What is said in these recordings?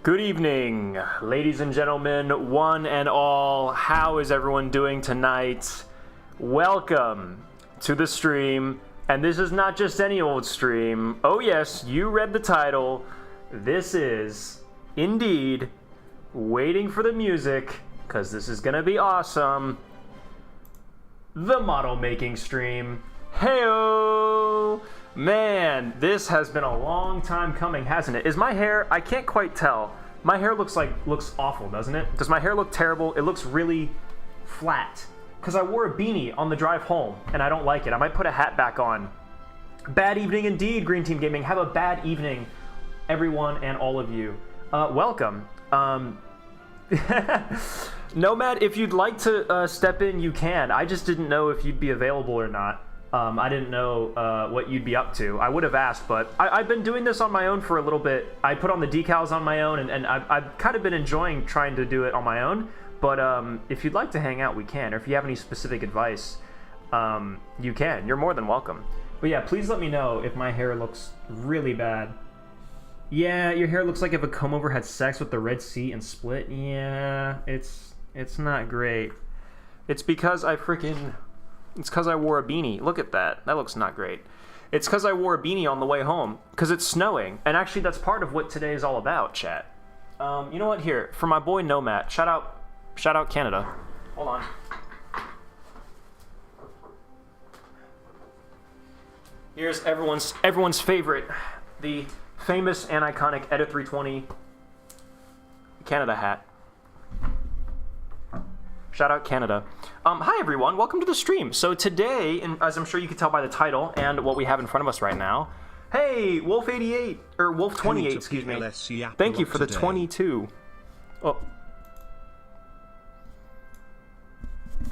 Good evening, ladies and gentlemen, one and all. How is everyone doing tonight? Welcome to the stream. And this is not just any old stream. Oh yes, you read the title. This is, indeed, waiting for the music, because this is going to be awesome, the model making stream. Heyo! Man, this has been a long time coming, hasn't it? Is my hair, I can't quite tell. My hair looks awful, doesn't it? Does my hair look terrible? It looks really flat. Because I wore a beanie on the drive home, and I don't like it. I might put a hat back on. Bad evening indeed, Green Team Gaming. Have a bad evening, everyone and all of you. Welcome. Nomad, if you'd like to step in, you can. I just didn't know if you'd be available or not. I didn't know what you'd be up to. I would have asked, but I've been doing this on my own for a little bit. I put on the decals on my own, and I've kind of been enjoying trying to do it on my own. But if you'd like to hang out, we can. Or if you have any specific advice, you can. You're more than welcome. But yeah, please let me know if my hair looks really bad. Yeah, your hair looks like if a comb-over had sex with the Red Sea and split. Yeah, it's not great. It's because It's because I wore a beanie. Look at that. That looks not great. It's because I wore a beanie on the way home. Because it's snowing. And actually, that's part of what today is all about, chat. You know what? Here, for my boy Nomad. Shout out Canada. Hold on. Here's everyone's favorite, the famous and iconic Edit 320 Canada hat. Shout out Canada. Hi everyone, welcome to the stream. So today, and as I'm sure you can tell by the title and what we have in front of us right now, hey, Wolf88, or Wolf28, excuse me. Thank you for the 22. Oh.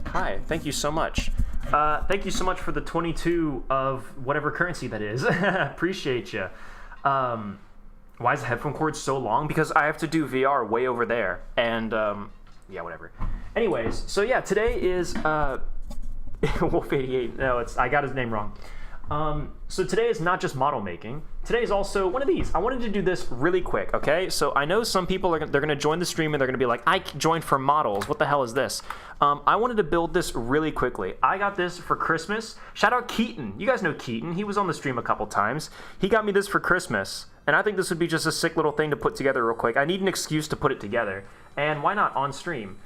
Hi, thank you so much. Thank you so much for the 22 of whatever currency that is. Appreciate you. Why is the headphone cord so long? Because I have to do VR way over there, and yeah, whatever. Anyways, so yeah, today is Wolf88. No, I got his name wrong. So today is not just model making. Today is also one of these. I wanted to do this really quick, okay? So I know some people they're going to join the stream and they're going to be like, I joined for models. What the hell is this? I wanted to build this really quickly. I got this for Christmas. Shout out Keaton. You guys know Keaton. He was on the stream a couple times. He got me this for Christmas. And I think this would be just a sick little thing to put together real quick. I need an excuse to put it together. And why not on stream?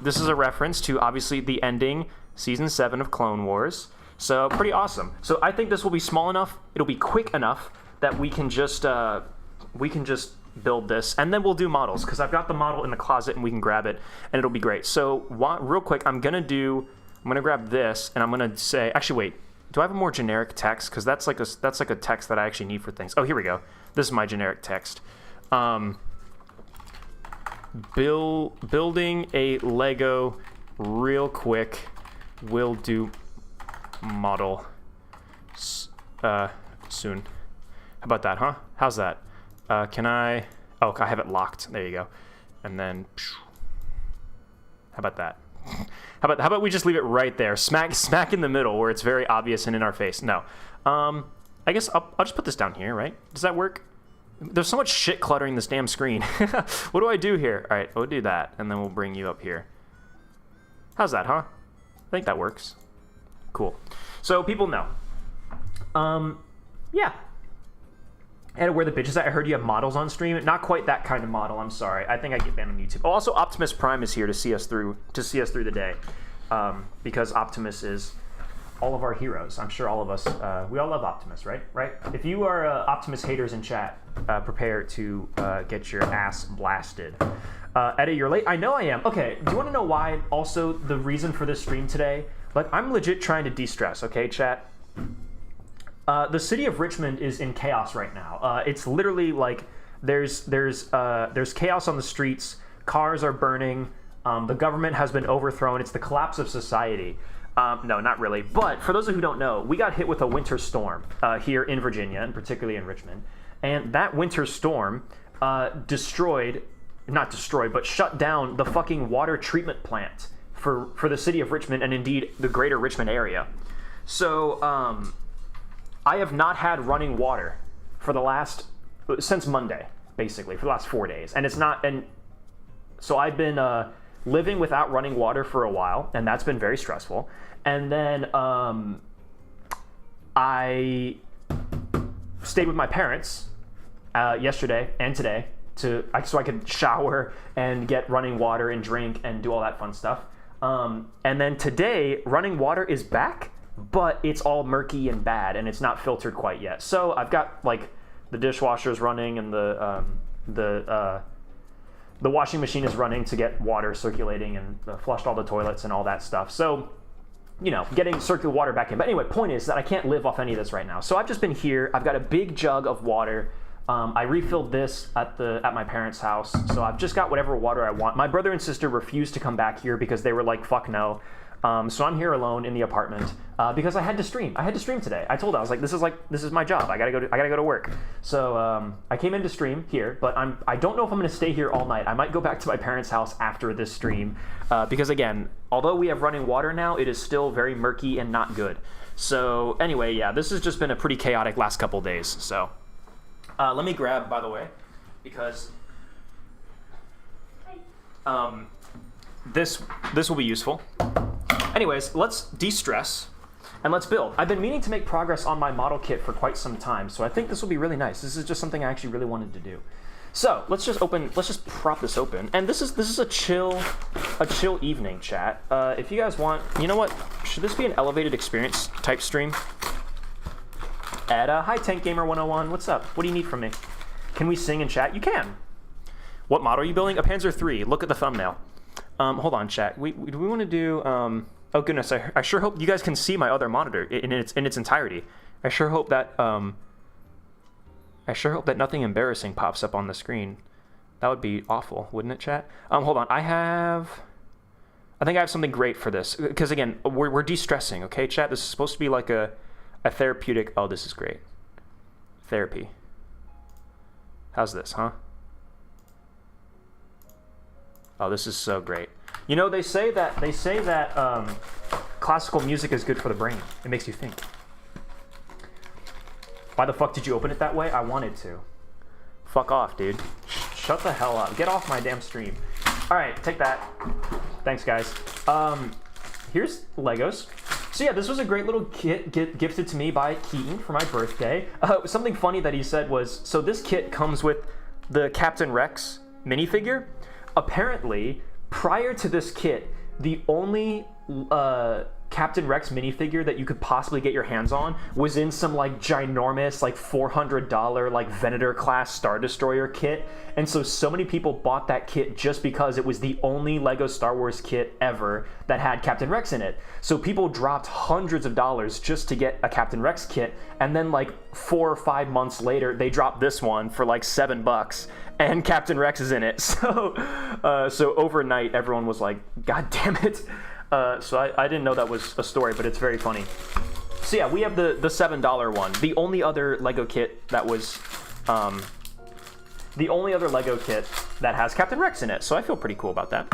This is a reference to, obviously, the ending Season 7 of Clone Wars. So, pretty awesome. So, I think this will be small enough, it'll be quick enough that we can just build this. And then we'll do models, because I've got the model in the closet and we can grab it, and it'll be great. So, real quick, I'm going to grab this, and I'm going to say, actually, wait. Do I have a more generic text? Because that's like a text that I actually need for things. Oh, here we go. This is my generic text. Building a Lego real quick. Will do model soon. How about that, huh? How's that? Can I... Oh, I have it locked. There you go. And then... How about that? How about we just leave it right there, smack in the middle, where it's very obvious and in our face. No, I guess I'll just put this down here, right? Does that work? There's so much shit cluttering this damn screen. What do I do here? All right, we'll do that, and then we'll bring you up here. How's that, huh? I think that works. Cool. So people know. Yeah. And where the bitches at? I heard you have models on stream. Not quite that kind of model. I'm sorry. I think I get banned on YouTube. Oh, also Optimus Prime is here to see us through the day, because Optimus is all of our heroes. I'm sure all of us. We all love Optimus, right? Right. If you are Optimus haters in chat, prepare to get your ass blasted. Eddie, you're late. I know I am. Okay. Do you want to know why? Also, the reason for this stream today. Like, I'm legit trying to de-stress. Okay, chat. The city of Richmond is in chaos right now. It's literally like there's chaos on the streets. Cars are burning. The government has been overthrown. It's the collapse of society. No, not really. But for those of you who don't know, we got hit with a winter storm here in Virginia, and particularly in Richmond. And that winter storm not destroyed, but shut down the fucking water treatment plant for the city of Richmond and indeed the greater Richmond area. So, I have not had running water for since Monday. basically, for the last 4 days. And it's not, and so I've been living without running water for a while, and that's been very stressful. And then I stayed with my parents yesterday and today so I could shower and get running water and drink and do all that fun stuff. And then today, running water is back, but it's all murky and bad, and it's not filtered quite yet. So I've got like the dishwasher's running, and the washing machine is running to get water circulating, and flushed all the toilets and all that stuff. So, you know, getting circular water back in. But anyway, point is that I can't live off any of this right now. So I've just been here. I've got a big jug of water. I refilled this at my parents' house, so I've just got whatever water I want. My brother and sister refused to come back here because they were like, fuck no. So I'm here alone in the apartment because I had to stream. I had to stream today. I told her, I was like, this is my job. I gotta go to work. So I came in to stream here, but I don't know if I'm gonna stay here all night. I might go back to my parents' house after this stream because again, although we have running water now, it is still very murky and not good. So anyway, yeah, this has just been a pretty chaotic last couple days. So let me grab, by the way, because this will be useful. Anyways, let's de-stress and let's build. I've been meaning to make progress on my model kit for quite some time, so I think this will be really nice. This is just something I actually really wanted to do. So let's just prop this open. And this is a chill evening, chat. If you guys want, you know what? Should this be an elevated experience type stream? Hi Tank Gamer 101, what's up? What do you need from me? Can we sing and chat? You can. What model are you building? A Panzer III. Look at the thumbnail. Hold on, chat. Do we want to do? Oh goodness, I sure hope you guys can see my other monitor in its entirety. I sure hope that nothing embarrassing pops up on the screen. That would be awful, wouldn't it, chat? Hold on. I think I have something great for this because again, we're de-stressing. Okay, chat. This is supposed to be like a therapeutic. Oh, this is great. Therapy. How's this, huh? Oh, this is so great. You know, they say that classical music is good for the brain. It makes you think. Why the fuck did you open it that way? I wanted to. Fuck off, dude. Shut the hell up. Get off my damn stream. All right, take that. Thanks, guys. Here's Legos. So yeah, this was a great little kit gifted to me by Keaton for my birthday. Something funny that he said was, so this kit comes with the Captain Rex minifigure. Apparently, prior to this kit, the only Captain Rex minifigure that you could possibly get your hands on was in some like ginormous like $400 like Venator class Star Destroyer kit. And so many people bought that kit just because it was the only Lego Star Wars kit ever that had Captain Rex in it. So people dropped hundreds of dollars just to get a Captain Rex kit, and then like 4 or 5 months later they dropped this one for like $7 and Captain Rex is in it. So overnight everyone was like, God damn it. So I didn't know that was a story, but it's very funny. So yeah, we have the $7 one. The only other Lego kit that was, the only other Lego kit that has Captain Rex in it. So I feel pretty cool about that.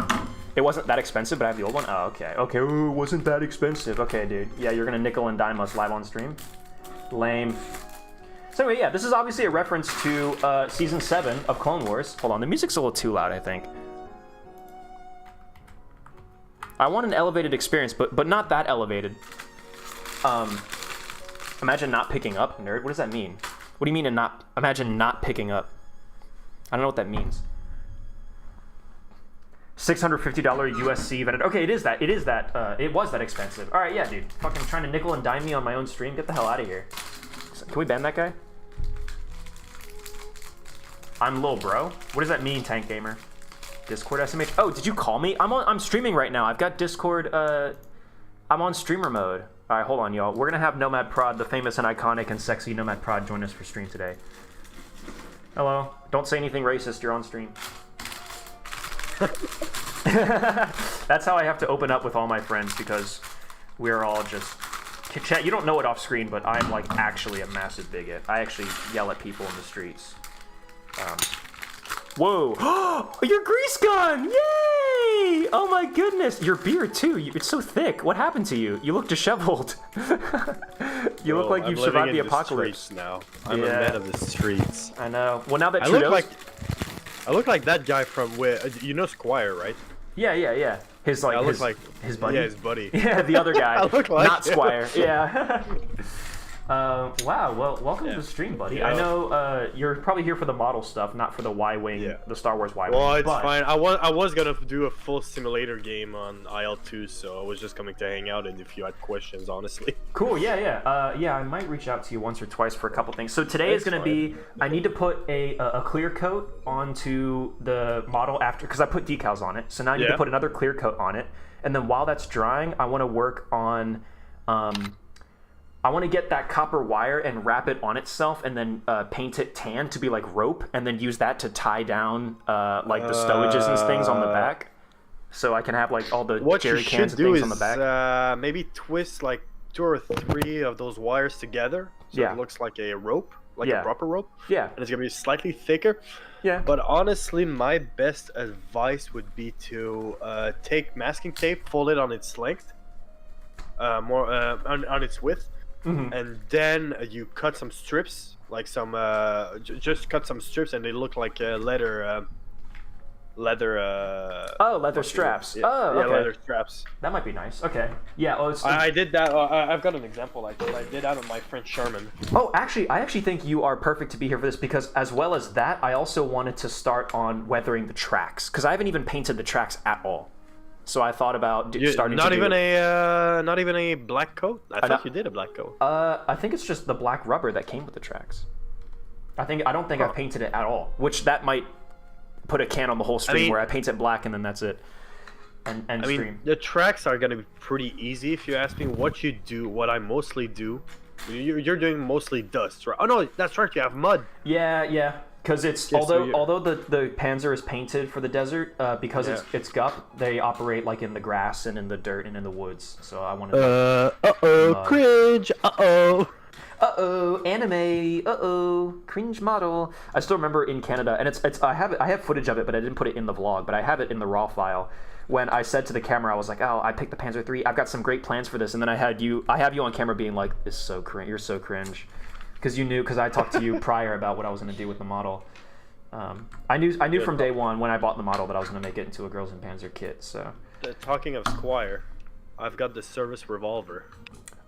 It wasn't that expensive, but I have the old one. Oh, okay. Okay, ooh, it wasn't that expensive. Okay, dude. Yeah, you're gonna nickel and dime us live on stream. Lame. So anyway, yeah, this is obviously a reference to Season 7 of Clone Wars. Hold on, the music's a little too loud, I think. I want an elevated experience, but not that elevated. Imagine not picking up, nerd. What does that mean? What do you mean imagine not picking up? I don't know what that means. $650 USC Venator. Okay, it is that. It was that expensive. All right, yeah, dude. Fucking trying to nickel and dime me on my own stream. Get the hell out of here. Can we ban that guy? I'm lil bro. What does that mean, Tank Gamer? Discord SMH. Oh, did you call me? I'm streaming right now. I've got Discord. I'm on streamer mode. All right, hold on, y'all. We're gonna have Nomad Prod, the famous and iconic and sexy Nomad Prod, join us for stream today. Hello. Don't say anything racist. You're on stream. That's how I have to open up with all my friends because we're all just. Chat, you don't know it off screen, but I'm like actually a massive bigot. I actually yell at people in the streets. Whoa! Your grease gun! Yay! Oh my goodness! Your beard too. It's so thick. What happened to you? You look disheveled. You look like you've survived the apocalypse. Now I'm a man of the streets. I know. Well, now that Trudeau's... I look like that guy from where you know Squire, right? Yeah. His his buddy. Yeah, his buddy. Yeah, the other guy. I look like not Squire. Yeah. Wow. Well, welcome to the stream, buddy. Yeah. I know you're probably here for the model stuff, not for the Y-wing, the Star Wars Y-wing. Well, it's fine. I was gonna do a full simulator game on IL-2, so I was just coming to hang out, and if you had questions, honestly. Cool. Yeah. I might reach out to you once or twice for a couple things. So today is gonna be. I need to put a clear coat onto the model after, because I put decals on it. So now I need to put another clear coat on it, and then while that's drying, I want to work on. I want to get that copper wire and wrap it on itself, and then paint it tan to be like rope, and then use that to tie down like the stowages and things on the back, so I can have like all the jerry cans and things on the back. Maybe twist like 2 or 3 of those wires together, so it looks like a rope, like a proper rope. Yeah. And it's gonna be slightly thicker. Yeah. But honestly, my best advice would be to take masking tape, fold it on its length, on its width. And then you cut some strips, like some just cut some strips, and they look like leather straps. Yeah, Okay. leather straps. That might be nice. Okay. Yeah. I did that. I've got an example. I did that on my French Sherman. Oh, I actually think you are perfect to be here for this, because as well as that, I also wanted to start on weathering the tracks, because I haven't even painted the tracks at all. So I thought about starting. Not even a black coat. I thought you did a black coat. I think it's just the black rubber that came with the tracks. I don't think I painted it at all, which that might put a can on the whole stream, where I paint it black and then that's it. And I mean, the tracks are gonna be pretty easy if you ask me. What I mostly do, you're doing mostly dust, right? Oh no, that's right. You have mud. Yeah. Because it's although the Panzer is painted for the desert, because it's GUP, they operate like in the grass and in the dirt and in the woods. So I wanted. Cringe. Anime. Cringe model. I still remember in Canada, and I have footage of it, but I didn't put it in the vlog. But I have it in the raw file. When I said to the camera, I was like, "Oh, I picked the Panzer III. I've got some great plans for this." And then I have you on camera being like, "It's so cringe. You're so cringe." Because I talked to you prior about what I was going to do with the model. I knew from day one when I bought the model that I was going to make it into a Girls in Panzer kit. So. Talking of Squire, I've got the service revolver.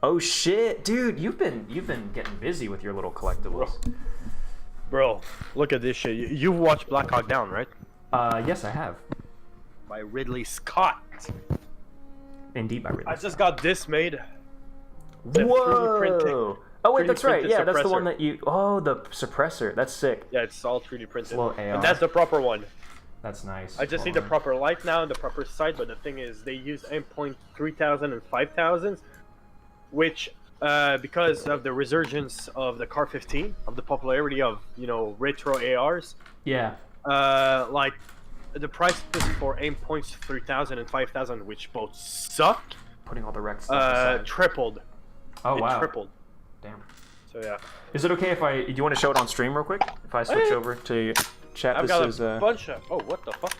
Oh shit, dude! You've been getting busy with your little collectibles. Bro, look at this shit. You've watched Black Hawk Down, right? Yes, I have. By Ridley Scott. Indeed, by Ridley. I just got this made. Whoa! Oh wait, that's right. Yeah, that's the one that you. Oh, the suppressor. That's sick. Yeah, it's all 3D printed. Little AR. And that's the proper one. That's nice. I just need the proper light now and the proper sight, but the thing is, they use aim point 3000 and 5000s, which, because of the resurgence of the Car 15, of the popularity of retro ARs. Yeah. Like, the prices for aim points 3000 and 5000, which both suck. Putting all the wreck stuff aside. Tripled. Oh wow. It tripled. Damn. So yeah. Is it okay if do you want to show it on stream real quick? If I switch over to chat, I've got a bunch of. Oh, what the fuck?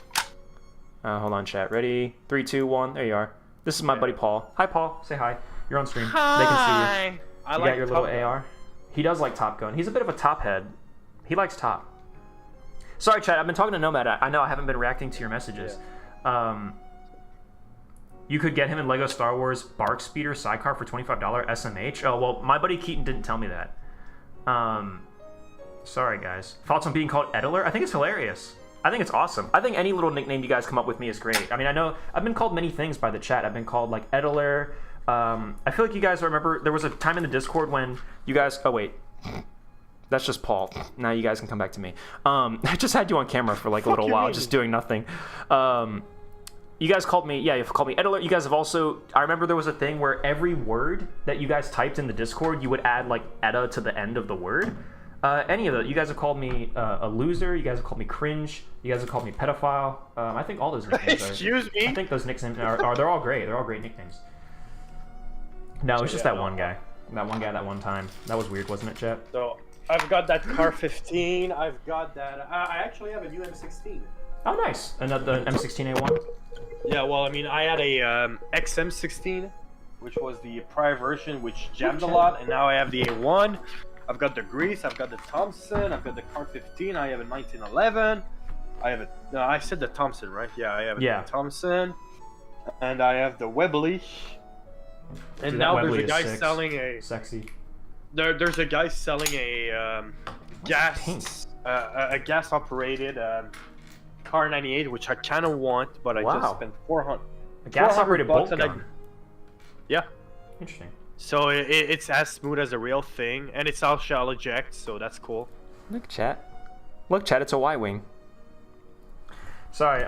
Hold on, chat. Ready? 3, 2, 1. There you are. This is my buddy Paul. Hi, Paul. Say hi. You're on stream. Hi. They can see you. I got your little AR. He does like Top Gun. He's a bit of a top head. He likes Top. Sorry, chat. I've been talking to Nomad. I know I haven't been reacting to your messages. Yeah. You could get him in Lego Star Wars Bark Speeder Sidecar for $25 SMH. Oh, well, my buddy Keaton didn't tell me that. Sorry, guys. Thoughts on being called Edler? I think it's hilarious. I think it's awesome. I think any little nickname you guys come up with me is great. I mean, I know I've been called many things by the chat. I've been called, like, Edler. I feel like you guys remember there was a time in the Discord when you guys... Oh, wait. That's just Paul. Now you guys can come back to me. I just had you on camera for, like, a little while, just doing nothing. You guys called me, you've called me Edler. You guys have also, I remember there was a thing where every word that you guys typed in the Discord, you would add like Edda to the end of the word. Any of it. You guys have called me a loser. You guys have called me cringe. You guys have called me pedophile. I think all those nicknames are. Excuse me? I think those nicknames are they're all great. They're all great nicknames. No, it's just that one guy. That one guy that one time. That was weird, wasn't it, Chet? So, I've got that Car 15. I've got that. I actually have a UM16. Oh, nice. Another M16A1. Yeah, well, I mean, I had a XM16, which was the prior version, which jammed a lot, and now I have the A1. I've got the Grease, I've got the Thompson, I've got the Car 15, I have a 1911. I have it. No, I said the Thompson, right? Yeah, I have the Thompson, and I have the Webley. And dude, now there's a guy selling a sexy. There's a guy selling a gas operated Car 98, which I kind of want, but I just spent 400. A gas operated bolt gun. Yeah. Interesting. So it's as smooth as a real thing, and it's all shell eject, so that's cool. Look, chat. Look, chat. It's a Y-wing. Sorry.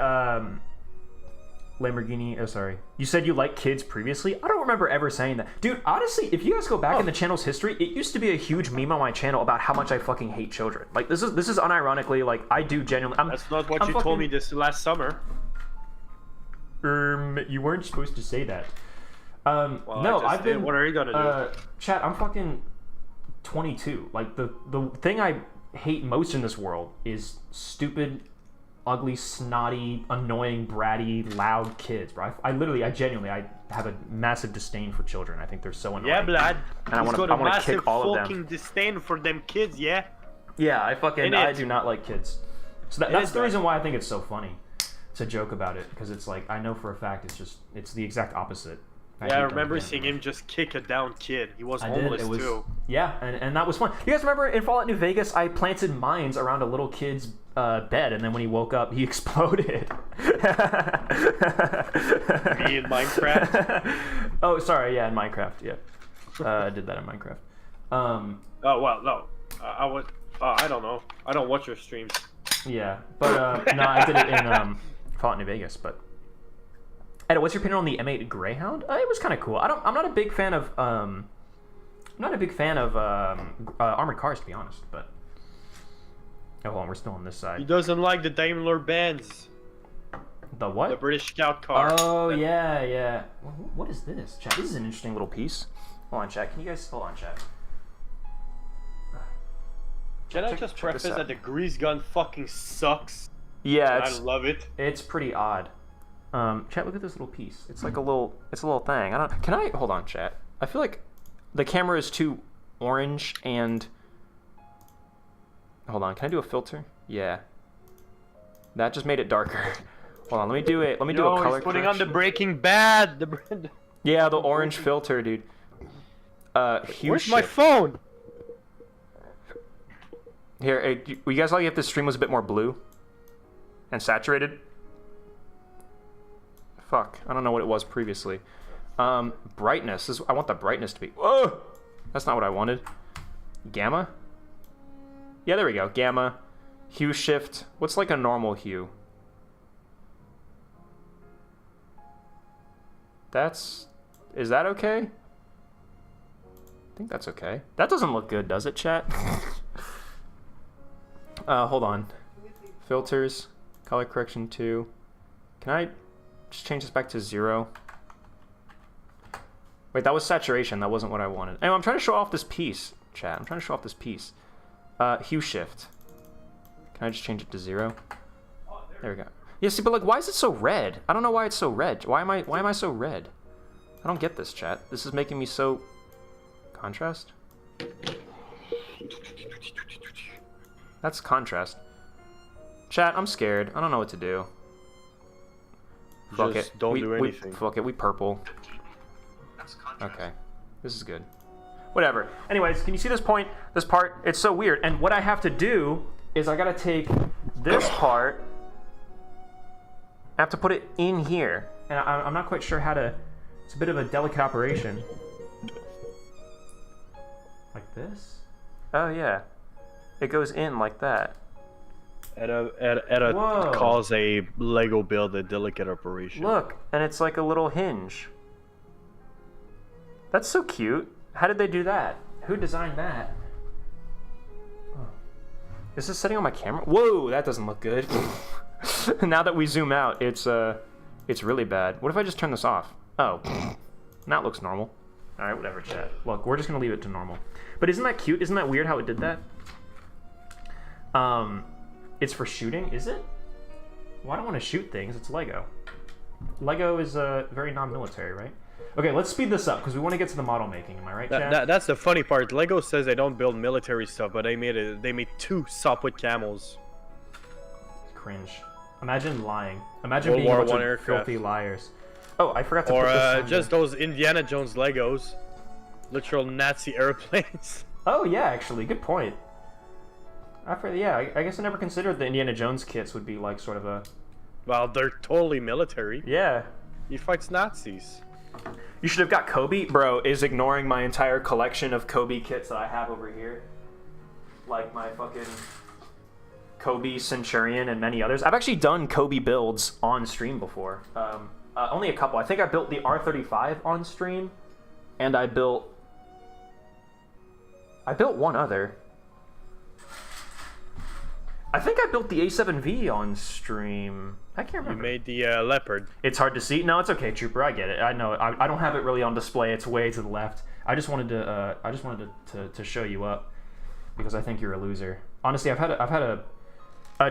Lamborghini. Oh, sorry. You said you liked kids previously. I don't remember ever saying that, dude. Honestly, if you guys go back in the channel's history, it used to be a huge meme on my channel about how much I fucking hate children. Like this is unironically, like I do genuinely. That's not what you told me this last summer. You weren't supposed to say that. Well, no, I've been. What are you gonna do? Chat, I'm fucking 22. Like the thing I hate most in this world is stupid, ugly, snotty, annoying, bratty, loud kids, bro. I genuinely have a massive disdain for children. I think they're so annoying. Yeah, blood. And I want to kick all of them. Fucking disdain for them kids, yeah. Yeah, I do not like kids. So that's the reason why I think it's so funny to joke about it, because it's like I know for a fact it's the exact opposite. I remember seeing him just kick a down kid. He was homeless too. Yeah, and that was fun. You guys remember in Fallout New Vegas, I planted mines around a little kid's bed, and then when he woke up, he exploded. Me in Minecraft? Oh, sorry, yeah, in Minecraft, yeah. I did that in Minecraft. Oh, well, no. I don't know. I don't watch your streams. Yeah, but no, I did it in Fallout New Vegas, but... Ed, what's your opinion on the M8 Greyhound? It was kind of cool. I'm not a big fan of armored cars, to be honest. But hold on, we're still on this side. He doesn't like the Daimler Benz. The what? The British Scout car. Oh yeah. What is this, chat? This is an interesting little piece. Hold on, chat. Can you guys hold on, chat? Can I just preface that the grease gun fucking sucks? Yeah, I love it. It's pretty odd. Chat, look at this little piece. It's like a little thing. Hold on, chat. I feel like the camera is too orange and, hold on, can I do a filter? Yeah. That just made it darker. Hold on, let me do a color he's putting on the Breaking Bad. Yeah, the orange filter, dude. Where's my phone? Here, you guys like if the stream was a bit more blue and saturated? Fuck, I don't know what it was previously. Brightness. I want the brightness to be... Whoa! That's not what I wanted. Gamma? Yeah, there we go. Gamma. Hue shift. What's like a normal hue? Is that okay? I think that's okay. That doesn't look good, does it, chat? Hold on. Filters. Color correction 2. Can I... just change this back to 0. Wait, that was saturation. That wasn't what I wanted. Anyway, I'm trying to show off this piece, chat. I'm trying to show off this piece. Hue shift. Can I just change it to 0? There we go. Yeah, see, but like, why is it so red? I don't know why it's so red. Why am I so red? I don't get this, chat. This is making me so... Contrast? That's contrast. Chat, I'm scared. I don't know what to do. Fuck it. Don't do anything. Fuck it. We purple. Okay. This is good. Whatever. Anyways, can you see this point? This part? It's so weird. And what I have to do is I gotta take this part. I have to put it in here. And I'm not quite sure how to... It's a bit of a delicate operation. Like this? Oh, yeah. It goes in like that. Etta calls a Lego build a delicate operation. Look, and it's like a little hinge. That's so cute. How did they do that? Who designed that? Oh. Is this setting on my camera? Whoa, that doesn't look good. Now that we zoom out, it's really bad. What if I just turn this off? Oh, now it looks normal. All right, whatever, chat. Look, we're just gonna leave it to normal. But isn't that cute? Isn't that weird how it did that? It's for shooting, is it? Well, I don't want to shoot things. It's Lego. Lego is very non-military, right? Okay, let's speed this up because we want to get to the model making. Am I right, Chad? That's the funny part. Lego says they don't build military stuff, but they made 2 Sopwith camels. Cringe. Imagine lying. Imagine being a bunch of filthy liars. Oh, I forgot to put this Or just those Indiana Jones Legos. Literal Nazi airplanes. Oh, yeah, actually. Good point. I guess I never considered the Indiana Jones kits would be like sort of a... Well, they're totally military. Yeah. He fights Nazis. You should have got Kobe. Bro is ignoring my entire collection of Kobe kits that I have over here. Like my fucking Kobe Centurion and many others. I've actually done Kobe builds on stream before. Only a couple. I think I built the R35 on stream. And I built one other. I think I built the A7V on stream. I can't remember. You made the Leopard. It's hard to see. No, it's okay, Trooper. I get it. I know. I don't have it really on display. It's way to the left. I just wanted to show you up because I think you're a loser. Honestly, I've had a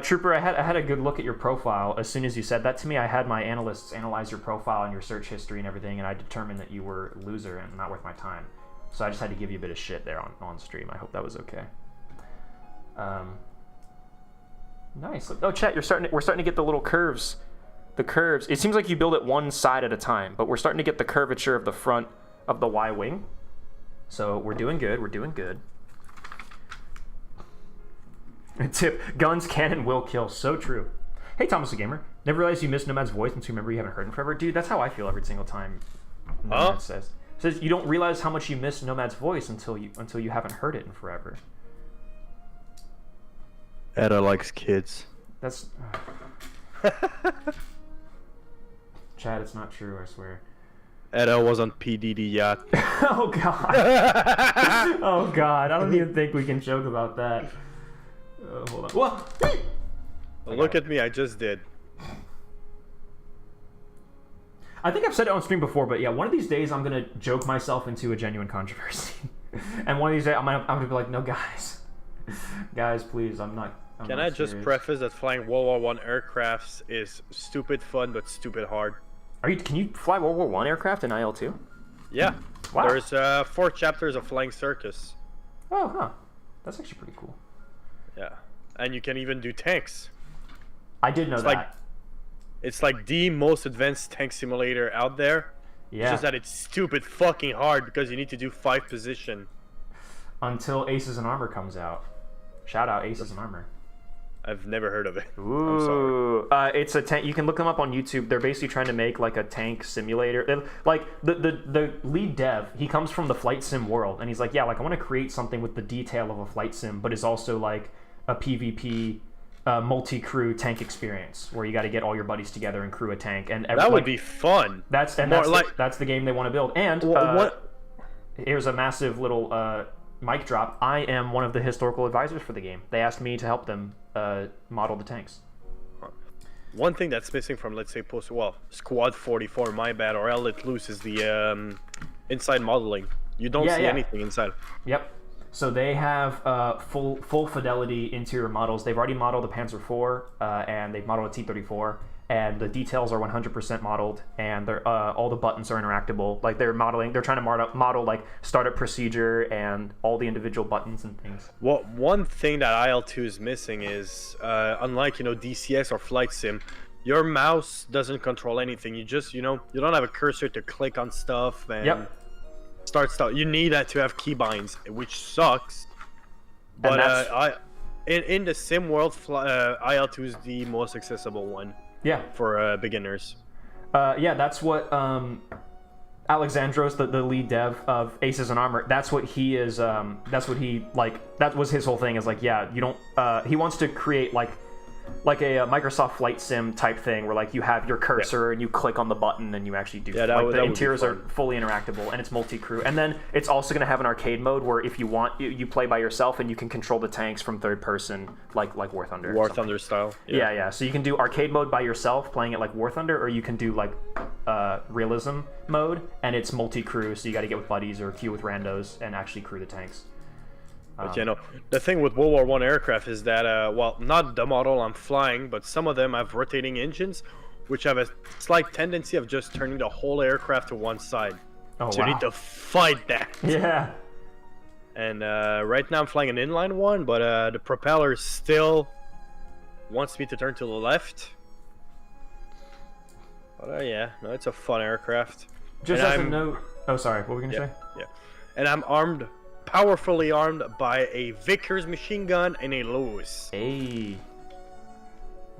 Trooper. I had a good look at your profile. As soon as you said that to me, I had my analysts analyze your profile and your search history and everything, and I determined that you were a loser and not worth my time. So I just had to give you a bit of shit there on stream. I hope that was okay. Nice. Oh, chat, we're starting to get the little curves. The curves. It seems like you build it one side at a time, but we're starting to get the curvature of the front of the Y wing. So we're doing good. We're doing good. Tip: guns, cannon will kill. So true. Hey, Thomas the Gamer. Never realized you missed Nomad's voice until you remember you haven't heard him forever. Dude, that's how I feel every single time. Nomad says you don't realize how much you miss Nomad's voice until you haven't heard it in forever. Edda likes kids. That's... Chad, it's not true, I swear. Edda was on PDD yacht. Oh, God. Oh, God. I don't even think we can joke about that. Hold on. Whoa! Look at me, I just did. I think I've said it on stream before, but yeah, one of these days I'm going to joke myself into a genuine controversy. And one of these days I'm going to be like, no, guys. Guys, please, I'm not just preface that flying World War I aircrafts is stupid fun but stupid hard. Can you fly World War I aircraft in IL-2? Yeah. Wow. There's 4 chapters of Flying Circus. Oh, huh. That's actually pretty cool. Yeah. And you can even do tanks. I did know that. It's like the most advanced tank simulator out there. Yeah. It's just that it's stupid fucking hard because you need to do 5 position. Until Aces in Armor comes out. Shout out Aces in Armor. I've never heard of it. Ooh. I'm sorry. It's a tank. You can look them up on YouTube. They're basically trying to make like a tank simulator. Like the lead dev, he comes from the flight sim world, and he's like, yeah, like I want to create something with the detail of a flight sim, but is also like a PvP multi-crew tank experience where you got to get all your buddies together and crew a tank. And that would be fun. That's the game they want to build. And here's a massive little mic drop. I am one of the historical advisors for the game. They asked me to help them model the tanks. One thing that's missing from, let's say, Squad 44, my bad, or L Let Loose is the inside modeling. You don't see anything inside. Yep. So they have full fidelity interior models. They've already modeled the Panzer IV, and they've modeled a T-34, and the details are 100% modeled, and they're all the buttons are interactable. Like they're trying to model like startup procedure and all the individual buttons and things. Well, one thing that IL-2 is missing is, unlike DCS or Flight Sim, your mouse doesn't control anything. You just you don't have a cursor to click on stuff and start stuff. You need that to have keybinds, which sucks. But in the sim world, IL-2 is the most accessible one. Yeah, for beginners. That's what Alexandros, the lead dev of Aces in Armor, that's what he is. That's what he like. That was his whole thing. Is like, yeah, you don't. He wants to create like a Microsoft Flight Sim type thing where like you have your cursor and you click on the button and you actually do. Yeah, the interiors are fully interactable and it's multi-crew. And then it's also going to have an arcade mode where if you want, you play by yourself and you can control the tanks from third person, like War Thunder. War Thunder style. Yeah. So you can do arcade mode by yourself, playing it like War Thunder, or you can do like realism mode and it's multi-crew. So you got to get with buddies or queue with randos and actually crew the tanks. But you know, the thing with World War I aircraft is that, well, not the model I'm flying, but some of them have rotating engines, which have a slight tendency of just turning the whole aircraft to one side. Oh, so wow. you need to fight that. Yeah. And right now I'm flying an inline one, but the propeller still wants me to turn to the left. But yeah, no, it's a fun aircraft. Just as a note. Oh, sorry. What were we gonna say? Yeah. And I'm armed, powerfully armed by a Vickers machine gun and a Lewis. Hey.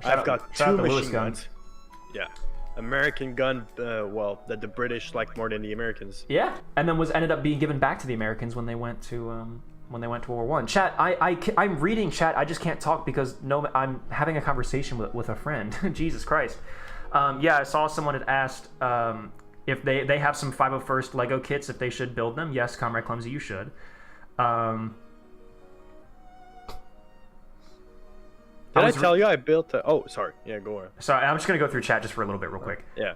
I've got two machine guns. Yeah. American gun, well, that the British liked more than the Americans. Yeah, and then ended up being given back to the Americans when they went to World War One. Chat, I'm reading chat. I just can't talk because I'm having a conversation with a friend. Jesus Christ. Yeah, I saw someone had asked if they have some 501st Lego kits, if they should build them. Yes, Comrade Clumsy, you should. Did I tell you I built a... Oh, sorry. Yeah, go on. Sorry, I'm just going to go through chat just for a little bit real quick. Yeah.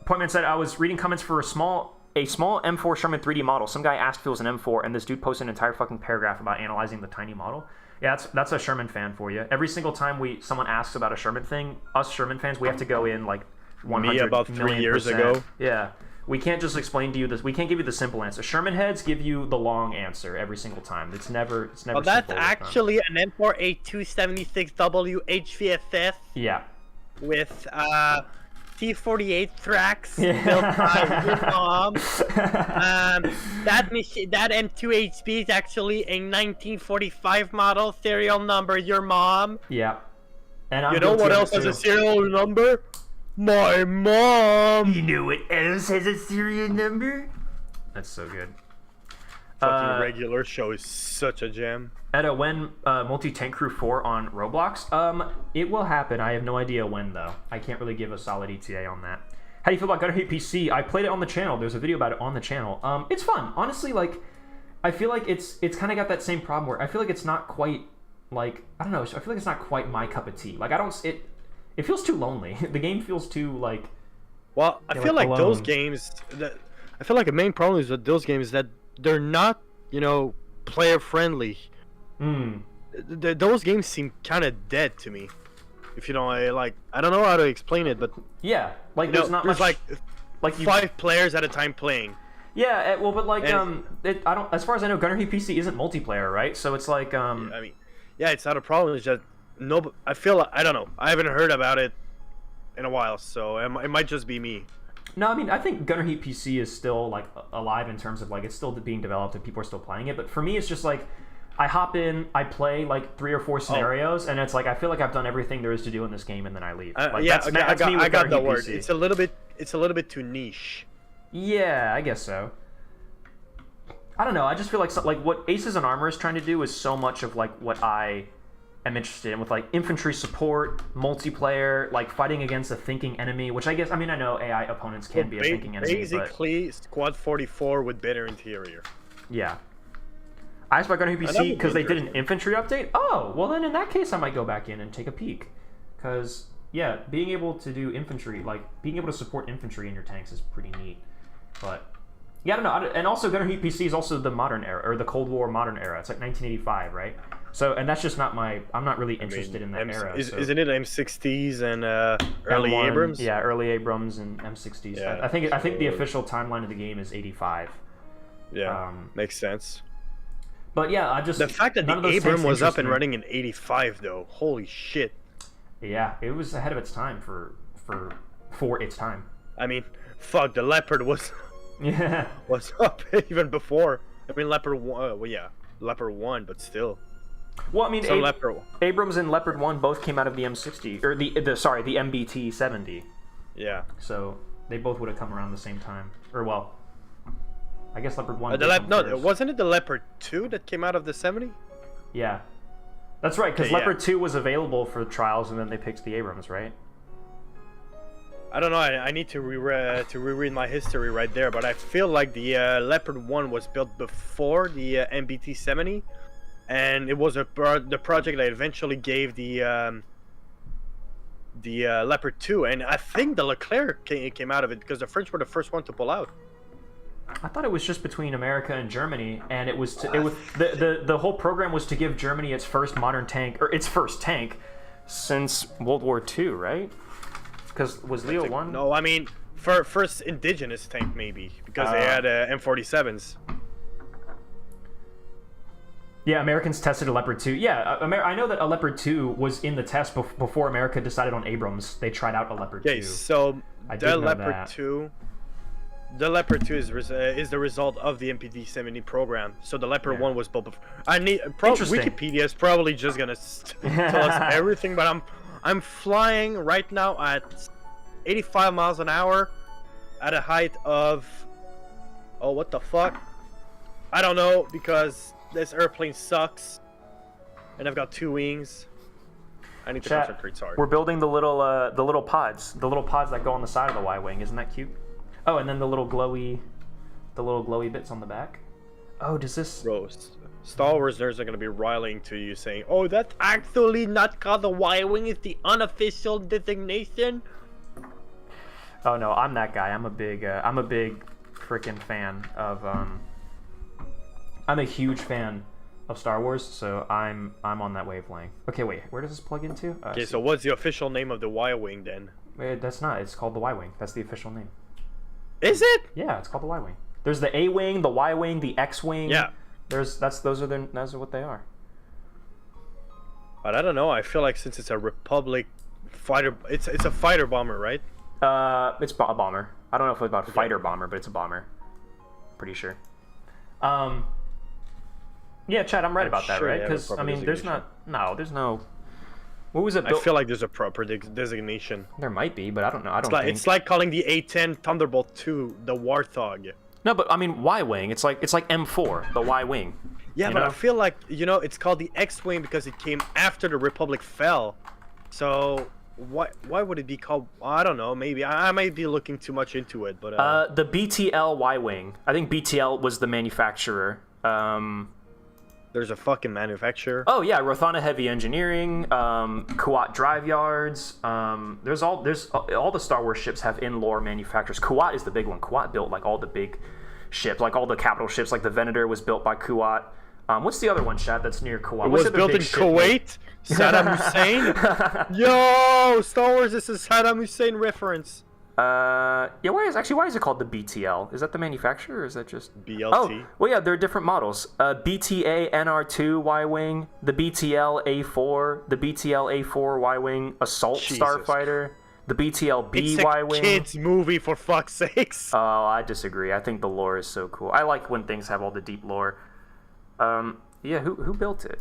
Pointman said, I was reading comments for a small M4 Sherman 3D model. Some guy asked if it was an M4, and this dude posted an entire fucking paragraph about analyzing the tiny model. Yeah, that's a Sherman fan for you. Every single time someone asks about a Sherman thing, us Sherman fans, we have to go in like 100 Me about 3 years ago. Yeah. We can't just explain to you this. We can't give you the simple answer. Sherman heads give you the long answer every single time. It's never. Well, that's actually an M4A276W HVFS. Yeah. With T48 tracks built by your mom. That M2HB is actually a 1945 model, serial number your mom. Yeah. And you know what else has a serial number? My mom! You know what else has a serial number? That's so good. Fucking regular show is such a gem. Edda, when Multi-Tank Crew 4 on Roblox? It will happen. I have no idea when, though. I can't really give a solid ETA on that. How do you feel about Gunner Hate PC? I played it on the channel. There's a video about it on the channel. It's fun. Honestly, like, I feel like it's kind of got that same problem where I feel like it's not quite, like, I don't know. I feel like it's not quite my cup of tea. Like, it feels too lonely. The game feels too, like... Well, I feel like those games... I feel like the main problem is with those games that they're not, you know, player-friendly. Those games seem kind of dead to me. If you know, I don't know how to explain it, but... Yeah, like, there's not much... like 5 players at a time playing. Yeah, well, but, like, I don't... As far as I know, Gunner Hate PC isn't multiplayer, right? So it's like, I mean, yeah, it's not a problem. It's just... No, I feel like, I don't know. I haven't heard about it in a while, so it might just be me. No, I mean, I think Gunner Heat PC is still like alive in terms of like it's still being developed and people are still playing it. But for me, it's just like I hop in, I play like 3 or 4 scenarios, and it's like I feel like I've done everything there is to do in this game, and then I leave. Like, yeah, I got the word. It's a little bit too niche. Yeah, I guess so. I don't know. I just feel like what Aces and Armor is trying to do is so much of like what I am interested in with like infantry support, multiplayer, like fighting against a thinking enemy, which I guess, I mean, I know AI opponents can be a thinking enemy, basically, Squad 44 with better interior. Yeah. I asked about Gunner PC because they did an infantry update. Oh, well then in that case I might go back in and take a peek. Because, yeah, being able to do infantry, like being able to support infantry in your tanks is pretty neat. But, yeah, I don't know. And also Gunner PC is also the modern era, or the Cold War modern era. It's like 1985, right? So, and that's just not I'm not really interested in that era. Isn't it M60s and early M1, Abrams? Yeah, early Abrams and M60s. Yeah, I think the official timeline of the game is 85. Yeah, makes sense. But yeah, the fact that the Abrams was up and running in 85 though, holy shit. Yeah, it was ahead of its time for its time. I mean, fuck, the Leopard was was up even before. I mean, Leopard 1, well, yeah, Leopard 1, but still. Well, I mean, Abrams and Leopard 1 both came out of the M60 or the MBT 70. Yeah. So they both would have come around the same time, or well. I guess Leopard 1... no, wasn't it the Leopard 2 that came out of the 70? Yeah. That's right, because Leopard 2 was available for trials, and then they picked the Abrams, right? I don't know, I need to reread my history right there, but I feel like the Leopard 1 was built before the MBT 70, and it was the project that eventually gave the Leopard 2, and I think the Leclerc came out of it, because the French were the first one to pull out. I thought it was just between America and Germany, and it was the whole program was to give Germany its first modern tank, or its first tank since World War II, right? Because was Leo 1? No, I mean first indigenous tank maybe, because they had M47s. Yeah, Americans tested a Leopard 2. Yeah, I know that a Leopard 2 was in the test before America decided on Abrams. They tried out a Leopard 2. Okay, so the Leopard 2. The Leopard 2 is the result of the MPD-70 program. So the Leopard 1 was built before. Wikipedia is probably just gonna tell us everything, but I'm flying right now at 85 miles an hour at a height of, oh, what the fuck? I don't know, because this airplane sucks, and I've got 2 wings. I need to concentrate. Sorry. We're building the little pods that go on the side of the Y-wing. Isn't that cute? Oh, and then the little glowy bits on the back. Oh, does this? Bro, Star Wars nerds are gonna be riling to you, saying, "Oh, that's actually not called the Y-wing; it's the unofficial designation." Oh no, I'm that guy. I'm a big freaking fan of. I'm a huge fan of Star Wars, so I'm on that wavelength. Okay, wait, where does this plug into? Okay, so what's the official name of the Y-wing then? Wait, that's not. It's called the Y-wing. That's the official name. Is it? Yeah, it's called the Y-wing. There's the A-wing, the Y-wing, the X-wing. Yeah. Those are what they are. But I don't know. I feel like since it's a Republic fighter, it's a fighter bomber, right? It's a bomber. I don't know if it's about fighter bomber, but it's a bomber. Pretty sure. Yeah, Chad, I'm right about that, right? Because I mean, there's no. What was it? I feel like there's a proper designation. There might be, but I don't know. It's like calling the A-10 Thunderbolt II the Warthog. No, but I mean Y-wing. It's like M4, the Y-wing. Yeah, but I feel like it's called the X-wing because it came after the Republic fell. So why would it be called? I don't know. Maybe I might be looking too much into it, but the BTL Y-wing. I think BTL was the manufacturer. There's a fucking manufacturer. Oh yeah, Rothana Heavy Engineering, Kuat Drive Yards. There's all the Star Wars ships have in-lore manufacturers. Kuat is the big one. Kuat built like all the big ships, like all the capital ships. Like the Venator was built by Kuat. What's the other one, Chad? That's near Kuat. It was built in Kuwait. Saddam Hussein. Yo, Star Wars. This is Saddam Hussein reference. Yeah, why is it called the BTL? Is that the manufacturer, or is that just BLT? Oh, well, yeah, there are different models. BTA NR2 Y-wing, the BTL A4, the BTL A4 Y-wing Assault Starfighter, the BTL B Y-wing. It's a kids movie, for fuck's sakes. Oh, I disagree. I think the lore is so cool. I like when things have all the deep lore. Yeah, who built it?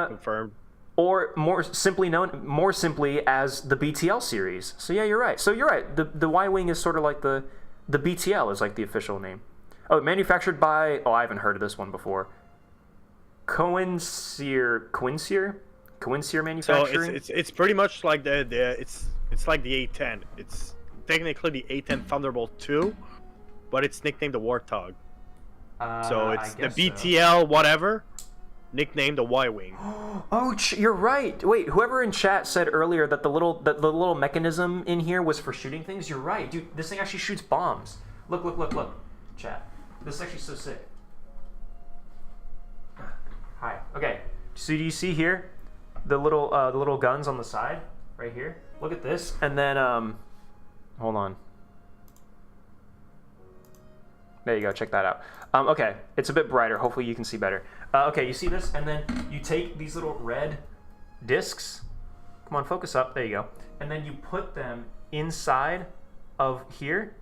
Confirmed. Or more simply as the BTL series. So yeah, you're right. The Y-wing is sort of like the BTL is like the official name. Oh, manufactured by I haven't heard of this one before. Quincyr Manufacturing. So it's pretty much like it's like the A-10. It's technically the A-10 Thunderbolt 2, but it's nicknamed the Warthog. So it's the BTL whatever. Nicknamed the Y-wing. Oh, you're right. Wait, whoever in chat said earlier that the little mechanism in here was for shooting things. You're right, dude. This thing actually shoots bombs. Look, chat. This is actually so sick. Hi. Okay. So do you see here the little guns on the side right here? Look at this, and then hold on. There you go. Check that out. Okay, it's a bit brighter. Hopefully you can see better. Okay, you see this? And then you take these little red discs. Come on, focus up. There you go. And then you put them inside of here,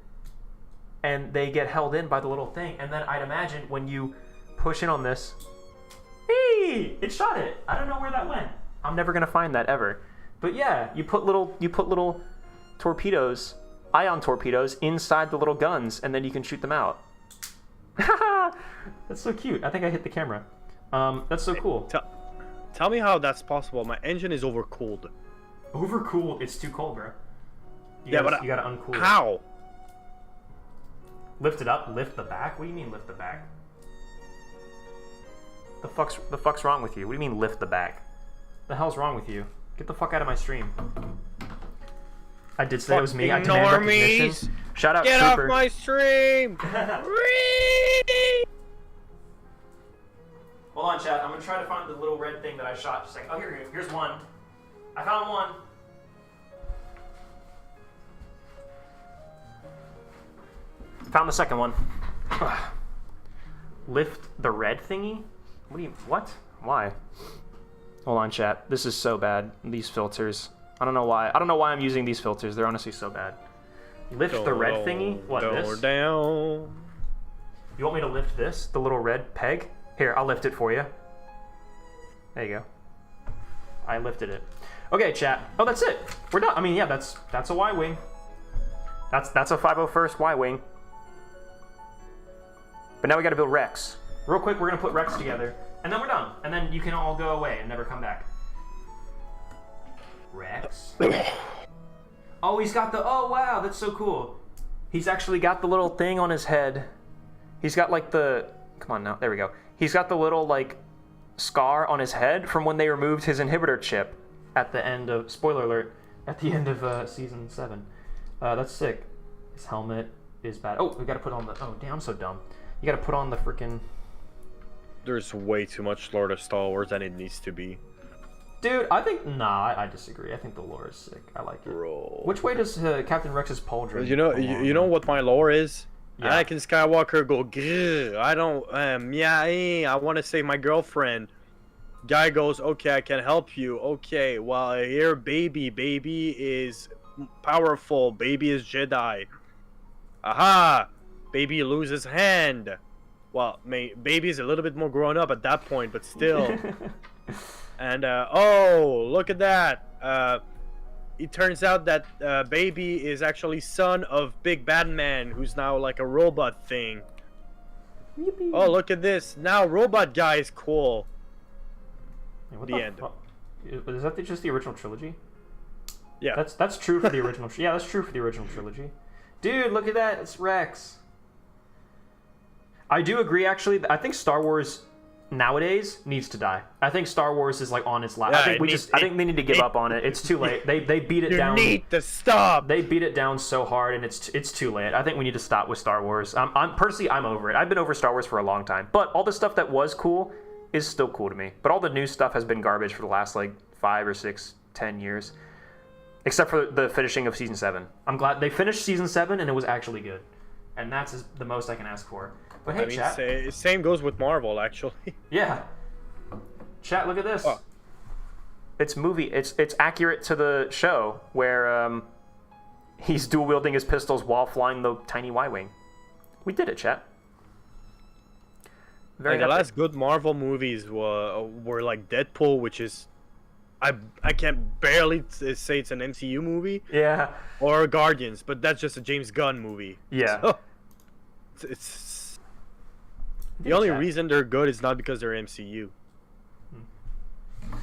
and they get held in by the little thing. And then I'd imagine when you push in on this, hey, it shot it. I don't know where that went. I'm never gonna find that ever. But yeah, you put little torpedoes, ion torpedoes, inside the little guns, and then you can shoot them out. That's so cute. I think I hit the camera. That's so cool. Tell me how that's possible. My engine is overcooled. Overcooled? It's too cold, bro. You gotta uncool it. How? Lift it up? Lift the back? What do you mean lift the back? The fuck's wrong with you? What do you mean lift the back? The hell's wrong with you? Get the fuck out of my stream. I did say it was me. I demand recognition. Shout out, Get Trooper. off my stream! Hold on, chat. I'm gonna try to find the little red thing that I shot. Just like, oh, here's one. I found one. Found the second one. Lift the red thingy? What? Why? Hold on, chat. This is so bad. These filters. I don't know why. I don't know why I'm using these filters. They're honestly so bad. Lift the red thingy? What, this? Down. You want me to lift this? The little red peg? Here, I'll lift it for you. There you go. I lifted it. Okay, chat. Oh, that's it. We're done. I mean, yeah, that's a Y-wing. That's a 501st Y-wing. But now we gotta build Rex. Real quick, we're gonna put Rex together, and then we're done. And then you can all go away and never come back. Rex. Oh, he's got the, oh wow, that's so cool. He's actually got the little thing on his head. He's got like the, come on now, there we go. He's got the little like scar on his head from when they removed his inhibitor chip at the end of, spoiler alert, at the end of season 7. That's sick. His helmet is bad. Oh, we gotta put on the, oh damn, I'm so dumb. You gotta put on the freaking. There's way too much lore to Star Wars than it needs to be. Dude, I think, nah, I disagree. I think the lore is sick. I like it. Bro. Which way does Captain Rex's pauldron? You know what my lore is? Yeah. Anakin Skywalker go, I don't, I want to save my girlfriend. Guy goes, okay, I can help you. Okay, well, here, baby is powerful. Baby is Jedi. Aha! Baby loses hand. Well, baby is a little bit more grown up at that point, but still. And, oh, look at that. It turns out that baby is actually son of Big Bad Man, who's now like a robot thing. Yippee. Oh, look at this. Now robot guy is cool. Hey, the end. Is that just the original trilogy? Yeah. That's true for the original. Yeah, that's true for the original trilogy. Dude, look at that. It's Rex. I do agree, actually. I think Star Wars nowadays needs to die. I think Star Wars is like on its last. Yeah, I think they need to give up on it. It's too late. They beat it down. You need to stop. They beat it down so hard, and it's too late. I think we need to stop with Star Wars. I'm personally over it. I've been over Star Wars for a long time. But all the stuff that was cool is still cool to me. But all the new stuff has been garbage for the last like 5 or 6, 10 years, except for the finishing of season 7. I'm glad they finished season 7 and it was actually good, and that's the most I can ask for. But hey, chat. Same goes with Marvel, actually. Yeah. Chat, look at this. Oh. It's accurate to the show where he's dual wielding his pistols while flying the tiny Y-wing. We did it, chat. Very the last good Marvel movies were like Deadpool, which is I can barely say it's an MCU movie. Yeah. Or Guardians, but that's just a James Gunn movie. Yeah. So, it's the only reason they're good is not because they're MCU.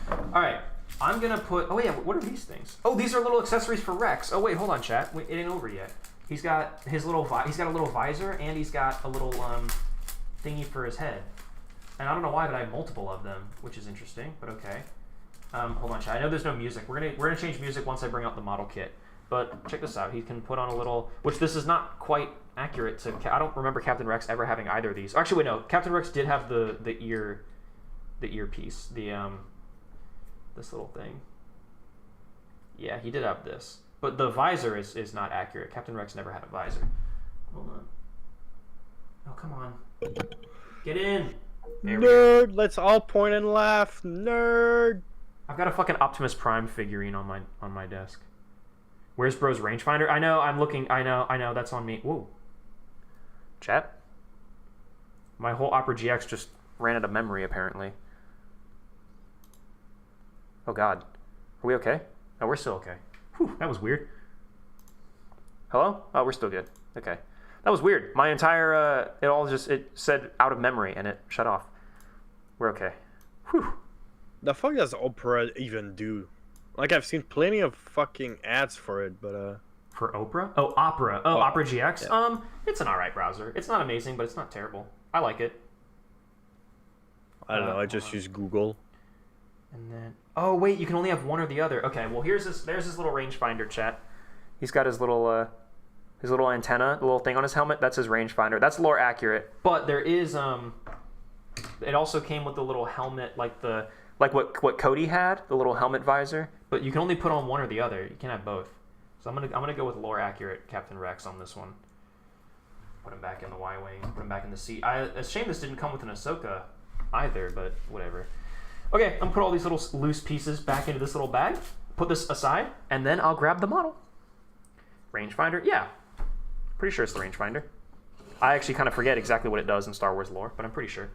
All right, I'm gonna put. Oh yeah, what are these things? Oh, these are little accessories for Rex. Oh wait, hold on, chat. Wait, it ain't over yet. He's got his little. He's got a little visor, and he's got a little thingy for his head. And I don't know why, but I have multiple of them, which is interesting. But okay. Hold on, chat. I know there's no music. We're gonna change music once I bring out the model kit. But check this out. He can put on a little, which this is not quite accurate to. I don't remember Captain Rex ever having either of these. Actually, wait, no. Captain Rex did have the earpiece, this little thing. Yeah, he did have this, but the visor is not accurate. Captain Rex never had a visor. Hold on. Oh, come on. Get in. Nerd. Let's all point and laugh. Nerd. I've got a fucking Optimus Prime figurine on my desk. Where's bro's rangefinder? I know, I'm looking. I know, that's on me. Whoa. Chat? My whole Opera GX just ran out of memory, apparently. Oh, God. Are we okay? No, we're still okay. Whew, that was weird. Hello? Oh, we're still good. Okay. That was weird. My entire, it said out of memory, and it shut off. We're okay. Whew. The fuck does Opera even do? Like, I've seen plenty of fucking ads for it, but, For Opera? Oh, Opera. Oh, Opera GX? Yeah. It's an alright browser. It's not amazing, but it's not terrible. I like it. I don't know, I just use Google. And then... Oh, wait, you can only have one or the other. Okay, well, there's this little rangefinder, chat. He's got his little antenna, the little thing on his helmet. That's his rangefinder. That's lore accurate. But there is it also came with the little helmet, like what Cody had, the little helmet visor. But you can only put on one or the other. You can't have both. So I'm gonna go with lore accurate Captain Rex on this one. Put him back in the Y-wing. Put him back in the seat. It's a shame this didn't come with an Ahsoka either, but whatever. Okay, I'm gonna put all these little loose pieces back into this little bag. Put this aside, and then I'll grab the model. Rangefinder, yeah. Pretty sure it's the rangefinder. I actually kind of forget exactly what it does in Star Wars lore, but I'm pretty sure.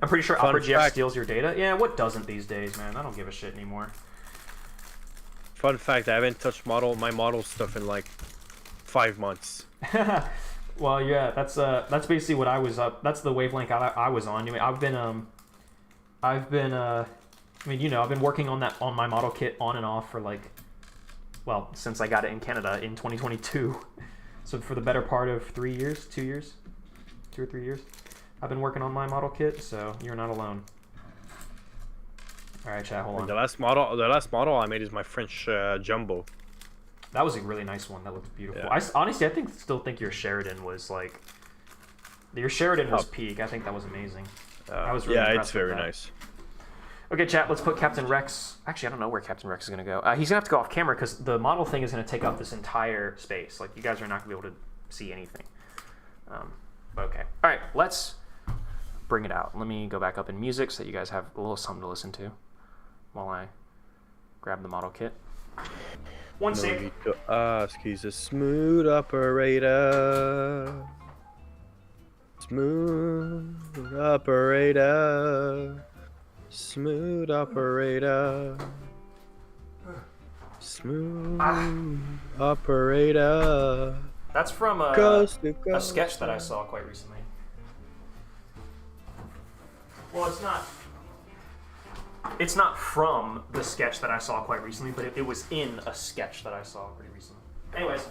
I'm pretty sure Opera GX steals your data. Yeah, what doesn't these days, man? I don't give a shit anymore. Fun fact, I haven't touched my model stuff in like 5 months. Well, yeah, that's basically what I was up. That's the wavelength I was on. Anyway, I've been I mean, you know, I've been working on my model kit on and off for like, well, since I got it in Canada in 2022. So for the better part of 3 years, 2 years, 2 or 3 years, I've been working on my model kit. So you're not alone. All right, chat, hold on. The last model I made is my French Jumbo. That was a really nice one. That looked beautiful. Yeah. Honestly, I still think your Sheridan was like, your Sheridan was peak. I think that was amazing. I was really impressed it's very nice. Okay, chat, let's put Captain Rex. Actually, I don't know where Captain Rex is going to go. He's going to have to go off camera because the model thing is going to take up this entire space. Like, you guys are not going to be able to see anything. Okay. All right, let's bring it out. Let me go back up in music so that you guys have a little something to listen to while I grab the model kit. One sec. No need to ask, he's a smooth operator. Smooth operator. Smooth operator. Smooth operator. That's from a sketch that I saw quite recently. Well, it's not from the sketch that I saw quite recently, but it was in a sketch that I saw pretty recently. Anyways.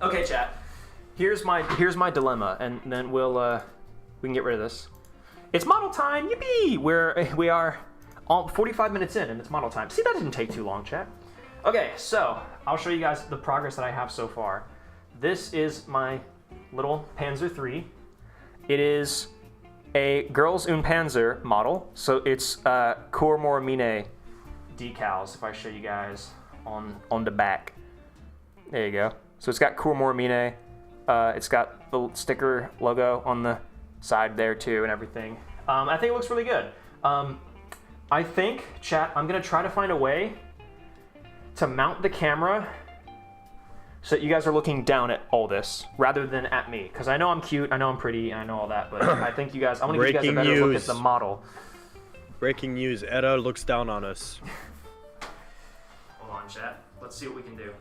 Okay, chat. Here's my dilemma, and then we can get rid of this. It's model time, yippee! We are 45 minutes in, and it's model time. See, that didn't take too long, chat. Okay, so I'll show you guys the progress that I have so far. This is my little Panzer III. It is a Girls und Panzer model, so it's Cour Moramine decals. If I show you guys on the back, there you go. So it's got Cour Moramine. It's got the sticker logo on the side there too and everything. I think it looks really good. I think, chat, I'm gonna try to find a way to mount the camera so that you guys are looking down at all this rather than at me, because I know I'm cute, I know I'm pretty, and I know all that, but I think you guys, I want to give you guys a better look at the model. Breaking news, Edda looks down on us. Hold on, chat. Let's see what we can do.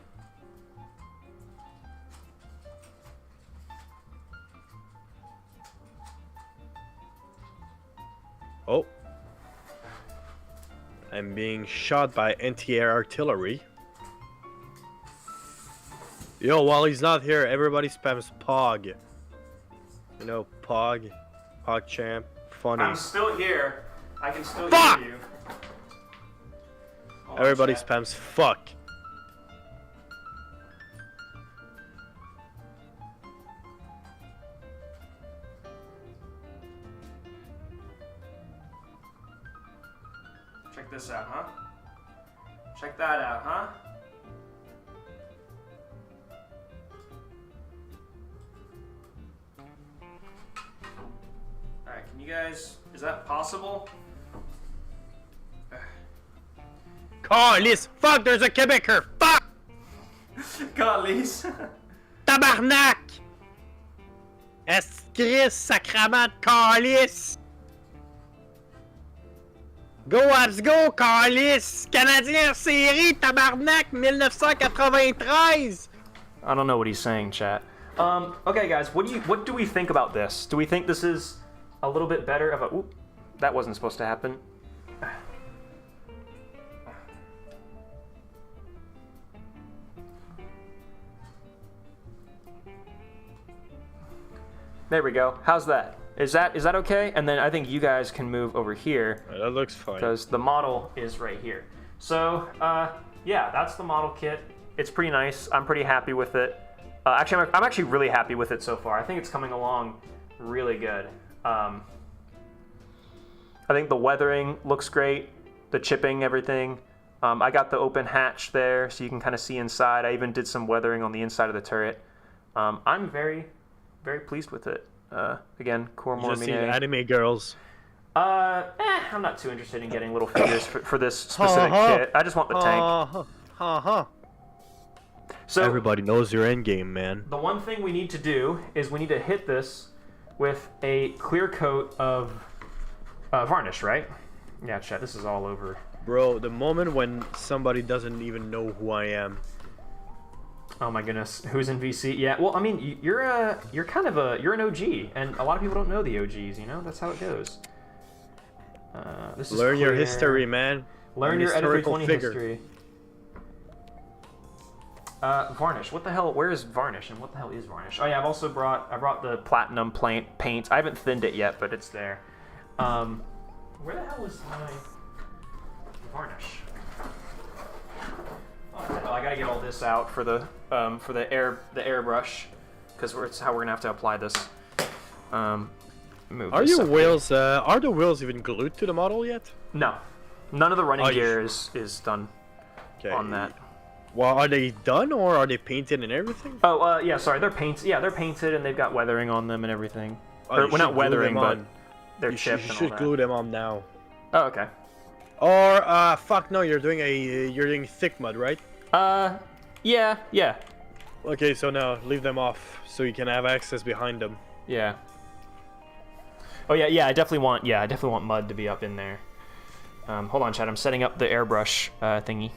Oh. I'm being shot by anti-air artillery. Yo, while he's not here, everybody spams Pog. You know, Pog. PogChamp. Funny. I'm still here. I can still hear you. Everybody spams fuck. Check this out, huh? Check that out, huh? Alright, can you guys... Is that possible? Carlis! Fuck, there's a Quebecer! Fuck! Carlis! Tabarnak! Escris, sacrament de Carlis! Go Habs go, Carlis! Canadien en série, tabarnak, 1993! I don't know what he's saying, chat. Okay, guys, what do we think about this? Do we think this is a little bit better of a... Oop, that wasn't supposed to happen. There we go. How's that? Is that okay? And then I think you guys can move over here. That looks fine. Because the model is right here. So, yeah, that's the model kit. It's pretty nice. I'm pretty happy with it. Actually, I'm actually really happy with it so far. I think it's coming along really good. I think the weathering looks great. The chipping, everything. I got the open hatch there, so you can kind of see inside. I even did some weathering on the inside of the turret. I'm very, very pleased with it. Again, core more just see anime girls. I'm not too interested in getting little figures for this specific kit. I just want the tank. So everybody knows your end game, man. The one thing we need to do is we need to hit this with a clear coat of varnish, right? Yeah, chat. This is all over. Bro, the moment when somebody doesn't even know who I am. Oh my goodness, who's in VC? Yeah, well, I mean, you're an OG, and a lot of people don't know the OGs. You know, that's how it goes. This is Learn your history, man. Learn your Editor 20 history. Varnish. What the hell? Where is varnish? And what the hell is varnish? Oh yeah, I brought the platinum paint. I haven't thinned it yet, but it's there. Where the hell is my varnish? Oh, I gotta get all this out for the airbrush, because it's how we're gonna have to apply this. Are the wheels even glued to the model yet? No, none of the running gear is done on that. Well, are they done or are they painted and everything? Oh, yeah, sorry, they're painted. Yeah, they're painted and they've got weathering on them and everything. Well, not weathering, but they're chipped and all that. You should glue them on now. Oh, okay. Or fuck no, you're doing thick mud, right? Yeah. Okay, so now leave them off so you can have access behind them. Yeah. Oh yeah, I definitely want mud to be up in there. Hold on, Chad. I'm setting up the airbrush thingy.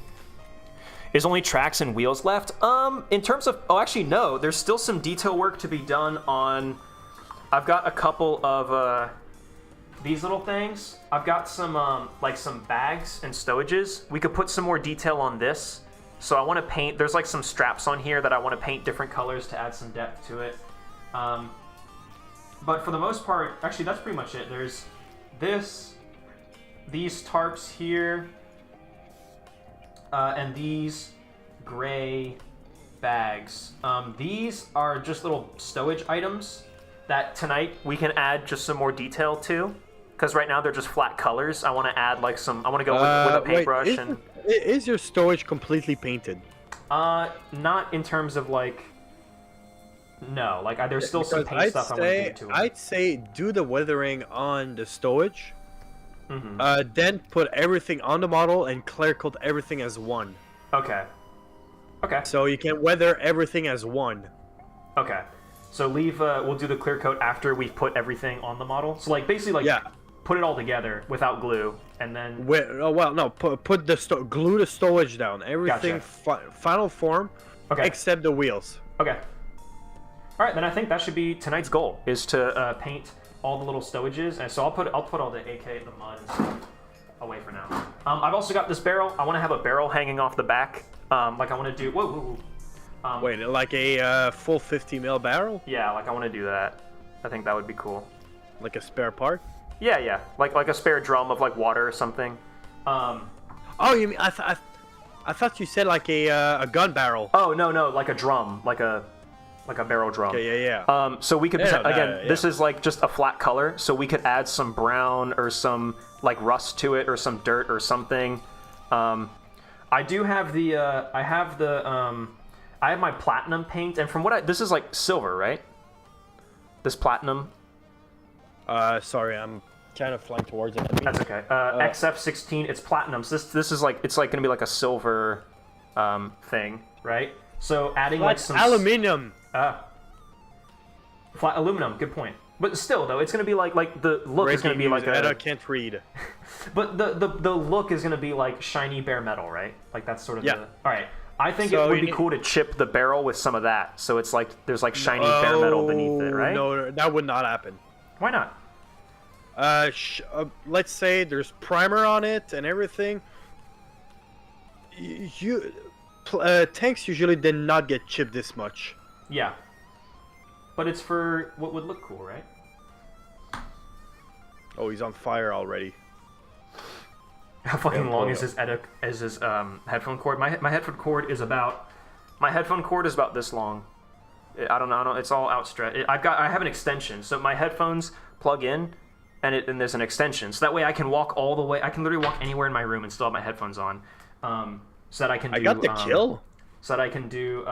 There's only tracks and wheels left. In terms of, oh, actually no, there's still some detail work to be done on. I've got a couple of these little things. I've got some like some bags and stowages. We could put some more detail on this. So I want to paint. There's like some straps on here that I want to paint different colors to add some depth to it. But for the most part, actually, that's pretty much it. There's these tarps here, and these gray bags. These are just little stowage items that tonight we can add just some more detail to. Because right now they're just flat colors. I want to add like some. I want to go with a paintbrush. Is your stowage completely painted? Not in terms of like. No, like there's still some paint stuff I want to do to it. I'd say do the weathering on the stowage, then put everything on the model and clear coat everything as one. Okay. So you can weather everything as one. Okay. So we'll do the clear coat after we've put everything on the model. So like basically put it all together without glue, and then. Put the glue the stowage down. Everything final form, except the wheels. Okay. All right, then I think that should be tonight's goal, is to paint all the little stowages. And so I'll put all the AK, the mud, and stuff away for now. I've also got this barrel. I want to have a barrel hanging off the back. Like I want to do. Whoa. Wait, like a full 50 mil barrel? Yeah, like I want to do that. I think that would be cool. Like a spare part? Yeah. Like a spare drum of like water or something. Oh, you mean I thought you said like a gun barrel. Oh no, like a drum, like a barrel drum. Okay, yeah. So we could this is like just a flat color, so we could add some brown or some like rust to it or some dirt or something. I do have I have my platinum paint, and from what this is like silver, right? This platinum. Sorry, I'm kind of flying towards it. That's okay. XF16, it's platinum. So this is like, it's like gonna be like a silver thing, right? So adding like some aluminum. Flat aluminum. Good point. But still, though, it's gonna be like the look is gonna be like I can't read. But the look is gonna be like shiny bare metal, right? Like that's sort of the. All right. I think it would be cool to chip the barrel with some of that, so it's like there's like shiny bare metal beneath it, right? No, that would not happen. Why not? Let's say there's primer on it and everything. Tanks usually did not get chipped this much. Yeah. But it's for what would look cool, right? Oh, he's on fire already. How fucking long is his headphone cord? My headphone cord is about this long. I don't know. It's all outstretched. I have an extension, so my headphones plug in, and there's an extension, so that way I can walk all the way. I can literally walk anywhere in my room and still have my headphones on, so that I can. I got the kill. So that I can do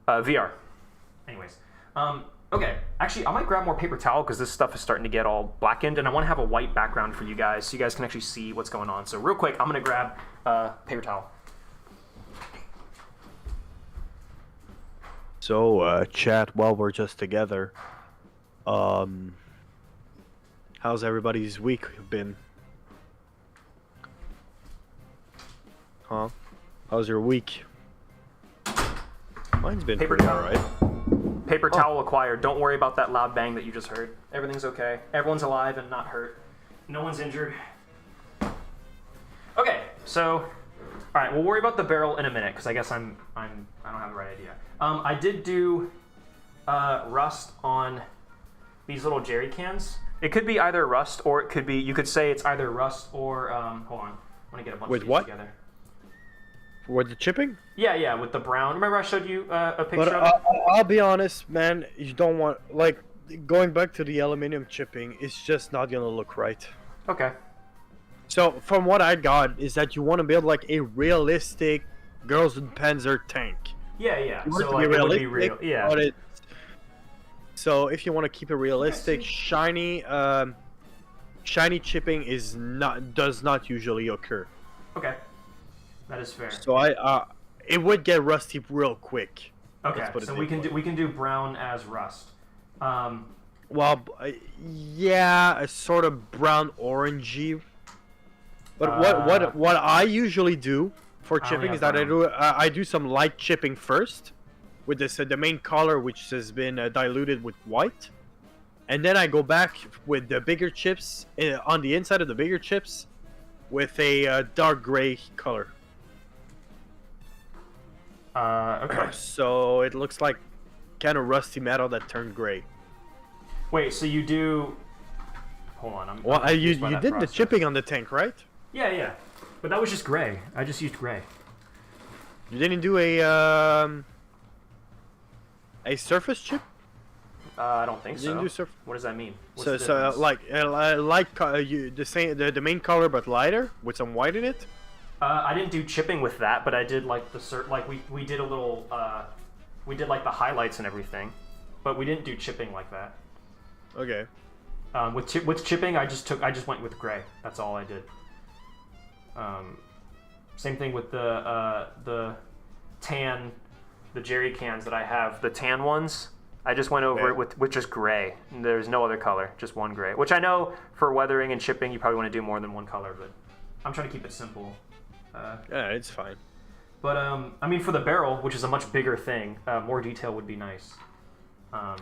VR. Anyways, okay. Actually, I might grab more paper towel because this stuff is starting to get all blackened, and I want to have a white background for you guys so you guys can actually see what's going on. So real quick, I'm gonna grab paper towel. So, chat, while we're just together, how's everybody's week been? Huh? How's your week? Mine's been pretty alright. Paper towel acquired. Don't worry about that loud bang that you just heard. Everything's okay. Everyone's alive and not hurt. No one's injured. Okay, so, all right, we'll worry about the barrel in a minute because I guess I don't have the right idea. I did do rust on these little jerry cans. It could be either rust or it could be. You could say it's either rust or hold on. I want to get a bunch of these together. With the chipping? Yeah, with the brown. Remember I showed you a picture of it? I'll be honest, man. You don't want, like, going back to the aluminum chipping, it's just not going to look right. Okay. So, from what I got, is that you want to build, like, a realistic Girls with Panzer tank. Yeah. So, like, it would be real. Yeah. So, if you want to keep it realistic, shiny chipping does not usually occur. Okay. That is fair. So it would get rusty real quick. Okay, so we can do brown as rust. Well, yeah, a sort of brown orangey. But what I usually do for chipping is that I do some light chipping first, with the main color which has been diluted with white, and then I go back with the bigger chips on the inside of the bigger chips, with a dark gray color. Okay. So it looks like kind of rusty metal that turned gray. Wait, so you do? Hold on. You did the chipping on the tank, right? Yeah. But that was just gray. I just used gray. You didn't do a surface chip? I don't think so. Didn't do what does that mean? So like the main color but lighter with some white in it. I didn't do chipping with that, but I did like we did a little we did like the highlights and everything, but we didn't do chipping like that. Okay. With chipping, I just went with gray. That's all I did. Same thing with the jerry cans that I have, the tan ones. I just went over it with just gray. There's no other color, just one gray. Which I know for weathering and chipping, you probably want to do more than one color, but I'm trying to keep it simple. Yeah, it's fine. But I mean, for the barrel, which is a much bigger thing, more detail would be nice.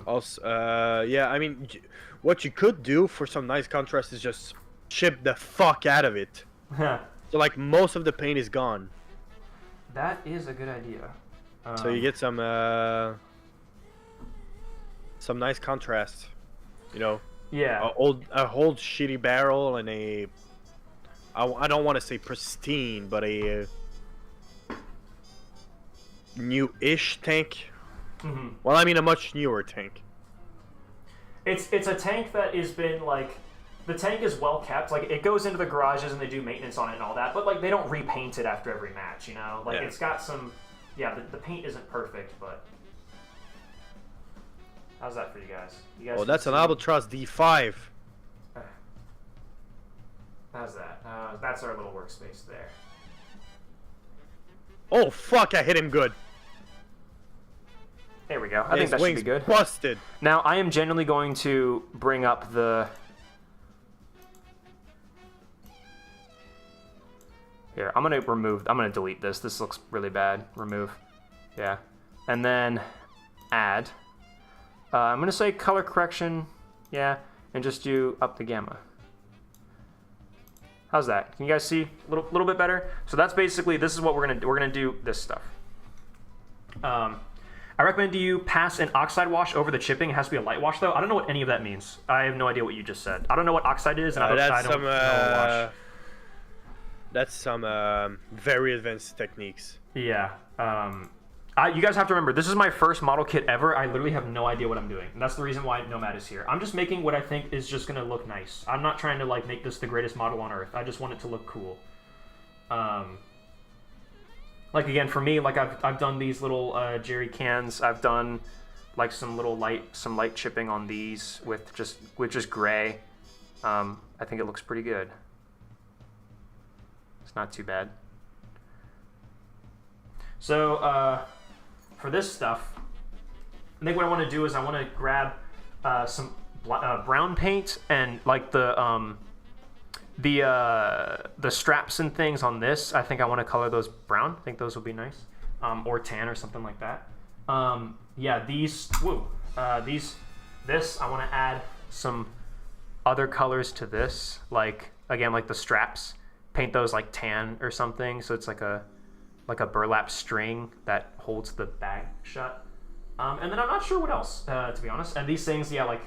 Also, yeah, I mean, what you could do for some nice contrast is just chip the fuck out of it. So like most of the paint is gone. That is a good idea. So you get some nice contrast, you know. Yeah. A old shitty barrel and I don't want to say pristine, but a new-ish tank. Mm-hmm. Well, I mean a much newer tank. It's a tank that has been like, the tank is well kept. Like it goes into the garages and they do maintenance on it and all that, but like they don't repaint it after every match, you know. Like it's got some, the paint isn't perfect, but how's that for you guys? Well, that's an Albatross D5. How's that? That's our little workspace there. Oh fuck! I hit him good. There we go. I think that should be good. Busted. Now I am genuinely going to bring up the. Here, I'm gonna delete this. This looks really bad. Remove. Yeah. And then add. I'm gonna say color correction. Yeah. And just do up the gamma. How's that? Can you guys see a little bit better? So that's basically, this is what we're gonna do this stuff. I recommend you pass an oxide wash over the chipping. It has to be a light wash, though. I don't know what any of that means. I have no idea what you just saad. I don't know what oxide is, and I don't know wash. That's some very advanced techniques. Yeah. You guys have to remember, this is my first model kit ever. I literally have no idea what I'm doing. And that's the reason why Nomad is here. I'm just making what I think is just going to look nice. I'm not trying to like make this the greatest model on Earth. I just want it to look cool. Like again, for me, like I've done these little jerry cans. I've done like some light chipping on these with just gray. I think it looks pretty good. It's not too bad. So for this stuff, I think what I want to do is I want to grab some brown paint and like the straps and things on this. I think I want to color those brown. I think those will be nice, or tan or something like that. Yeah, this I want to add some other colors to this, like again like the straps. Paint those like tan or something, so it's like a burlap string that holds the bag shut. And then I'm not sure what else, to be honest. And these things, yeah, like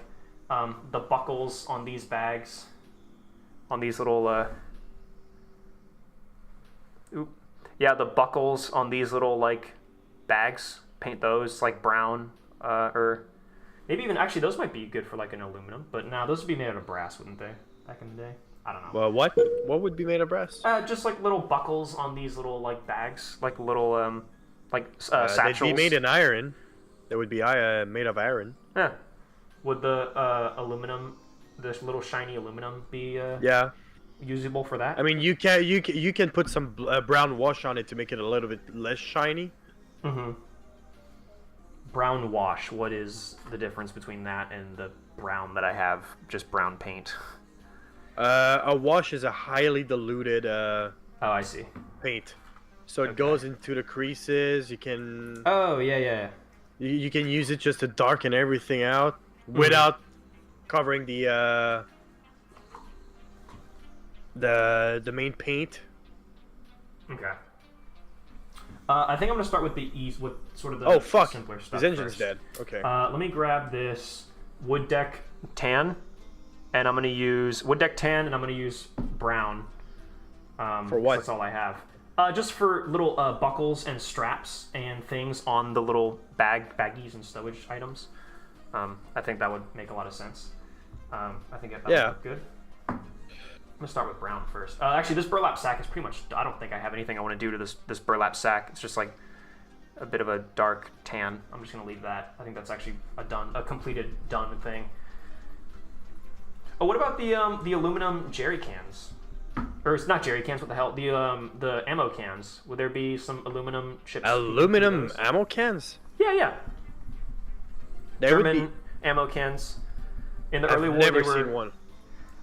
the buckles on these bags, on these little, the buckles on these little like bags. Paint those like brown, or maybe even actually those might be good for like an aluminum. But now those would be made out of brass, wouldn't they? Back in the day. I don't know. Well, what would be made of brass? Just like little buckles on these little like bags, like little satchels. They'd be made in iron. They would be made of iron. Yeah. Would the aluminum, this little shiny aluminum, be usable for that? I mean, you can put some brown wash on it to make it a little bit less shiny. Mm-hmm. Brown wash. What is the difference between that and the brown that I have? Just brown paint. A wash is a highly diluted I see. paint, so it goes into the creases. You can you can use it just to darken everything out without covering the main paint. Okay. I think I'm gonna start with with sort of the simpler stuff. His engine's first. dead. Okay. Let me grab this wood deck tan. And I'm going to use wood deck tan, and I'm going to use brown. For what? That's all I have. Just for little buckles and straps and things on the little baggies and stowage items. I think that would make a lot of sense. I think that would look good. I'm going to start with brown first. Actually, this burlap sack is pretty much... I don't think I have anything I want to do to this burlap sack. It's just like a bit of a dark tan. I'm just going to leave that. I think that's actually a completed done thing. Oh, what about the aluminum jerry cans? Or it's not jerry cans. What the hell? The ammo cans. Would there be some aluminum chips? Aluminum ammo cans? Yeah. There German would be ammo cans. In the early war, never seen one.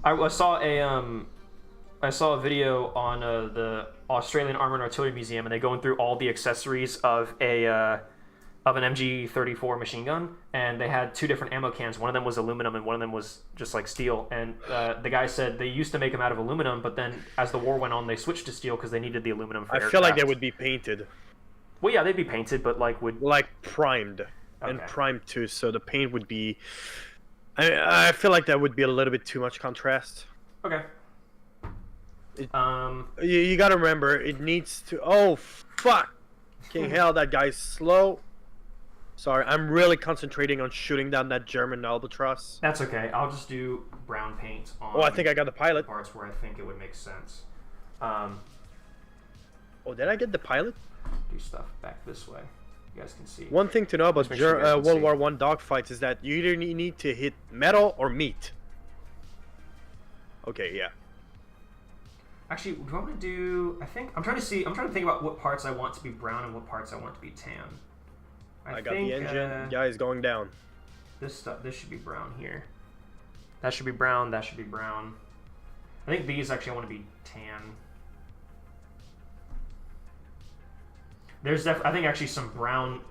I saw a video on the Australian Armour and Artillery Museum, and they're going through all the accessories of an MG34 machine gun, and they had two different ammo cans. One of them was aluminum and one of them was just like steel. And the guy said they used to make them out of aluminum, but then as the war went on, they switched to steel because they needed the aluminum for aircraft. I feel like they would be painted. Well, yeah, they'd be painted, but like primed and primed too. So the paint would be. I feel like that would be a little bit too much contrast. Okay. You got to remember, it needs to. Oh fuck! King hell, that guy's slow. Sorry, I'm really concentrating on shooting down that German albatross. That's okay. I'll just do brown paint on. Oh, I think I got the pilot. Parts where I think it would make sense. Oh, did I get the pilot? Do stuff back this way. You guys can see. One thing to know about World War I dogfights is that you either need to hit metal or meat. Okay, yeah. Actually, do I want to do? I'm trying to think about what parts I want to be brown and what parts I want to be tan. I got the engine. Guy is going down. This should be brown here. That should be brown. That should be brown. I think these actually I want to be tan. There's I think actually some brown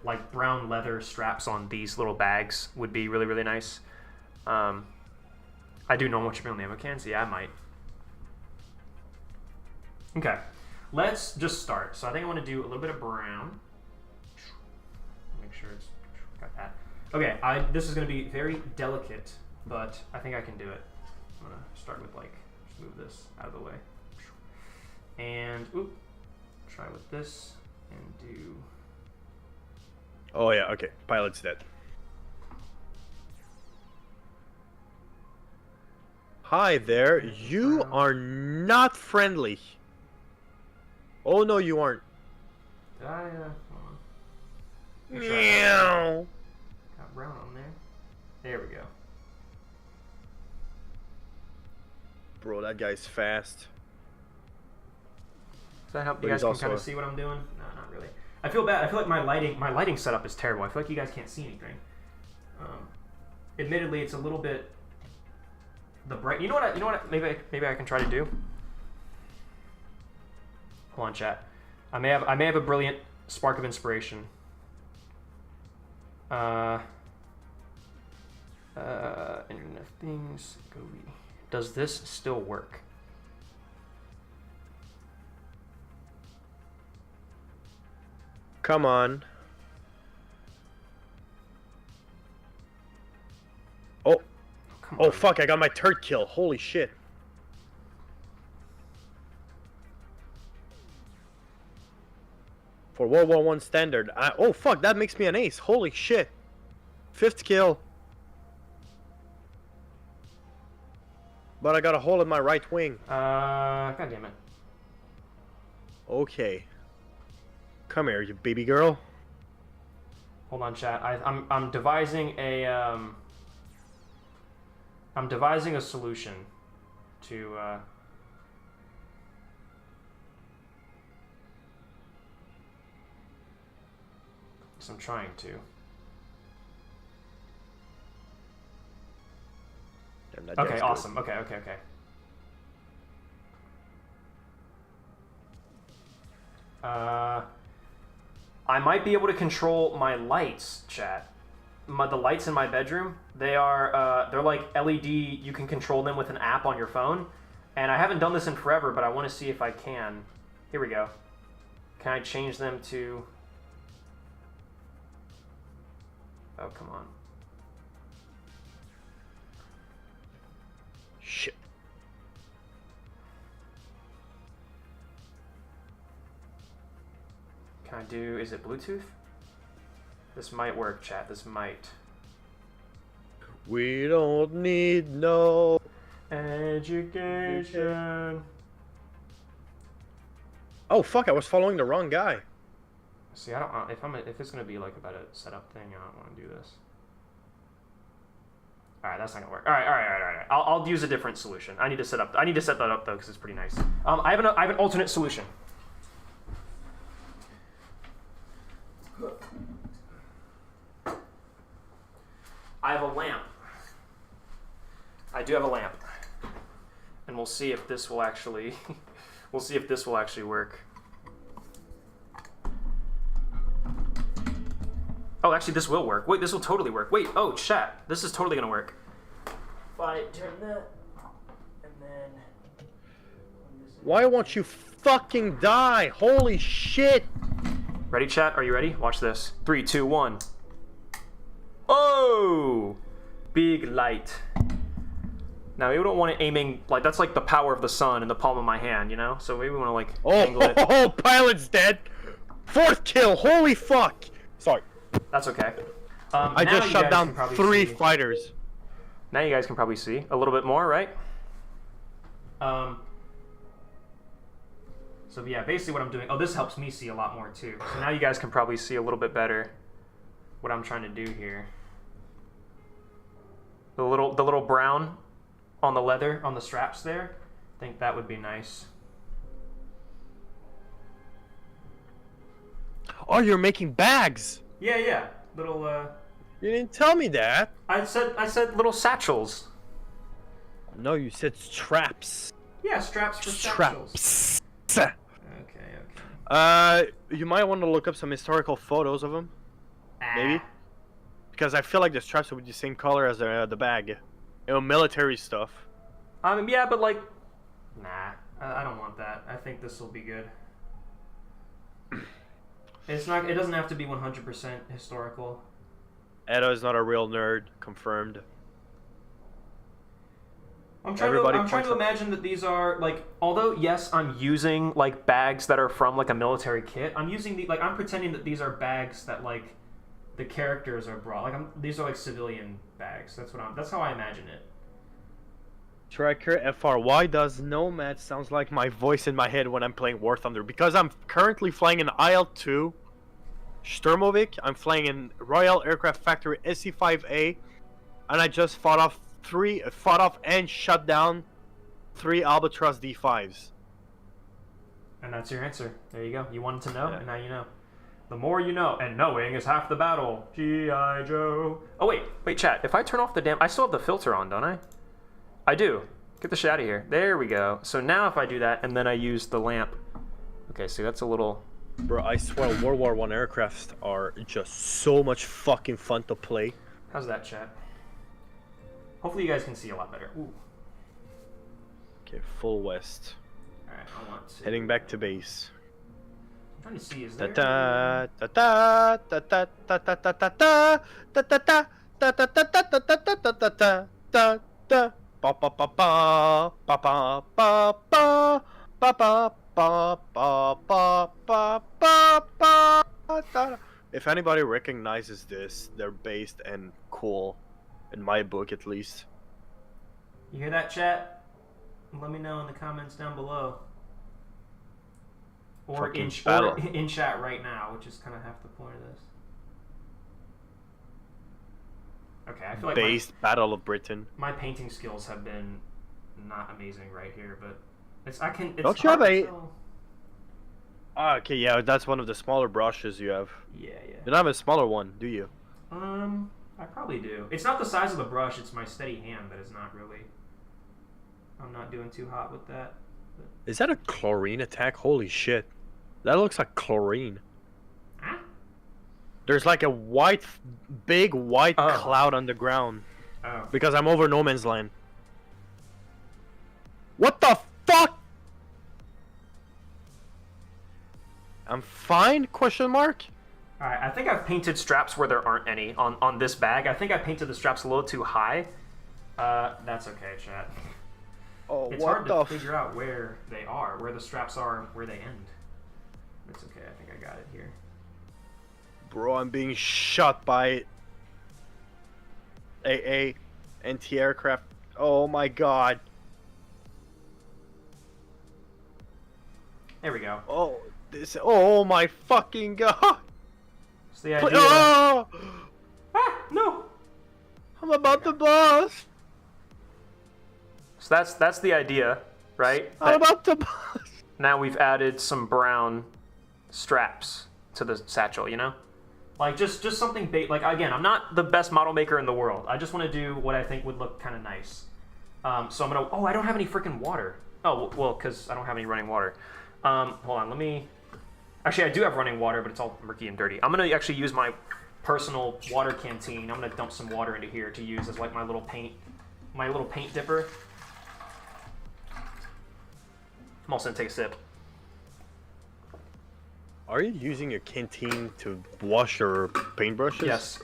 leather straps on these little bags would be really, really nice. I do normal shipping on the ammo cans. Yeah, I might. Okay, let's just start. So I think I want to do a little bit of brown. Make sure it's got that. Okay, this is going to be very delicate, but I think I can do it. I'm going to start with, like, just move this out of the way. And, oop, try with this and do... Oh, yeah, okay. Pilot's dead. Hi there. You are not friendly. Oh, no, you aren't. Did I, hold on. Meow. Got brown on there. There we go. Bro, that guy's fast. Does that help? You guys can kind of see what I'm doing? No, not really. I feel bad. I feel like my lighting setup is terrible. I feel like you guys can't see anything. Admittedly, it's a little bit the bright. You know what? Maybe I can try to do. Hold on, chat. I may have a brilliant spark of inspiration. Internet of Things. Does this still work? Come on. Oh. Oh, fuck, I got my turd kill. Holy shit. For World War I standard. Oh, fuck, that makes me an ace. Holy shit. 5th kill. But I got a hole in my right wing. God damn it. Okay. Come here, you baby girl. Hold on, chat. I'm devising a I'm devising a solution to so I'm trying to. Damn, okay, awesome. Good. Okay. I might be able to control my lights, chat. The lights in my bedroom, they're like LED. You can control them with an app on your phone. And I haven't done this in forever, but I want to see if I can. Here we go. Can I change them to... Oh, come on. Shit. Can I do... Is it Bluetooth? This might work, chat. This might. We don't need no education. Oh fuck! I was following the wrong guy. See, I don't. If it's gonna be like about a setup thing, I don't want to do this. All right, that's not gonna work. All right. I'll use a different solution. I need to set that up though, because it's pretty nice. I have an alternate solution. I have a lamp. I do have a lamp, and we'll see if this will actually. We'll see if this will actually work. Oh, actually, this will work. Wait, this will totally work. Wait, oh, chat. This is totally gonna work. If I turn that, and then. Why won't you fucking die? Holy shit! Ready, chat? Are you ready? Watch this. 3, 2, 1. Oh! Big light. Now, we don't want it aiming, like, that's like the power of the sun in the palm of my hand, you know? So maybe we want to, like, angle it. Oh, pilot's dead! 4th kill! Holy fuck! Sorry. That's okay. I just shot down 3 fighters. Now you guys can probably see a little bit more, right? So yeah, basically what I'm doing... Oh, this helps me see a lot more, too. So now you guys can probably see a little bit better what I'm trying to do here. The little brown on the leather, on the straps there. I think that would be nice. Oh, you're making bags! Yeah. Little, You didn't tell me that. I said little satchels. No, you said straps. Yeah, straps for satchels. Okay. You might want to look up some historical photos of them. Maybe. Because I feel like the straps would be the same color as the bag. You know, military stuff. Yeah, but like... Nah, I don't want that. I think this will be good. It's not. It doesn't have to be 100% historical. Edo is not a real nerd. Confirmed. I'm trying to imagine that these are like, although yes, I'm using like bags that are from like a military kit. I'm using I'm pretending that these are bags that like the characters are brought. Like these are like civilian bags. That's how I imagine it. Tracker FR. Why does Nomad sounds like my voice in my head when I'm playing War Thunder? Because I'm currently flying an IL-2 Sturmovik. I'm flying in Royal Aircraft Factory SC-5A, and I just fought off and shut down 3 Albatross D5s. And that's your answer. There you go. You wanted to know, and now you know. The more you know, and knowing is half the battle. G.I. Joe. Oh, wait, chat. If I turn off the damn... I still have the filter on, don't I? I do. Get the shit out of here. There we go. So now if I do that, and then I use the lamp... Okay, so that's a little... Bro, I swear World War I aircrafts are just so much fucking fun to play. How's that, chat? Hopefully you guys can see a lot better. Ooh. Okay, full west. Alright, I want to... Heading back to base. I'm trying to see, is there... If anybody recognizes this, they're based and cool. In my book, at least. You hear that, chat? Let me know in the comments down below. Or in chat right now, which is kind of half the point of this. Okay, I feel like based Battle of Britain. My painting skills have been not amazing right here, but it's Don't you have a... okay, yeah, that's one of the smaller brushes you have. Yeah. You don't have a smaller one, do you? I probably do. It's not the size of the brush, it's my steady hand that is not really... I'm not doing too hot with that. But... Is that a chlorine attack? Holy shit. That looks like chlorine. Huh? There's like a big white cloud on the ground. Oh. Because I'm over no man's land. What the fuck? I'm fine? Question mark? Alright, I think I've painted straps where there aren't any on this bag. I think I painted the straps a little too high. That's okay, chat. Oh, it's hard to figure out where they are, where the straps are, where they end. It's okay, I think I got it here. Bro, I'm being shot by a anti-aircraft. Oh my god. There we go. Oh, oh my fucking god. It's the idea. Oh! No! I'm about to bust. So that's the idea, right? I'm about to bust. Now we've added some brown straps to the satchel, you know? Like just something like again, I'm not the best model maker in the world. I just want to do what I think would look kind of nice. So I'm gonna. Oh, I don't have any freaking water. Oh well, because I don't have any running water. Hold on, let me. Actually, I do have running water, but it's all murky and dirty. I'm gonna actually use my personal water canteen. I'm gonna dump some water into here to use as like my little paint dipper. I'm also gonna take a sip. Are you using your canteen to wash your paintbrushes? Yes.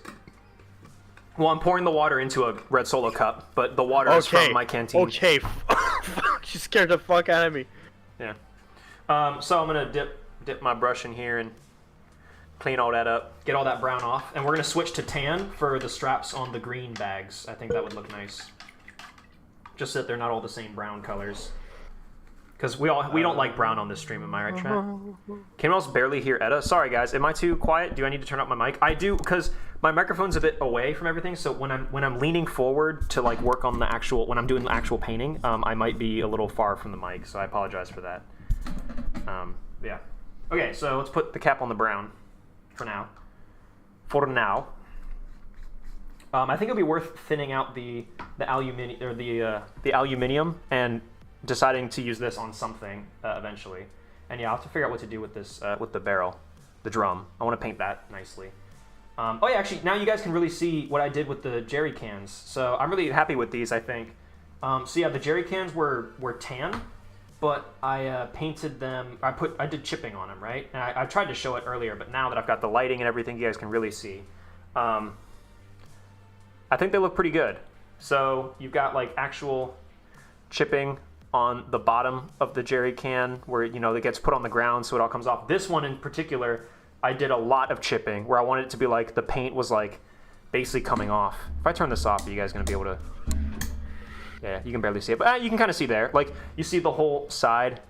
Well, I'm pouring the water into a red Solo cup, but the water is from my canteen. Okay. You scared the fuck out of me. Yeah. So I'm gonna dip my brush in here and clean all that up, get all that brown off, and we're gonna switch to tan for the straps on the green bags. I think that would look nice. Just so that they're not all the same brown colors. Because we don't like brown on this stream, am I right, chat? Can you else barely hear Etta? Sorry guys, am I too quiet? Do I need to turn up my mic? I do, because my microphone's a bit away from everything, so when I'm leaning forward to like work on the actual, when I'm doing the actual painting, I might be a little far from the mic, so I apologize for that. Yeah. Okay, so let's put the cap on the brown for now. For now. I think it'd be worth thinning out the aluminium or the aluminium and deciding to use this on something eventually. And yeah, I'll have to figure out what to do with this with the barrel, the drum. I want to paint that nicely. Oh yeah, actually now you guys can really see what I did with the jerry cans. So I'm really happy with these, I think. So yeah, the jerry cans were tan, but I painted them. I did chipping on them, right? And I tried to show it earlier, but now that I've got the lighting and everything, you guys can really see. I think they look pretty good. So you've got like actual chipping on the bottom of the jerry can where, you know, it gets put on the ground so it all comes off. This one in particular, I did a lot of chipping where I wanted it to be like the paint was like basically coming off. If I turn this off, are you guys going to be able to... Yeah, you can barely see it, but you can kind of see there. Like, you see the whole side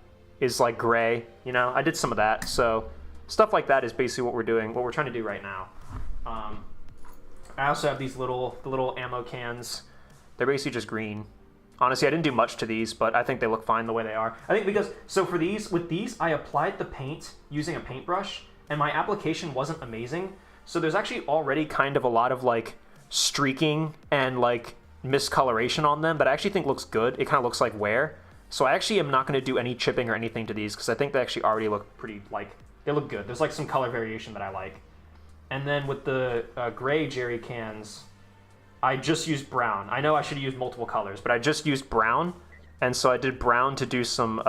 is like gray, you know? I did some of that, so stuff like that is basically what we're doing, what we're trying to do right now. I also have these the little ammo cans. They're basically just green. Honestly, I didn't do much to these, but I think they look fine the way they are. I think because, so for these, with these, I applied the paint using a paintbrush, and my application wasn't amazing. So there's actually already kind of a lot of like streaking and like miscoloration on them, but I actually think looks good. It kind of looks like wear. So I actually am not going to do any chipping or anything to these because I think they actually already look pretty, like, they look good. There's like some color variation that I like. And then with the gray jerry cans, I just used brown. I know I should have used multiple colors, but I just used brown. And so I did brown to do some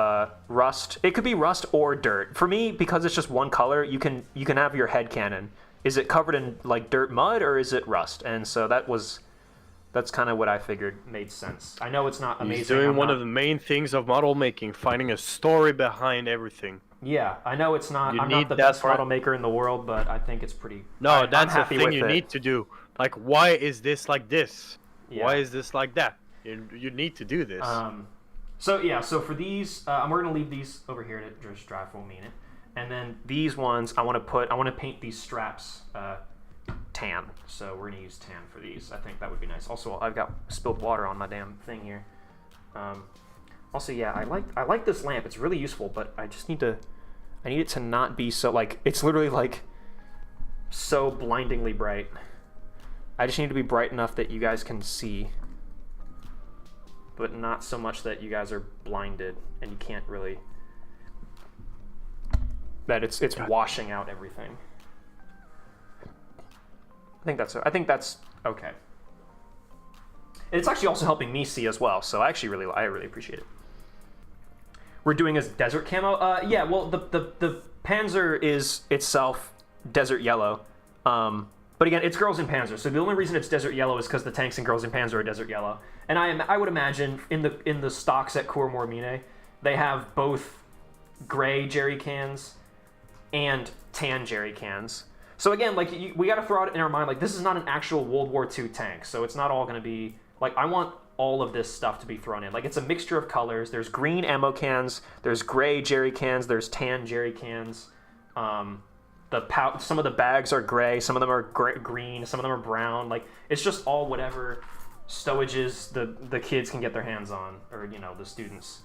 rust. It could be rust or dirt. For me, because it's just one color, you can have your head cannon. Is it covered in like dirt mud or is it rust? And so that's kind of what I figured made sense. I know it's not amazing. He's doing one of the main things of model making, finding a story behind everything. Yeah, I know it's not. I'm not the best model maker in the world, but I think it's pretty. No, that's the thing you need to do. Like, why is this like this? Yeah. Why is this like that? You need to do this. So yeah, so for these, we're gonna leave these over here to just dry for a minute, and then these ones I want to paint these straps tan. So we're gonna use tan for these. I think that would be nice. Also, I've got spilled water on my damn thing here. Also, yeah, I like this lamp. It's really useful, but I need it to not be so, like, it's literally like so blindingly bright. I just need to be bright enough that you guys can see, but not so much that you guys are blinded and you can't really, that it's washing out everything. I think that's okay. It's actually also helping me see as well, so I really appreciate it. We're doing as desert camo. Yeah, well, the Panzer is itself desert yellow, but again, it's Girls in Panzer. So the only reason it's desert yellow is because the tanks in Girls in Panzer are desert yellow. And I would imagine in the stocks at Cour Mormine, they have both gray jerry cans and tan jerry cans. So again, like, we got to throw it in our mind, like, this is not an actual World War II tank, so it's not all going to be, like, I want all of this stuff to be thrown in. Like, it's a mixture of colors. There's green ammo cans, there's gray jerry cans, there's tan jerry cans. Some of the bags are gray, some of them are green, some of them are brown. Like, it's just all whatever stowages the kids can get their hands on, or, you know, the students.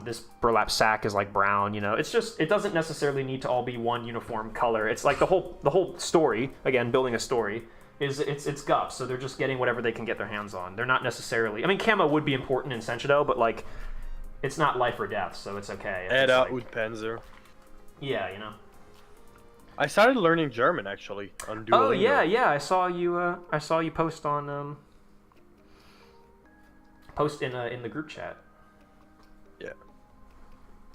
This burlap sack is like brown, you know. It's just, it doesn't necessarily need to all be one uniform color. It's like the whole story, again, building a story, is it's gups, so they're just getting whatever they can get their hands on. They're not necessarily, I mean, camo would be important in Senchido, but like, it's not life or death, so it's okay. Ut Panzer. Yeah, you know. I started learning German actually on Duolingo. Oh yeah, I saw you post on in the group chat. Yeah.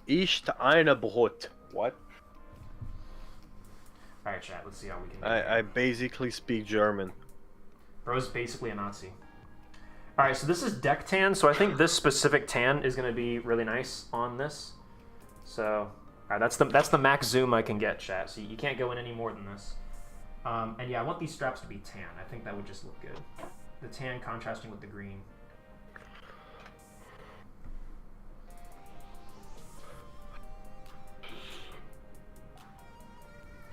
Ich eine Brot. What? Alright, chat, let's see how we can do I basically speak German. Bro's basically a Nazi. Alright, so this is deck tan, so I think this specific tan is going to be really nice on this. So, alright, that's the max zoom I can get, chat, so you can't go in any more than this. And yeah, I want these straps to be tan. I think that would just look good. The tan contrasting with the green.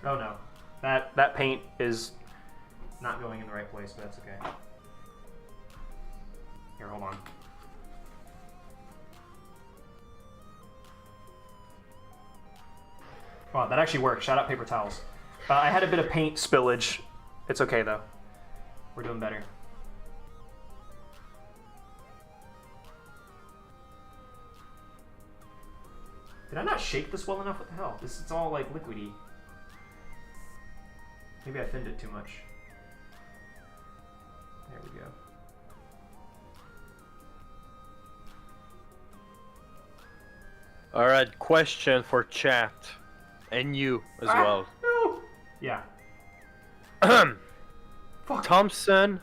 Oh no, that paint is not going in the right place, but that's okay. Here, hold on. Wow, that actually worked. Shout out paper towels. I had a bit of paint spillage. It's okay though. We're doing better. Did I not shake this well enough? What the hell? It's all like liquidy. Maybe I thinned it too much. There we go. Alright, question for chat. And you as well. No. Yeah. Fuck. Thompson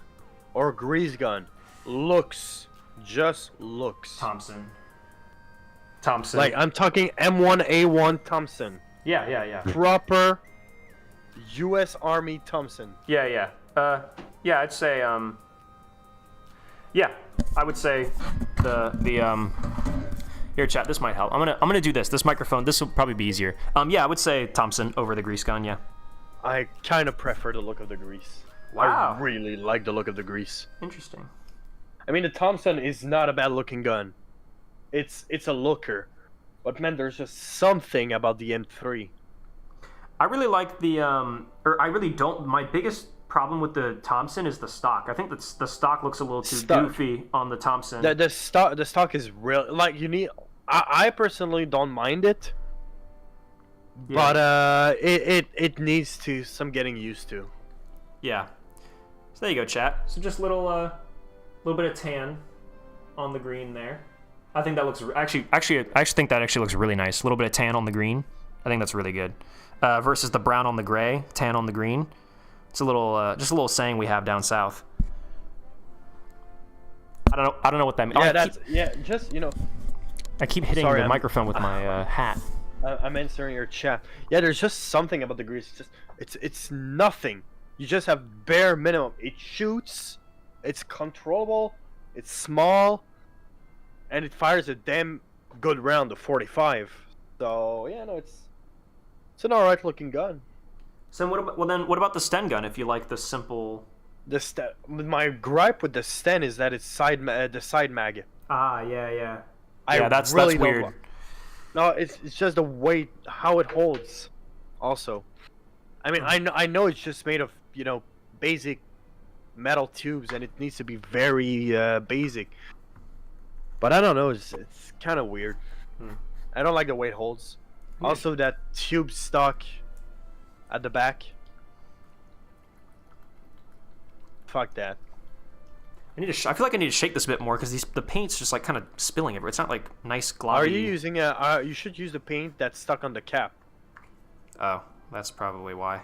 or grease gun looks, just looks. Thompson. Like, I'm talking M1A1 Thompson. Yeah. Proper U.S. Army Thompson. Yeah. I'd say, yeah, I would say here, chat, this might help. I'm gonna do this. This microphone, this will probably be easier. Yeah, I would say Thompson over the grease gun, yeah. I kind of prefer the look of the grease. Wow. I really like the look of the grease. Interesting. I mean, the Thompson is not a bad looking gun. It's a looker. But man, there's just something about the M3. I really like the, or I really don't, my biggest problem with the Thompson is the stock. I think that the stock looks a little too goofy on the Thompson. The stock is real. Like, you need, I personally don't mind it. Yeah. But it needs some getting used to. Yeah. So there you go, chat. So just little bit of tan on the green there. I think that looks actually I think that actually looks really nice. A little bit of tan on the green. I think that's really good. Versus the brown on the gray, tan on the green. It's a little just a little saying we have down south. I don't know what that means. Yeah, just, you know. I keep hitting the microphone with my hat. I'm answering your chat. Yeah, there's just something about the grease. It's nothing. You just have bare minimum. It shoots. It's controllable. It's small, and it fires a damn good round of 45. So yeah, no, it's an alright looking gun. So what about the Sten gun? If you like the simple. My gripe with the Sten is that it's the side mag. Ah, yeah. That's weird. No, it's just the way how it holds. Also, I mean, I know it's just made of, you know, basic metal tubes, and it needs to be very basic. But I don't know, it's kind of weird. I don't like the way it holds. Also, that tube stock at the back. Fuck that. I feel like I need to shake this a bit more because the paint's just like kind of spilling everywhere. It's not like nice glossy. Are you using you should use the paint that's stuck on the cap. Oh, that's probably why.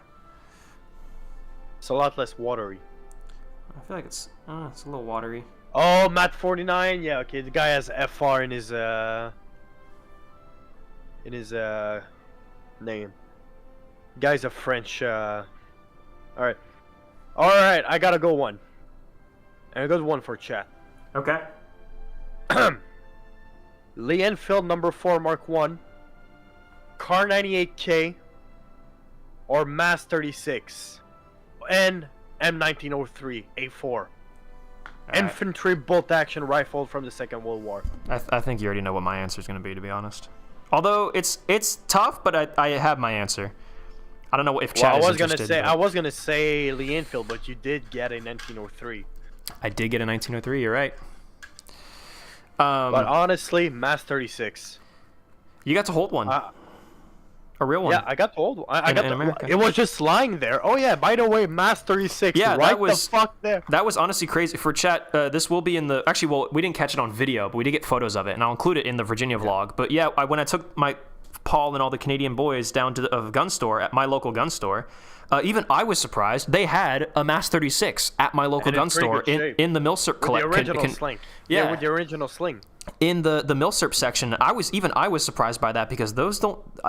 It's a lot less watery. I feel like it's a little watery. Oh, Matt 49. Yeah, okay. The guy has FR in his name. Guy's a French. All right. I gotta go one. And I got one for chat. Okay. Lee Enfield number 4 Mark 1, Car 98K, or Mass 36, and M1903 A4. Infantry bolt action rifle from the Second World War. I think you already know what my answer is going to be, to be honest. Although it's tough, but I have my answer. I don't know if chat is interested. I was gonna say Lee Enfield, but you did get a 1903. I did get a 1903. You're right. But honestly, Mass 36. You got to hold one. A real one. Yeah, I got to hold one. I got America. It was just lying there. Oh yeah, by the way, Mass 36. Yeah, right the fuck there. That was honestly crazy. For chat, this will be in the. Actually, well, we didn't catch it on video, but we did get photos of it, and I'll include it in the Virginia vlog. But yeah, when I took my Paul and all the Canadian boys down to the gun store at my local gun store. Even I was surprised. They had a Mass 36 at my local gun store in the Milsurp collection. With the original sling. Yeah, with the original sling. In the Milsurp section, I was surprised by that because those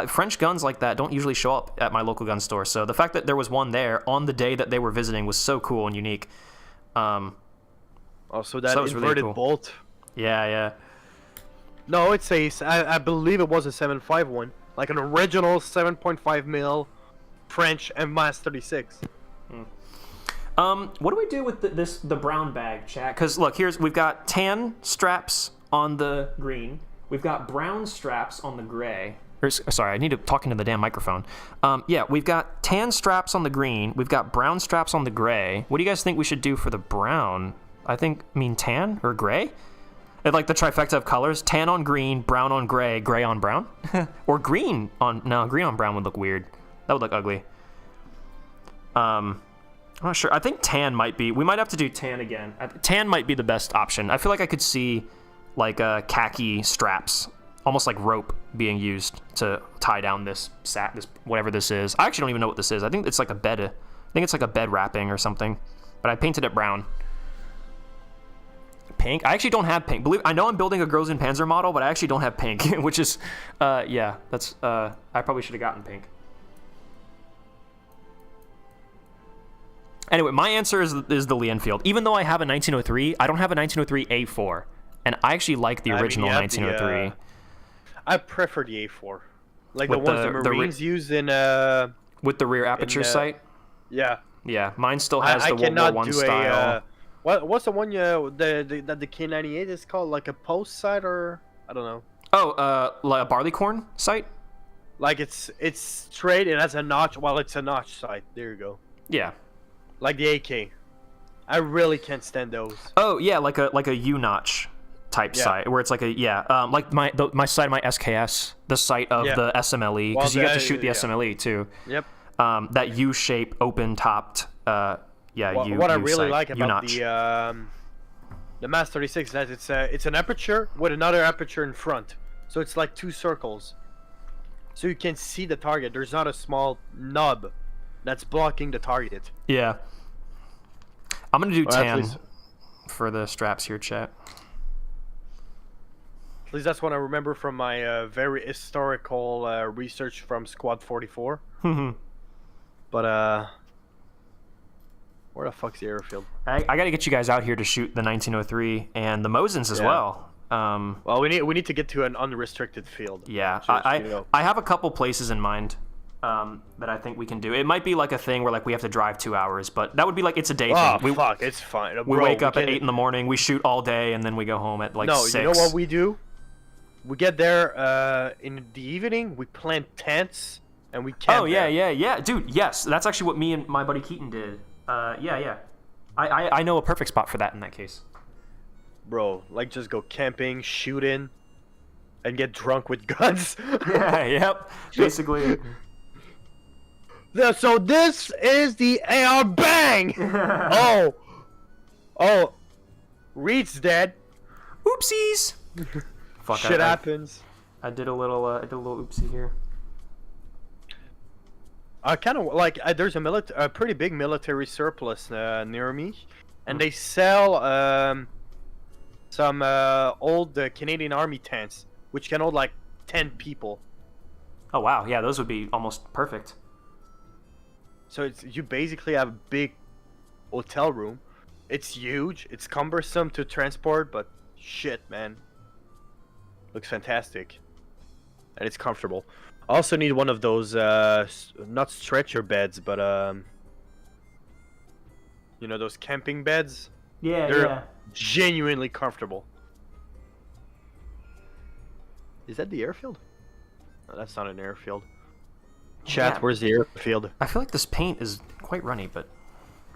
French guns like that don't usually show up at my local gun store. So the fact that there was one there on the day that they were visiting was so cool and unique. Also, that inverted really cool. Bolt. Yeah. No, it's I believe it was a 7.5 like an original 7.5 mil. French and Mass 36. What do we do with the brown bag, chat? Because look, we've got tan straps on the green. We've got brown straps on the gray. Sorry, I need to talk into the damn microphone. Yeah, we've got tan straps on the green. We've got brown straps on the gray. What do you guys think we should do for the brown? Tan or gray? Like the trifecta of colors: tan on green, brown on gray, gray on brown, or green on green on brown would look weird. That would look ugly. I'm not sure. I think tan might be. We might have to do tan again. Tan might be the best option. I feel like I could see like khaki straps, almost like rope, being used to tie down this whatever this is. I actually don't even know what this is. I think it's like a bed. I think it's like a bed wrapping or something. But I painted it brown. pink. I actually don't have pink. I know I'm building a Grozen Panzer model, but I actually don't have pink, which is, yeah, that's, I probably should have gotten pink. Anyway, my answer is the Lee Enfield. Even though I have a 1903, I don't have a 1903 A4, and I actually like the original 1903. I prefer the A4, like the ones the Marines use in with the rear aperture sight. Yeah. Yeah, mine still has the World War I style. What's the one that the K98 is called? Like a post sight, or I don't know. Oh, like a barleycorn sight. Like it's straight. It has a notch. Well, it's a notch sight. There you go. Yeah. Like the AK. I really can't stand those. Oh yeah, like a U notch type sight, where it's like like my sight of my SKS, the sight of the SMLE, because you get to shoot the SMLE too. Yep. That U shape, open topped. What I really like about the MAS 36 is that it's an aperture with another aperture in front, so it's like two circles, so you can see the target. There's not a small nub that's blocking the target. Yeah. I'm gonna do tan for the straps here, chat. At least that's what I remember from my very historical research from Squad 44. But where the fuck's the airfield? I got to get you guys out here to shoot the 1903 and the Mosins as well. Well, we need to get to an unrestricted field. Yeah, I have a couple places in mind that I think we can do. It might be like a thing where like we have to drive 2 hours, but that would be like it's a day thing. Fuck, it's fine. We wake up at 8 in the morning, we shoot all day, and then we go home at like 6. You know what we do? We get there in the evening. We plant tents and we camp. Oh yeah, dude. Yes, that's actually what me and my buddy Keaton did. Yeah. I know a perfect spot for that in that case. Bro, like just go camping, shooting, and get drunk with guns. Yep. Basically. So this is the AR bang. Oh, Reed's dead. Oopsies. Fuck, shit happens. I did a little oopsie here. Kind of like there's a pretty big military surplus near me, and they sell some old Canadian Army tents, which can hold like 10 people. Oh wow, yeah, those would be almost perfect. So you basically have a big hotel room. It's huge. It's cumbersome to transport, but shit, man, looks fantastic, and it's comfortable. I also need one of those, not stretcher beds, but, you know, those camping beds? Yeah, They're genuinely comfortable. Is that the airfield? No, that's not an airfield. Chat, where's the airfield? I feel like this paint is quite runny, but...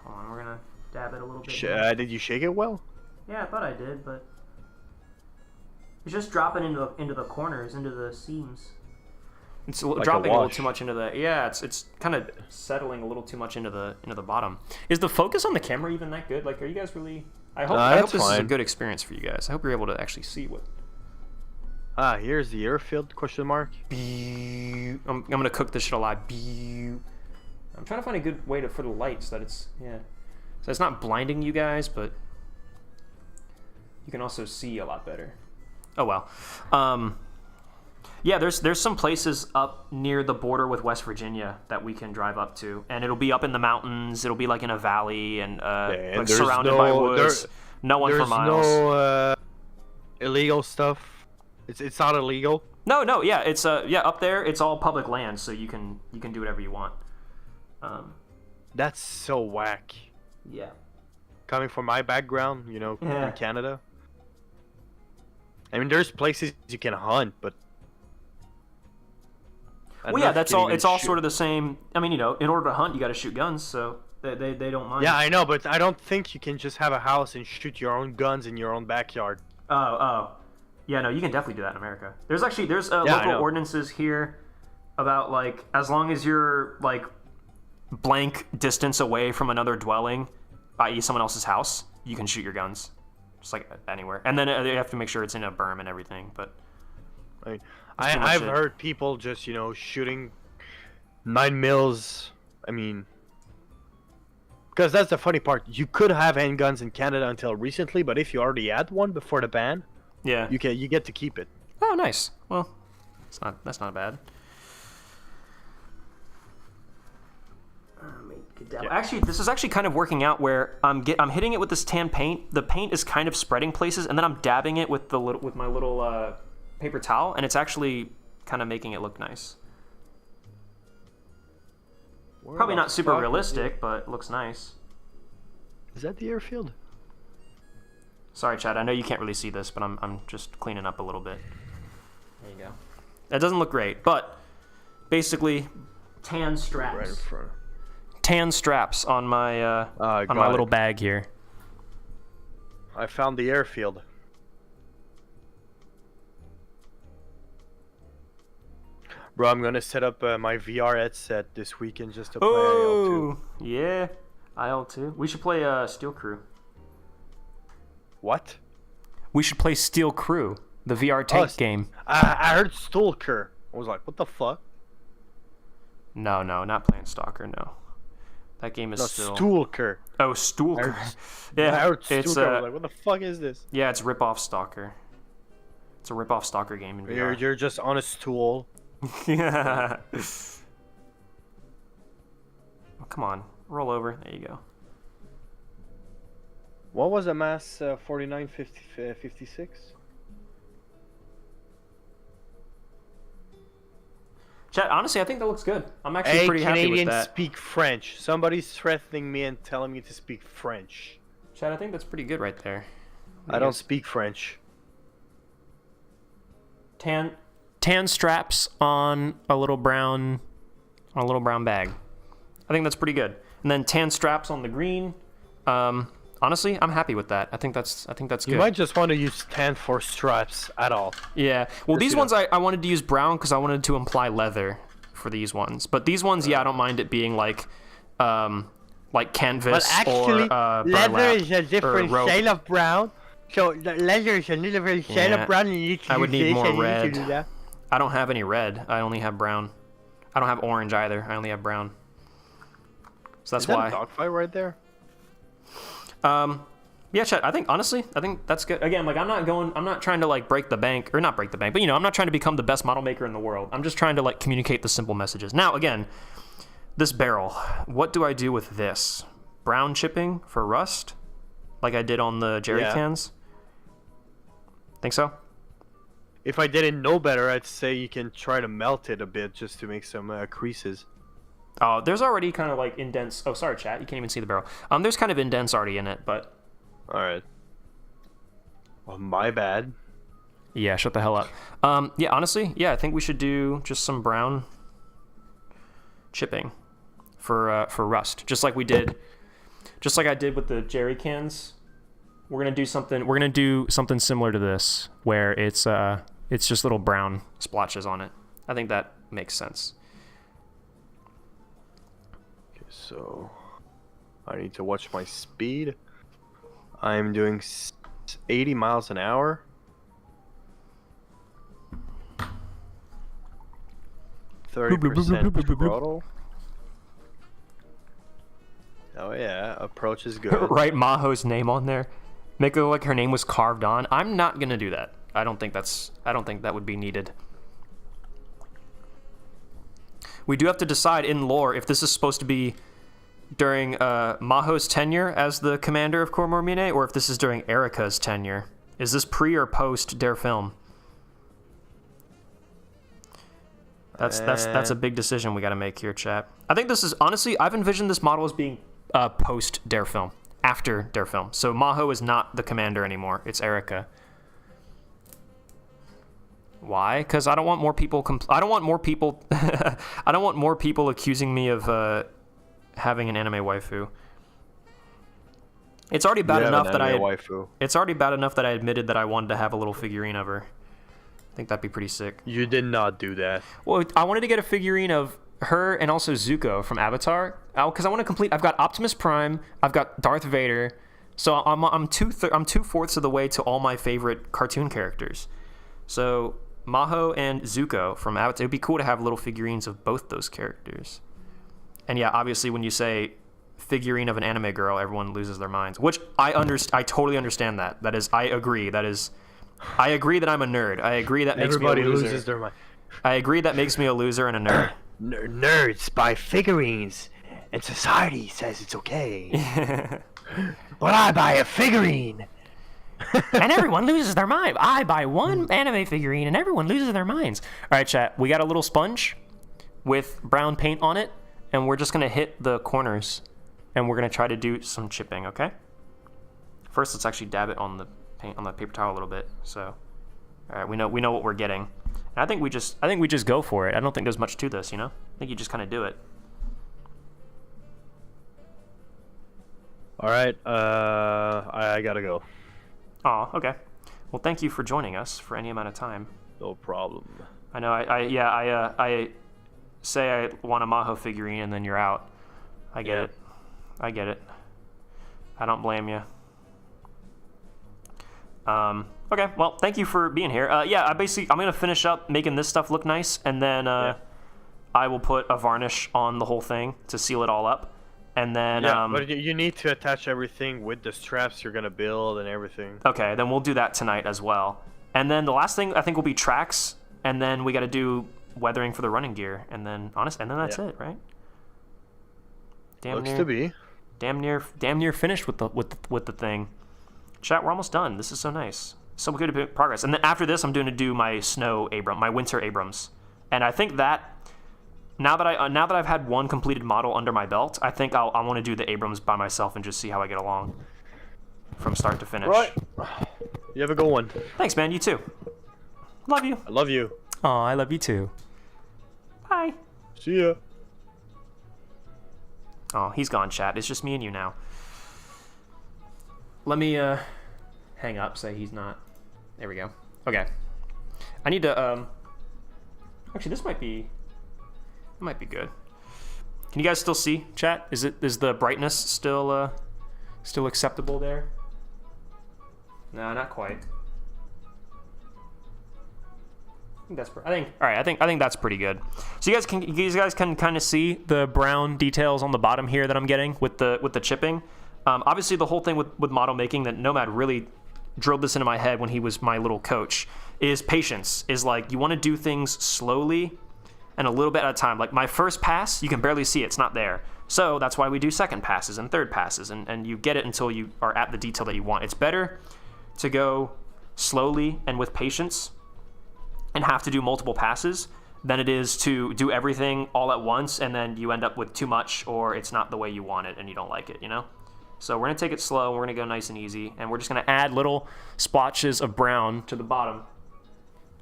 Hold on, we're gonna dab it a little bit. Did you shake it well? Yeah, I thought I did, but... It's just dropping into the corners, into the seams. It's like dropping a little too much into the it's kind of settling a little too much into the bottom. Is the focus on the camera even that good? Like, are you guys really? I hope this is a good experience for you guys. I hope you're able to actually see what. Here's the airfield? Question mark. I'm gonna cook this shit alive. I'm trying to find a good way for the light so that it's so it's not blinding you guys, but you can also see a lot better. Oh well. Yeah, there's some places up near the border with West Virginia that we can drive up to, and it'll be up in the mountains. It'll be like in a valley and like surrounded by woods. No one for miles. There's no illegal stuff. It's not illegal. No, yeah, it's up there. It's all public land, so you can do whatever you want. That's so whack. Yeah. Coming from my background, you know, in Canada. I mean, there's places you can hunt, but. Well, yeah, that's all. It's all sort of the same. I mean, you know, in order to hunt, you got to shoot guns, so they don't mind. Yeah, I know, but I don't think you can just have a house and shoot your own guns in your own backyard. Oh, yeah, no, you can definitely do that in America. There's local ordinances here about like as long as you're like blank distance away from another dwelling, i.e., someone else's house, you can shoot your guns, just like anywhere. And then you have to make sure it's in a berm and everything, but. I've heard people just, you know, shooting 9 mils. I mean, Because that's the funny part. You could have handguns in Canada until recently, but if you already had one before the ban, you get to keep it. Oh, nice. Well, that's not bad. Actually, this is actually kind of working out where I'm hitting it with this tan paint. The paint is kind of spreading places, and then I'm dabbing it with my little paper towel, and it's actually kind of making it look nice. Probably not super realistic, but it looks nice. Is that the airfield? Sorry, Chad. I know you can't really see this, but I'm just cleaning up a little bit. There you go. That doesn't look great, but basically, tan straps. Right in front. Tan straps on my little bag here. I found the airfield. Bro, I'm gonna set up my VR headset this weekend just to play IL-2. Yeah, IL-2. We should play Steel Crew. What? We should play Steel Crew, the VR tank game. I heard Stalker. I was like, what the fuck? No, not playing Stalker. No, that game is still. Stalker. Oh, Stalker. Yeah, I heard Stalker. I was like, what the fuck is this? Yeah, it's rip-off Stalker. It's a rip-off Stalker game in VR. You're just on a stool. Yeah. Oh, come on, roll over. There you go. What was a mass 4956? Chat, honestly, I think that looks good. I'm actually pretty happy with that. Canadians speak French. Somebody's threatening me and telling me to speak French. Chat, I think that's pretty good right there. I don't speak French. Tan straps on a little brown bag. I think that's pretty good. And then tan straps on the green. Honestly, I'm happy with that. I think that's good. You might just want to use tan for straps at all. Yeah. Well, these ones I wanted to use brown because I wanted to imply leather for these ones. But these ones, I don't mind it being like canvas. But actually, or leather is a different shade of brown. So leather is a different shade of brown, and you need to I would need more red. I don't have any red. I only have brown. I don't have orange either. I only have brown. So that's why. Is that a dogfight right there? Yeah, Chet, I think that's good. Again, like I'm not trying to like break the bank, or not break the bank, but I'm not trying to become the best model maker in the world. I'm just trying to like communicate the simple messages. Now, again, this barrel, what do I do with this? Brown chipping for rust, like I did on the jerry cans? Think so? If I didn't know better, I'd say you can try to melt it a bit just to make some creases. Oh, there's already kind of like indents. Oh, sorry, chat. You can't even see the barrel. There's kind of indents already in it, but. All right. Well, my bad. Yeah, shut the hell up. Yeah, honestly, I think we should do just some brown chipping for rust, just like I did with the jerry cans. We're gonna do something similar to this, where it's just little brown splotches on it. I think that makes sense. Okay, so I need to watch my speed. I'm doing 80 miles an hour. 30% throttle. Oh yeah, approach is good. Write Maho's name on there. Make it look like her name was carved on. I'm not gonna do that. I don't think that would be needed. We do have to decide in lore if this is supposed to be during Maho's tenure as the commander of Corps Mormine, or if this is during Erica's tenure. Is this pre or post Der Film? That's a big decision we got to make here, chat. I think this is, honestly, I've envisioned this model as being post Der Film, after Der Film. So Maho is not the commander anymore. It's Erica. Why? Because I don't want more people. I don't want more people. I don't want more people accusing me of having an anime waifu. It's already bad enough that It's already bad enough that I admitted that I wanted to have a little figurine of her. I think that'd be pretty sick. You did not do that. Well, I wanted to get a figurine of her and also Zuko from Avatar, because I want to complete. I've got Optimus Prime. I've got Darth Vader. So I'm 2/4 of the way to all my favorite cartoon characters. So Maho and Zuko from Avatar. It'd be cool to have little figurines of both those characters. And yeah, obviously when you say figurine of an anime girl, everyone loses their minds. Which I totally understand that. I agree that I'm a nerd. I agree that makes everybody me a loser. Loses their mind. I agree that makes me a loser and a nerd. Nerds buy figurines, and society says it's okay. But I buy a figurine. And everyone loses their mind. I buy one anime figurine and everyone loses their minds. All right, chat. We got a little sponge with brown paint on it, and we're just going to hit the corners, and we're going to try to do some chipping, okay? First, let's actually dab it on the paint on the paper towel a little bit. So, all right, we know what we're getting. And I think we just go for it. I don't think there's much to this, you know? I think you just kind of do it. All right, I got to go. Oh, okay. Well, thank you for joining us for any amount of time. No problem. I know. I say I want a Maho figurine, and then you're out. I get it. I get it. I don't blame you. Okay. Well, thank you for being here. I'm gonna finish up making this stuff look nice, and then I will put a varnish on the whole thing to seal it all up. And then but you need to attach everything with the straps you're gonna build and everything. Okay, then we'll do that tonight as well. And then the last thing I think will be tracks, and then we got to do weathering for the running gear, and then that's it, right? Looks to be. Damn near finished with the thing. Chat, we're almost done. This is so nice, so good progress. And then after this, I'm going to do my my winter Abrams, and I think that. Now that I've had one completed model under my belt, I think I want to do the Abrams by myself and just see how I get along from start to finish. Right. You have a good one. Thanks, man. You too. Love you. I love you. Oh, I love you too. Bye. See ya. Oh, he's gone, chat. It's just me and you now. Let me hang up. Say he's not. There we go. Okay. I need to actually, this might be good. Can you guys still see, chat? Is the brightness still acceptable there? No, not quite. I think that's pretty good. So you guys can kind of see the brown details on the bottom here that I'm getting with the chipping. Obviously, the whole thing with model making that Nomad really drilled this into my head when he was my little coach is patience. Is like you want to do things slowly and a little bit at a time. Like my first pass, you can barely see it. It's not there. So that's why we do second passes and third passes, and you get it until you are at the detail that you want. It's better to go slowly and with patience and have to do multiple passes than it is to do everything all at once and then you end up with too much or it's not the way you want it and you don't like it, you know? So we're going to take it slow, we're going to go nice and easy, and we're just going to add little splotches of brown to the bottom.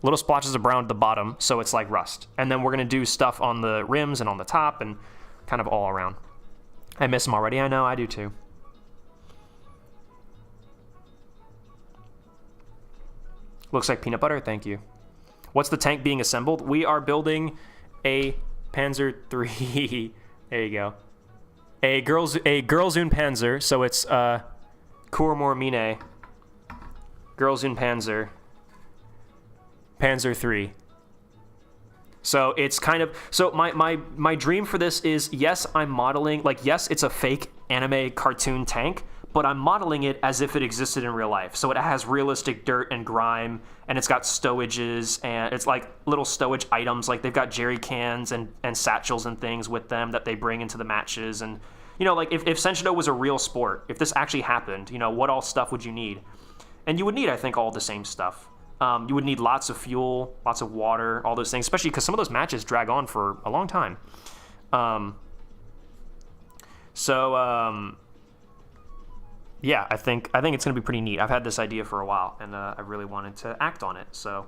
Little splotches of brown at the bottom, so it's like rust. And then we're going to do stuff on the rims and on the top and kind of all around. I miss them already. I know, I do too. Looks like peanut butter, thank you. What's the tank being assembled? We are building a Panzer III. There you go. A Girlzoon Panzer, so it's Kuromor Mine. Girlzoon Panzer III. So it's kind of, so my dream for this is, yes, I'm modeling, like, yes, it's a fake anime cartoon tank, but I'm modeling it as if it existed in real life. So it has realistic dirt and grime, and it's got stowages, and it's like little stowage items, like they've got jerry cans and satchels and things with them that they bring into the matches. And, you know, like if Senshido was a real sport, if this actually happened, you know, what all stuff would you need? And you would need, I think, all the same stuff. You would need lots of fuel, lots of water, all those things, especially because some of those matches drag on for a long time. Yeah, I think it's going to be pretty neat. I've had this idea for a while, and I really wanted to act on it, so.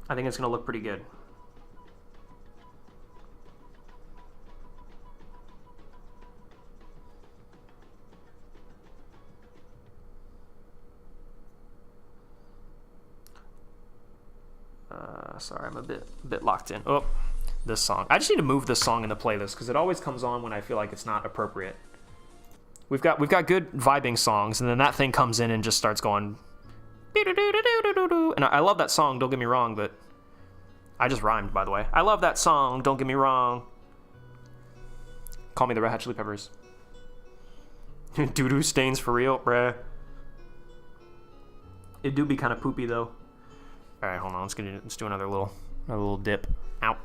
I think it's going to look pretty good. Sorry, I'm a bit locked in. Oh, this song. I just need to move this song in the playlist because it always comes on when I feel like it's not appropriate. We've got good vibing songs, and then that thing comes in and just starts going. And I love that song. Don't get me wrong, but I just rhymed, by the way. I love that song, don't get me wrong. Call me the Red Hot Chili Peppers. Doo-doo stains for real, bruh. It do be kind of poopy, though. Alright, hold on. Let's do another little dip. Ow.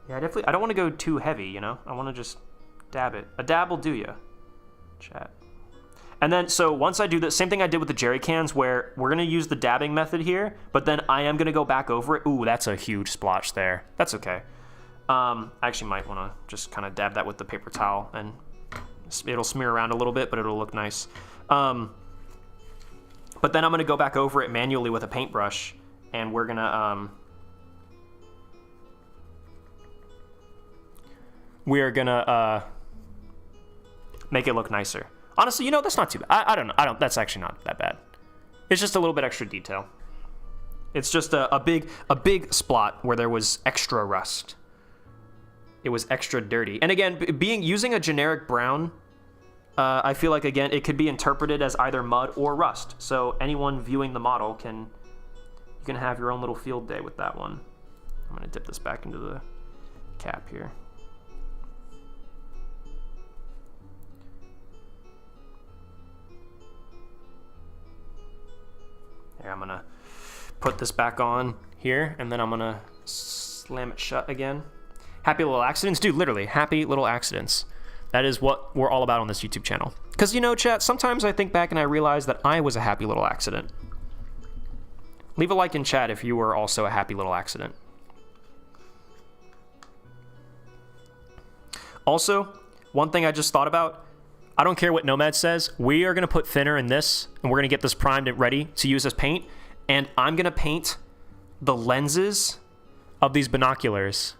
Yeah, I don't want to go too heavy, you know? I want to just dab it. A dab will do ya. Chat. And then, so once I do the same thing I did with the jerry cans, where we're going to use the dabbing method here, but then I am going to go back over it. Ooh, that's a huge splotch there. That's okay. I actually might want to just kind of dab that with the paper towel, and it'll smear around a little bit, but it'll look nice. But then I'm going to go back over it manually with a paintbrush, and we're going to... we're gonna make it look nicer. Honestly, you know, that's not too bad. I don't know. That's actually not that bad. It's just a little bit extra detail. It's just a big splot where there was extra rust. It was extra dirty. And again, using a generic brown, I feel like, again, it could be interpreted as either mud or rust. So anyone viewing the model you can have your own little field day with that one. I'm gonna dip this back into the cap here. Here, I'm gonna put this back on here, and then I'm gonna slam it shut again. Happy little accidents? Dude, literally, happy little accidents. That is what we're all about on this YouTube channel. Because, you know, chat, sometimes I think back and I realize that I was a happy little accident. Leave a like in chat if you were also a happy little accident. Also, one thing I just thought about, I don't care what Nomad says, we are going to put thinner in this, and we're going to get this primed and ready to use as paint, and I'm going to paint the lenses of these binoculars.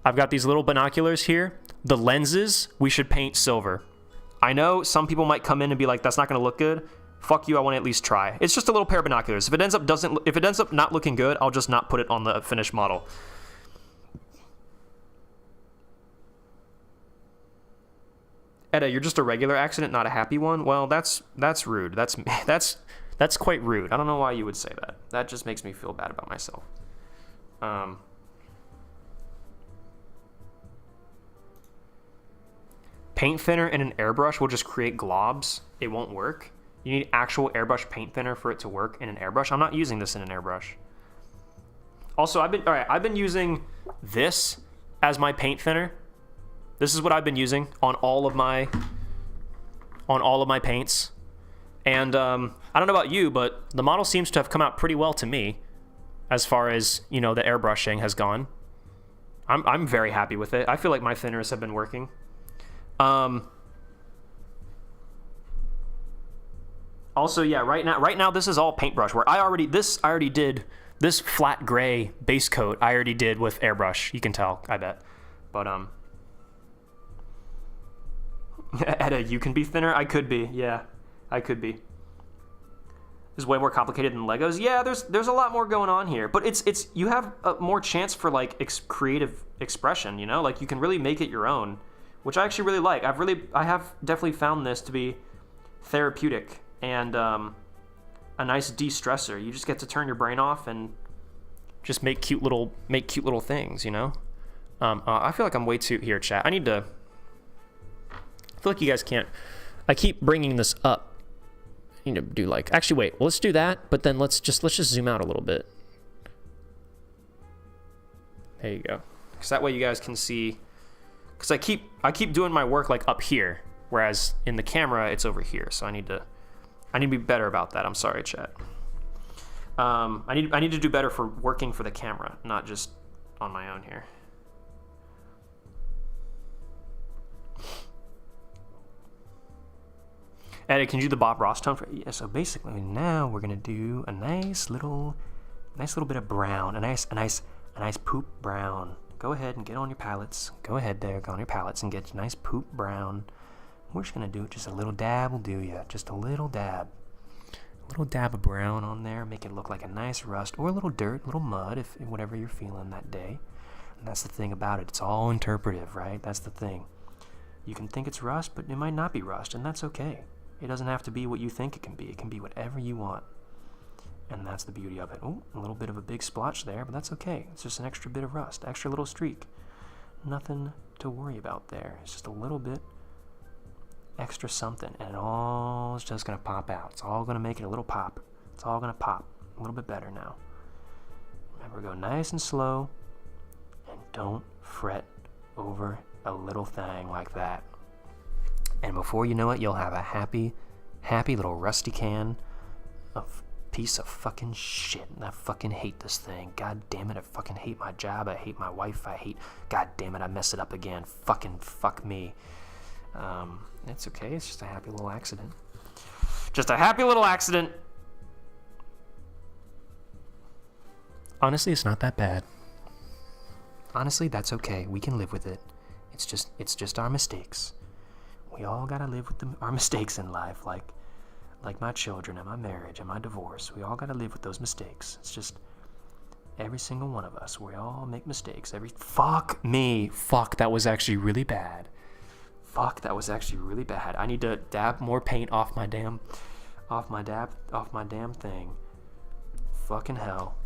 I've got these little binoculars here. The lenses, we should paint silver. I know some people might come in and be like, that's not going to look good. Fuck you, I want to at least try. It's just a little pair of binoculars. If it ends up not looking good, I'll just not put it on the finished model. Edda, you're just a regular accident, not a happy one? Well, that's rude. That's quite rude. I don't know why you would say that. That just makes me feel bad about myself. Paint thinner and an airbrush will just create globs. It won't work. You need actual airbrush paint thinner for it to work in an airbrush. I'm not using this in an airbrush. Also, I've been using this as my paint thinner. This is what I've been using on all of my paints. And I don't know about you, but the model seems to have come out pretty well to me as far as, you know, the airbrushing has gone. I'm very happy with it. I feel like my thinners have been working. Also, yeah, right now this is all paintbrush, where I already did this flat gray base coat. I already did with airbrush. You can tell, I bet. But Edda, you can be thinner? I could be, yeah. I could be. This is way more complicated than Legos. Yeah, there's a lot more going on here, but it's you have more chance for like creative expression, you know? Like you can really make it your own, which I actually really like. I have definitely found this to be therapeutic and a nice de-stressor. You just get to turn your brain off and just make cute little things, you know? I feel like I'm way too here, chat. I feel like you guys can't. I keep bringing this up. You know, do like, actually wait, well, let's do that, but then let's just zoom out a little bit. There you go. Because that way you guys can see, because I keep doing my work like up here, whereas in the camera it's over here. So I need to be better about that. I'm sorry, chat. I need to do better for working for the camera, not just on my own here. Eddie, can you do the Bob Ross tone for? Yeah, so basically now we're gonna do a nice little bit of brown, a nice poop brown. Go ahead and get on your palettes. Go ahead there, go on your palettes and get your nice poop brown. We're just gonna do it, just a little dab will do ya. Just a little dab. A little dab of brown on there, make it look like a nice rust, or a little dirt, a little mud, if whatever you're feeling that day. And that's the thing about it, it's all interpretive, right? That's the thing. You can think it's rust, but it might not be rust, and that's okay. It doesn't have to be what you think it can be. It can be whatever you want. And that's the beauty of it. Oh, a little bit of a big splotch there, but that's okay. It's just an extra bit of rust, extra little streak. Nothing to worry about there. It's just a little bit extra something, and it all is just going to pop out. It's all going to make it a little pop. It's all going to pop a little bit better now. Remember, go nice and slow, and don't fret over a little thing like that. And before you know it, you'll have a happy little rusty can of piece of fucking shit. And I fucking hate this thing. God damn it, I fucking hate my job. I hate my wife. God damn it, I mess it up again. Fucking fuck me. It's okay. It's just a happy little accident. Just a happy little accident. Honestly, it's not that bad. Honestly, that's okay. We can live with it. It's just our mistakes. We all gotta live with our mistakes in life, like my children and my marriage and my divorce. We all gotta live with those mistakes. It's just every single one of us. We all make mistakes. Fuck me. Fuck, that was actually really bad. I need to dab more paint off my damn thing. Fucking hell.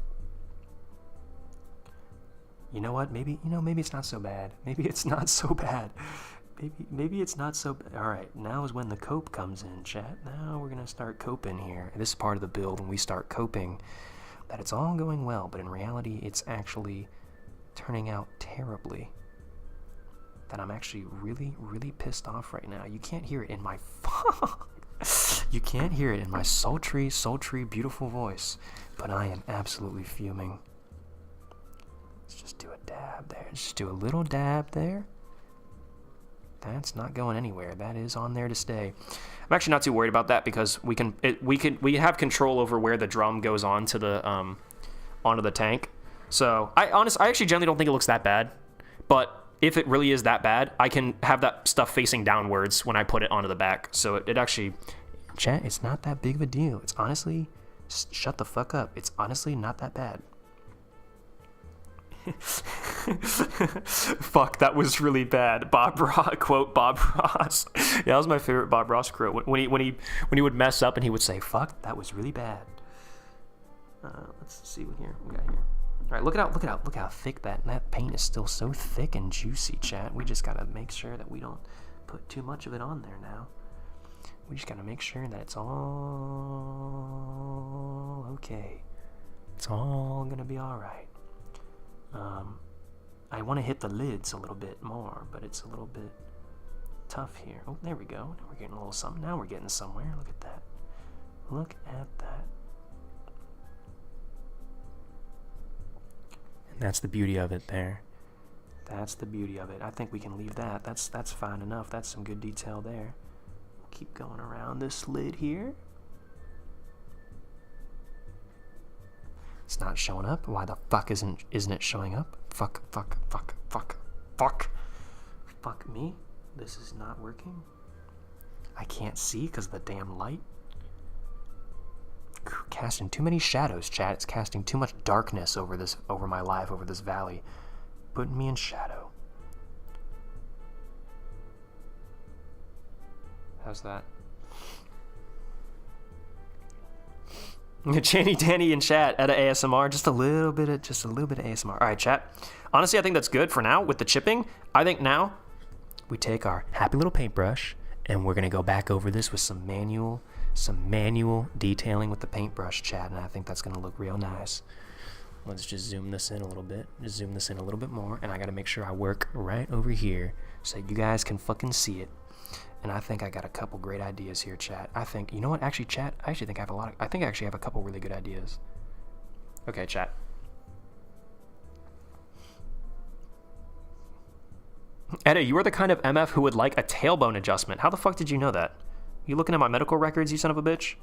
You know what? Maybe it's not so bad. Maybe it's not so bad. All right, now is when the cope comes in, chat. Now we're going to start coping here. This is part of the build when we start coping that it's all going well, but in reality, it's actually turning out terribly. That I'm actually really, really pissed off right now. You can't hear it in my You can't hear it in my sultry, beautiful voice, but I am absolutely fuming. Let's just do a dab there. Just do a little dab there. That's not going anywhere. That is on there to stay. I'm actually not too worried about that because we have control over where the drum goes onto the tank. So I actually generally don't think it looks that bad. But if it really is that bad, I can have that stuff facing downwards when I put it onto the back. So it actually, chat, it's not that big of a deal. It's honestly, shut the fuck up. It's honestly not that bad. Fuck, that was really bad. Quote Bob Ross. Yeah, that was my favorite Bob Ross quote. When he would mess up and he would say, "Fuck, that was really bad." Let's see what we got here. All right, look how thick that paint is still so thick and juicy, chat. We just gotta make sure that we don't put too much of it on there now. We just gotta make sure that it's all okay. It's all gonna be all right. I want to hit the lids a little bit more, but it's a little bit tough here. Oh, there we go. Now we're getting a little something. Now we're getting somewhere. Look at that. Look at that. And that's the beauty of it there. That's the beauty of it. I think we can leave that. That's fine enough. That's some good detail there. We'll keep going around this lid here. It's not showing up. Why the fuck isn't it showing up? Fuck me. This is not working. I can't see because of the damn light. Casting too many shadows, chat. It's casting too much darkness over my life, over this valley. Putting me in shadow. How's that? Channy Danny in chat at a ASMR, just a little bit of ASMR. All right, chat. Honestly, I think that's good for now with the chipping. I think now we take our happy little paintbrush and we're gonna go back over this with some manual detailing with the paintbrush, chat, and I think that's gonna look real nice. Let's just zoom this in a little bit. Just zoom this in a little bit more, and I gotta make sure I work right over here so you guys can fucking see it. And I think I got a couple great ideas here, chat. I think, you know what, actually, chat, I think I actually have a couple really good ideas. Okay, chat. Edda, you are the kind of MF who would like a tailbone adjustment. How the fuck did you know that? You looking at my medical records, you son of a bitch?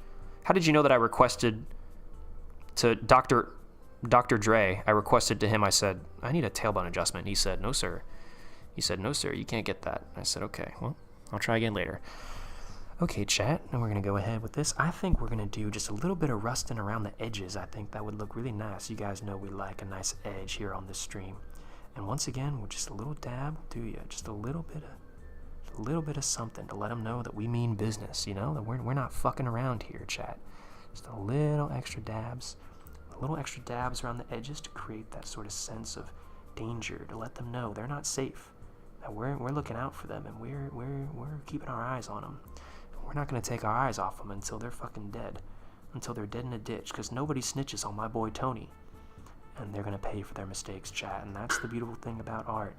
How did you know that I requested to Dr. Dre, I requested to him, I said, I need a tailbone adjustment. He said, no, sir. You can't get that. I said, okay, well, I'll try again later. Okay, chat, now we're going to go ahead with this. I think we're going to do just a little bit of rusting around the edges. I think that would look really nice. You guys know we like a nice edge here on this stream. And once again, with just a little dab, just a little bit of A little bit of something to let them know that we mean business, you know? That we're not fucking around here, chat. Just a little extra dabs. Little extra dabs around the edges to create that sort of sense of danger, to let them know they're not safe. That we're looking out for them, and we're keeping our eyes on them. We're not going to take our eyes off them until they're fucking dead. Until they're dead in a ditch, because nobody snitches on my boy Tony. And they're going to pay for their mistakes, chat. And that's the beautiful thing about art.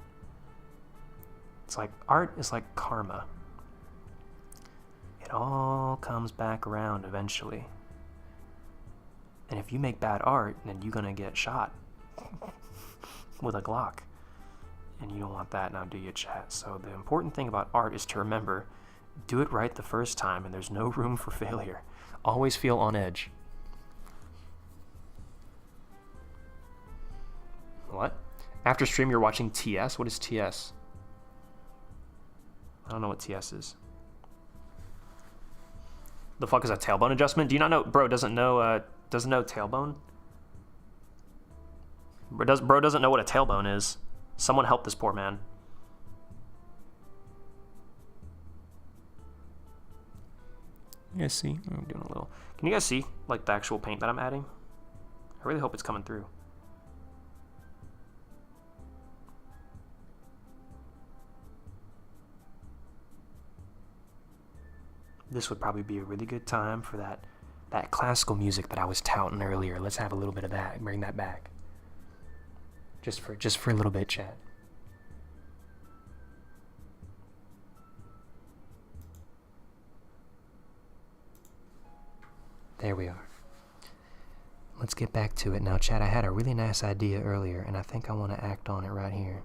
It's like, art is like karma. It all comes back around eventually. And if you make bad art, then you're going to get shot with a Glock. And you don't want that now, do you, chat? So the important thing about art is to remember, do it right the first time, and there's no room for failure. Always feel on edge. What? After stream, you're watching TS? What is TS? I don't know what TS is. The fuck is a tailbone adjustment? Do you not know? Bro doesn't know tailbone? Bro doesn't know what a tailbone is. Someone help this poor man. You guys see? I'm doing a little. Can you guys see like the actual paint that I'm adding? I really hope it's coming through. This would probably be a really good time for that classical music that I was touting earlier. Let's have a little bit of that. Bring that back. Just for a little bit, chat. There we are. Let's get back to it now, chat. I had a really nice idea earlier, and I think I want to act on it right here.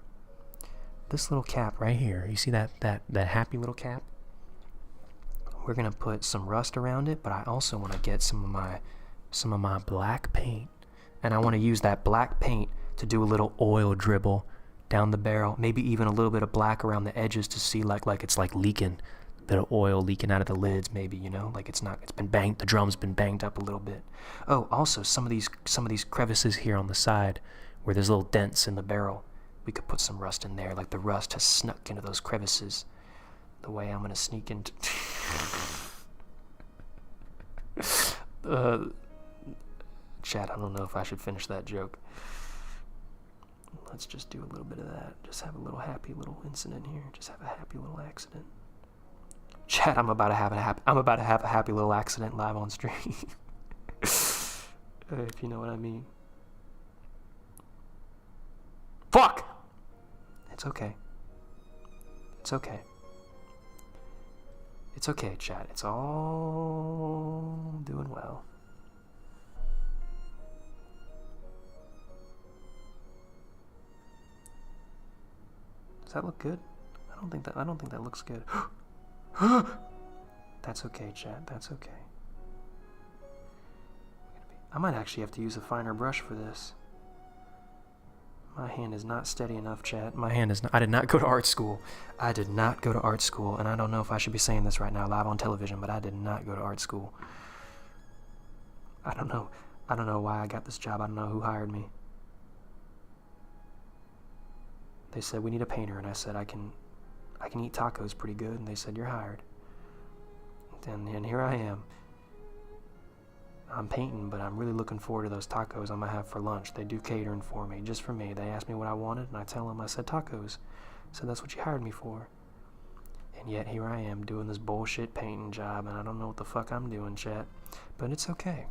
This little cap right here. You see that happy little cap? We're gonna put some rust around it, but I also want to get some of my black paint, and I want to use that black paint to do a little oil dribble down the barrel, maybe even a little bit of black around the edges to see like it's like leaking, a bit of oil leaking out of the lids, maybe, you know, like it's been banged, the drum's been banged up a little bit. Oh, also some of these crevices here on the side where there's little dents in the barrel, we could put some rust in there, like the rust has snuck into those crevices. The way I'm gonna sneak into chat, I don't know if I should finish that joke. Let's just do a little bit of that. Just have a little happy little incident here. Just have a happy little accident. Chat, I'm about to have a happy little accident live on stream. If you know what I mean. Fuck! It's okay. It's okay. It's okay, chat. It's all doing well. Does that look good? I don't think that looks good. That's okay, chat. That's okay. I might actually have to use a finer brush for this. My hand is not steady enough, chat. My hand is not. I did not go to art school. I did not go to art school, and I don't know if I should be saying this right now live on television, but I did not go to art school. I don't know. I don't know why I got this job. I don't know who hired me. They said we need a painter, and I said I can eat tacos pretty good, and they said you're hired. And here I am. I'm painting, but I'm really looking forward to those tacos I'm gonna have for lunch. They do catering for me, just for me. They asked me what I wanted, and I tell them I said tacos. So that's what you hired me for. And yet here I am doing this bullshit painting job, and I don't know what the fuck I'm doing, chat. But it's okay.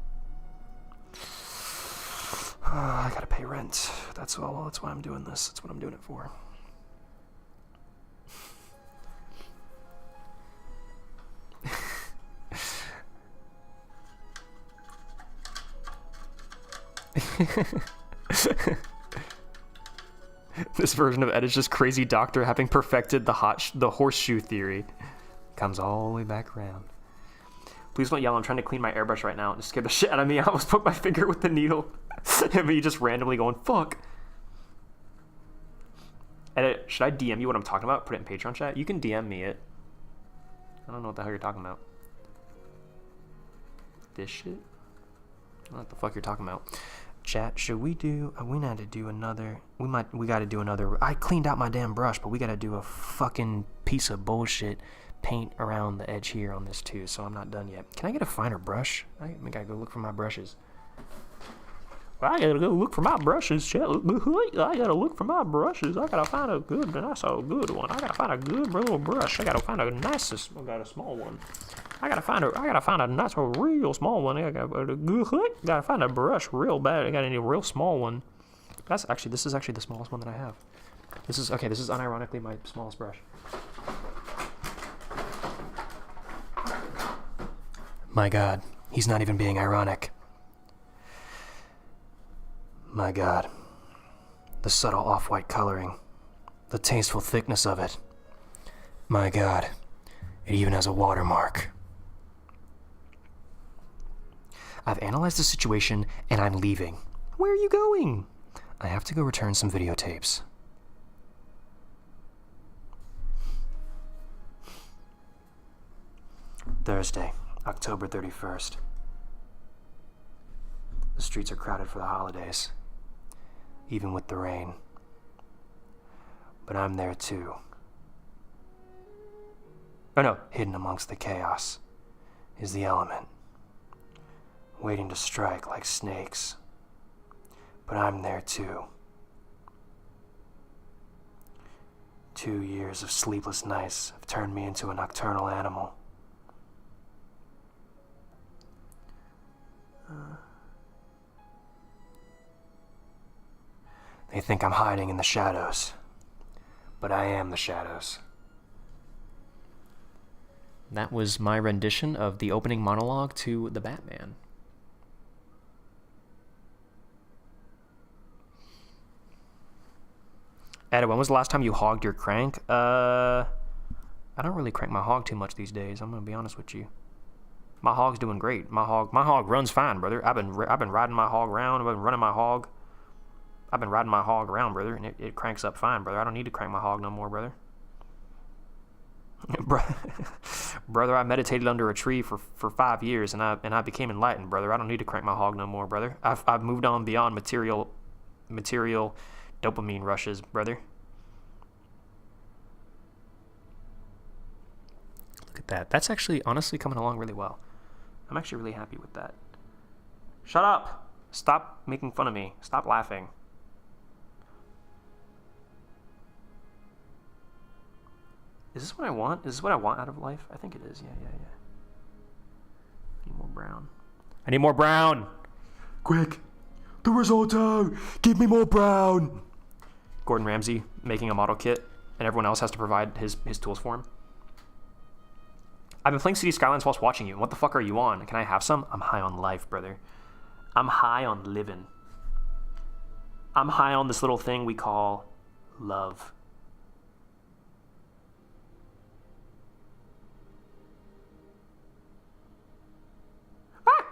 I gotta pay rent. That's all. That's why I'm doing this. That's what I'm doing it for. This version of Ed is just crazy doctor having perfected the horseshoe theory. Comes all the way back around. Please don't yell. I'm trying to clean my airbrush right now. It just scared the shit out of me. I almost poked my finger with the needle. And me just randomly going, fuck. Edit, should I DM you what I'm talking about? Put it in Patreon chat? You can DM me it. I don't know what the hell you're talking about. This shit? I don't know what the fuck you're talking about. Chat, should we do... we need to do another... We got to do another... I cleaned out my damn brush, but we got to do a fucking piece of bullshit paint around the edge here on this too, so I'm not done yet. Can I get a finer brush? I gotta go look for my brushes. I gotta go look for my brushes, chat. I gotta look for my brushes. I gotta find a good one. I gotta find a good little brush. I gotta find a nicest... I got a small one. I gotta find a nice, real small one. Gotta find a brush real bad. I got a real small one. This is actually the smallest one that I have. This is unironically my smallest brush. My God, he's not even being ironic. My God, the subtle off-white coloring, the tasteful thickness of it. My God, it even has a watermark. I've analyzed the situation and I'm leaving. Where are you going? I have to go return some videotapes. Thursday, October 31st. The streets are crowded for the holidays, even with the rain. But I'm there too. Oh no, hidden amongst the chaos is the element, waiting to strike like snakes. But I'm there too. 2 years of sleepless nights have turned me into a nocturnal animal. They think I'm hiding in the shadows, but I am the shadows. That was my rendition of the opening monologue to The Batman. Ed, when was the last time you hogged your crank? I don't really crank my hog too much these days. I'm gonna be honest with you. My hog's doing great. My hog runs fine, brother. I've been riding my hog around. I've been running my hog. I've been riding my hog around, brother, and it cranks up fine, brother. I don't need to crank my hog no more, brother. Brother, I meditated under a tree for 5 years, and I became enlightened, brother. I don't need to crank my hog no more, brother. I've moved on beyond material dopamine rushes, brother. Look at that. That's actually honestly coming along really well. I'm actually really happy with that. Shut up! Stop making fun of me. Stop laughing. Is this what I want? Is this what I want out of life? I think it is. Yeah. I need more brown. I need more brown! Quick! The risotto! Give me more brown! Gordon Ramsay making a model kit, and everyone else has to provide his tools for him. I've been playing City Skylines whilst watching you. What the fuck are you on? Can I have some? I'm high on life, brother. I'm high on living. I'm high on this little thing we call love. Ah!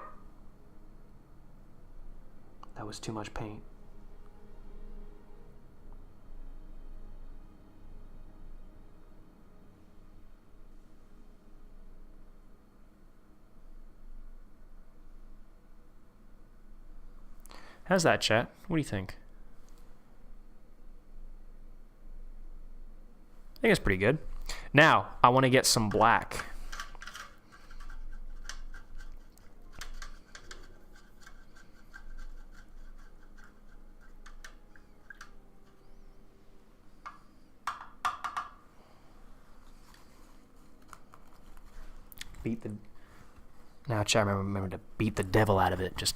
That was too much paint. How's that, chat? What do you think? I think it's pretty good. Now, I want to get some black. Now, chat, remember to beat the devil out of it. Just...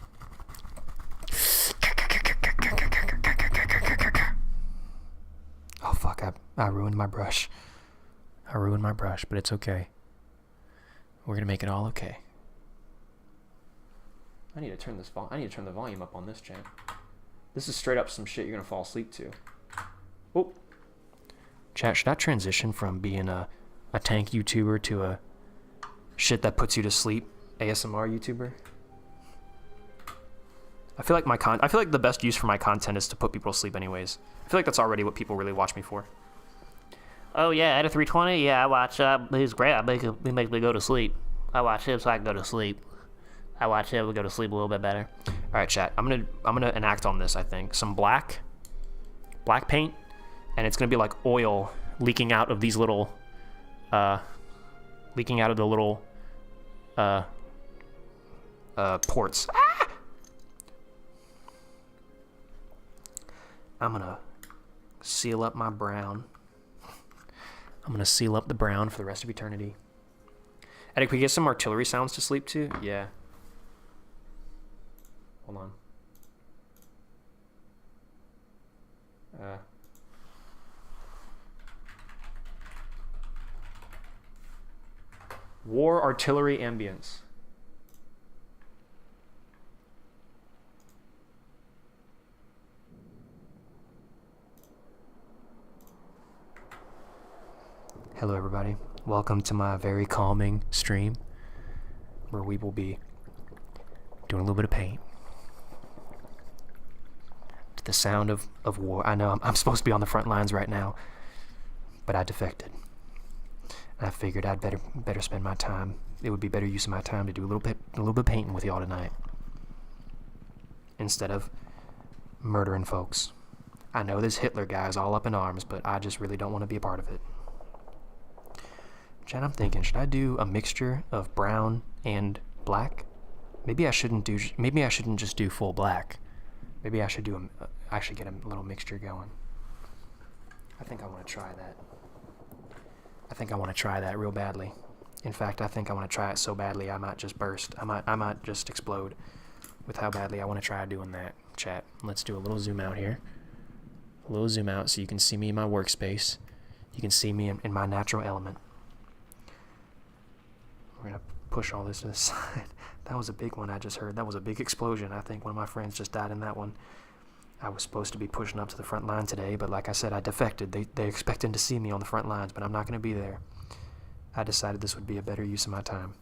Oh, fuck, I ruined my brush. I ruined my brush, but it's okay. We're gonna make it all okay. I need to turn the volume up on this, chat. This is straight up some shit you're gonna fall asleep to. Oh. Chat, should I transition from being a tank YouTuber to a shit that puts you to sleep ASMR YouTuber? I feel like the best use for my content is to put people to sleep anyways. I feel like that's already what people really watch me for. Oh yeah, at a 320, yeah, I watch, he's great, he makes me go to sleep. I watch him so I can go to sleep. I watch him, we go to sleep a little bit better. right, chat. I'm gonna enact on this. I think some black paint, and it's gonna be like oil leaking out of these little, ports. Ah! I'm gonna seal up my brown. I'm gonna seal up the brown for the rest of eternity. Eddie, can we get some artillery sounds to sleep to? Yeah. Hold on. War artillery ambience. Hello everybody, welcome to my very calming stream where we will be doing a little bit of paint to the sound of war. I know I'm supposed to be on the front lines right now, but I defected. I figured I'd better spend my time. It would be better use of my time to do a little bit of painting with y'all tonight instead of murdering folks. I know this Hitler guy is all up in arms, but I just really don't want to be a part of it. Chad, I'm thinking, should I do a mixture of brown and black? Maybe I shouldn't just do full black. Maybe I should do I should get a little mixture going. I think I want to try that. I think I want to try that real badly. In fact, I think I want to try it so badly I might just burst. I might just explode with how badly I want to try doing that. Chat, let's do a little zoom out here. A little zoom out so you can see me in my workspace. You can see me in my natural element. We're going to push all this to the side. That was a big one I just heard. That was a big explosion. I think one of my friends just died in that one. I was supposed to be pushing up to the front line today, but like I said, I defected. They expected to see me on the front lines, but I'm not going to be there. I decided this would be a better use of my time,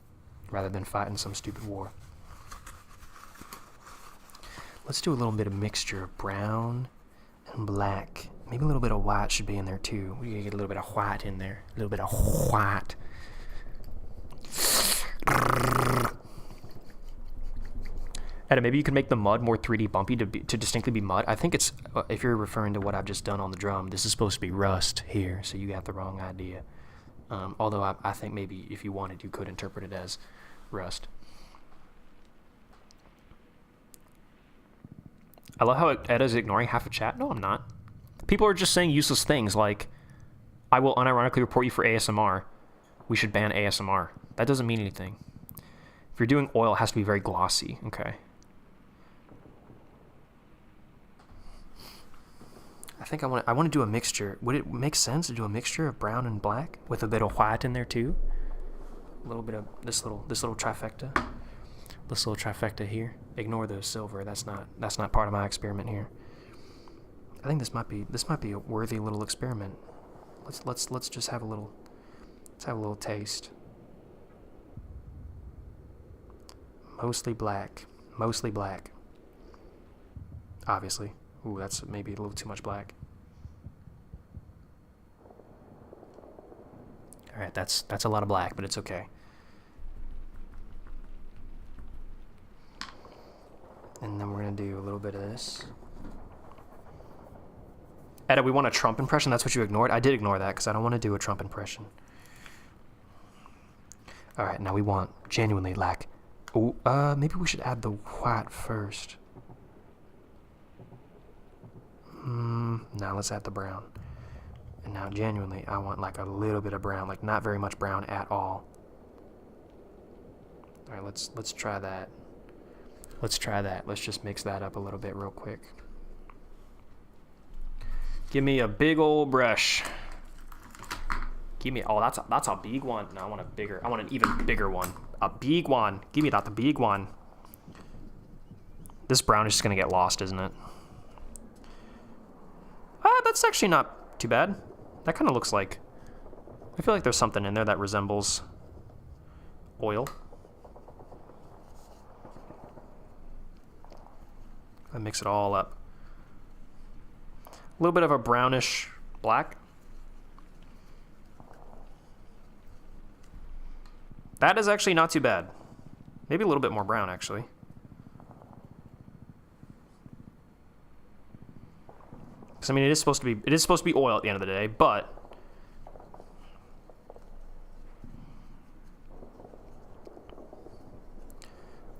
rather than fighting some stupid war. Let's do a little bit of mixture of brown and black. Maybe a little bit of white should be in there too. We gotta get a little bit of white in there. A little bit of white. Adam, maybe you could make the mud more 3D bumpy to distinctly be mud. I think it's, if you're referring to what I've just done on the drum, this is supposed to be rust here, so you got the wrong idea. Although I think maybe if you wanted, you could interpret it as rust. I love how Edda's ignoring half a chat. No, I'm not. People are just saying useless things like, I will unironically report you for ASMR. We should ban ASMR. That doesn't mean anything. If you're doing oil, it has to be very glossy. Okay. I think I want to do a mixture. Would it make sense to do a mixture of brown and black with a bit of white in there too? A little bit of this little trifecta. This little trifecta here. Ignore the silver. That's not part of my experiment here. I think this might be a worthy little experiment. Let's just have a little. Let's have a little taste. Mostly black. Mostly black. Obviously. Ooh, that's maybe a little too much black. Alright, that's a lot of black, but it's okay. And then we're going to do a little bit of this. Edda, we want a Trump impression? That's what you ignored? I did ignore that because I don't want to do a Trump impression. Alright, now we want genuinely like... Ooh, maybe we should add the white first. Now let's add the brown. And now genuinely, I want like a little bit of brown, like not very much brown at all. All right, let's try that. Let's try that. Let's just mix that up a little bit real quick. Give me a big old brush. Give me, oh, that's a big one. No, I want an even bigger one. A big one. Give me that, the big one. This brown is just gonna get lost, isn't it? That's actually not too bad. That kind of looks like... I feel like there's something in there that resembles oil. I mix it all up. A little bit of a brownish black. That is actually not too bad. Maybe a little bit more brown, actually. Because, I mean, it is supposed to be oil at the end of the day, but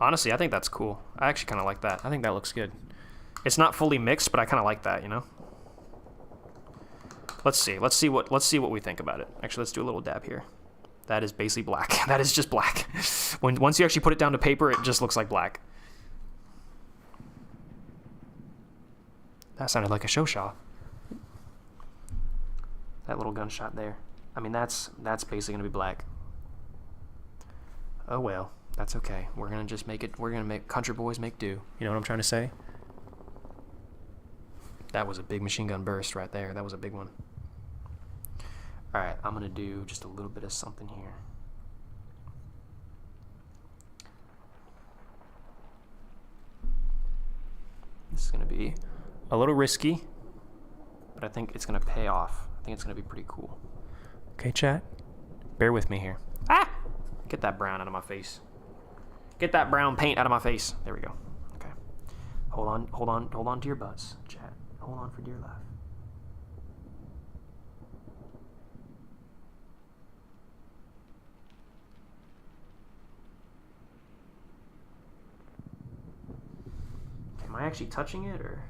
honestly, I think that's cool. I actually kind of like that. I think that looks good. It's not fully mixed, but I kind of like that, you know? Let's see what we think about it. Actually, let's do a little dab here. That is basically black. That is just black. Once you actually put it down to paper, it just looks like black. That sounded like a show-shaw. That little gunshot there. I mean, that's basically gonna be black. Oh well, that's okay. We're gonna just make it. We're gonna make country boys make do. You know what I'm trying to say? That was a big machine gun burst right there. That was a big one. All right, I'm gonna do just a little bit of something here. This is gonna be a little risky, but I think it's gonna pay off. I think it's gonna be pretty cool. Okay, chat, bear with me here. Ah! Get that brown out of my face. Get that brown paint out of my face. There we go. Okay. Hold on to your butts, chat. Hold on for dear life. Am I actually touching it, or?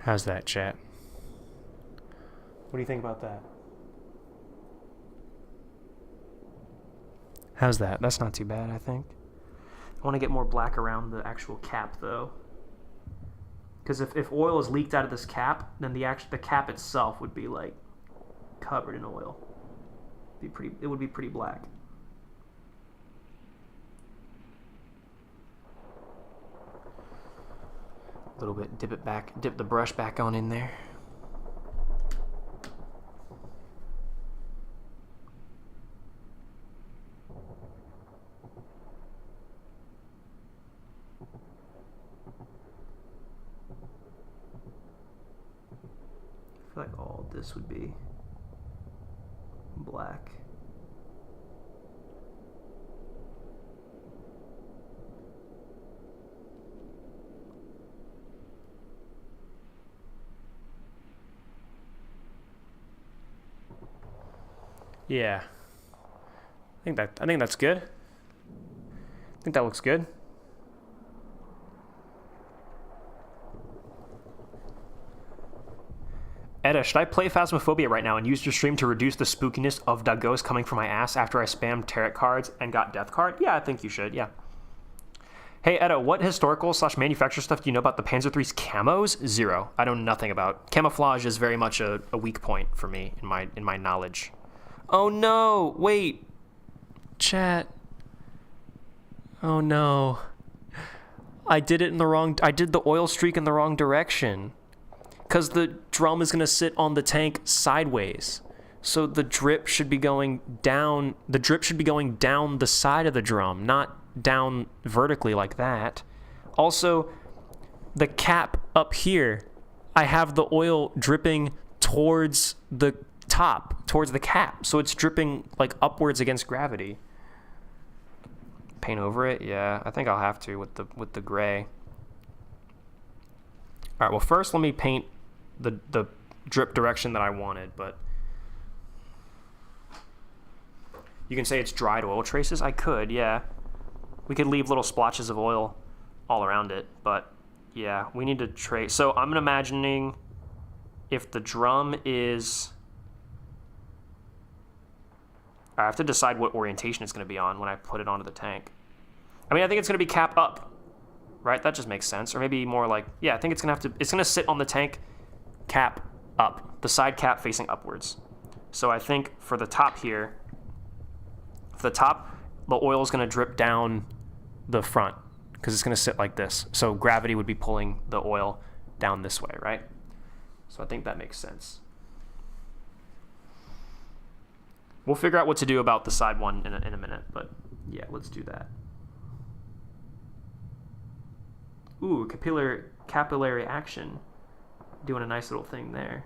How's that, chat? What do you think about that? How's that? That's not too bad, I think. I want to get more black around the actual cap, though. Because if oil is leaked out of this cap, then the cap itself would be, like, covered in oil. It would be pretty black. A little bit, dip the brush back on in there. I feel like all this would be black. Yeah, I think that's good. I think that looks good. Edda, should I play Phasmophobia right now and use your stream to reduce the spookiness of the ghost coming from my ass after I spammed tarot cards and got death card? Yeah, I think you should, yeah. Hey, Edda, what historical/manufacturer stuff do you know about the Panzer III's camos? Zero. I know nothing about. Camouflage is very much a weak point for me in my knowledge. Oh no, wait. Chat. Oh no. I did the oil streak in the wrong direction. Because the drum is going to sit on the tank sideways. So the drip should be going down. The drip should be going down the side of the drum, not down vertically like that. Also, the cap up here, I have the oil dripping towards the top, towards the cap. So it's dripping like upwards against gravity. Paint over it? Yeah, I think I'll have to with the gray. All right, well first let me paint the drip direction that I wanted, but you can say it's dried oil traces. I could, yeah. We could leave little splotches of oil all around it, but yeah, we need to trace. So I'm imagining if the drum is, I have to decide what orientation it's going to be on when I put it onto the tank. I mean, I think it's going to be cap up, right? That just makes sense. Or maybe more like, yeah, I think it's going to sit on the tank cap up, the side cap facing upwards. So I think for the top here, the oil is going to drip down the front because it's going to sit like this. So gravity would be pulling the oil down this way, right? So I think that makes sense. We'll figure out what to do about the side one in a minute, but yeah, let's do that. Ooh, capillary action. Doing a nice little thing there.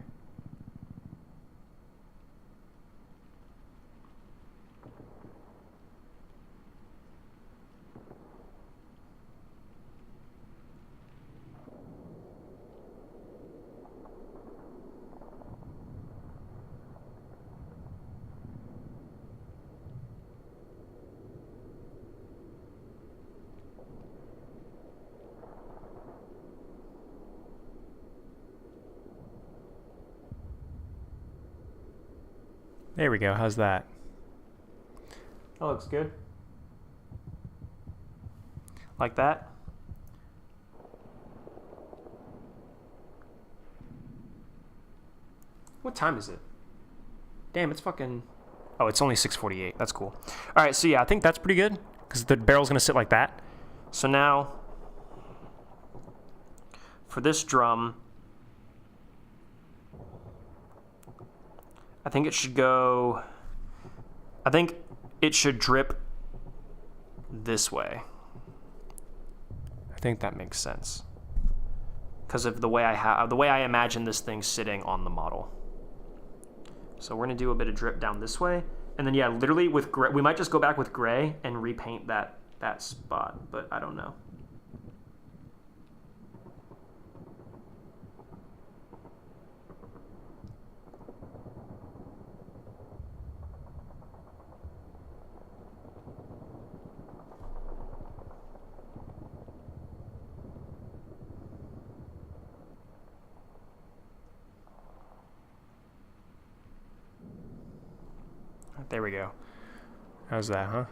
There we go. How's that? That looks good. Like that? What time is it? Damn, it's fucking... Oh, it's only 6:48. That's cool. All right, so yeah, I think that's pretty good because the barrel's going to sit like that. So now, for this drum, I think it should go... I think it should drip this way. I think that makes sense. Because of the way I imagine this thing sitting on the model. So we're gonna do a bit of drip down this way, and then yeah, literally with gray, we might just go back with gray and repaint that spot, but I don't know. There we go. How's that, huh?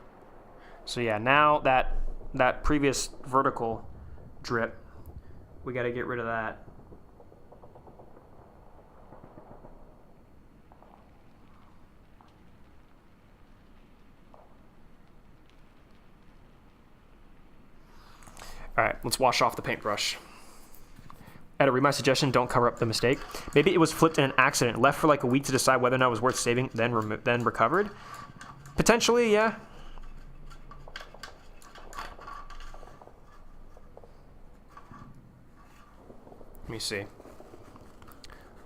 So yeah, now that previous vertical drip, we got to get rid of that. All right, let's wash off the paintbrush. Read my suggestion, don't cover up the mistake. Maybe it was flipped in an accident, left for like a week to decide whether or not it was worth saving, then recovered. Potentially, yeah. Let me see.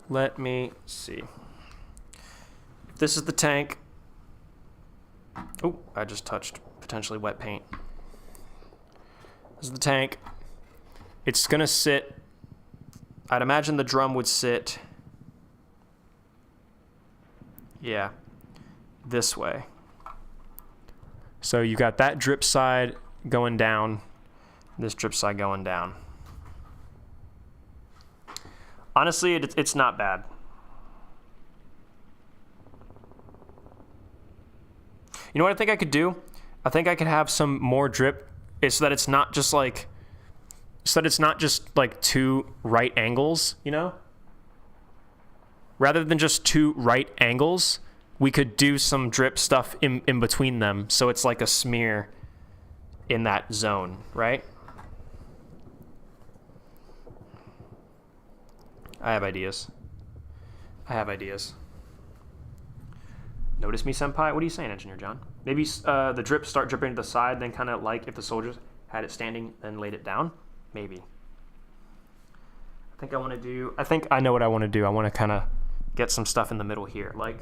Let me see. This is the tank. Oh, I just touched potentially wet paint. This is the tank. It's gonna sit... I'd imagine the drum would sit, yeah, this way. So you got that drip side going down, this drip side going down. Honestly, it's not bad. You know what I think I could do? I think I could have some more drip so that it's not just like... So that it's not just like two right angles, you know? Rather than just two right angles, we could do some drip stuff in between them, so it's like a smear in that zone, right? I have ideas. Notice me, senpai? What are you saying, Engineer John? Maybe the drip start dripping to the side, then kind of like if the soldiers had it standing, then laid it down? Maybe. I think I know what I want to do. I want to kind of get some stuff in the middle here, like...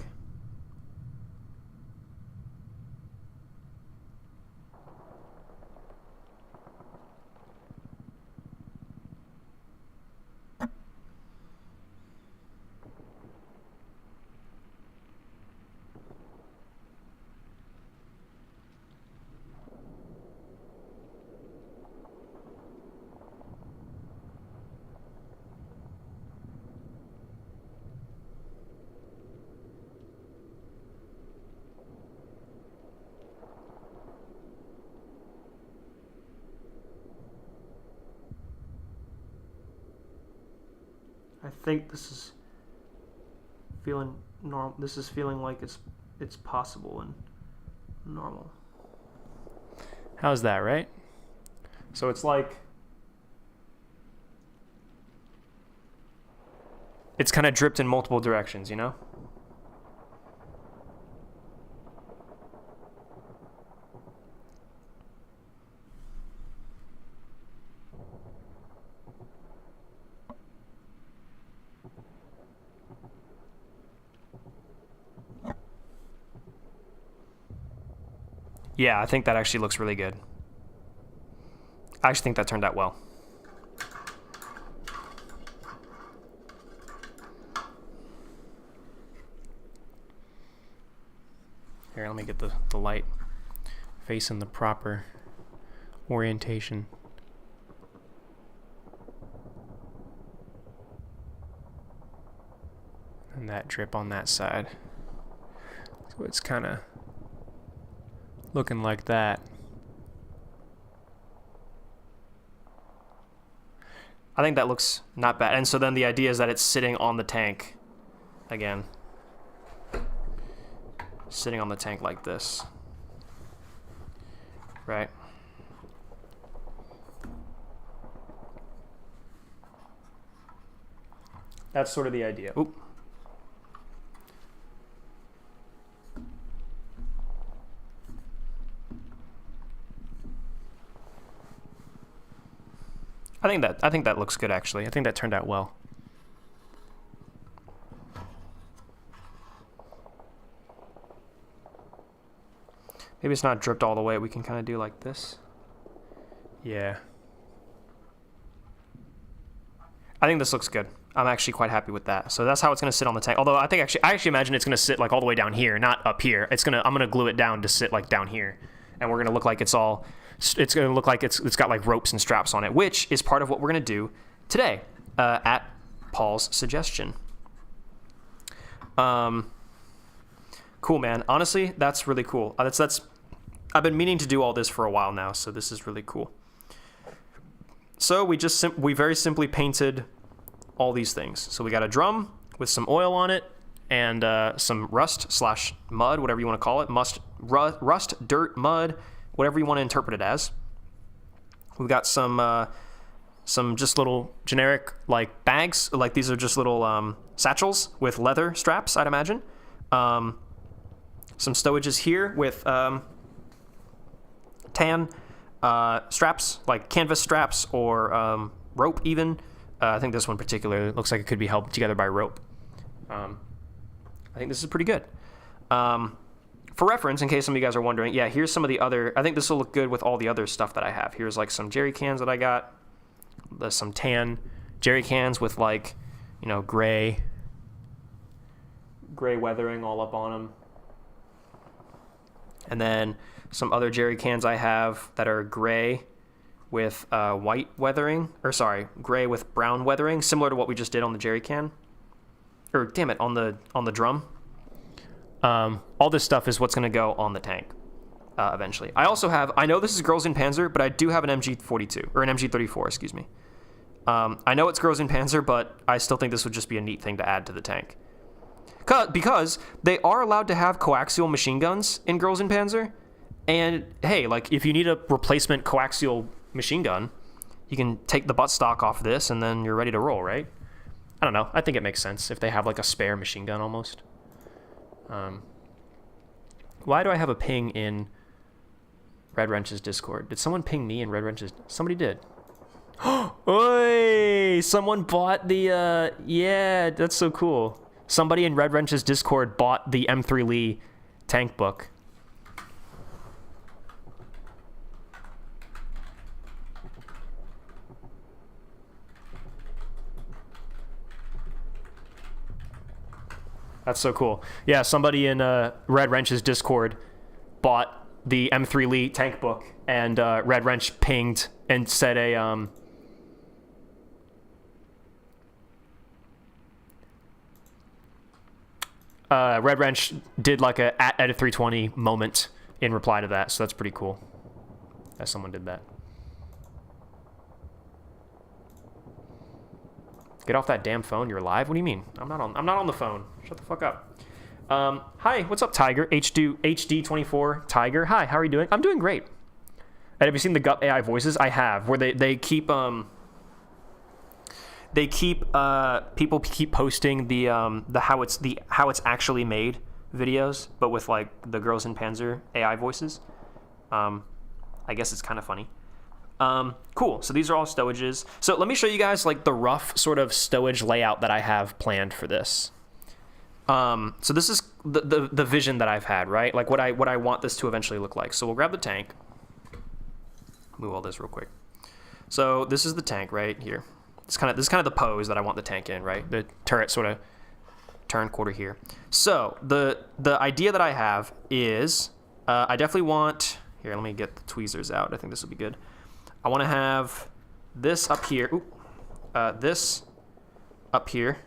I think this is feeling normal. This is feeling like it's possible and normal. How's that, right? So it's like it's kind of dripped in multiple directions, you know? Yeah, I think that actually looks really good. I actually think that turned out well. Here, let me get the light facing the proper orientation. And that drip on that side. So it's kind of looking like that. I think that looks not bad. And so then the idea is that it's sitting on the tank again. Sitting on the tank like this. Right? That's sort of the idea. Oop. I think that looks good actually. I think that turned out well. Maybe it's not dripped all the way. We can kind of do like this. Yeah. I think this looks good. I'm actually quite happy with that. So that's how it's going to sit on the tank. Although I actually imagine it's going to sit like all the way down here, not up here. I'm going to glue it down to sit like down here. And we're going to look like it's going to look like it's got like ropes and straps on it, which is part of what we're going to do today at Paul's suggestion. Cool, man. Honestly, that's really cool. I've been meaning to do all this for a while now, so this is really cool. So we very simply painted all these things. So we got a drum with some oil on it and some rust/mud, whatever you want to call it. Rust, dirt, mud, whatever you want to interpret it as. We've got some just little generic like bags. Like these are just little satchels with leather straps, I'd imagine. Some stowages here with tan straps, like canvas straps or rope even. I think this one particularly looks like it could be held together by rope. I think this is pretty good. For reference, in case some of you guys are wondering, yeah, here's some of the other, I think this will look good with all the other stuff that I have. Here's like some jerry cans that I got. There's some tan jerry cans with like, you know, gray weathering all up on them. And then some other jerry cans I have that are gray with white weathering, or sorry, gray with brown weathering, similar to what we just did on the jerry can. Or damn it, on the drum. All this stuff is what's going to go on the tank eventually. I also have, I know this is Girls in Panzer, but I do have an MG42, or an MG34, excuse me. I know it's Girls in Panzer, but I still think this would just be a neat thing to add to the tank. Because they are allowed to have coaxial machine guns in Girls in Panzer. And hey, like if you need a replacement coaxial machine gun, you can take the buttstock off this and then you're ready to roll, right? I don't know. I think it makes sense if they have like a spare machine gun almost. Why do I have a ping in Red Wrench's Discord? Did someone ping me in Red Wrench's? Somebody did. Oi! Someone bought the, yeah, that's so cool. Somebody in Red Wrench's Discord bought the M3 Lee tank book. That's so cool. Yeah, somebody in Red Wrench's Discord bought the M3 Lee tank book, and Red Wrench pinged and said Red Wrench did like a at edit 320 moment in reply to that, so that's pretty cool that someone did that. Get off that damn phone. You're live? What do you mean? I'm not on the phone. Shut the fuck up. Hi, what's up, Tiger? HD24 Tiger. Hi, how are you doing? I'm doing great. And have you seen the Gut AI voices? I have, where they keep people keep posting the how it's actually made videos, but with like the Girls in Panzer AI voices. I guess it's kind of funny. Cool. So these are all stowages. So let me show you guys like the rough sort of stowage layout that I have planned for this. So this is the vision that I've had, right? Like what I want this to eventually look like. So we'll grab the tank. Move all this real quick. So this is the tank right here. This is kind of the pose that I want the tank in, right? The turret sort of turn quarter here. So the idea that I have is I definitely want here. Let me get the tweezers out. I think this will be good. I want to have this up here. This up here.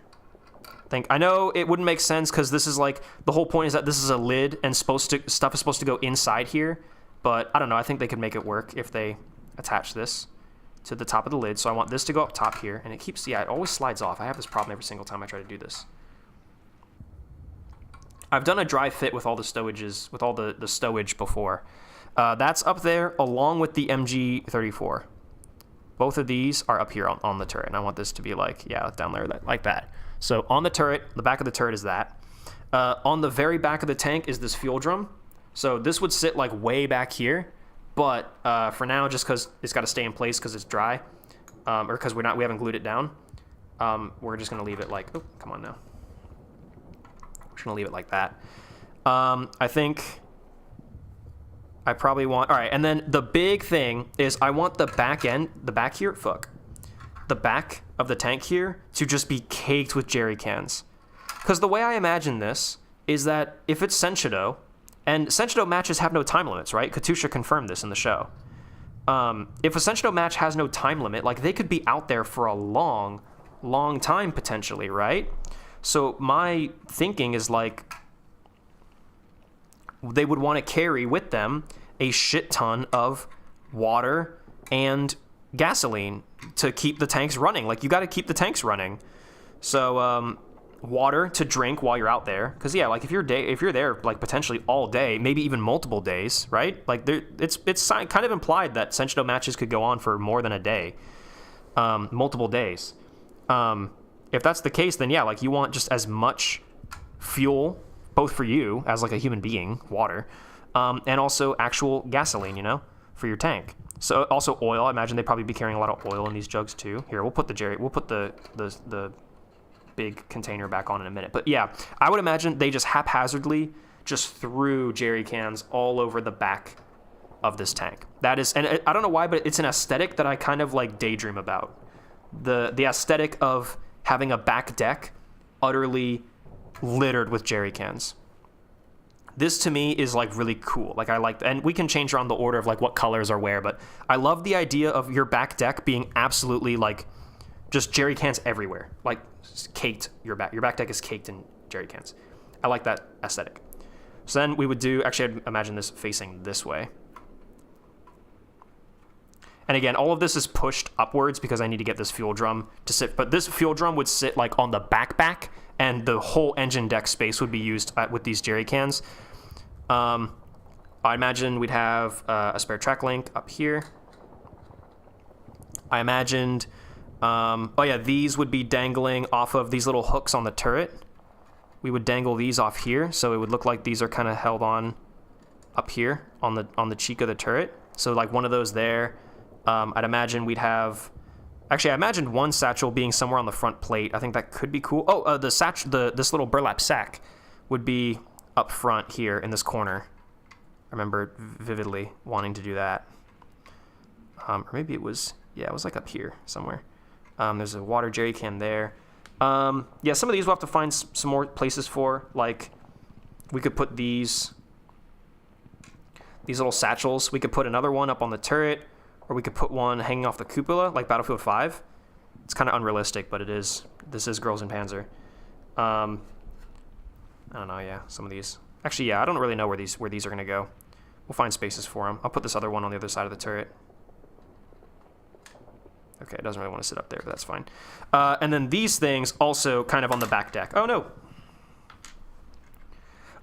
I know it wouldn't make sense because this is like the whole point is that this is a lid and stuff is supposed to go inside here. But I don't know. I think they could make it work if they attach this to the top of the lid. So I want this to go up top here, and it keeps, it always slides off. I have this problem every single time I try to do this. I've done a dry fit with all the stowages, with all the stowage before. That's up there along with the MG34. Both of these are up here on the turret, and I want this to be like, down there like that. So on the turret, the back of the turret is that. On the very back of the tank is this fuel drum. So this would sit like way back here, but for now, just because it's got to stay in place because it's dry, or because we haven't glued it down, we're just gonna leave it like, oh, come on now. We're just gonna leave it like that. I think I probably want, all right, and then the big thing is I want the back of the tank here to just be caked with jerry cans. Because the way I imagine this is that if it's Senshido, and Senshido matches have no time limits, right? Katusha confirmed this in the show. If a Senshido match has no time limit, like they could be out there for a long, long time potentially, right? So my thinking is like they would want to carry with them a shit ton of water and gasoline to keep the tanks running. Like you got to keep the tanks running. So water to drink while you're out there, because like if you're there like potentially all day, maybe even multiple days, right? Like it's kind of implied that Senshido matches could go on for more than a day, multiple days. If that's the case, then like you want just as much fuel, both for you as like a human being, water, and also actual gasoline, for your tank. So also oil. I imagine they'd probably be carrying a lot of oil in these jugs too. Here, we'll put the big container back on in a minute. But yeah, I would imagine they just haphazardly just threw jerry cans all over the back of this tank. That is, and I don't know why, but it's an aesthetic that I kind of like daydream about. The aesthetic of having a back deck utterly littered with jerry cans. This to me is like really cool. Like I like, and we can change around the order of like what colors are where, but I love the idea of your back deck being absolutely like just jerry cans everywhere, like caked. Your back deck is caked in jerry cans. I like that aesthetic. So then we would do, actually I'd imagine this facing this way. And again, all of this is pushed upwards because I need to get this fuel drum to sit, but this fuel drum would sit like on the back, and the whole engine deck space would be used with these jerry cans. I imagine we'd have a spare track link up here. I imagined, these would be dangling off of these little hooks on the turret. We would dangle these off here, so it would look like these are kind of held on up here on the cheek of the turret. So like one of those there. I'd imagine we'd have, actually I imagined one satchel being somewhere on the front plate. I think that could be cool. Oh, this little burlap sack would be up front here in this corner. I remember vividly wanting to do that. Or maybe it was like up here somewhere. There's a water jerry can there. Some of these we'll have to find some more places for. Like, we could put these little satchels. We could put another one up on the turret, or we could put one hanging off the cupola, like Battlefield 5. It's kind of unrealistic, but it is. This is Girls in Panzer. I don't know, some of these. Actually, I don't really know where these are going to go. We'll find spaces for them. I'll put this other one on the other side of the turret. Okay, it doesn't really want to sit up there, but that's fine. And then these things also kind of on the back deck. Oh, no.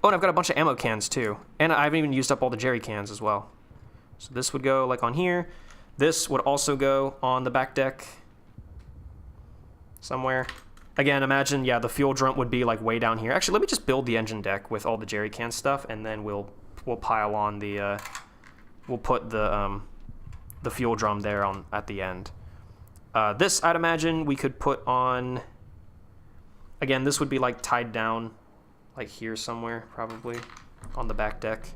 Oh, and I've got a bunch of ammo cans, too. And I haven't even used up all the jerry cans as well. So this would go, like, on here. This would also go on the back deck somewhere. Again, imagine, the fuel drum would be, like, way down here. Actually, let me just build the engine deck with all the jerry can stuff, and then we'll pile on the, we'll put the fuel drum there at the end. This, I'd imagine, we could put on, again, this would be, like, tied down like here somewhere, probably on the back deck.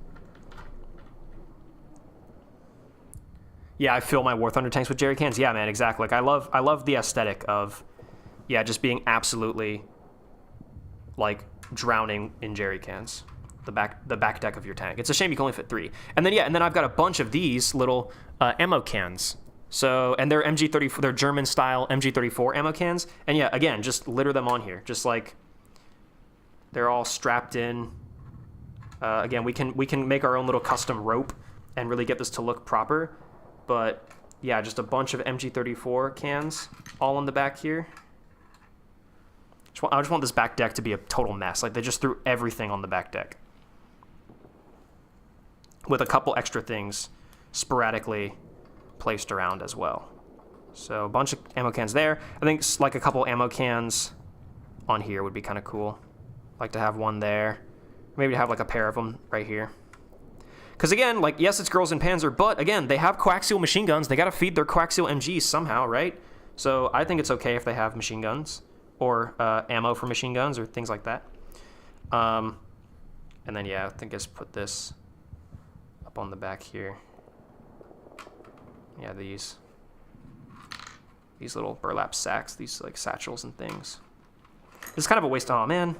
Yeah, I fill my War Thunder tanks with jerry cans. Yeah, man, exactly. Like I love the aesthetic of, yeah, just being absolutely like drowning in jerry cans. The back deck of your tank. It's a shame you can only fit 3. And then and then I've got a bunch of these little ammo cans. So, and they're MG34, they're German style MG34 ammo cans. And yeah, again, just litter them on here. Just like they're all strapped in. Again, we can make our own little custom rope and really get this to look proper. But yeah, just a bunch of MG34 cans all on the back here. I just want this back deck to be a total mess. Like they just threw everything on the back deck, with a couple extra things sporadically placed around as well. So a bunch of ammo cans there. I think like a couple ammo cans on here would be kind of cool. Like to have one there. Maybe to have like a pair of them right here. Because again, like, yes, it's girls in Panzer, but again, they have coaxial machine guns. They got to feed their coaxial MGs somehow, right? So I think it's okay if they have machine guns or ammo for machine guns or things like that. And then, yeah, I think I just put this up on the back here. Yeah, these little burlap sacks, these like satchels and things. This is kind of a waste. Oh man.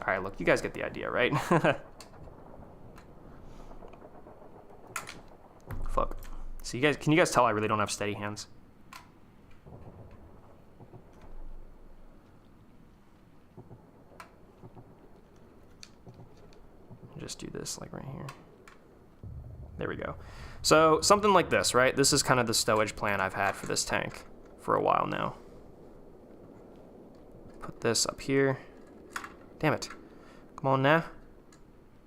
All right, look, you guys get the idea, right? Fuck. So can you guys tell I really don't have steady hands? Just do this like right here. There we go. So something like this, right? This is kind of the stowage plan I've had for this tank for a while now. Put this up here. Damn it. Come on now.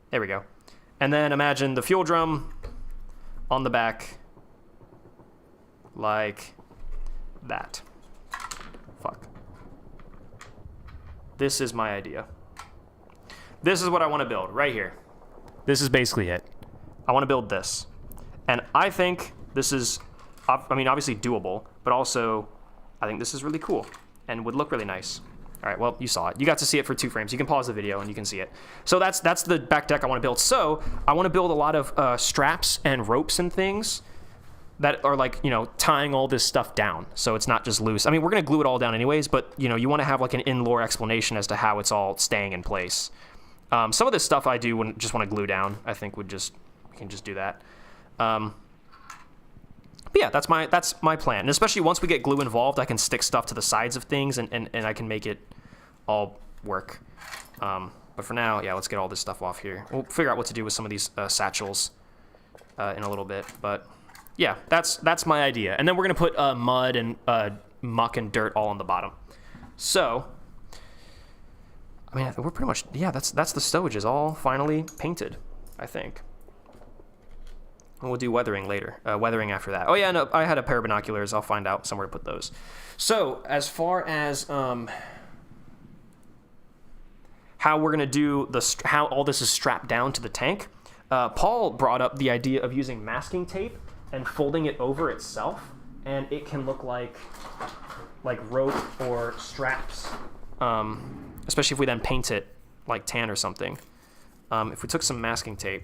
There we go. And then imagine the fuel drum on the back like that. Fuck. This is my idea. This is what I want to build right here. This is basically it. I want to build this. And I think this is, I mean, obviously doable, but also I think this is really cool and would look really nice. All right, well, you saw it. You got to see it for 2 frames. You can pause the video and you can see it. So that's the back deck I want to build. So I want to build a lot of straps and ropes and things that are like, you know, tying all this stuff down so it's not just loose. I mean, we're going to glue it all down anyways, but, you know, you want to have like an in-lore explanation as to how it's all staying in place. Some of this stuff I do wouldn't just want to glue down. I think we can just do that. But yeah, that's my plan. And especially once we get glue involved, I can stick stuff to the sides of things and I can make it all work. But for now, yeah, let's get all this stuff off here. We'll figure out what to do with some of these satchels in a little bit. But yeah, that's my idea. And then we're going to put mud and muck and dirt all on the bottom. So, I mean, we're pretty much, yeah, that's the stowages all finally painted, I think. And we'll do weathering later. Weathering after that. Oh yeah, no, I had a pair of binoculars. I'll find out somewhere to put those. So as far as how we're gonna do how all this is strapped down to the tank, Paul brought up the idea of using masking tape and folding it over itself, and it can look like rope or straps. Especially if we then paint it like tan or something. If we took some masking tape.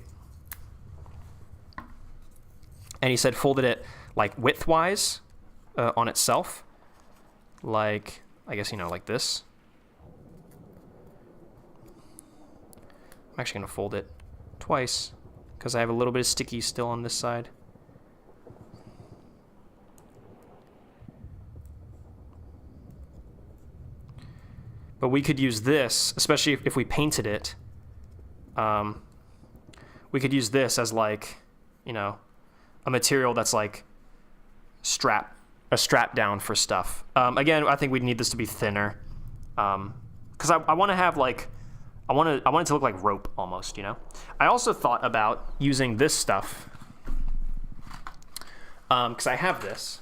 And he said folded it like widthwise on itself. Like, I guess, you know, like this. I'm actually going to fold it twice because I have a little bit of sticky still on this side. But we could use this, especially if we painted it. We could use this as like, you know, a material that's like a strap down for stuff. Again, I think we'd need this to be thinner, because I want to have like, I want it to look like rope almost, you know. I also thought about using this stuff, because I have this.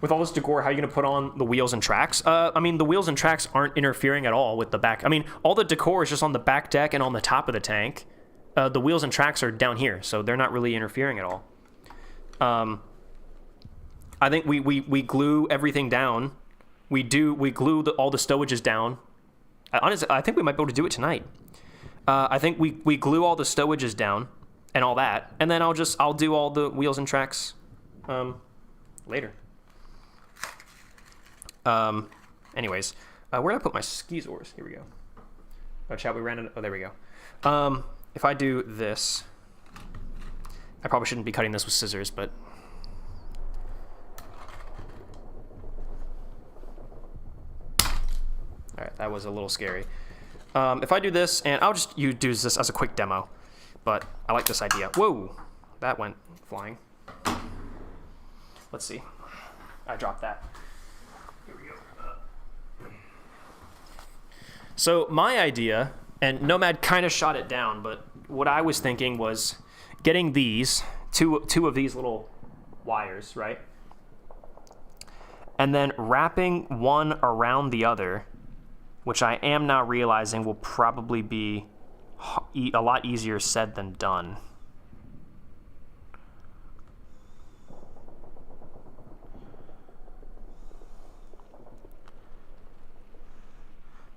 With all this decor, how are you going to put on the wheels and tracks? I mean, the wheels and tracks aren't interfering at all with the back. I mean, all the decor is just on the back deck and on the top of the tank. the wheels and tracks are down here, so they're not really interfering at all. I think we glue everything down. We glue all the stowages down. Honestly, I think we might be able to do it tonight. I think we glue all the stowages down and all that, and then I'll do all the wheels and tracks later. Anyways, where did I put my skizors? Here we go. Oh, chat, we ran it. Oh, there we go. If I do this, I probably shouldn't be cutting this with scissors, but all right, that was a little scary. If I do this, and I'll just do this as a quick demo, but I like this idea. Whoa, that went flying. Let's see. I dropped that. Here we go. So my idea, and Nomad kind of shot it down, but what I was thinking was getting these, two of these little wires, right? And then wrapping one around the other, which I am now realizing will probably be a lot easier said than done.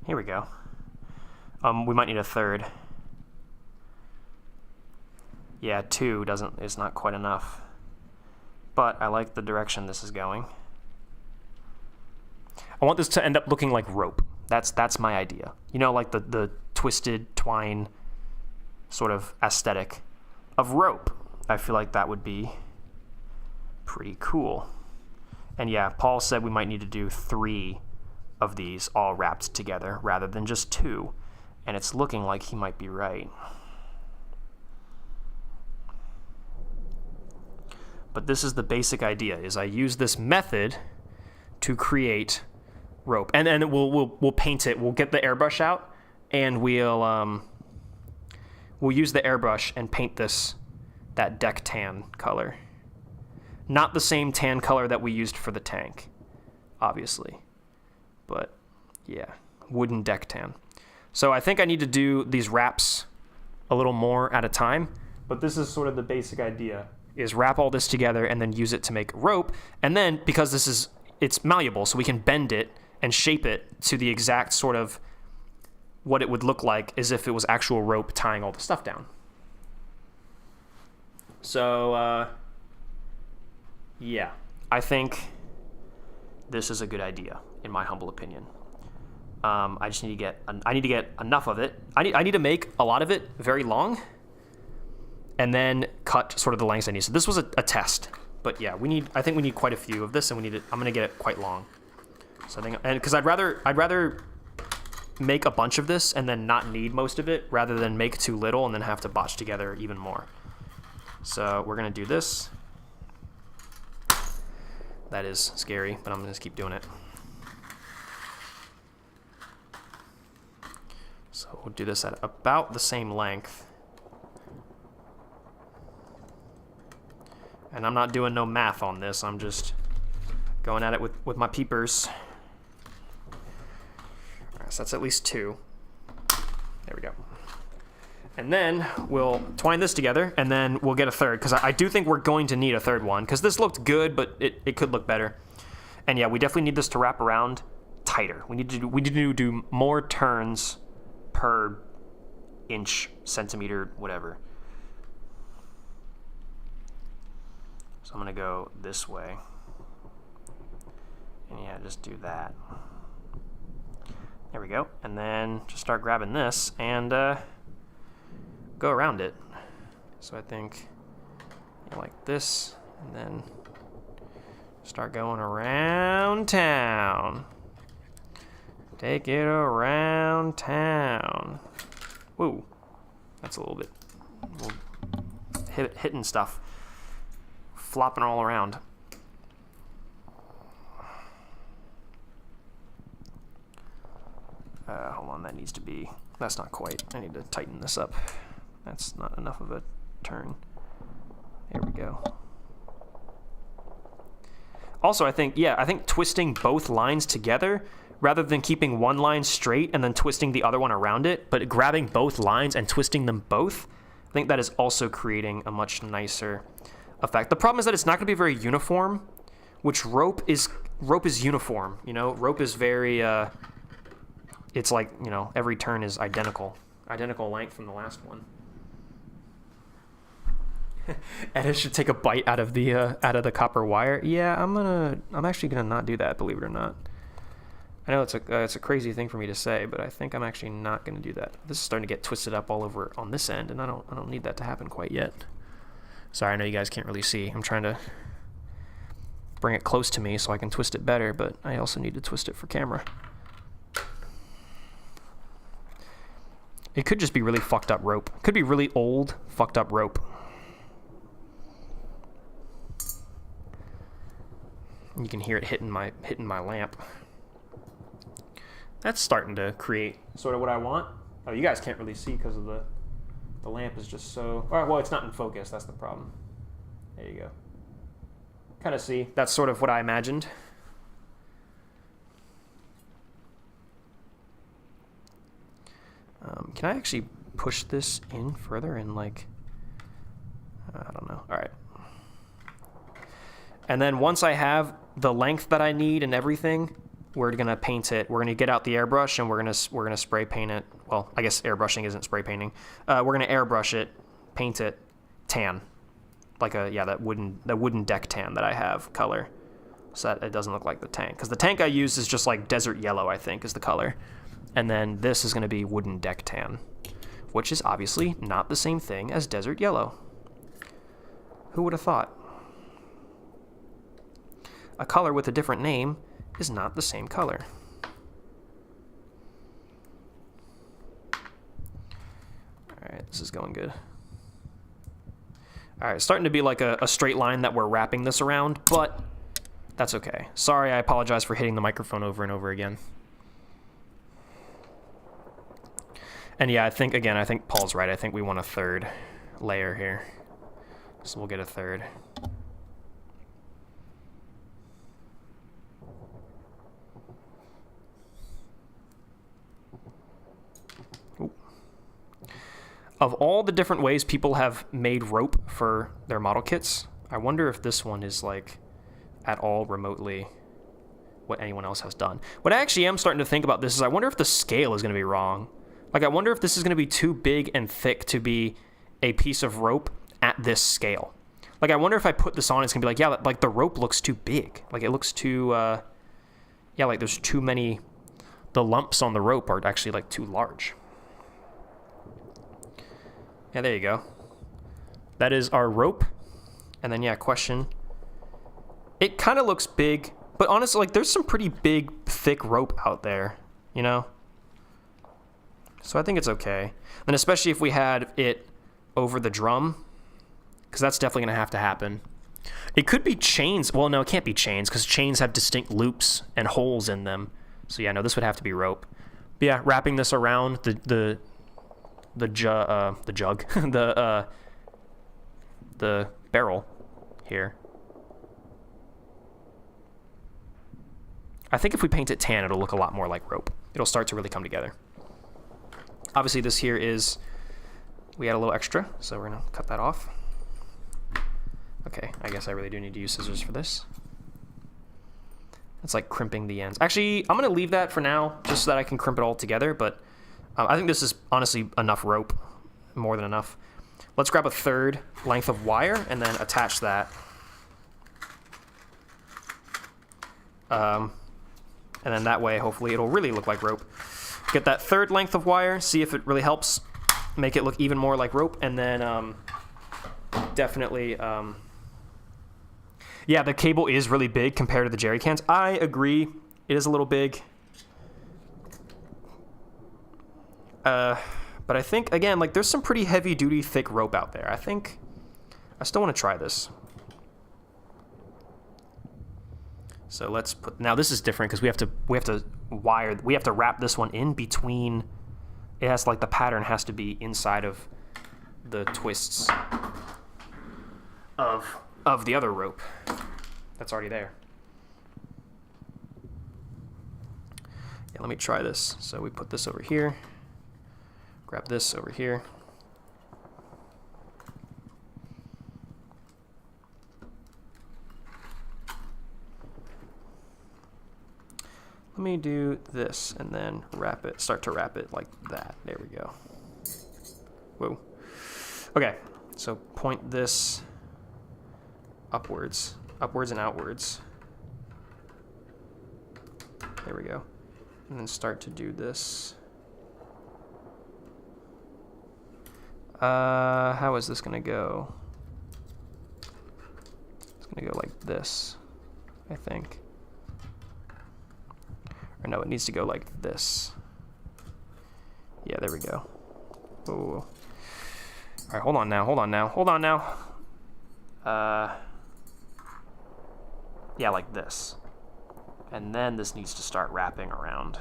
Here we go. We might need a third. Yeah, 2 is not quite enough. But I like the direction this is going. I want this to end up looking like rope. That's my idea. You know, like the twisted twine sort of aesthetic of rope. I feel like that would be pretty cool. And yeah, Paul said we might need to do 3 of these all wrapped together rather than just 2. And it's looking like he might be right. But this is the basic idea, is I use this method to create rope. And then we'll paint it. We'll get the airbrush out and we'll use the airbrush and paint that deck tan color. Not the same tan color that we used for the tank, obviously. But yeah, wooden deck tan. So I think I need to do these wraps a little more at a time, but this is sort of the basic idea, is wrap all this together and then use it to make rope. And then, because it's malleable, so we can bend it and shape it to the exact sort of what it would look like as if it was actual rope tying all the stuff down. So, yeah, I think this is a good idea, in my humble opinion. I just need to get enough of it. I need to make a lot of it very long, and then cut sort of the lengths I need. So this was a test, but yeah, I think we need quite a few of this, and I'm gonna get it quite long. So I think, and because I'd rather make a bunch of this and then not need most of it, rather than make too little and then have to botch together even more. So we're gonna do this. That is scary, but I'm gonna just keep doing it. So we'll do this at about the same length. And I'm not doing no math on this, I'm just going at it with my peepers. All right, so that's at least 2. There we go. And then we'll twine this together, and then we'll get a third, because I do think we're going to need a third one, because this looked good, but it could look better. And yeah, we definitely need this to wrap around tighter. We need to do more turns per inch, centimeter, whatever. So I'm gonna go this way. And yeah, just do that. There we go. And then just start grabbing this and go around it. So I think like this, and then start going around town. Take it around town. Whoa, that's a little bit hitting stuff, flopping all around. Hold on, that needs to be, that's not quite. I need to tighten this up. That's not enough of a turn. There we go. Also, I think twisting both lines together, rather than keeping one line straight and then twisting the other one around it, but grabbing both lines and twisting them both, I think that is also creating a much nicer effect. The problem is that it's not going to be very uniform, which rope is uniform, you know? Rope is very, it's like, you know, every turn is identical length from the last one. Edit should take a bite out of the copper wire. Yeah, I'm actually gonna not do that, believe it or not. I know it's a crazy thing for me to say, but I think I'm actually not gonna do that. This is starting to get twisted up all over on this end, and I don't need that to happen quite yet. Sorry, I know you guys can't really see. I'm trying to bring it close to me so I can twist it better, but I also need to twist it for camera. It could just be really fucked up rope. It could be really old, fucked up rope. You can hear it hitting my lamp. That's starting to create sort of what I want. Oh, you guys can't really see because of the lamp is just so... All right, well, it's not in focus. That's the problem. There you go. Kind of see. That's sort of what I imagined. Can I actually push this in further and like... I don't know. All right. And then once I have the length that I need and everything, we're gonna paint it. We're gonna get out the airbrush and we're gonna spray paint it. Well, I guess airbrushing isn't spray painting. We're gonna airbrush it, paint it tan, like that wooden deck tan that I have color, so that it doesn't look like the tank. Because the tank I use is just like desert yellow, I think, is the color, and then this is gonna be wooden deck tan, which is obviously not the same thing as desert yellow. Who would have thought? A color with a different name is not the same color. Alright, this is going good. Alright, it's starting to be like a straight line that we're wrapping this around, but that's okay. Sorry, I apologize for hitting the microphone over and over again. And yeah, I think Paul's right. I think we want a third layer here. So we'll get a third. Of all the different ways people have made rope for their model kits, I wonder if this one is like at all remotely what anyone else has done. What I actually am starting to think about this is I wonder if the scale is going to be wrong. Like I wonder if this is going to be too big and thick to be a piece of rope at this scale. Like I wonder if I put this on, it's going to be like, yeah, like the rope looks too big. Like it looks too, yeah, like there's too many, the lumps on the rope are actually like too large. Yeah, there you go. That is our rope. And then, yeah, question. It kind of looks big, but honestly, like, there's some pretty big, thick rope out there, you know? So I think it's okay. And especially if we had it over the drum, because that's definitely going to have to happen. It could be chains. Well, no, it can't be chains, because chains have distinct loops and holes in them. So, yeah, no, this would have to be rope. But, yeah, wrapping this around the jug, the barrel here. I think if we paint it tan, it'll look a lot more like rope. It'll start to really come together. Obviously, this here is, we had a little extra, so we're gonna cut that off. Okay, I guess I really do need to use scissors for this. It's like crimping the ends. Actually, I'm gonna leave that for now, just so that I can crimp it all together, but I think this is honestly enough rope, more than enough. Let's grab a third length of wire and then attach that. And then that way, hopefully, it'll really look like rope. Get that third length of wire, see if it really helps make it look even more like rope, and then definitely, yeah, the cable is really big compared to the jerry cans. I agree, it is a little big. But I think, again, like, there's some pretty heavy-duty, thick rope out there. I think I still want to try this. So let's put... Now, this is different because we have to wrap this one in between... It has, like, the pattern has to be inside of the twists of the other rope that's already there. Yeah, let me try this. So we put this over here. Grab this over here. Let me do this and then wrap it, start to wrap it like that. There we go. Whoa. Okay, so point this upwards, upwards and outwards. There we go. And then start to do this. How is this gonna go? It's gonna go like this, I think. Or no, it needs to go like this. Yeah, there we go. Whoa, whoa, whoa. All right, hold on now, hold on now, hold on now. Yeah, like this. And then this needs to start wrapping around.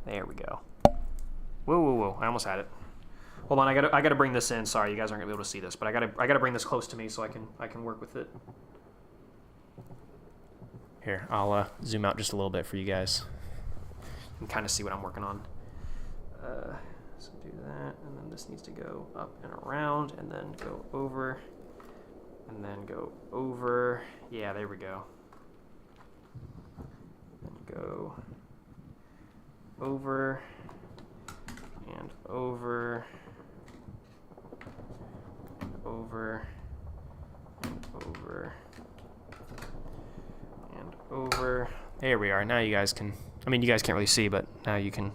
There we go. Whoa, whoa, whoa, I almost had it. Hold on, I gotta bring this in. Sorry, you guys aren't gonna be able to see this, but I gotta bring this close to me so I can work with it. Here, I'll zoom out just a little bit for you guys. You can kind of see what I'm working on. So do that, and then this needs to go up and around, and then go over, and then go over. Yeah, there we go. And go over, and over, and over, and over, and over. There we are. Now you guys can, I mean, you guys can't really see, but now you can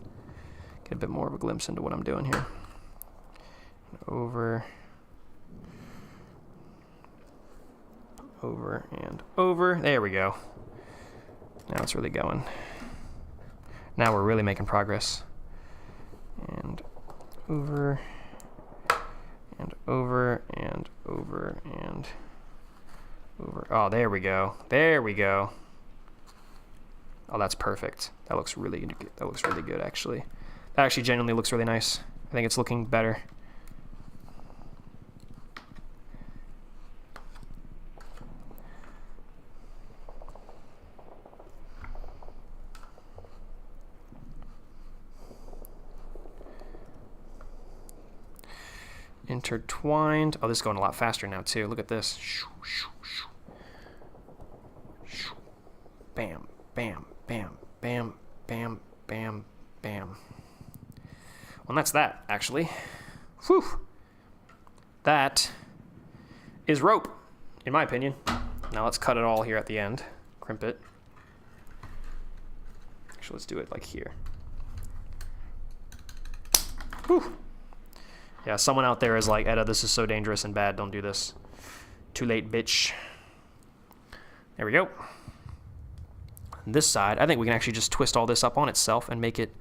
get a bit more of a glimpse into what I'm doing here. Over, over, and over. There we go. Now it's really going. Now we're really making progress. And over, and over, and over, and over. Oh, there we go. There we go. Oh, that's perfect. That looks really good, actually. That actually genuinely looks really nice. I think it's looking better. Intertwined. Oh, this is going a lot faster now, too. Look at this. Bam, bam, bam, bam, bam, bam, bam. Well, and that's that, actually. Whew. That is rope, in my opinion. Now let's cut it all here at the end. Crimp it. Actually, let's do it like here. Whew. Yeah, someone out there is like, Edda, this is so dangerous and bad. Don't do this. Too late, bitch. There we go. This side, I think we can actually just twist all this up on itself and make it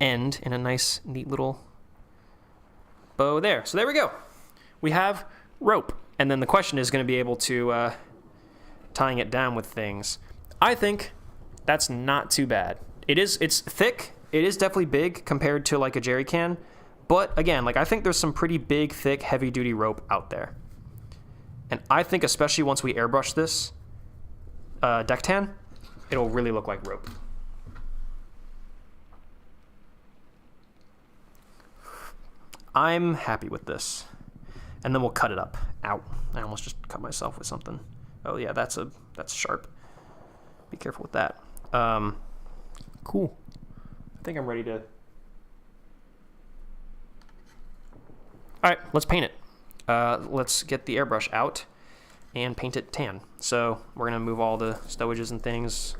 end in a nice, neat little bow there. So there we go. We have rope. And then the question is going to be able to tying it down with things. I think that's not too bad. It's thick. It is definitely big compared to like a jerry can. But again, like I think there's some pretty big, thick, heavy-duty rope out there. And I think especially once we airbrush this deck tan, it'll really look like rope. I'm happy with this. And then we'll cut it up. Ow. I almost just cut myself with something. Oh yeah, that's sharp. Be careful with that. Cool. I think I'm ready to... All right, let's paint it. Let's get the airbrush out and paint it tan. So we're gonna move all the stowages and things.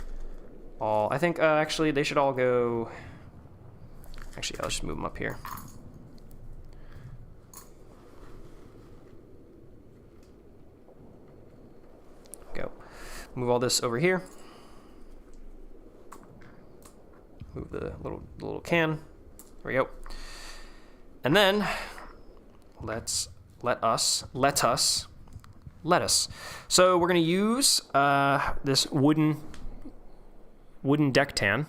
I think actually they should all go. Actually, I'll just move them up here. Go. Move all this over here. Move the little can. There we go. And then let us. So we're gonna use this wooden deck tan.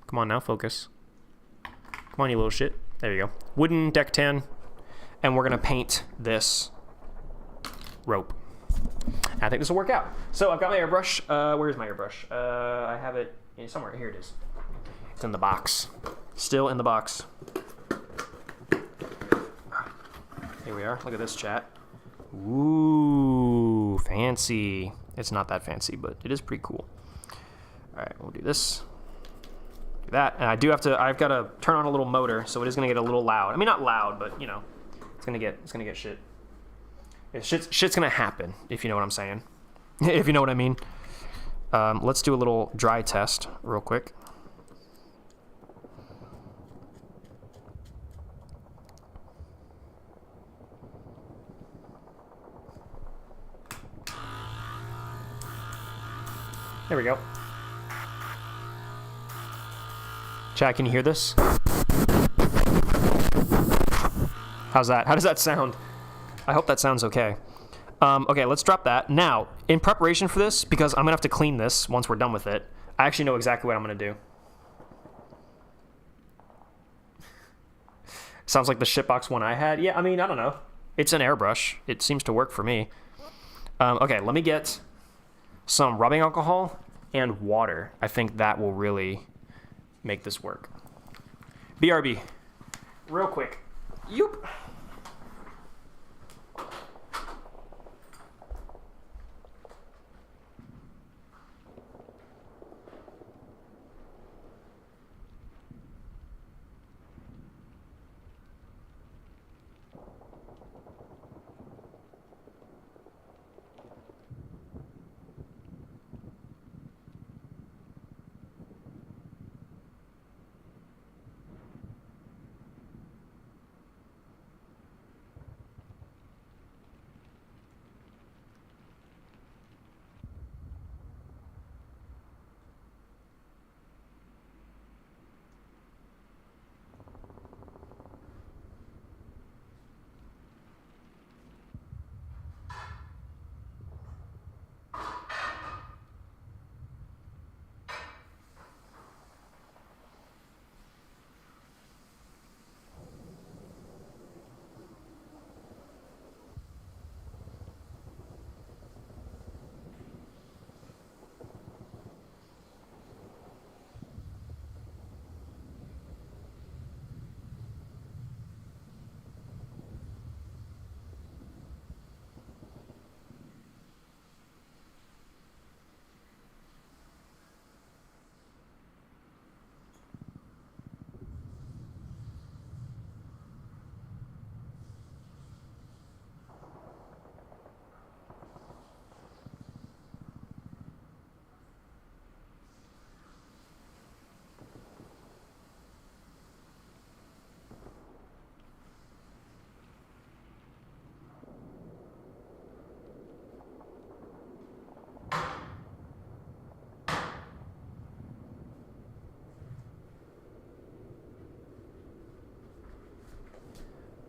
Come on now, focus. Come on, you little shit. There you go. Wooden deck tan, and we're gonna paint this rope. I think this will work out. So I've got my airbrush. Where's my airbrush? I have it somewhere. Here it is. It's in the box. Still in the box. Here we are. Look at this, chat. Ooh, fancy. It's not that fancy, but it is pretty cool. right, we'll do this. Do that. And I've got to turn on a little motor, so it is going to get a little loud. I mean, not loud, but, you know, it's going to get shit. Shit's going to happen, if you know what I'm saying. If you know what I mean. Let's do a little dry test real quick. There we go. Chat, can you hear this? How's that? How does that sound? I hope that sounds okay. Okay, let's drop that. Now, in preparation for this, because I'm going to have to clean this once we're done with it, I actually know exactly what I'm going to do. Sounds like the shitbox one I had. Yeah, I mean, I don't know. It's an airbrush. It seems to work for me. Okay, let me get some rubbing alcohol and water. I think that will really make this work. BRB. Real quick. Yoop.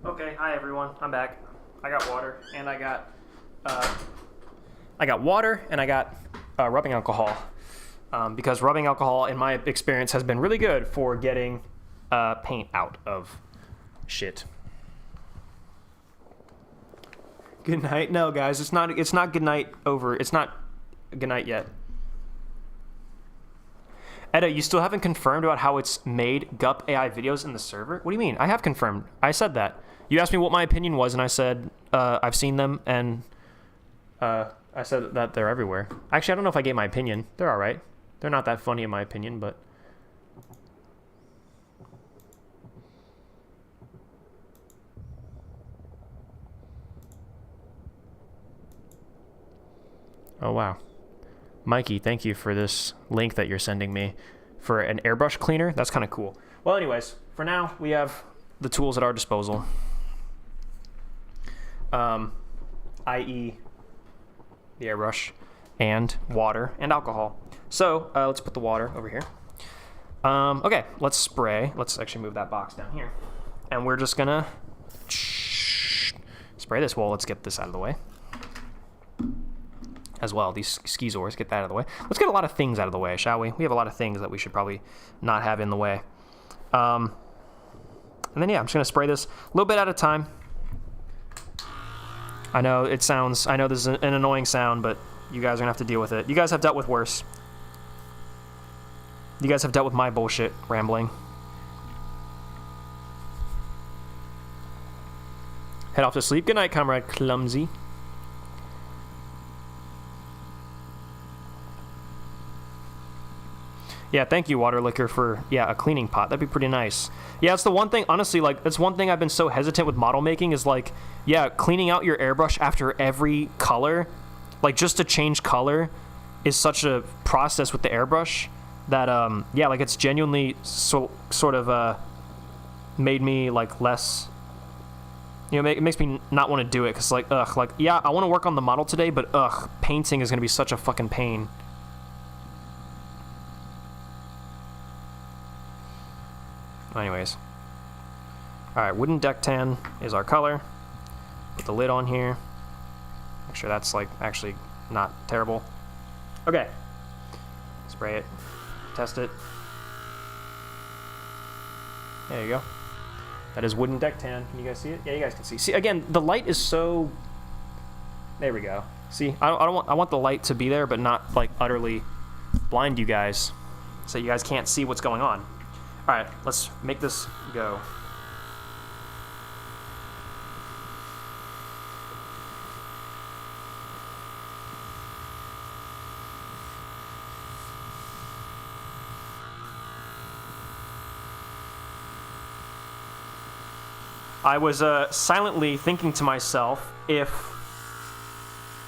Okay, hi everyone. I'm back. I got water and I got rubbing alcohol because rubbing alcohol, in my experience, has been really good for getting paint out of shit. Good night. No, guys, it's not good night over. It's not good night yet. Edda, you still haven't confirmed about how it's made GUP AI videos in the server? What do you mean? I have confirmed. I said that. You asked me what my opinion was, and I said I've seen them, and I said that they're everywhere. Actually, I don't know if I gave my opinion. They're all right. They're not that funny in my opinion, but... Oh, wow. Mikey, thank you for this link that you're sending me for an airbrush cleaner. That's kind of cool. Well, anyways, for now, we have the tools at our disposal. I.e. the airbrush and water and alcohol. So let's put the water over here. Okay, let's spray. Let's actually move that box down here. And we're just gonna spray this. Well, let's get this out of the way. As well, these skizors, get that out of the way. Let's get a lot of things out of the way, shall we? We have a lot of things that we should probably not have in the way. And then, yeah, I'm just going to spray this a little bit at a time. I know this is an annoying sound, but you guys are going to have to deal with it. You guys have dealt with worse. You guys have dealt with my bullshit rambling. Head off to sleep. Good night, Comrade Clumsy. Yeah, thank you, Water Liquor, for, a cleaning pot. That'd be pretty nice. Yeah, it's the one thing, honestly, like, that's one thing I've been so hesitant with model making is, like, cleaning out your airbrush after every color, like, just to change color is such a process with the airbrush that, like, it's genuinely sort of made me, like, less... it makes me not want to do it, because, like, I want to work on the model today, but, painting is going to be such a fucking pain. Anyways. Alright, wooden deck tan is our color. Put the lid on here. Make sure that's, like, actually not terrible. Okay. Spray it. Test it. There you go. That is wooden deck tan. Can you guys see it? Yeah, you guys can see. See, again, the light is so... There we go. See, I want the light to be there, but not, like, utterly blind you guys, so you guys can't see what's going on. Alright, let's make this go. I was silently thinking to myself if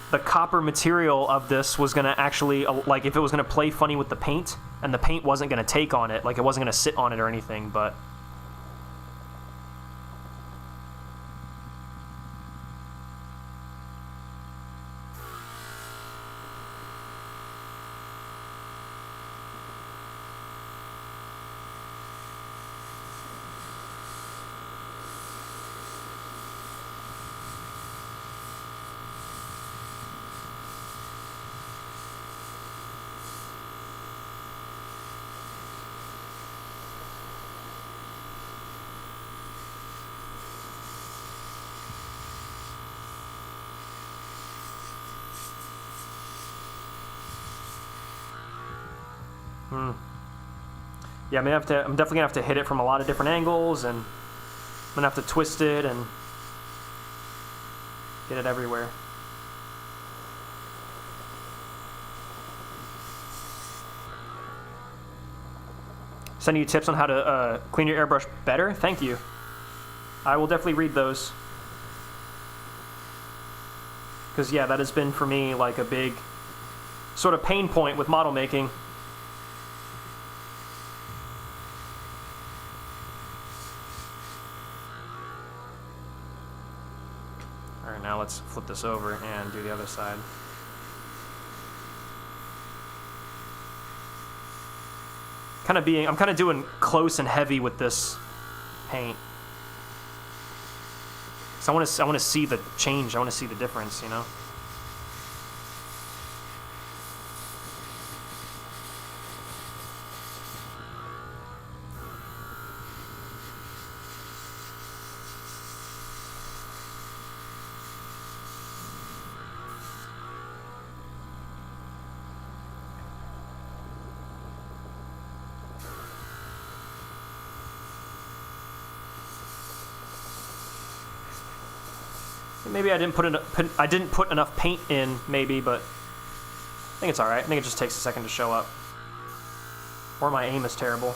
the copper material of this was going to actually, like, if it was going to play funny with the paint, and the paint wasn't going to take on it, like, it wasn't going to sit on it or anything, but... Yeah, I'm definitely gonna have to hit it from a lot of different angles, and I'm gonna have to twist it and get it everywhere. Sending you tips on how to clean your airbrush better? Thank you. I will definitely read those. Because, yeah, that has been for me like a big sort of pain point with model making. Alright, now let's flip this over and do the other side. I'm kind of doing close and heavy with this paint. So I want to see the change. I want to see the difference, you know. Maybe I didn't put enough paint in, maybe, but I think it's all right. I think it just takes a second to show up. Or my aim is terrible.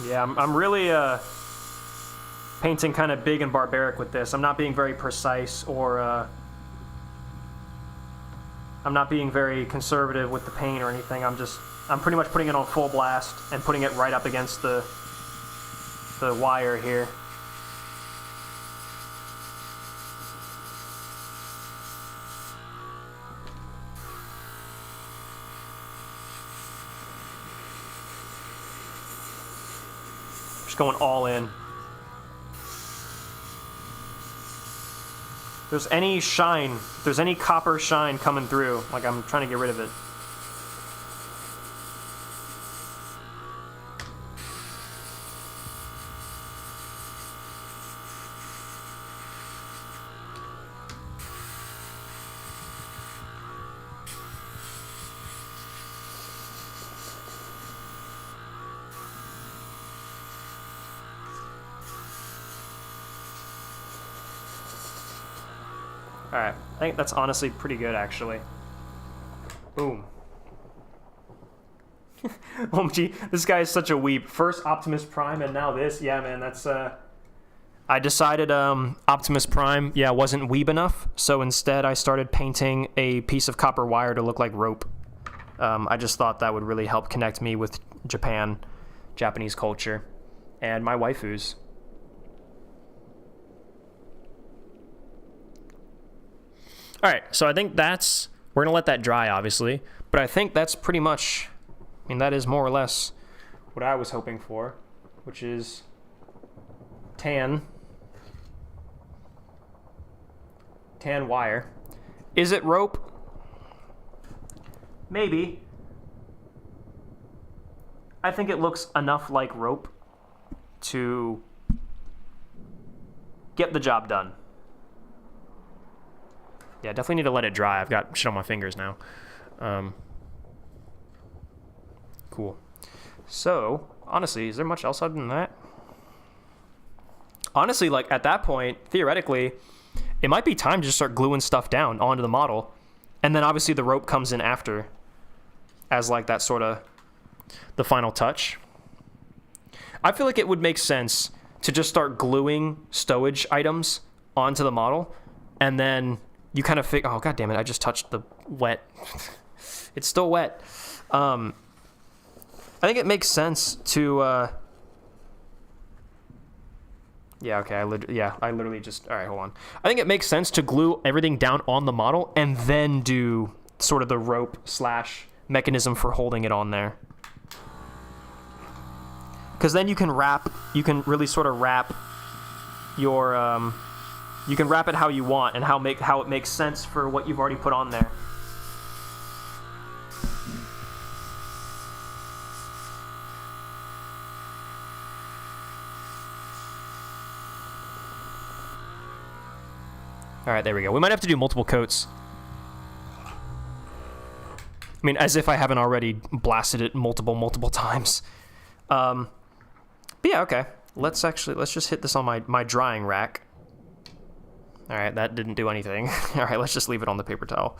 Yeah, I'm really painting kind of big and barbaric with this. I'm not being very precise, or I'm not being very conservative with the paint or anything. I'm pretty much putting it on full blast and putting it right up against the wire here. Just going all in. If there's any shine, if there's any copper shine coming through, like, I'm trying to get rid of it. Alright, I think that's honestly pretty good, actually. Boom. OMG, this guy is such a weep. First Optimus Prime and now this. Yeah, man, that's, I decided Optimus Prime, yeah, wasn't weeb enough, so instead I started painting a piece of copper wire to look like rope. I just thought that would really help connect me with Japanese culture, and my waifus. All right, so I think we're gonna let that dry, obviously, but I think that's pretty much, I mean, that is more or less what I was hoping for, which is tan wire. Is it rope? Maybe. I think it looks enough like rope to get the job done. Yeah, definitely need to let it dry. I've got shit on my fingers now. Cool. So, honestly, is there much else other than that? Honestly, like, at that point, theoretically, it might be time to just start gluing stuff down onto the model. And then, obviously, the rope comes in after as, like, that sort of the final touch. I feel like it would make sense to just start gluing stowage items onto the model, and then you kind of figure, oh, god damn it, I just touched the wet. It's still wet. I think it makes sense to, yeah, okay, I literally just, all right, hold on. I think it makes sense to glue everything down on the model and then do sort of the rope / mechanism for holding it on there. Because then you can really sort of wrap your, you can wrap it how you want and how it makes sense for what you've already put on there. All right, there we go. We might have to do multiple coats. I mean, as if I haven't already blasted it multiple times. But yeah, okay. Let's just hit this on my drying rack. All right, that didn't do anything. All right, let's just leave it on the paper towel.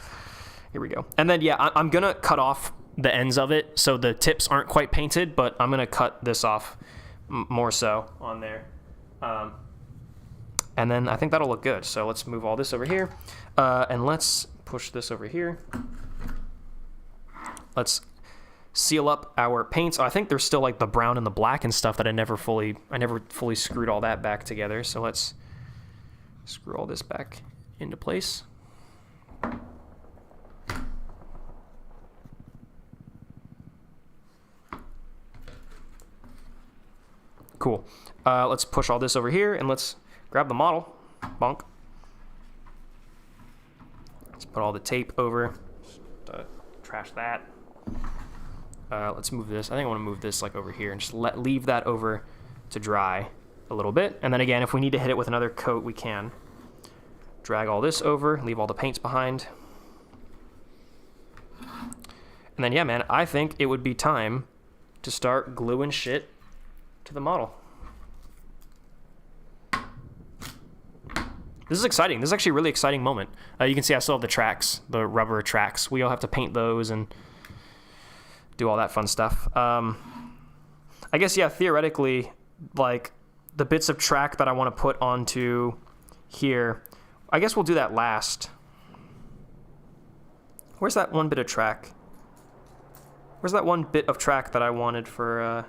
Here we go. And then, yeah, I'm going to cut off the ends of it so the tips aren't quite painted, but I'm going to cut this off more so on there. And then I think that'll look good. So let's move all this over here. And let's push this over here. Let's seal up our paints. Oh, I think there's still like the brown and the black and stuff that I never fully screwed all that back together. So let's screw all this back into place. Cool. Let's push all this over here and let's grab the model. Bonk. Let's put all the tape over. Just, trash that. Let's move this. I think I want to move this like over here and just leave that over to dry a little bit. And then again, if we need to hit it with another coat, we can. Drag all this over, leave all the paints behind. And then, yeah, man, I think it would be time to start gluing shit to the model. This is exciting. This is actually a really exciting moment. You can see I still have the tracks, the rubber tracks. We all have to paint those and do all that fun stuff. I guess, yeah, theoretically, like, the bits of track that I want to put onto here, I guess we'll do that last. Where's that one bit of track? Where's that one bit of track that I wanted for,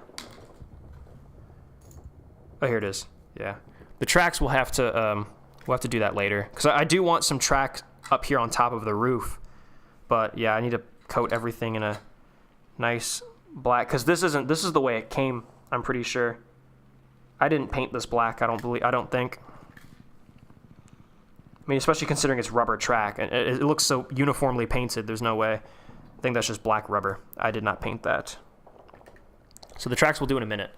Oh, here it is. Yeah. The tracks we'll have to do that later. Because I do want some track up here on top of the roof. But, yeah, I need to coat everything in a nice black. Because this is the way it came, I'm pretty sure. I didn't paint this black, I don't think. I mean, especially considering it's rubber track. And it looks so uniformly painted, there's no way. I think that's just black rubber. I did not paint that. So the tracks we'll do in a minute.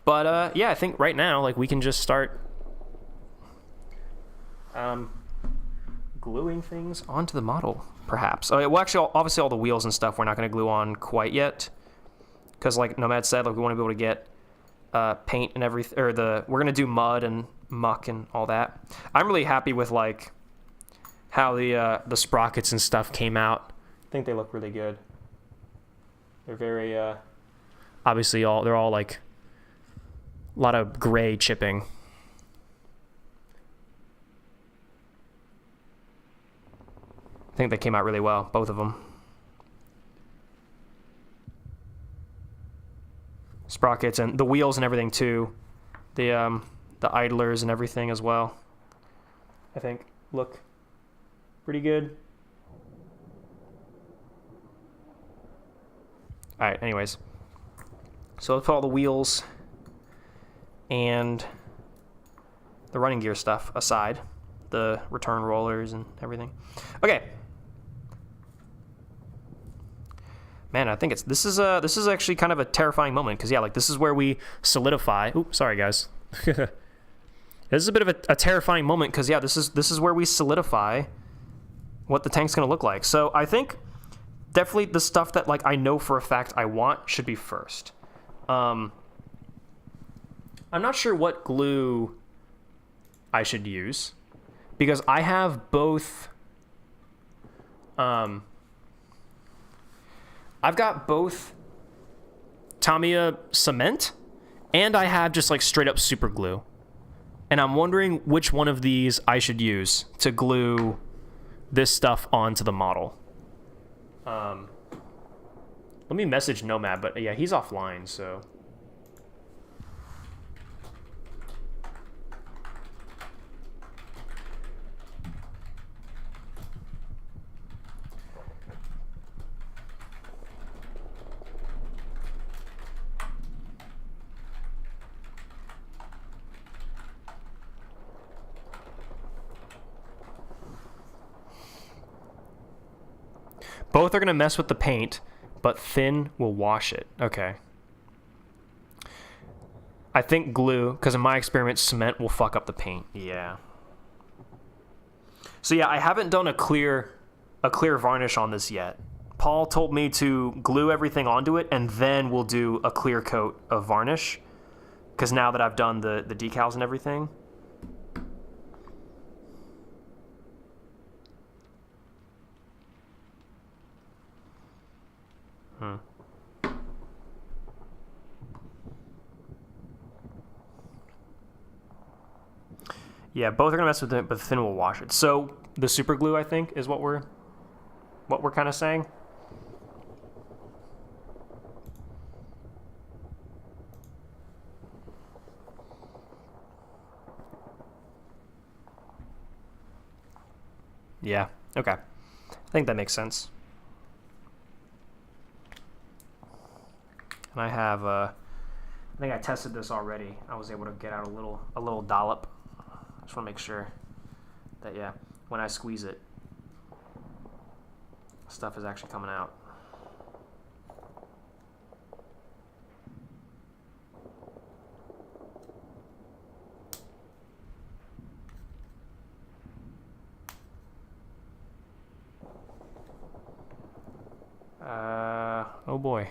But, yeah, I think right now, like, we can just start gluing things onto the model, perhaps. Oh, yeah, well, actually, obviously all the wheels and stuff we're not going to glue on quite yet. Because, like Nomad said, like, we want to be able to get paint and everything, or we're going to do mud and muck and all that. I'm really happy with, like, how the sprockets and stuff came out. I think they look really good. They're very, obviously, they're all, like, a lot of gray chipping. I think they came out really well, both of them. Sprockets and the wheels and everything too. The idlers and everything as well. I think look pretty good. All right, anyways. So let's put all the wheels and the running gear stuff aside, the return rollers and everything. Okay. Man, I think this is actually kind of a terrifying moment because, yeah, like, this is where we solidify. Oops, sorry guys. This is a bit of a terrifying moment because, yeah, this is where we solidify what the tank's gonna look like. So I think definitely the stuff that, like, I know for a fact I want should be first. I'm not sure what glue I should use because I have both. I've got both Tamiya cement and I have just, like, straight up super glue. And I'm wondering which one of these I should use to glue this stuff onto the model. Let me message Nomad, but yeah, he's offline, so. Both are going to mess with the paint, but thin will wash it. Okay. I think glue, because in my experience, cement will fuck up the paint. Yeah. So yeah, I haven't done a clear varnish on this yet. Paul told me to glue everything onto it, and then we'll do a clear coat of varnish. Because now that I've done the decals and everything. Yeah, both are gonna mess with it, but the thin will wash it. So the super glue, I think, is what we're kind of saying. Yeah. Okay. I think that makes sense. And I have, I think I tested this already. I was able to get out a little dollop. I just want to make sure that, yeah, when I squeeze it, stuff is actually coming out. Oh boy.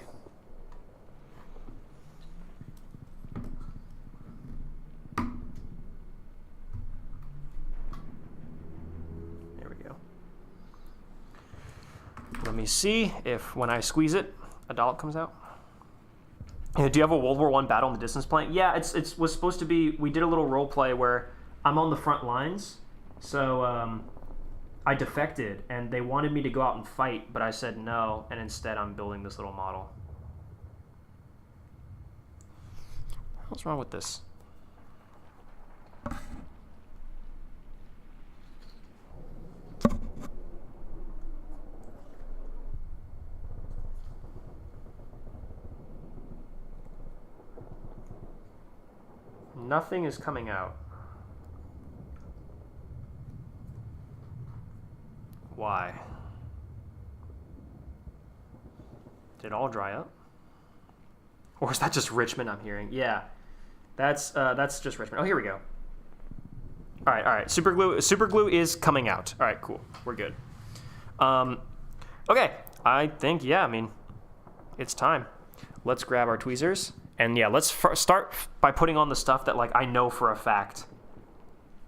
There we go. Let me see if when I squeeze it, a dollop comes out. Do you have a World War I battle in the distance plan? Yeah, it was supposed to be. We did a little role play where I'm on the front lines, so I defected, and they wanted me to go out and fight, but I said no, and instead I'm building this little model. What's wrong with this? Nothing is coming out. Why? Did it all dry up? Or is that just Richmond I'm hearing? Yeah. That's just Richmond. Oh, here we go. All right. Super glue is coming out. All right, cool. We're good. Okay. I think, yeah, I mean, it's time. Let's grab our tweezers. And yeah, let's start by putting on the stuff that, like, I know for a fact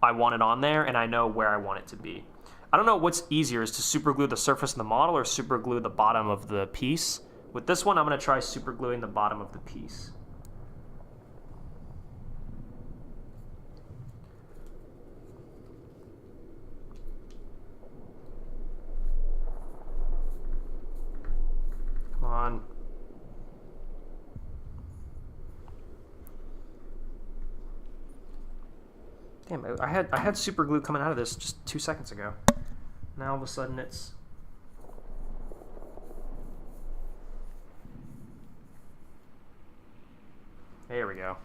I want it on there, and I know where I want it to be. I don't know what's easier, is to super glue the surface of the model or super glue the bottom of the piece. With this one, I'm going to try super gluing the bottom of the piece. Come on. Damn, I had super glue coming out of this just 2 seconds ago. Now all of a sudden it's... There we go.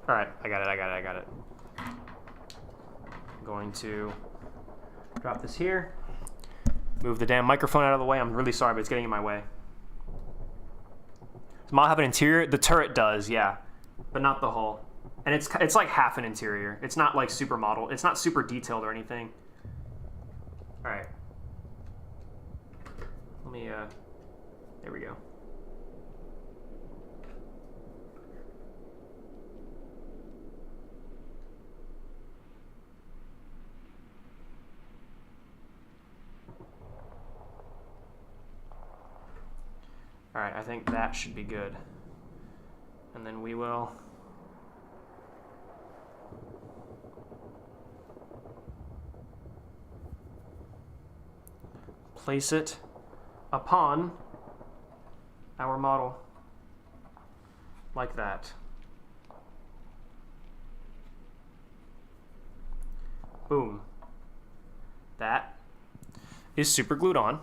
Alright, I got it. I'm going to drop this here. Move the damn microphone out of the way. I'm really sorry, but it's getting in my way. Does the model have an interior? The turret does, yeah. But not the hull. And it's like half an interior. It's not like super model. It's not super detailed or anything. All right. Let me, there we go. All right, I think that should be good. And then we will... place it upon our model like that. Boom. That is super glued on.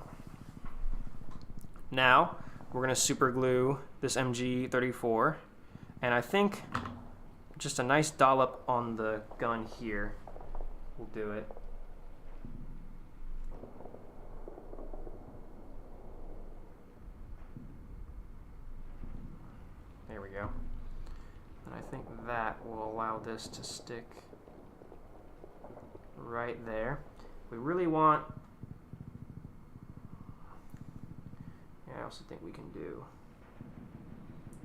Now we're going to super glue this MG34, and I think just a nice dollop on the gun here will do it. There we go. And I think that will allow this to stick right there. We really want... Yeah, I also think we can do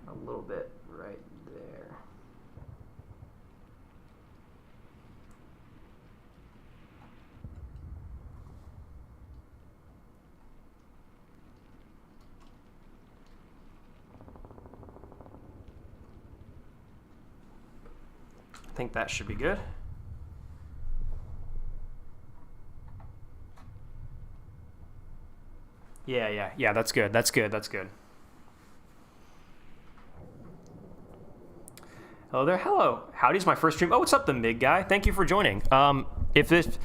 a little bit right there. I think that should be good. Yeah, that's good. Hello there. Hello. Howdy's my first stream. Oh, what's up, the MIG guy? Thank you for joining. Is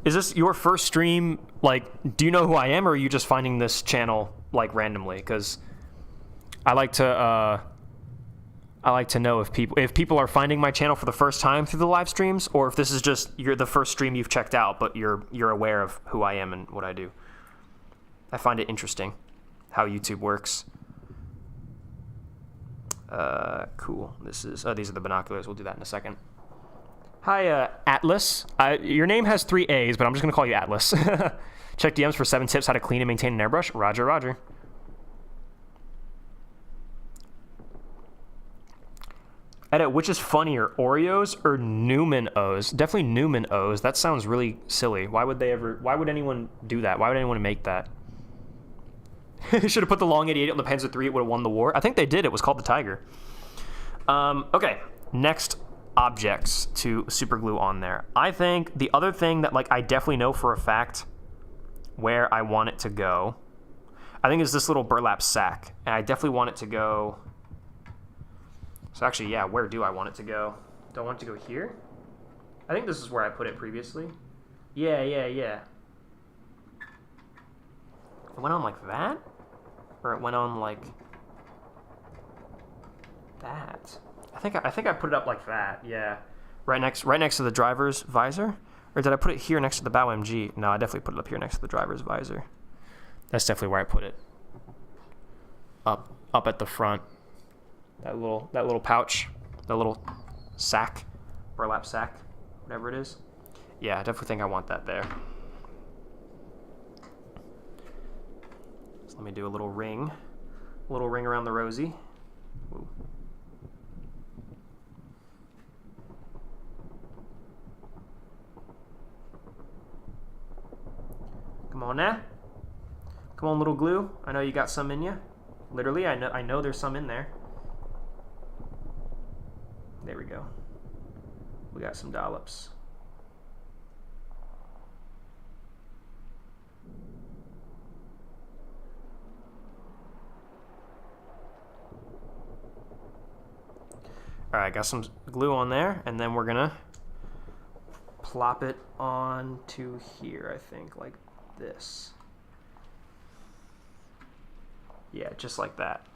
this your first stream? Like, do you know who I am, or are you just finding this channel like randomly? Because I like to know if people are finding my channel for the first time through the live streams, or if this is just you're the first stream you've checked out, but you're aware of who I am and what I do. I find it interesting how YouTube works. Cool. These are the binoculars. We'll do that in a second. Hi, Atlas. Your name has 3 A's, but I'm just gonna call you Atlas. Check DMs for 7 tips how to clean and maintain an airbrush. Roger. Edit, which is funnier, Oreos or Newman O's? Definitely Newman O's. That sounds really silly. Why would anyone do that? Why would anyone make that? Should have put the long 88 on the Panzer III. It would have won the war. I think they did. It was called the Tiger. Okay, next objects to super glue on there. I think the other thing that like I definitely know for a fact where I want it to go, I think is this little burlap sack. And I definitely want it to go... So actually, yeah, where do I want it to go? Do I want it to go here? I think this is where I put it previously. Yeah. It went on like that? Or it went on like that? I think I put it up like that, yeah. Right next to the driver's visor? Or did I put it here next to the bow MG? No, I definitely put it up here next to the driver's visor. That's definitely where I put it. Up at the front. That little pouch. That little sack. Burlap sack. Whatever it is. Yeah, I definitely think I want that there. So let me do a little ring. A little ring around the rosy. Ooh. Come on now. Come on, little glue. I know you got some in you. Literally, I know there's some in there. There we go. We got some dollops. All right, got some glue on there, and then we're gonna plop it onto here, I think, like this. Yeah, just like that.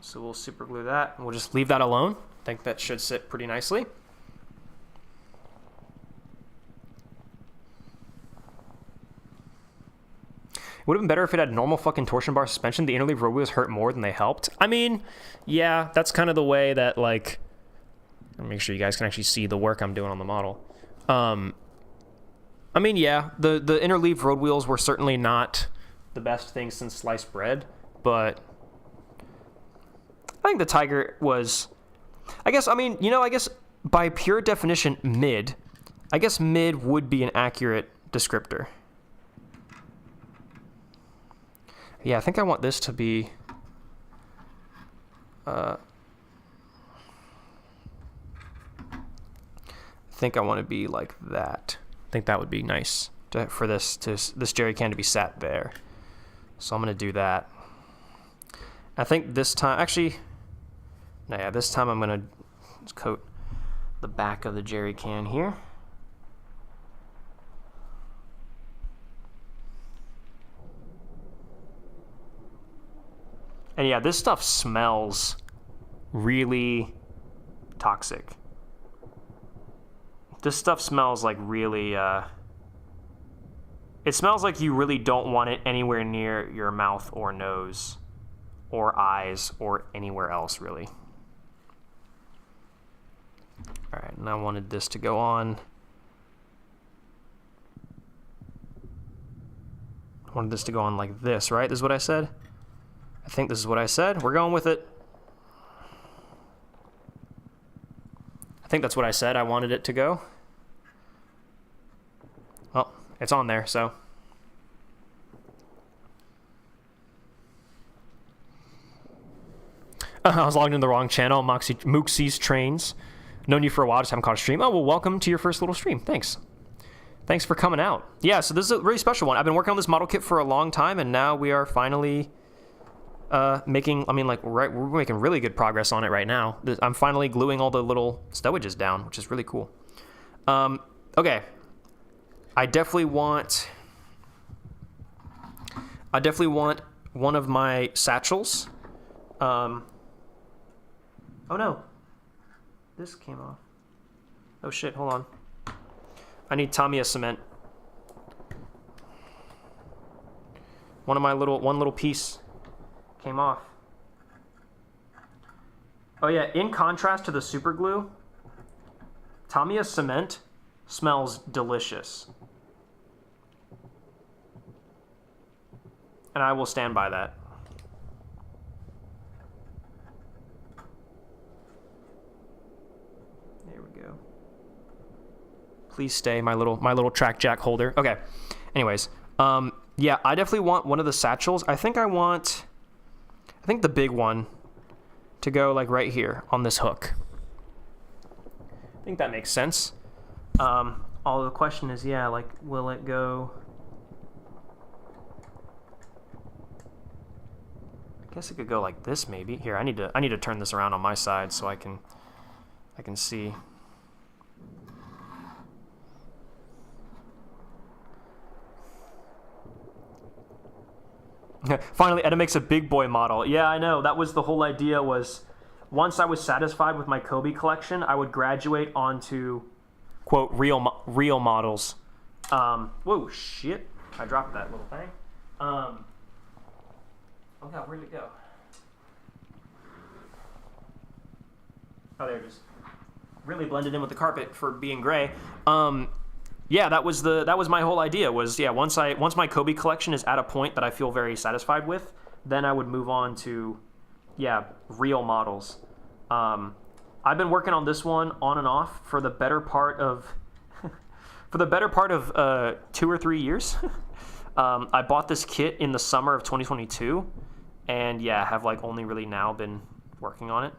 So we'll super glue that, and we'll just leave that alone. I think that should sit pretty nicely. Would have been better if it had normal fucking torsion bar suspension. The interleave road wheels hurt more than they helped. I mean, yeah, that's kind of the way that, like, I'll make sure you guys can actually see the work I'm doing on the model. I mean, yeah, the interleave road wheels were certainly not the best thing since sliced bread, but I think the Tiger was, I guess by pure definition, mid. I guess mid would be an accurate descriptor. Yeah, I think I want this to be... I think I want to be like that. I think that would be nice for this jerry can to be sat there. So I'm going to do that. I think this time... Actually, no, yeah, this time I'm going to coat the back of the jerry can here. And yeah, this stuff smells really toxic. This stuff smells like really, it smells like you really don't want it anywhere near your mouth or nose or eyes or anywhere else, really. All right, and I wanted this to go on. I wanted this to go on like this, right? This is what I said? I think this is what I said. We're going with it. I think that's what I said. I wanted it to go. Well, it's on there, so. I was logged into the wrong channel. Mooksie's Trains. Known you for a while, just haven't caught a stream. Oh, well, welcome to your first little stream. Thanks. Thanks for coming out. Yeah, so this is a really special one. I've been working on this model kit for a long time, and now we are finally... we're making really good progress on it right now. I'm finally gluing all the little stowages down, which is really cool. Okay. I definitely want one of my satchels. Oh no. This came off. Oh shit, hold on. I need Tamiya cement. One little piece came off. Oh yeah, in contrast to the super glue, Tamiya cement smells delicious. And I will stand by that. There we go. Please stay, my little track jack holder. Okay. Anyways, Yeah, I definitely want one of the satchels. I think the big one to go like right here on this hook. I think that makes sense. Although the question is, yeah, like, will it go? I guess it could go like this, maybe. Here, I need to turn this around on my side so I can see. Finally, Edda makes a big boy model. Yeah, I know. That was the whole idea. Was once I was satisfied with my Kobe collection, I would graduate onto, quote, real models. Whoa, shit! I dropped that little thing. Oh god, where'd it go? Oh, there it is. Really blended in with the carpet for being gray. Yeah, that was my whole idea. Was, yeah, once my Kobe collection is at a point that I feel very satisfied with, then I would move on to, yeah, real models. I've been working on this one on and off for the better part of 2 or 3 years. I bought this kit in the summer of 2022, and yeah, have like only really now been working on it.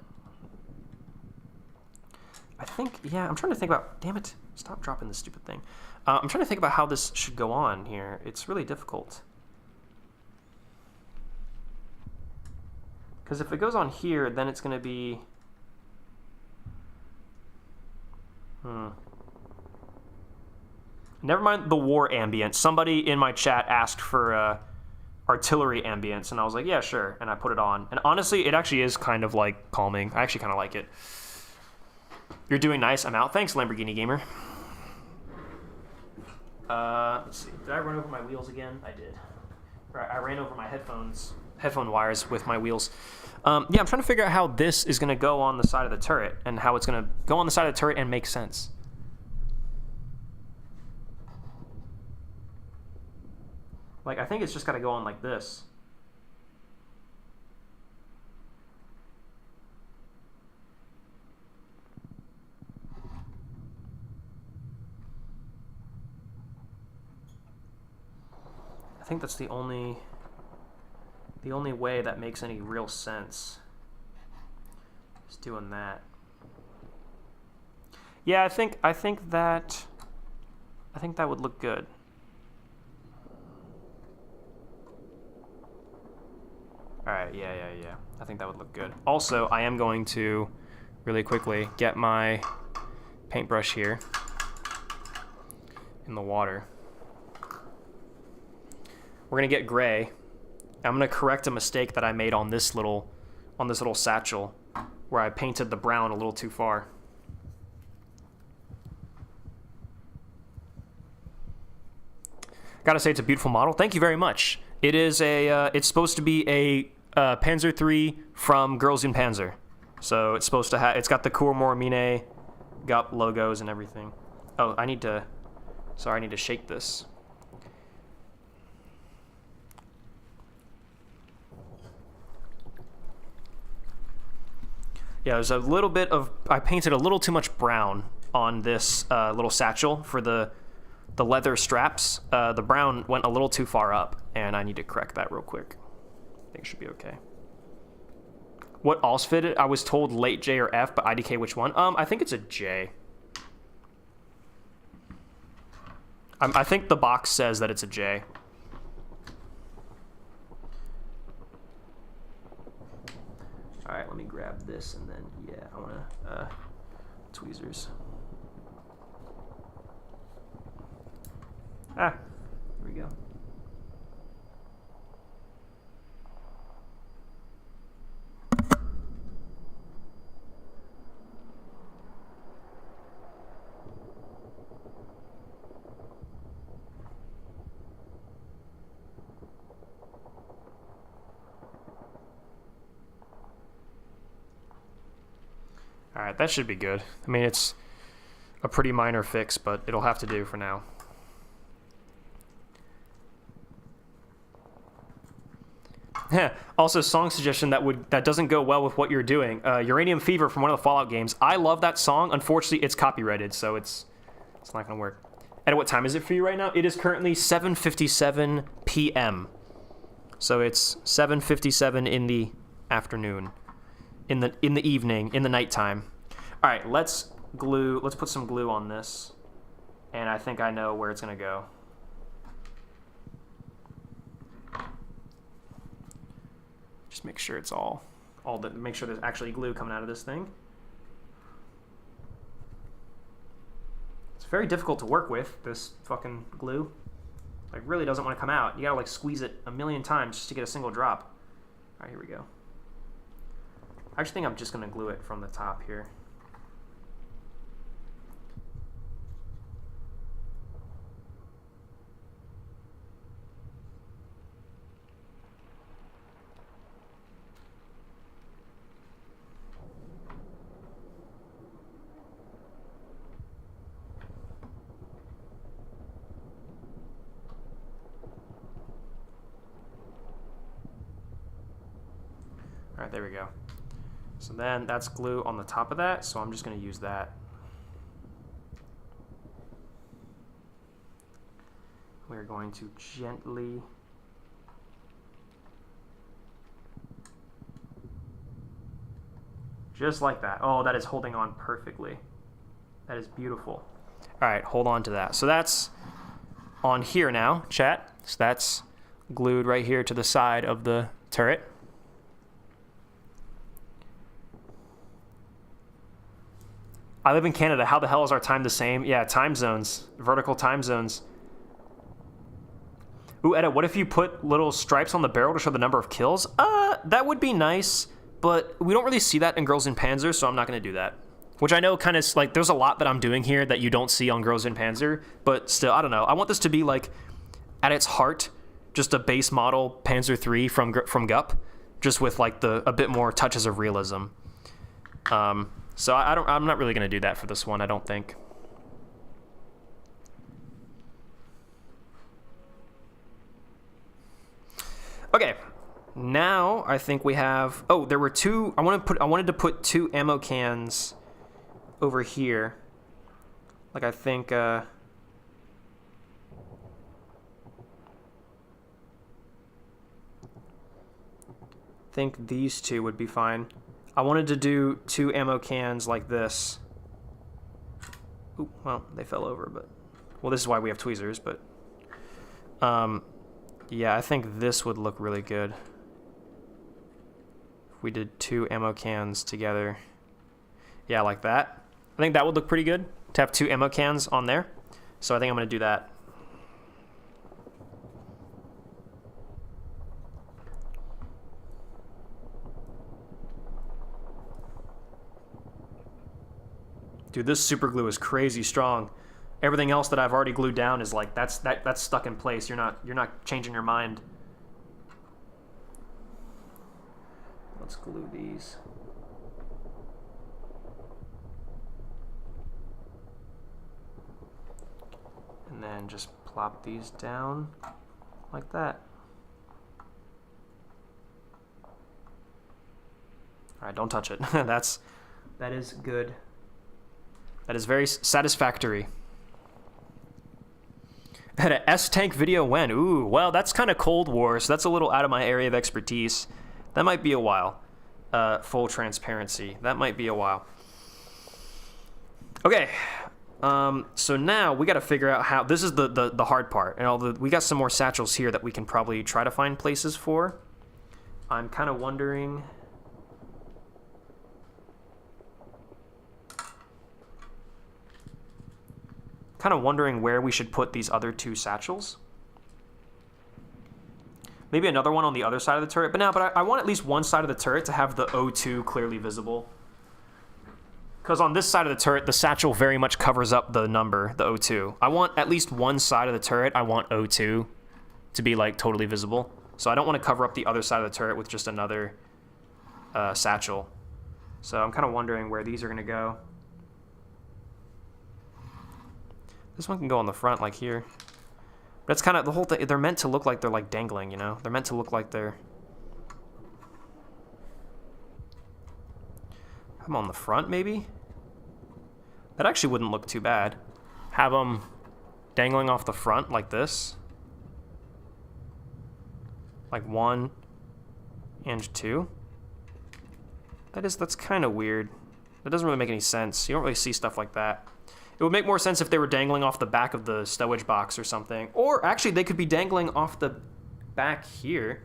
I think, yeah, I'm trying to think about, damn it, stop dropping this stupid thing. I'm trying to think about how this should go on here. It's really difficult. Because if it goes on here, then it's going to be... Never mind the war ambience. Somebody in my chat asked for artillery ambience, and I was like, yeah, sure, and I put it on. And honestly, it actually is kind of like calming. I actually kind of like it. You're doing nice. I'm out. Thanks, Lamborghini Gamer. Let's see. Did I run over my wheels again? I did. I ran over my headphone wires with my wheels. Yeah, I'm trying to figure out how this is going to go on the side of the turret and how it's going to go on the side of the turret and make sense. Like, I think it's just got to go on like this. I think that's the only way that makes any real sense. Just doing that. Yeah, I think that would look good. All right, yeah. I think that would look good. Also, I am going to really quickly get my paintbrush here in the water. We're gonna get gray. I'm gonna correct a mistake that I made on this little satchel, where I painted the brown a little too far. Gotta say, it's a beautiful model. Thank you very much. It is it's supposed to be a Panzer III from Girls in Panzer. So it's supposed to have. It's got the Kurmormine, got logos and everything. Oh, I need to shake this. Yeah, there's a little bit of... I painted a little too much brown on this little satchel for the leather straps. The brown went a little too far up, and I need to correct that real quick. I think it should be okay. What else fitted? I was told late J or F, but IDK which one? I think it's a J. I think the box says that it's a J. All right, let me grab this, and then, yeah, I want to, tweezers. Here we go. All right, that should be good. I mean, it's a pretty minor fix, but it'll have to do for now. Also, song suggestion that doesn't go well with what you're doing. Uranium Fever from one of the Fallout games. I love that song. Unfortunately, it's copyrighted, so it's not gonna work. And what time is it for you right now? It is currently 7:57 p.m. So it's 7:57 in the afternoon, in the evening, in the nighttime. All right, let's put some glue on this, and I think I know where it's gonna go. Just make sure it's make sure there's actually glue coming out of this thing. It's very difficult to work with, this fucking glue. Like, really doesn't want to come out. You gotta like squeeze it a million times just to get a single drop. All right, here we go. I actually think I'm just gonna glue it from the top here. All right, there we go. So then that's glue on the top of that, so I'm just going to use that. We're going to gently just like that. Oh, that is holding on perfectly. That is beautiful. All right, hold on to that. So that's on here now, chat. So that's glued right here to the side of the turret. I live in Canada. How the hell is our time the same? Yeah, time zones. Vertical time zones. Ooh, Edda, what if you put little stripes on the barrel to show the number of kills? That would be nice, but we don't really see that in Girls in Panzer, so I'm not going to do that. Which I know kind of, like, there's a lot that I'm doing here that you don't see on Girls in Panzer, but still, I don't know. I want this to be, like, at its heart, just a base model Panzer III from GUP, just with, like, a bit more touches of realism. So I'm not really going to do that for this one, I don't think. Okay, now I think we have. Oh, there were two. I wanted to put two ammo cans over here. Like I think. Think these two would be fine. I wanted to do two ammo cans like this. Ooh, well, they fell over, but... Well, this is why we have tweezers, but... yeah, I think this would look really good. If we did two ammo cans together. Yeah, like that. I think that would look pretty good, to have two ammo cans on there. So I think I'm going to do that. Dude, this super glue is crazy strong. Everything else that I've already glued down is like that's stuck in place. You're not changing your mind. Let's glue these. And then just plop these down like that. All right, don't touch it. That is good. That is very satisfactory. Had an S-Tank video when? Ooh, well, that's kind of Cold War, so that's a little out of my area of expertise. That might be a while. Full transparency. That might be a while. Okay. So now we got to figure out how... This is the hard part. And we got some more satchels here that we can probably try to find places for. I'm kind of wondering... where we should put these other two satchels. Maybe another one on the other side of the turret. But I want at least one side of the turret to have the O2 clearly visible. Because on this side of the turret, the satchel very much covers up the number, the O2. I want at least one side of the turret, I want O2 to be like totally visible. So I don't want to cover up the other side of the turret with just another satchel. So I'm kind of wondering where these are going to go. This one can go on the front, like here. But it's kind of the whole thing. They're meant to look like they're like dangling, you know? They're meant to look like they're... Have them on the front, maybe? That actually wouldn't look too bad. Have them dangling off the front like this. Like 1 and 2. That's kind of weird. That doesn't really make any sense. You don't really see stuff like that. It would make more sense if they were dangling off the back of the stowage box or something. Or actually, they could be dangling off the back here.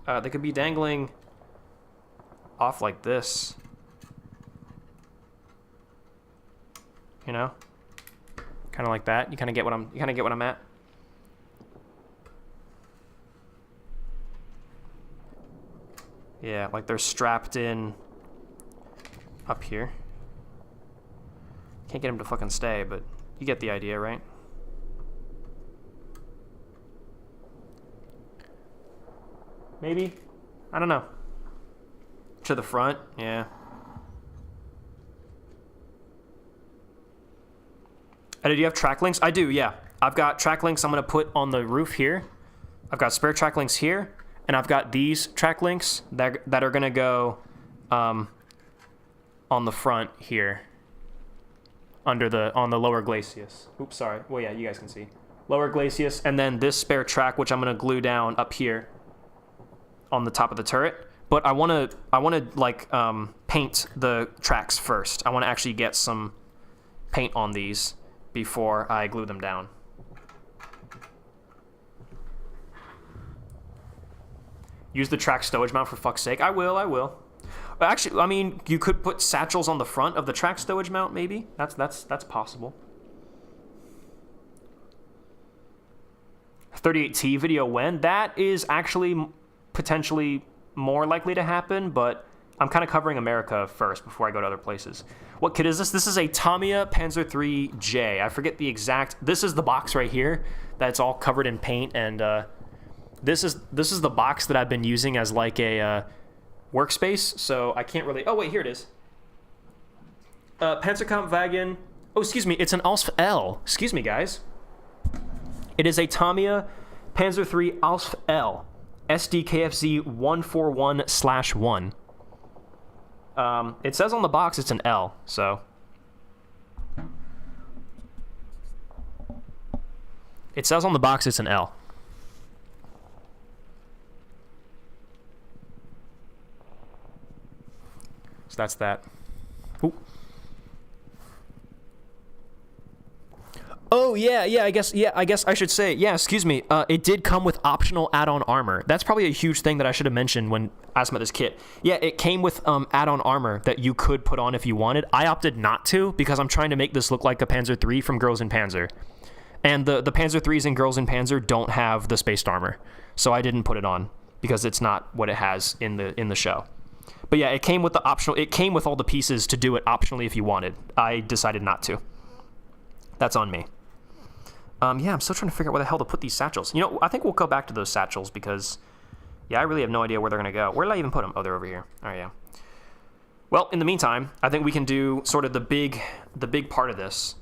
They could be dangling off like this. You know? Kind of like that. You kind of get what I'm at. Yeah, like they're strapped in up here. Can't get him to fucking stay, but you get the idea, right? Maybe? I don't know. To the front, yeah. Did you have track links? I do, yeah. I've got track links I'm going to put on the roof here. I've got spare track links here. And I've got these track links that are going to go on the front here. On the lower glacis. Oops, sorry. Well, yeah, you guys can see. Lower glacis. And then this spare track, which I'm going to glue down up here on the top of the turret. But I want to like paint the tracks first. I want to actually get some paint on these before I glue them down. Use the track stowage mount for fuck's sake. I will. Actually, I mean, you could put satchels on the front of the track stowage mount, maybe. That's possible. 38T video when? That is actually potentially more likely to happen, but I'm kind of covering America first before I go to other places. What kit is this? This is a Tamiya Panzer III J. I forget the exact... This is the box right here that's all covered in paint, and this is the box that I've been using as like a workspace, so I can't really... Oh, wait, here it is. Panzerkampfwagen... Oh, excuse me, it's an ALSF L. Excuse me, guys. It is a Tamiya Panzer III ALSF L. SDKFZ 141/1. It says on the box it's an L, so... It says on the box it's an L. So that's that. Ooh. Oh, yeah, I guess I should say, yeah, excuse me, it did come with optional add-on armor. That's probably a huge thing that I should have mentioned when asking about this kit. Yeah, it came with add-on armor that you could put on if you wanted. I opted not to because I'm trying to make this look like a Panzer III from Girls in Panzer. And the Panzer IIIs in Girls in Panzer don't have the spaced armor. So I didn't put it on because it's not what it has in the show. But yeah, it came with the optional, it came with all the pieces to do it optionally if you wanted. I decided not to. That's on me. Yeah, I'm still trying to figure out where the hell to put these satchels. You know, I think we'll go back to those satchels because, yeah, I really have no idea where they're going to go. Where did I even put them? Oh, they're over here. All right, yeah. Well, in the meantime, I think we can do sort of the big part of this.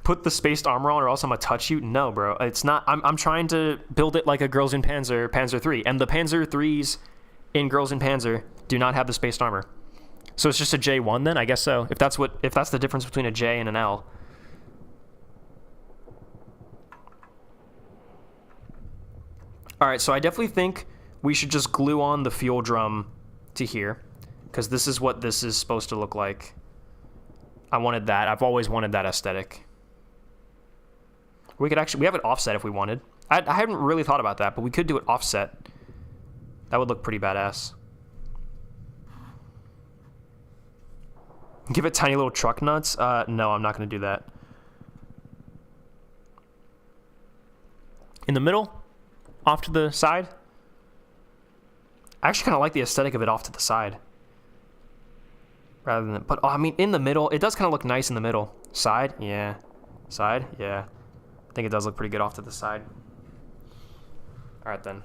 Put the spaced armor on or else I'm going to touch you? No, bro. It's not. I'm trying to build it like a Girls in Panzer, Panzer III. And the Panzer IIIs in Girls in Panzer do not have the spaced armor. So it's just a J1 then? I guess so. If that's the difference between a J and an L. All right, so I definitely think we should just glue on the fuel drum to here because this is what this is supposed to look like. I wanted that. I've always wanted that aesthetic. We have it offset if we wanted. I hadn't really thought about that, but we could do it offset. That would look pretty badass. Give it tiny little truck nuts? No, I'm not going to do that. In the middle? Off to the side? I actually kind of like the aesthetic of it off to the side. Rather than... But, I mean, in the middle, it does kind of look nice in the middle. Side? Yeah. Side? Yeah. I think it does look pretty good off to the side. Alright, then.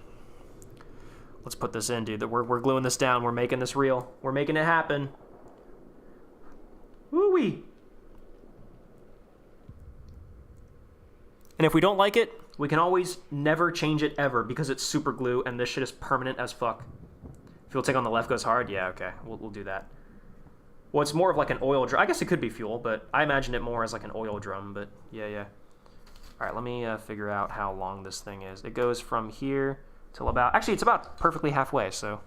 Let's put this in, dude. We're gluing this down. We're making this real. We're making it happen. Woo-wee. And if we don't like it, we can always never change it ever because it's super glue and this shit is permanent as fuck. Fuel tank on the left goes hard? Yeah, okay. We'll do that. Well, it's more of like an oil drum. I guess it could be fuel, but I imagine it more as like an oil drum, but yeah. All right, let me figure out how long this thing is. It goes from here till about... Actually, it's about perfectly halfway, so...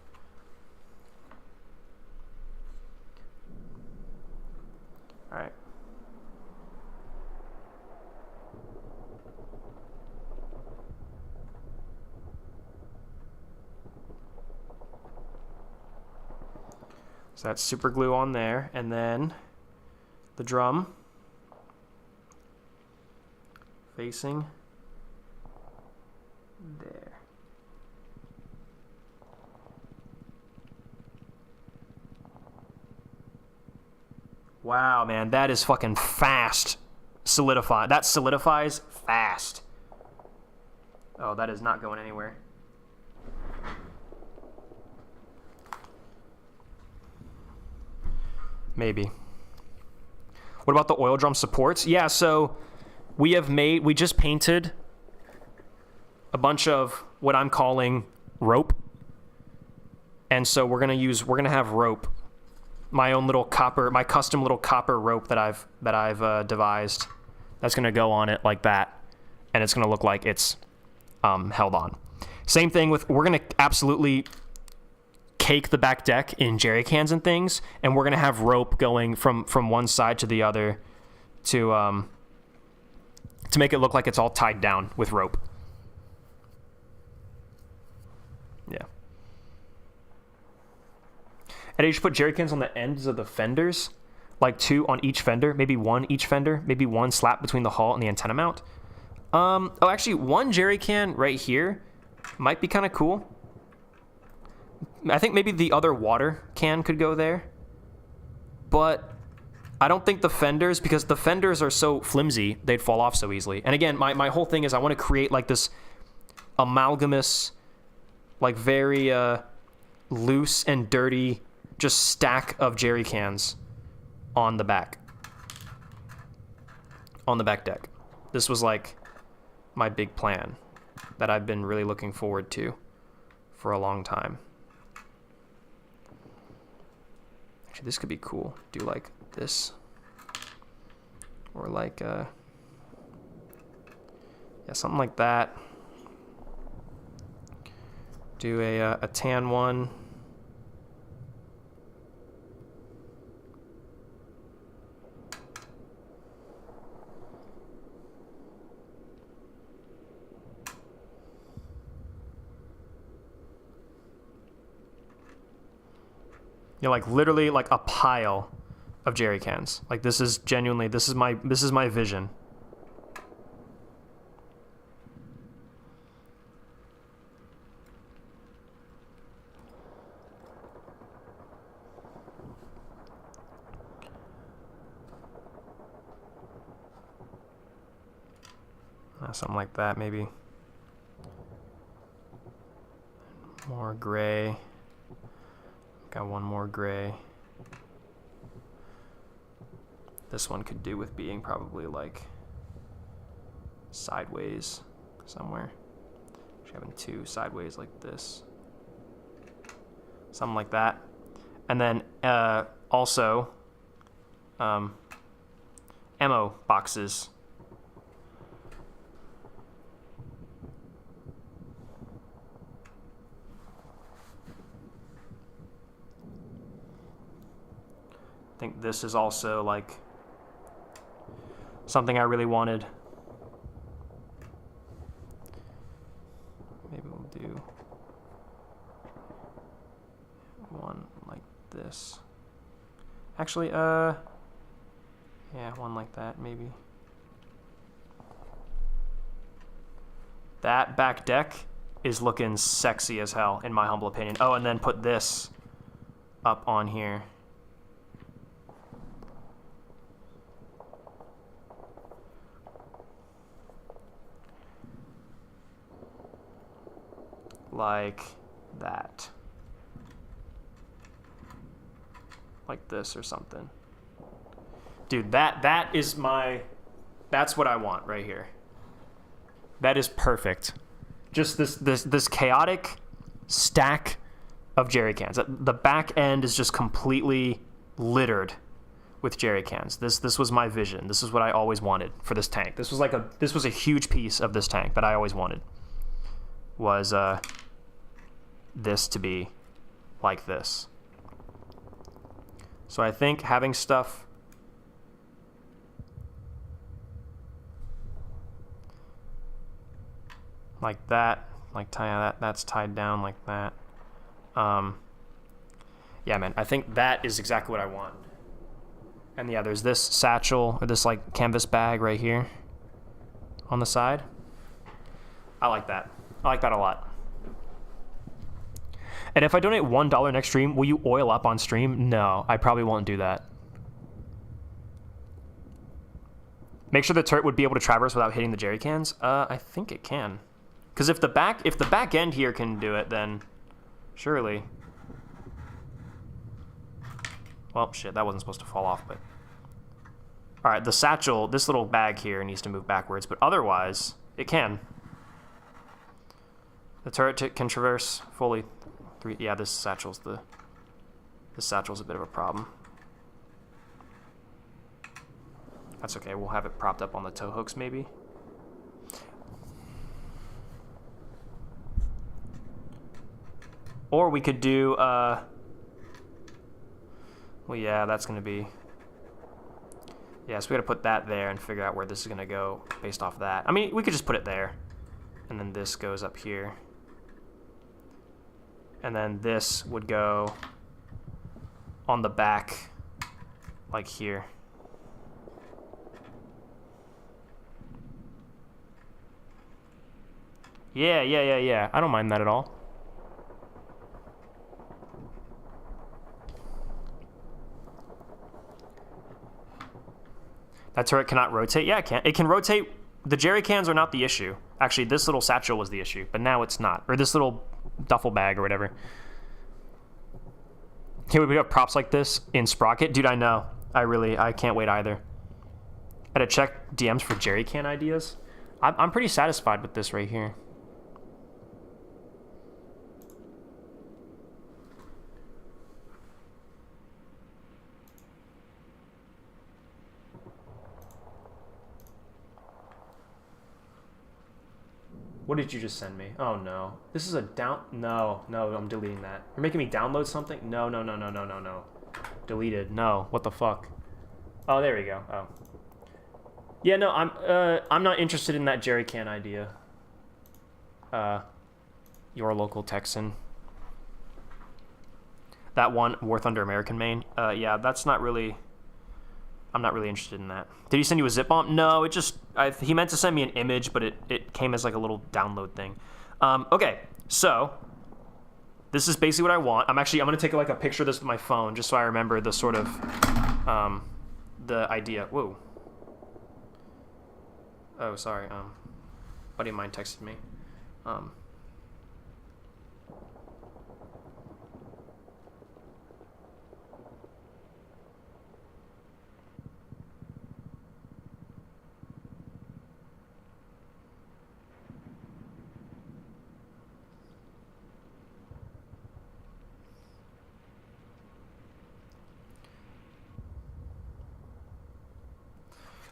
All right. So that's super glue on there, and then the drum facing there. Wow, man, that is fucking fast. Solidify. That solidifies fast. Oh, that is not going anywhere. Maybe. What about the oil drum supports? Yeah, so we just painted a bunch of what I'm calling rope. And so we're gonna have rope. My custom little copper rope that I've devised. That's gonna go on it like that, and it's gonna look like it's held on. Same thing with, we're gonna absolutely cake the back deck in jerry cans and things, and we're gonna have rope going from one side to the other to make it look like it's all tied down with rope. Yeah. And you should put jerry cans on the ends of the fenders, like 2 on each fender, maybe 1 each fender, maybe 1 slap between the hull and the antenna mount. Oh, actually, 1 jerry can right here might be kind of cool. I think maybe the other water can could go there, but I don't think the fenders, because the fenders are so flimsy, they'd fall off so easily. And again, my whole thing is I want to create like this amalgamous, like very loose and dirty, just stack of jerry cans on the back deck. This was like my big plan that I've been really looking forward to for a long time. Actually, this could be cool. Do like this, or like yeah, something like that. Do a tan one. You know, like literally like a pile of jerry cans. Like this is genuinely, this is my vision. Something like that, maybe. More gray. Got one more gray. This one could do with being probably like sideways somewhere. Having 2 sideways like this. Something like that. And then also ammo boxes. I think this is also like something I really wanted. Maybe we'll do one like this. Actually, yeah, one like that maybe. That back deck is looking sexy as hell, in my humble opinion. Oh, and then put this up on here. Like that. Like this or something. Dude, that is that's what I want right here. That is perfect. Just this chaotic stack of jerry cans. The back end is just completely littered with jerry cans. This was my vision. This is what I always wanted for this tank. This was a huge piece of this tank that I always wanted. Was this to be like this. So I think having stuff like that, like that's tied down like that. Yeah, man, I think that is exactly what I want. And yeah, there's this satchel, or this like canvas bag right here on the side. I like that. I like that a lot. And if I donate $1 next stream, will you oil up on stream? No, I probably won't do that. Make sure the turret would be able to traverse without hitting the jerry cans. I think it can. Because if the back end here can do it, then surely. Well, shit, that wasn't supposed to fall off, but. All right, the satchel, this little bag here needs to move backwards, but otherwise, it can. The turret can traverse fully. Yeah, this satchel's a bit of a problem. That's okay, we'll have it propped up on the tow hooks maybe. Or we could do, well, yeah, that's gonna be, yeah, so we gotta put that there and figure out where this is gonna go based off that. I mean, we could just put it there. And then this goes up here. And then this would go on the back, like here. Yeah. I don't mind that at all. That turret cannot rotate? Yeah, it can. It can rotate. The jerry cans are not the issue. Actually, this little satchel was the issue, but now it's not. Or this little duffel bag or whatever. Here we have props like this in Sprocket. Dude, I know. I can't wait either. I had to check DMs for jerry can ideas. I'm pretty satisfied with this right here. What did you just send me? Oh no. This is a no, I'm deleting that. You're making me download something? No. Deleted. No. What the fuck? Oh, there we go. Oh. Yeah, no, I'm not interested in that jerry can idea. Your local Texan. That one, War Thunder American main. Yeah, that's not really... I'm not really interested in that. Did he send you a zip bomb? No, it just... he meant to send me an image, but it came as like a little download thing. Okay, so... This is basically what I want. I'm going to take like a picture of this with my phone just so I remember the sort of... the idea. Whoa. Oh, sorry. Buddy of mine texted me.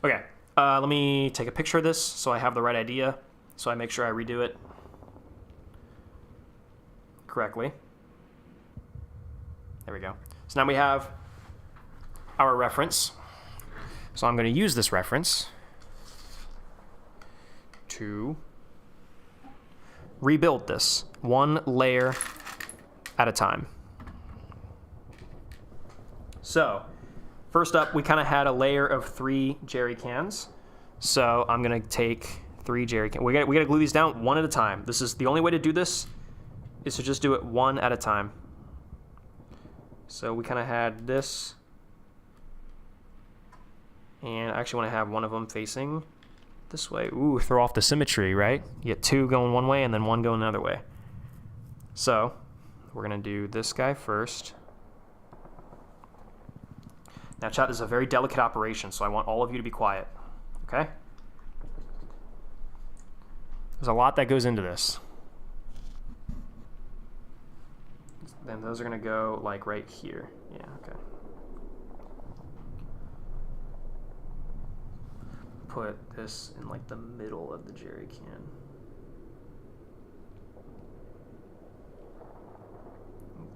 Okay, let me take a picture of this so I have the right idea, so I make sure I redo it correctly. There we go. So now we have our reference. So I'm going to use this reference to rebuild this one layer at a time. So first up, we kind of had a layer of 3 jerry cans. So I'm going to take 3 jerry cans. We got to glue these down one at a time. This is the only way to do this is to just do it one at a time. So we kind of had this. And I actually want to have one of them facing this way. Ooh, throw off the symmetry, right? You get 2 going one way and then 1 going another way. So we're going to do this guy first. Now, chat, this is a very delicate operation, so I want all of you to be quiet, okay? There's a lot that goes into this. then those are gonna go like right here. Yeah, okay. Put this in like the middle of the jerry can.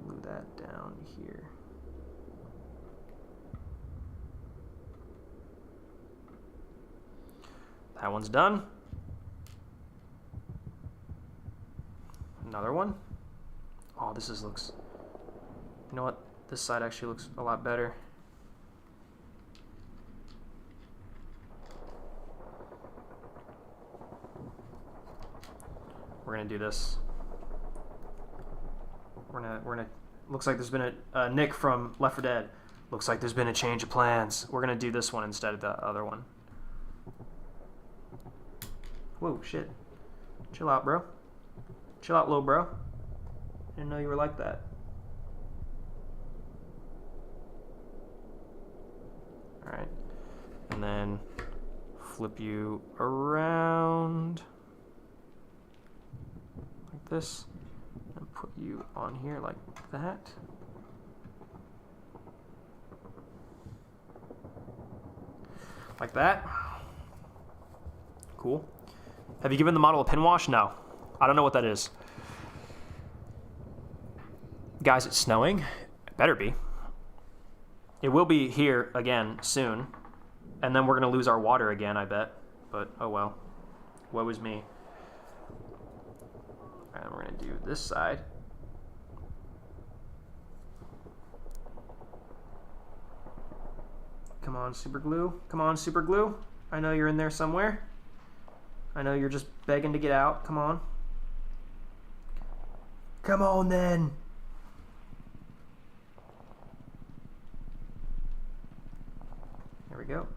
Glue that down here. That one's done. Another one. Oh, looks, you know what? This side actually looks a lot better. We're gonna do this. We're gonna, looks like there's been a Nick from Left 4 Dead. Looks like there's been a change of plans. We're gonna do this one instead of the other one. Whoa, shit. Chill out, bro. Chill out, little bro. Didn't know you were like that. Alright. And then flip you around like this. And put you on here like that. Like that. Cool. Have you given the model a pin wash? No. I don't know what that is. Guys, it's snowing. It better be. It will be here again soon. And then we're going to lose our water again, I bet. But, oh well. Woe is me. And we're going to do this side. Come on, super glue. Come on, super glue. I know you're in there somewhere. I know you're just begging to get out. Come on. Come on, then. There we go.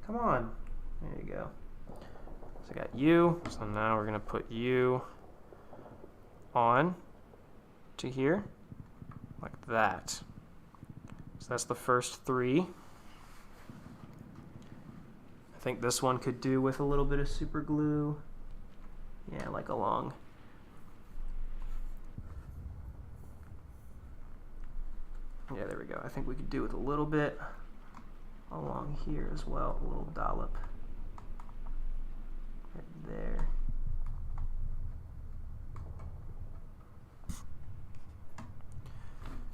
Come on. There you go. So I got you. So now we're going to put you on to here like that. So that's the first three. I think this one could do with a little bit of super glue. Yeah, like along. Yeah, there we go. I think we could do with a little bit along here as well, a little dollop right there.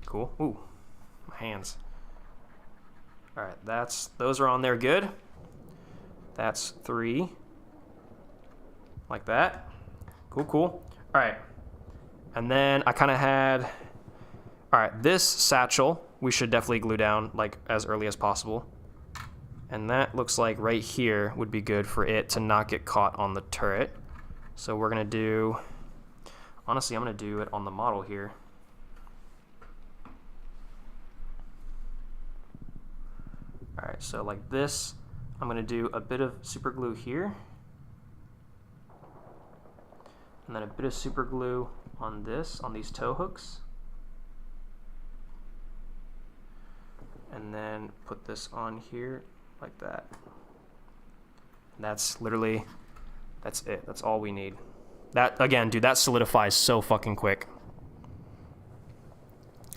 Cool. Ooh, my hands. All right, those are on there good. That's three, like that. Cool, cool. All right, and then I kind of had, all right, this satchel we should definitely glue down like as early as possible. And that looks like right here would be good for it to not get caught on the turret. So we're gonna do, honestly, I'm gonna do it on the model here. All right, so like this, I'm gonna do a bit of super glue here. And then a bit of super glue on this, on these tow hooks. And then put this on here like that. That's literally, that's it. That's all we need. That, again, dude, that solidifies so fucking quick.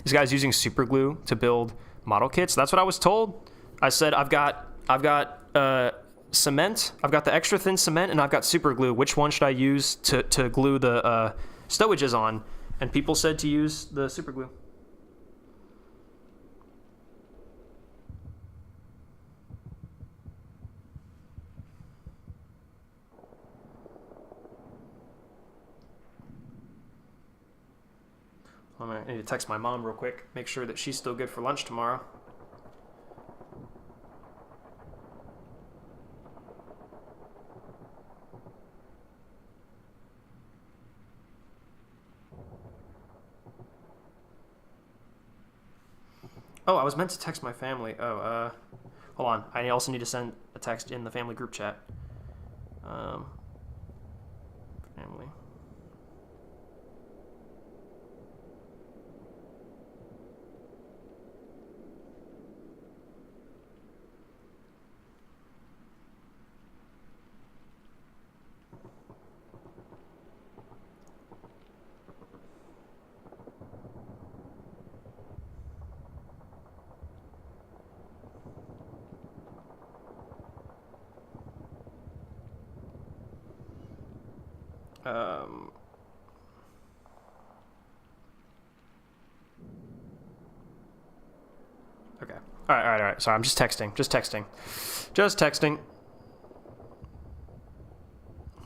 This guy's using super glue to build model kits. That's what I was told. I said, I've got cement. I've got the extra thin cement and I've got super glue. Which one should I use to glue the stowages on? And people said to use the super glue. I need to text my mom real quick, make sure that she's still good for lunch tomorrow. Oh, I was meant to text my family. Oh, hold on. I also need to send a text in the family group chat. Family. Okay. All right. Sorry, I'm just texting. Just texting.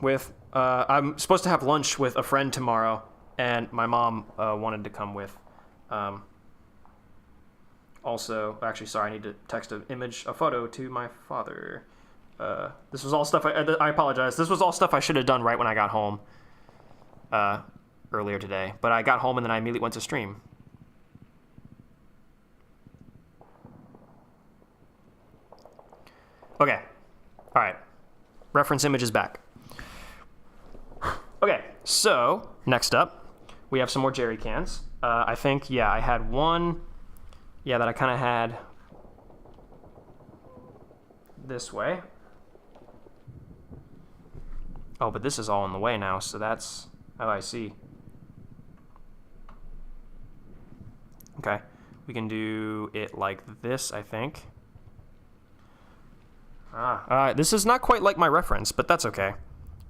With, I'm supposed to have lunch with a friend tomorrow, and my mom wanted to come with. Also, actually, sorry, I need to text a photo to my father. This was all stuff I apologize. This was all stuff I should have done right when I got home earlier today. But I got home and then I immediately went to stream. Okay. All right. Reference image is back. Okay, so next up, we have some more jerry cans. I think, yeah, I had one, yeah, that I kind of had this way. Oh, but this is all in the way now, so that's, oh, I see. Okay, we can do it like this, I think. This is not quite like my reference, but that's okay.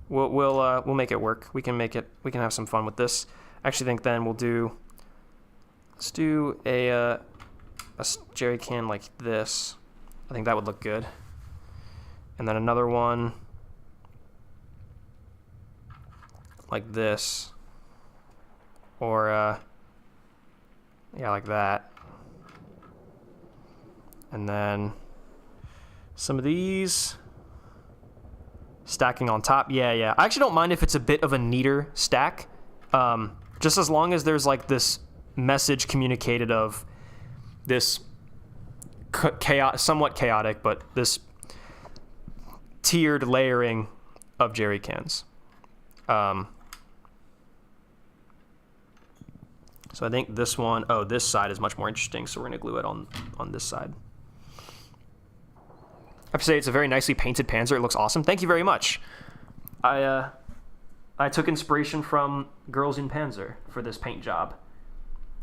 We'll make it work. We can have some fun with this. I actually think then let's do a jerry can like this. I think that would look good. And then another one like this. Or yeah, like that. And then some of these stacking on top. Yeah. I actually don't mind if it's a bit of a neater stack. Just as long as there's like this message communicated of this somewhat chaotic, but this tiered layering of jerry cans. So I think this one, this side is much more interesting, so we're gonna glue it on this side. I have to say it's a very nicely painted Panzer. It looks awesome. Thank you very much. I took inspiration from Girls in Panzer for this paint job.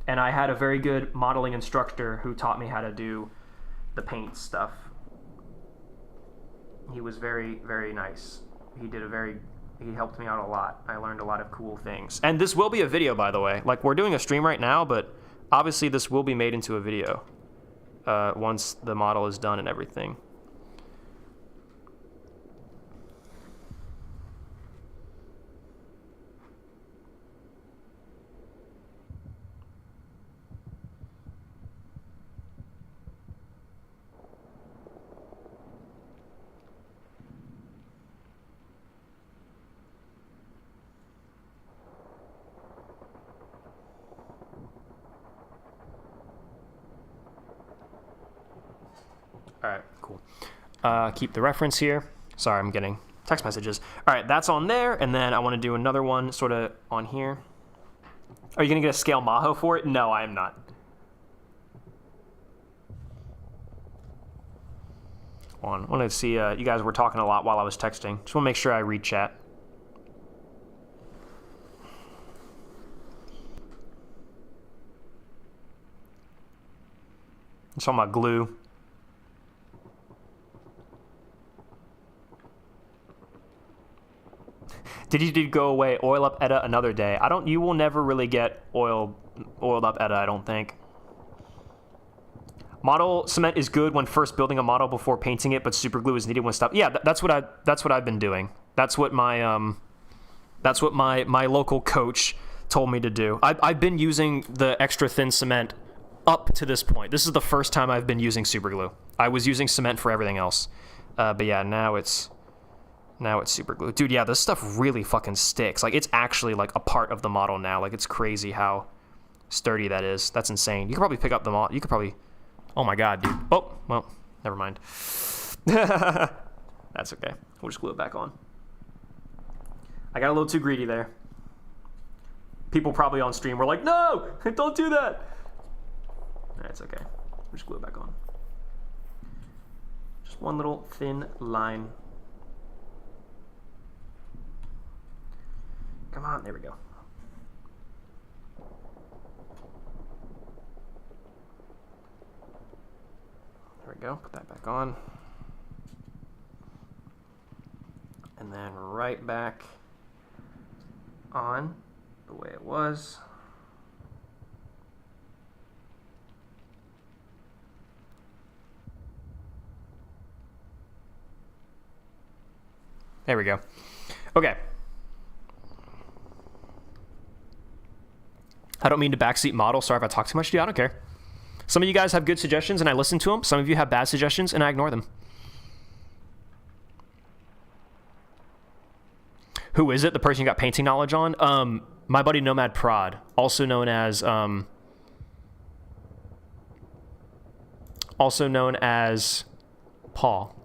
And I had a very good modeling instructor who taught me how to do the paint stuff. He was very, very nice. He helped me out a lot. I learned a lot of cool things. And this will be a video, by the way. Like, we're doing a stream right now, but obviously this will be made into a video once the model is done and everything. All right, cool. Keep the reference here. Sorry, I'm getting text messages. All right, that's on there, and then I want to do another one sort of on here. Are you going to get a scale Maho for it? No, I am not. I wanted to see, you guys were talking a lot while I was texting. Just want to make sure I read chat. I'm talking about glue. Did you go away? Oil up Edda another day. You will never really get oiled up Edda, I don't think. Model cement is good when first building a model before painting it, but super glue is needed when stuff. Yeah, that's what I've been doing. That's what my local coach told me to do. I've been using the extra thin cement up to this point. This is the first time I've been using super glue. I was using cement for everything else. But yeah, now it's super glue. Dude, yeah, this stuff really fucking sticks. Like, it's actually like a part of the model now. Like, it's crazy how sturdy that is. That's insane. You could probably pick up the model. You could probably... Oh my god, dude. Oh, well, never mind. That's okay. We'll just glue it back on. I got a little too greedy there. People probably on stream were like, no, don't do that. That's okay. We'll just glue it back on. Just one little thin line. Come on, there we go. There we go, put that back on. And then right back on the way it was. There we go. Okay. I don't mean to backseat model. Sorry if I talk too much. Dude, I don't care. Some of you guys have good suggestions and I listen to them. Some of you have bad suggestions and I ignore them. Who is it? The person you got painting knowledge on? My buddy Nomad Prod, also known as Paul.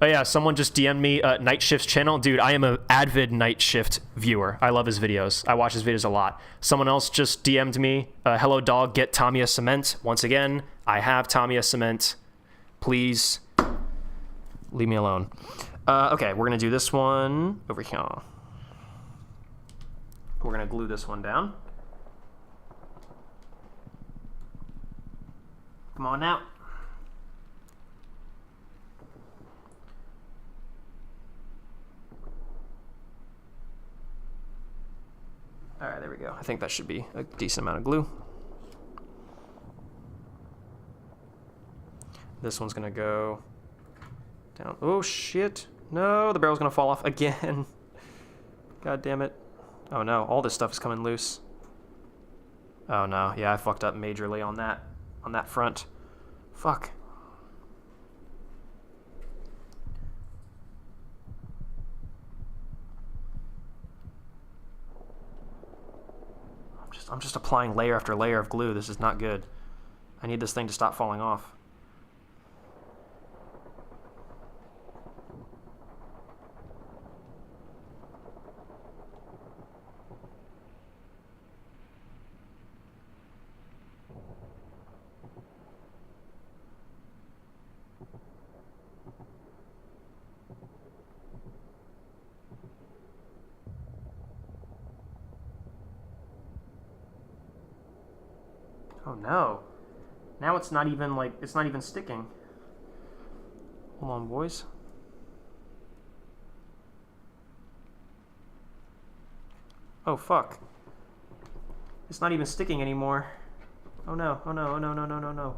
Oh yeah, someone just DM'd me Night Shift's channel. Dude, I am an avid Night Shift viewer. I love his videos. I watch his videos a lot. Someone else just DM'd me, hello dog, get Tamiya cement. Once again, I have Tamiya cement. Please leave me alone. Okay, we're gonna do this one over here. We're gonna glue this one down. Come on now. All right, there we go. I think that should be a decent amount of glue. This one's gonna go down. Oh shit. No, the barrel's gonna fall off again. God damn it. Oh no, all this stuff is coming loose. Oh no, yeah, I fucked up majorly on that front. Fuck. I'm just applying layer after layer of glue. This is not good. I need this thing to stop falling off. Oh no. Now it's not even like, it's not even sticking. Hold on, boys. Oh fuck. It's not even sticking anymore. Oh no, oh no, oh no, no, no, no, no.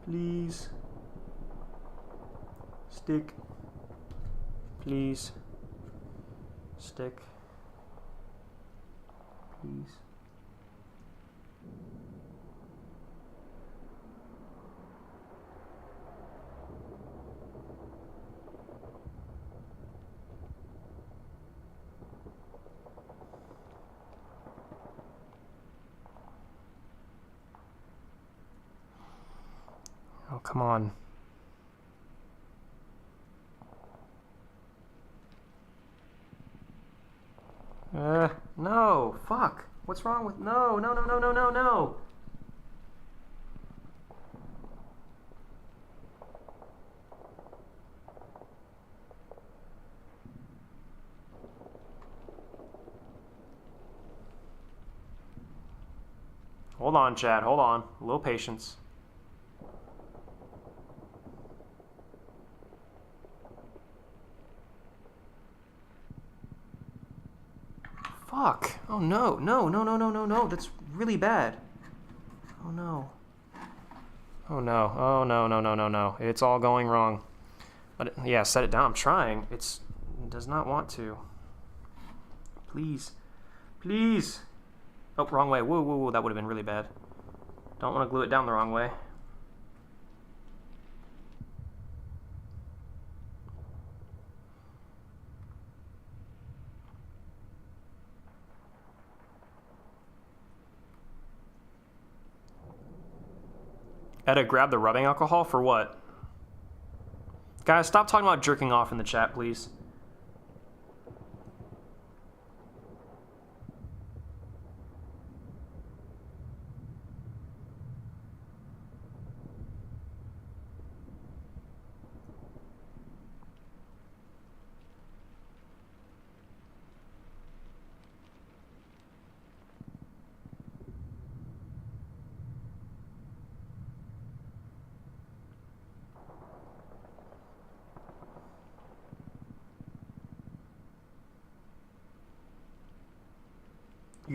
Please. Stick. Please. Stick. Please. Oh, come on. No, fuck. What's wrong with, no, no, no, no, no, no, no. Hold on, Chad, hold on. A little patience. Fuck. Oh no, no, no, no, no, no, no. That's really bad. Oh no. Oh no. Oh no, no, no, no, no. It's all going wrong. But yeah, set it down. I'm trying. It does not want to. Please. Please. Oh, wrong way. Whoa, whoa, whoa. That would have been really bad. Don't want to glue it down the wrong way. Etta, grab the rubbing alcohol for what? Guys, stop talking about jerking off in the chat, please.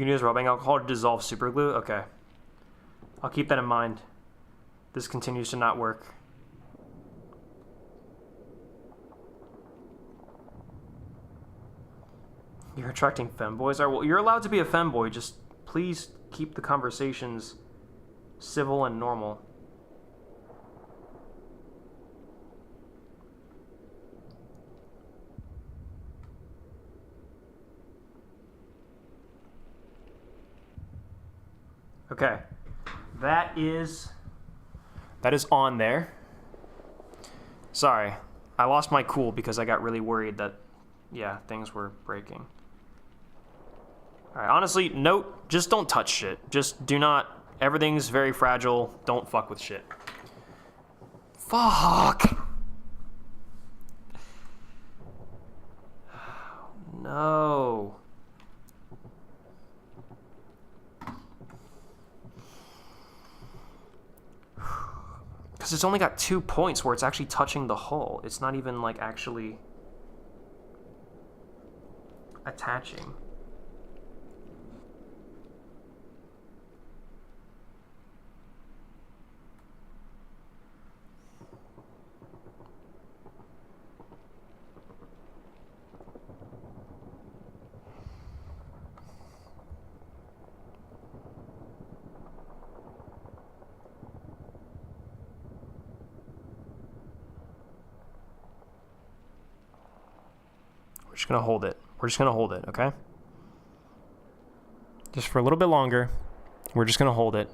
can use rubbing alcohol to dissolve super glue? Okay. I'll keep that in mind. This continues to not work. You're attracting femboys? Well, you're allowed to be a femboy, just please keep the conversations civil and normal. Okay, that is on there. Sorry, I lost my cool because I got really worried that, yeah, things were breaking. All right, honestly, note, just don't touch shit. Just do not, everything's very fragile. Don't fuck with shit. Fuck. No. Because it's only got 2 points where it's actually touching the hull. It's not even, like, actually attaching. We're just gonna hold it. We're just gonna hold it, okay? Just for a little bit longer. We're just gonna hold it.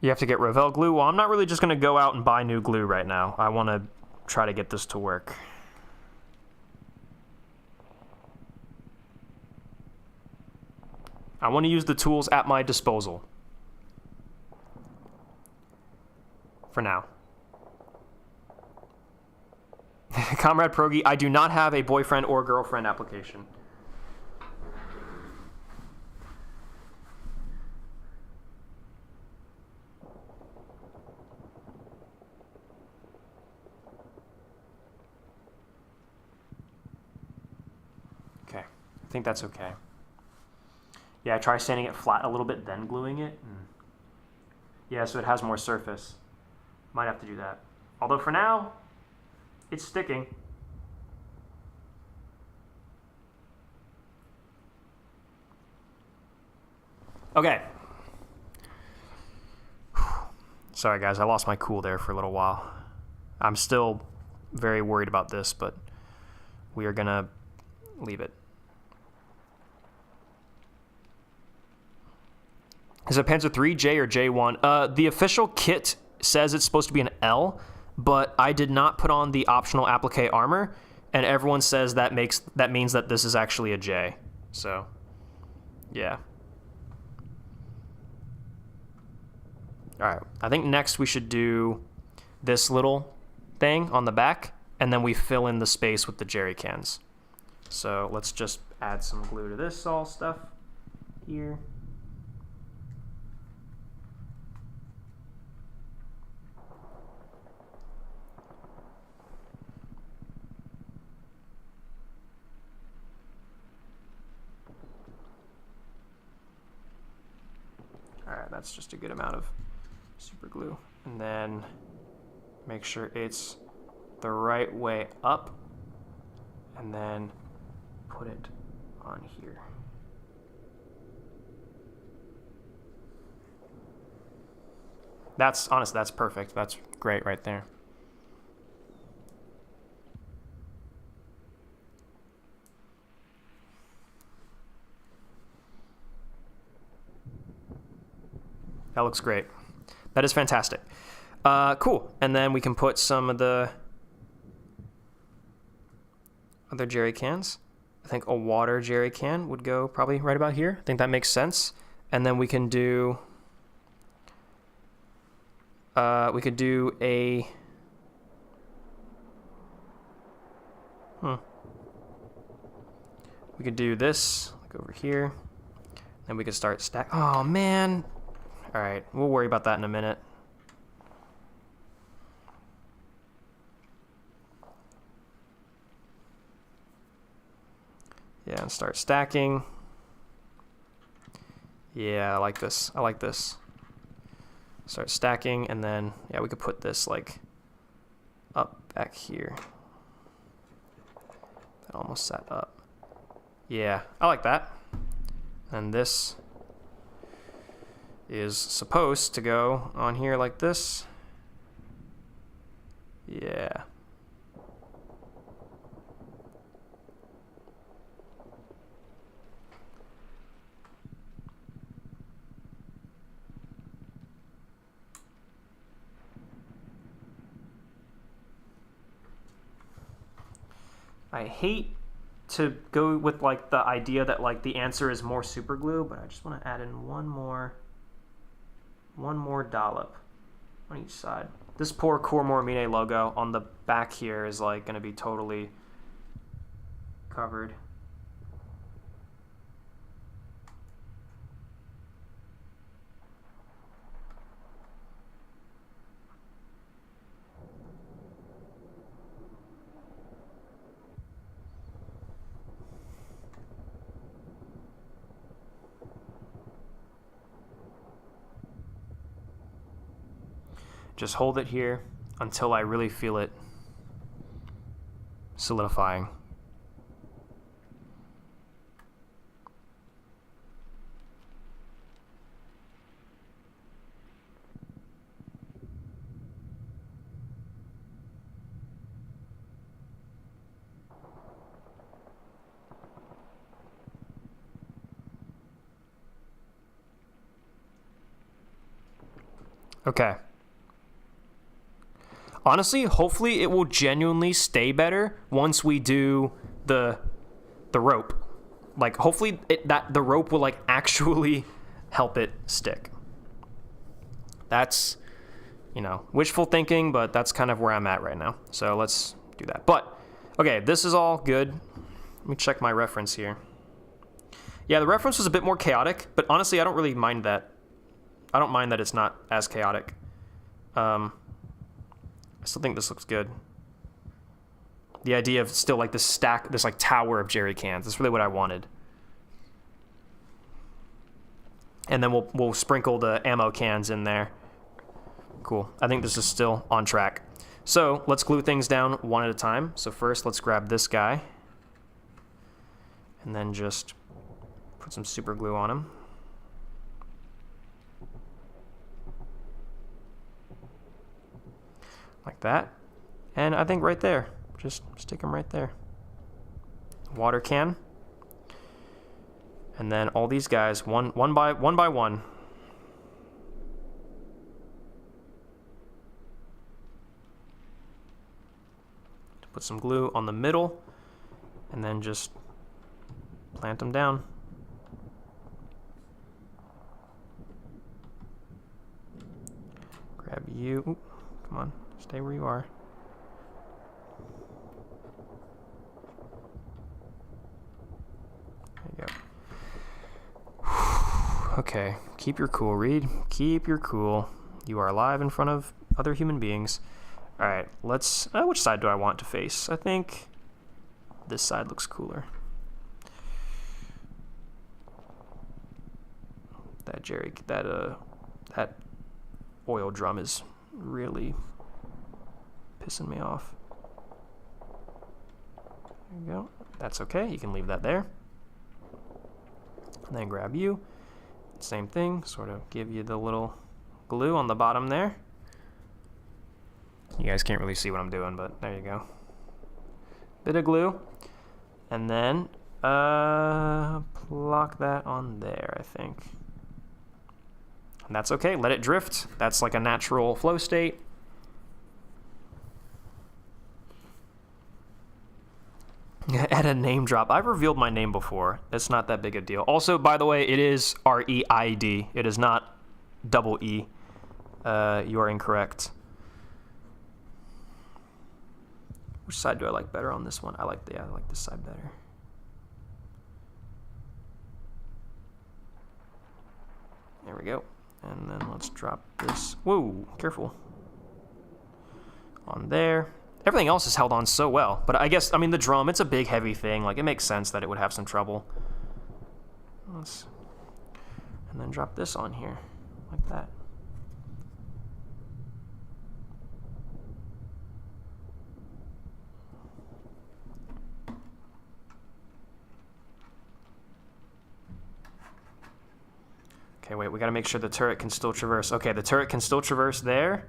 You have to get Revell glue? Well, I'm not really just gonna go out and buy new glue right now. I wanna try to get this to work. I want to use the tools at my disposal. For now. Comrade Progi, I do not have a boyfriend or girlfriend application. Okay, I think that's okay. Yeah, try sanding it flat a little bit, then gluing it. Yeah, so it has more surface. Might have to do that. Although for now, it's sticking. Okay. Sorry guys, I lost my cool there for a little while. I'm still very worried about this, but we are gonna leave it. Is it Panzer III, J, or J1? The official kit says it's supposed to be an L, but I did not put on the optional applique armor, and everyone says that means that this is actually a J. So, yeah. All right, I think next we should do this little thing on the back, and then we fill in the space with the jerry cans. So let's just add some glue to this all stuff here. Alright, that's just a good amount of super glue. And then make sure it's the right way up, and then put it on here. That's, honestly, that's perfect. That's great right there. That looks great. That is fantastic. Cool. And then we can put some of the other jerry cans. I think a water jerry can would go probably right about here. I think that makes sense. And then we can do we could do a we could do this like over here. Then we could start stack. Oh man, All right, we'll worry about that in a minute. Yeah, and start stacking. Yeah, I like this. I like this. Start stacking, and then, yeah, we could put this, like, up back here. That almost sat up. Yeah, I like that. And this is supposed to go on here like this. Yeah. I hate to go with like the idea that like the answer is more super glue, but I just want to add in one more dollop on each side. This poor Cormor Mine logo on the back here is like going to be totally covered. Just hold it here until I really feel it solidifying. Okay. Honestly, hopefully it will genuinely stay better once we do the rope. Like, hopefully that the rope will like actually help it stick. That's, you know, wishful thinking, but that's kind of where I'm at right now. So let's do that. But, okay, this is all good. Let me check my reference here. Yeah, the reference was a bit more chaotic, but honestly, I don't really mind that. I don't mind that it's not as chaotic. I still think this looks good. The idea of still like this stack, this like tower of jerry cans. That's really what I wanted. And then we'll sprinkle the ammo cans in there. Cool. I think this is still on track. So let's glue things down one at a time. So first, let's grab this guy, and then just put some super glue on him. Like that. And I think right there, just stick them right there. Water can. And then all these guys, one by one. Put some glue on the middle, and then just plant them down. Grab you. Ooh, come on. Stay where you are. There you go. Okay, keep your cool, Reed. Keep your cool. You are alive in front of other human beings. All right, let's... which side do I want to face? I think this side looks cooler. That oil drum is really pissing me off. There you go. That's okay. You can leave that there. And then grab you. Same thing. Sort of give you the little glue on the bottom there. You guys can't really see what I'm doing, but there you go. Bit of glue. And then block that on there, I think. And that's okay. Let it drift. That's like a natural flow state. Add a name drop. I've revealed my name before. It's not that big a deal. Also, by the way, it is R-E-I-D. It is not double E. You are incorrect. Which side do I like better on this one? I like this side better. There we go. And then let's drop this. Whoa, careful. On there. Everything else is held on so well. But I guess, I mean, the drum, it's a big, heavy thing. Like, it makes sense that it would have some trouble. And then drop this on here, like that. Okay, wait, we gotta make sure the turret can still traverse. Okay, the turret can still traverse there.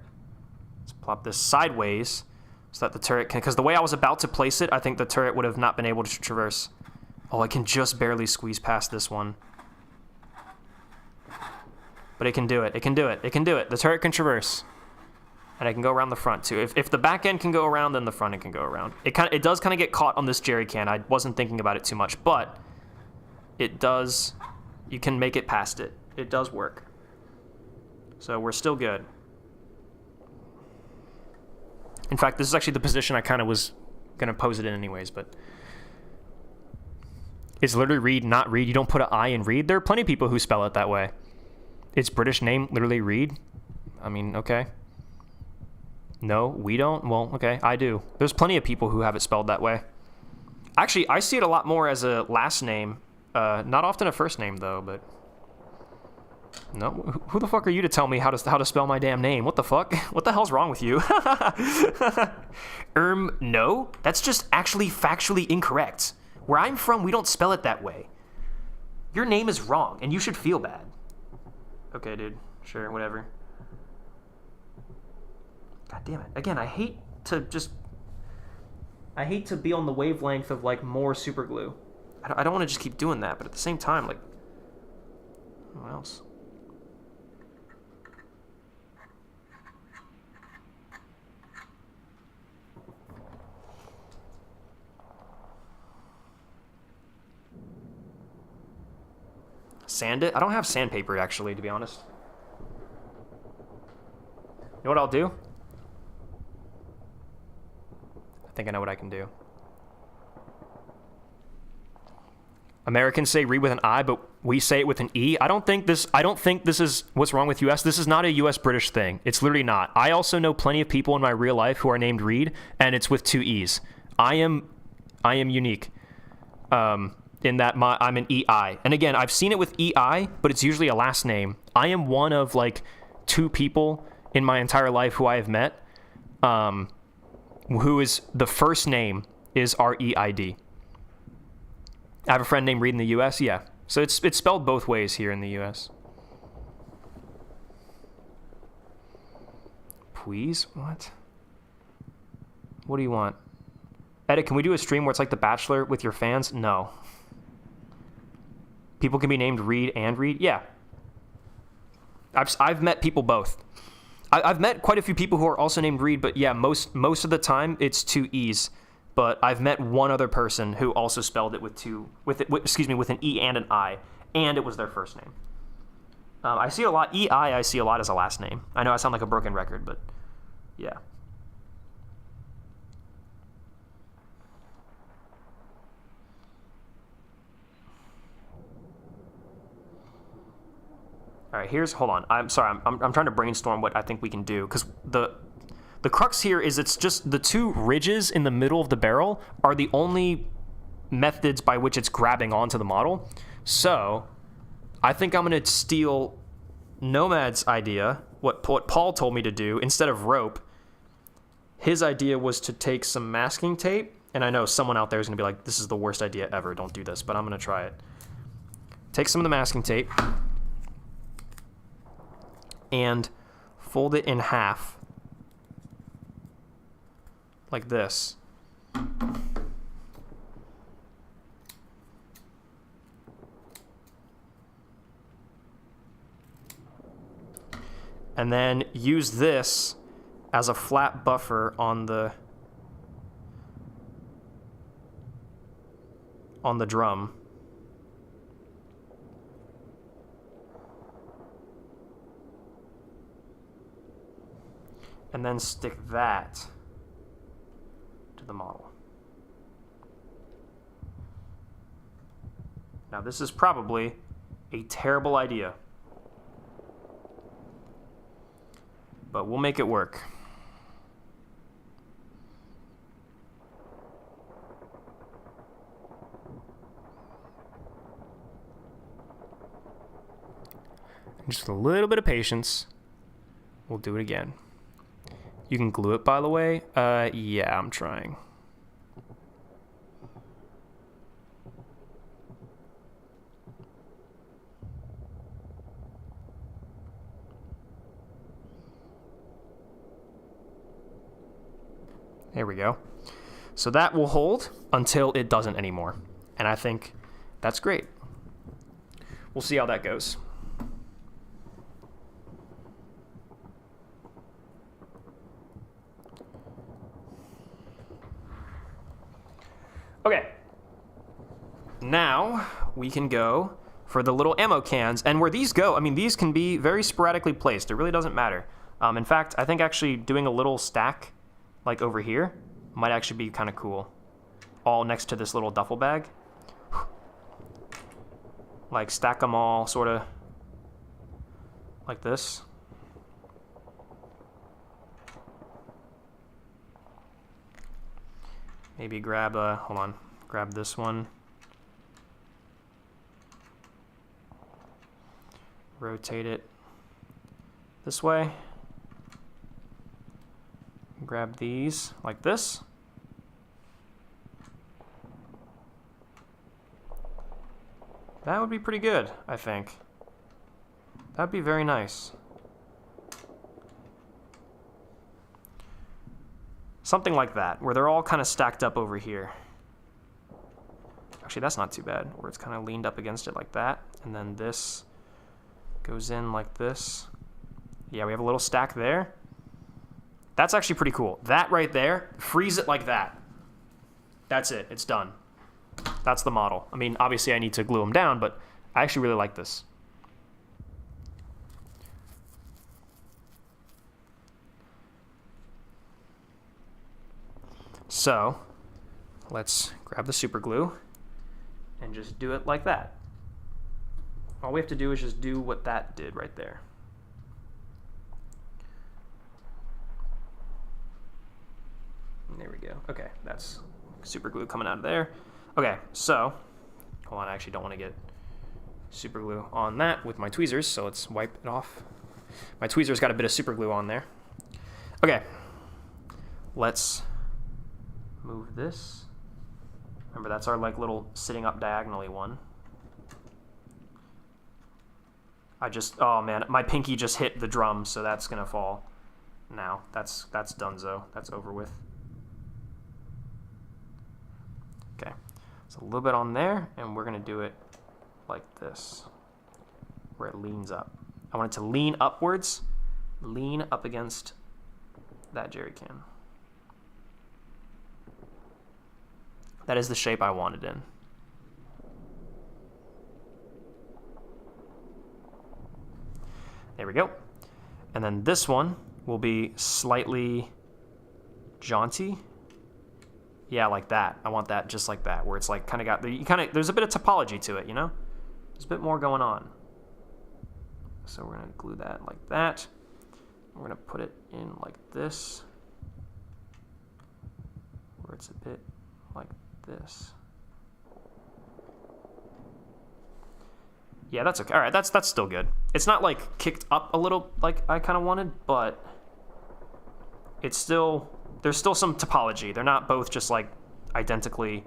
Let's plop this sideways so that the turret can, because the way I was about to place it, I think the turret would have not been able to traverse. Oh, I can just barely squeeze past this one. But it can do it, it can do it, it can do it. The turret can traverse. And I can go around the front too. If the back end can go around, then the front end can go around. It does kind of get caught on this jerry can. I wasn't thinking about it too much, but it does, you can make it past it. It does work. So we're still good. In fact, this is actually the position I kind of was going to pose it in anyways, but it's literally read, not read. You don't put an I in read. There are plenty of people who spell it that way. It's British name, literally read. I mean, okay. No, we don't? Well, okay, I do. There's plenty of people who have it spelled that way. Actually, I see it a lot more as a last name. Not often a first name, though, but... No, who the fuck are you to tell me how to spell my damn name? What the fuck? What the hell's wrong with you? No, that's just actually factually incorrect. Where I'm from, we don't spell it that way. Your name is wrong, and you should feel bad. Okay, dude. Sure, whatever. God damn it. Again, I hate to be on the wavelength of, like, more super glue. I don't want to just keep doing that, but at the same time, like... What else? Sand it? I don't have sandpaper, actually, to be honest. You know what I'll do? I think I know what I can do. Americans say read with an I, but we say it with an E. I don't think this is what's wrong with US. This is not a US British thing. It's literally not. I also know plenty of people in my real life who are named Reed, and it's with 2 E's. I am unique. In that I'm an EI. And again, I've seen it with EI, but it's usually a last name. I am one of like 2 people in my entire life who I have met, who is the first name is REID. I have a friend named Reed in the US, yeah. So it's spelled both ways here in the US. Please? What? What do you want? Edit, can we do a stream where it's like The Bachelor with your fans? No. People can be named Reed and Reed? Yeah. I've met people both. I've met quite a few people who are also named Reed, but yeah, most of the time it's 2 E's. But I've met one other person who also spelled it with an E and an I, and it was their first name. I see a lot, EI I see a lot as a last name. I know I sound like a broken record, but yeah. All right, hold on. I'm sorry, I'm trying to brainstorm what I think we can do, because the crux here is it's just the 2 ridges in the middle of the barrel are the only methods by which it's grabbing onto the model. So I think I'm going to steal Nomad's idea, what Paul told me to do, instead of rope. His idea was to take some masking tape, and I know someone out there is going to be like, this is the worst idea ever, don't do this, but I'm going to try it. Take some of the masking tape and fold it in half like this. And then use this as a flat buffer on the drum. And then stick that to the model. Now this is probably a terrible idea. but we'll make it work. Just a little bit of patience. We'll do it again. You can glue it, by the way. Yeah, I'm trying. There we go. So that will hold until it doesn't anymore. And I think that's great. We'll see how that goes. Okay. Now we can go for the little ammo cans. And where these go, I mean, these can be very sporadically placed. It really doesn't matter. In fact, I think actually doing a little stack like over here might actually be kind of cool. All next to this little duffel bag. Like stack them all sort of like this. Maybe grab hold on, grab this one. Rotate it this way. Grab these like this. That would be pretty good, I think. That'd be very nice. Something like that, where they're all kind of stacked up over here. Actually, that's not too bad, where it's kind of leaned up against it like that. And then this goes in like this. Yeah, we have a little stack there. That's actually pretty cool. That right there, freeze it like that. That's it, it's done. That's the model. I mean, obviously I need to glue them down, but I actually really like this. So, let's grab the super glue and just do it like that. All we have to do is just do what that did right there. And there we go. Okay, that's super glue coming out of there. Okay, so, hold on, I actually don't want to get super glue on that with my tweezers, so let's wipe it off. My tweezers got a bit of super glue on there. Okay, let's move this. Remember, that's our like little sitting up diagonally one. Oh man, my pinky just hit the drum, so that's gonna fall now. That's donezo. That's over with. Okay, so a little bit on there, and we're gonna do it like this, where it leans up. I want it to lean upwards, lean up against that jerry can. That is the shape I wanted in. There we go. And then this one will be slightly jaunty. Yeah, like that. I want that just like that, where it's like kind of got there's a bit of topology to it, you know? There's a bit more going on. So we're gonna glue that like that. We're gonna put it in like this, where it's a bit like this. Yeah, that's okay. All right, that's still good. It's not like kicked up a little like I kind of wanted, but it's still, there's still some topology. They're not both just like identically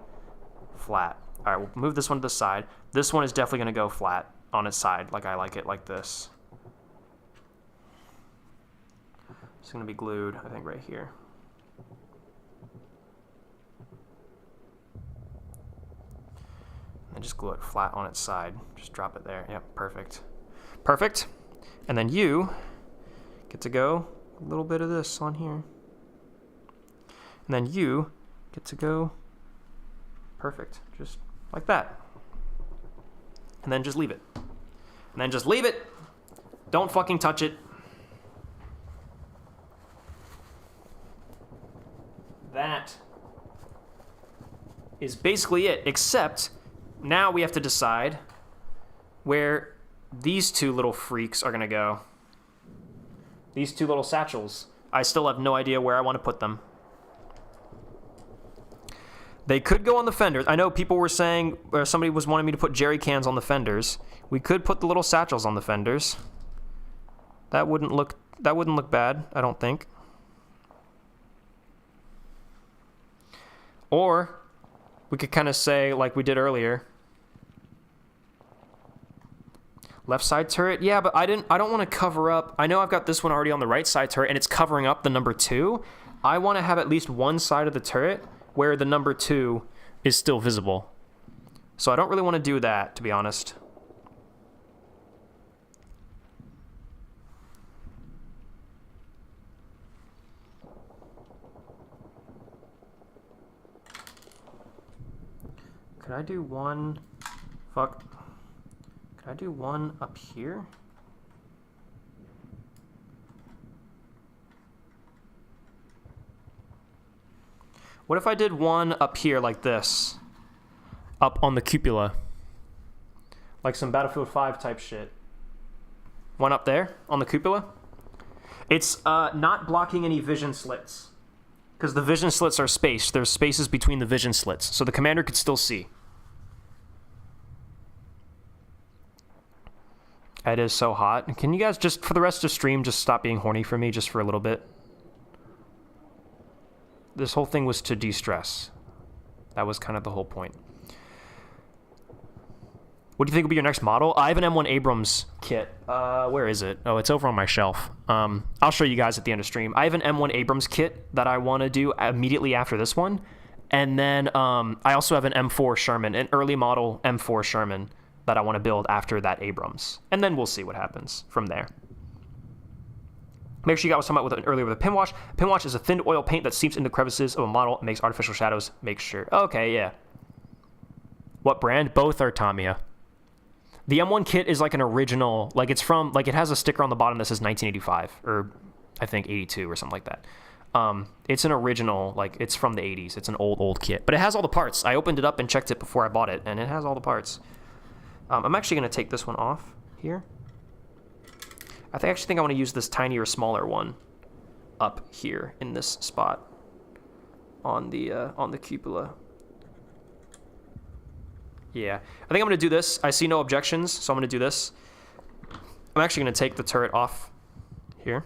flat. All right, we'll move this one to the side. This one is definitely gonna go flat on its side, like I like it, like this. It's gonna be glued, I think, right here. And just glue it flat on its side. Just drop it there. Yep, perfect. Perfect. And then you get to go a little bit of this on here. And then you get to go perfect, just like that. And then just leave it. And then just leave it. Don't fucking touch it. That is basically it, except now we have to decide where these two little freaks are gonna go. These two little satchels. I still have no idea where I want to put them. They could go on the fenders. I know people were saying, or somebody was wanting me to put jerry cans on the fenders. We could put the little satchels on the fenders. That wouldn't look bad, I don't think. Or we could kind of say, like we did earlier, left side turret. Yeah, but I don't want to cover up. I know I've got this one already on the right side turret, and it's covering up the number 2. I want to have at least one side of the turret where the number 2 is still visible. So I don't really want to do that, to be honest. Could I do one? Fuck. Could I do one up here? What if I did one up here like this? Up on the cupola. Like some Battlefield 5 type shit. One up there on the cupola. It's not blocking any vision slits. Because the vision slits are spaced. There's spaces between the vision slits. So the commander could still see. It is so hot. Can you guys just, for the rest of the stream, just stop being horny for me just for a little bit? This whole thing was to de-stress. That was kind of the whole point. What do you think will be your next model? I have an M1 Abrams kit. Where is it? Oh, it's over on my shelf. I'll show you guys at the end of stream. I have an M1 Abrams kit that I want to do immediately after this one. And then I also have an M4 Sherman, an early model M4 Sherman that I want to build after that Abrams. And then we'll see what happens from there. Make sure you got what I was talking about earlier with a pin wash. Pin wash is a thin oil paint that seeps into crevices of a model and makes artificial shadows. Make sure. Okay, yeah. What brand? Both are Tamiya. The M1 kit is like an original, like it's from, like it has a sticker on the bottom that says 1985, or I think 82 or something like that. It's an original, like it's from the 80s. It's an old kit, but it has all the parts. I opened it up and checked it before I bought it, and it has all the parts. I'm actually going to take this one off here. I actually think I want to use this tinier, smaller one up here in this spot on the cupola. Yeah, I think I'm going to do this. I see no objections, so I'm going to do this. I'm actually going to take the turret off here.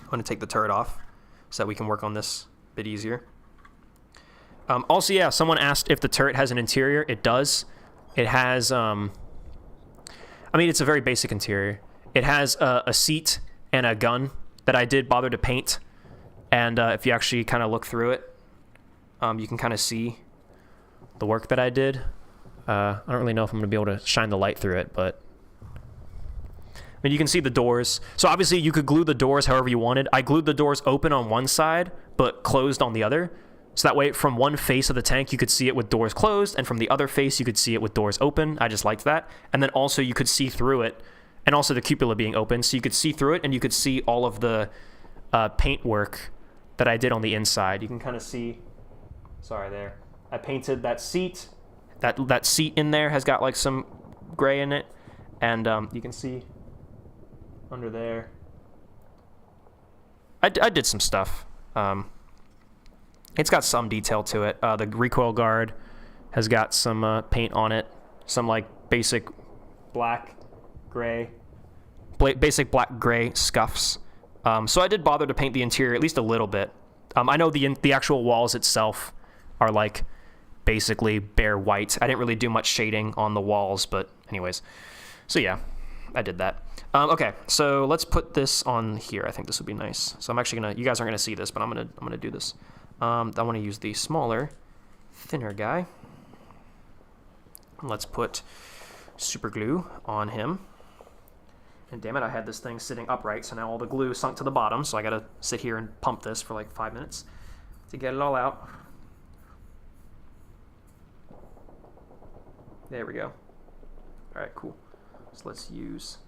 I'm going to take the turret off so that we can work on this a bit easier. Also, yeah, someone asked if the turret has an interior. It does. It has, I mean, it's a very basic interior. It has a seat and a gun that I did bother to paint. And if you actually kind of look through it, you can kind of see the work that I did. I don't really know if I'm going to be able to shine the light through it, but I mean, you can see the doors. So obviously you could glue the doors however you wanted. I glued the doors open on one side, but closed on the other. So that way, from one face of the tank, you could see it with doors closed, and from the other face, you could see it with doors open. I just liked that. And then also, you could see through it, and also the cupola being open, so you could see through it, and you could see all of the paint work that I did on the inside. You can kind of see, sorry there. I painted that seat. That seat in there has got like some gray in it, and you can see under there. I did some stuff. It's got some detail to it. The recoil guard has got some paint on it, some like basic black, gray scuffs. So I did bother to paint the interior at least a little bit. I know the actual walls itself are like basically bare white. I didn't really do much shading on the walls, but anyways. So yeah, I did that. Okay, so let's put this on here. I think this would be nice. So I'm actually you guys aren't gonna see this, but I'm gonna do this. I want to use the smaller, thinner guy. Let's put super glue on him. And damn it, I had this thing sitting upright, so now all the glue sunk to the bottom, so I gotta sit here and pump this for like 5 minutes to get it all out. There we go. All right, cool. So let's use...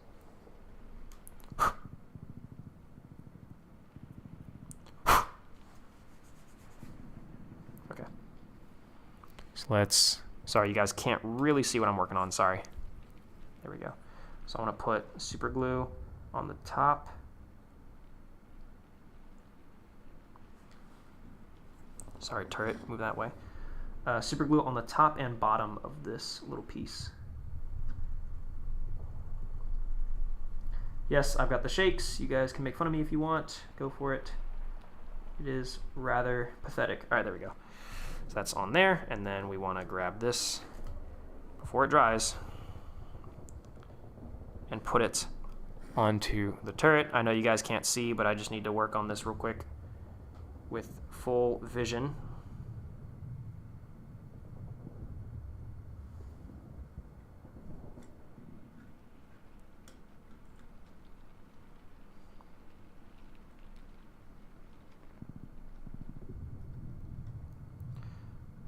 Okay. So let's... Sorry, you guys can't really see what I'm working on, sorry. There we go. So I want to put super glue on the top. Sorry, turret, move that way. Super glue on the top and bottom of this little piece. Yes, I've got the shakes. You guys can make fun of me if you want. Go for it. It is rather pathetic. All right, there we go. So that's on there, and then we want to grab this before it dries and put it onto the turret. I know you guys can't see, but I just need to work on this real quick with full vision.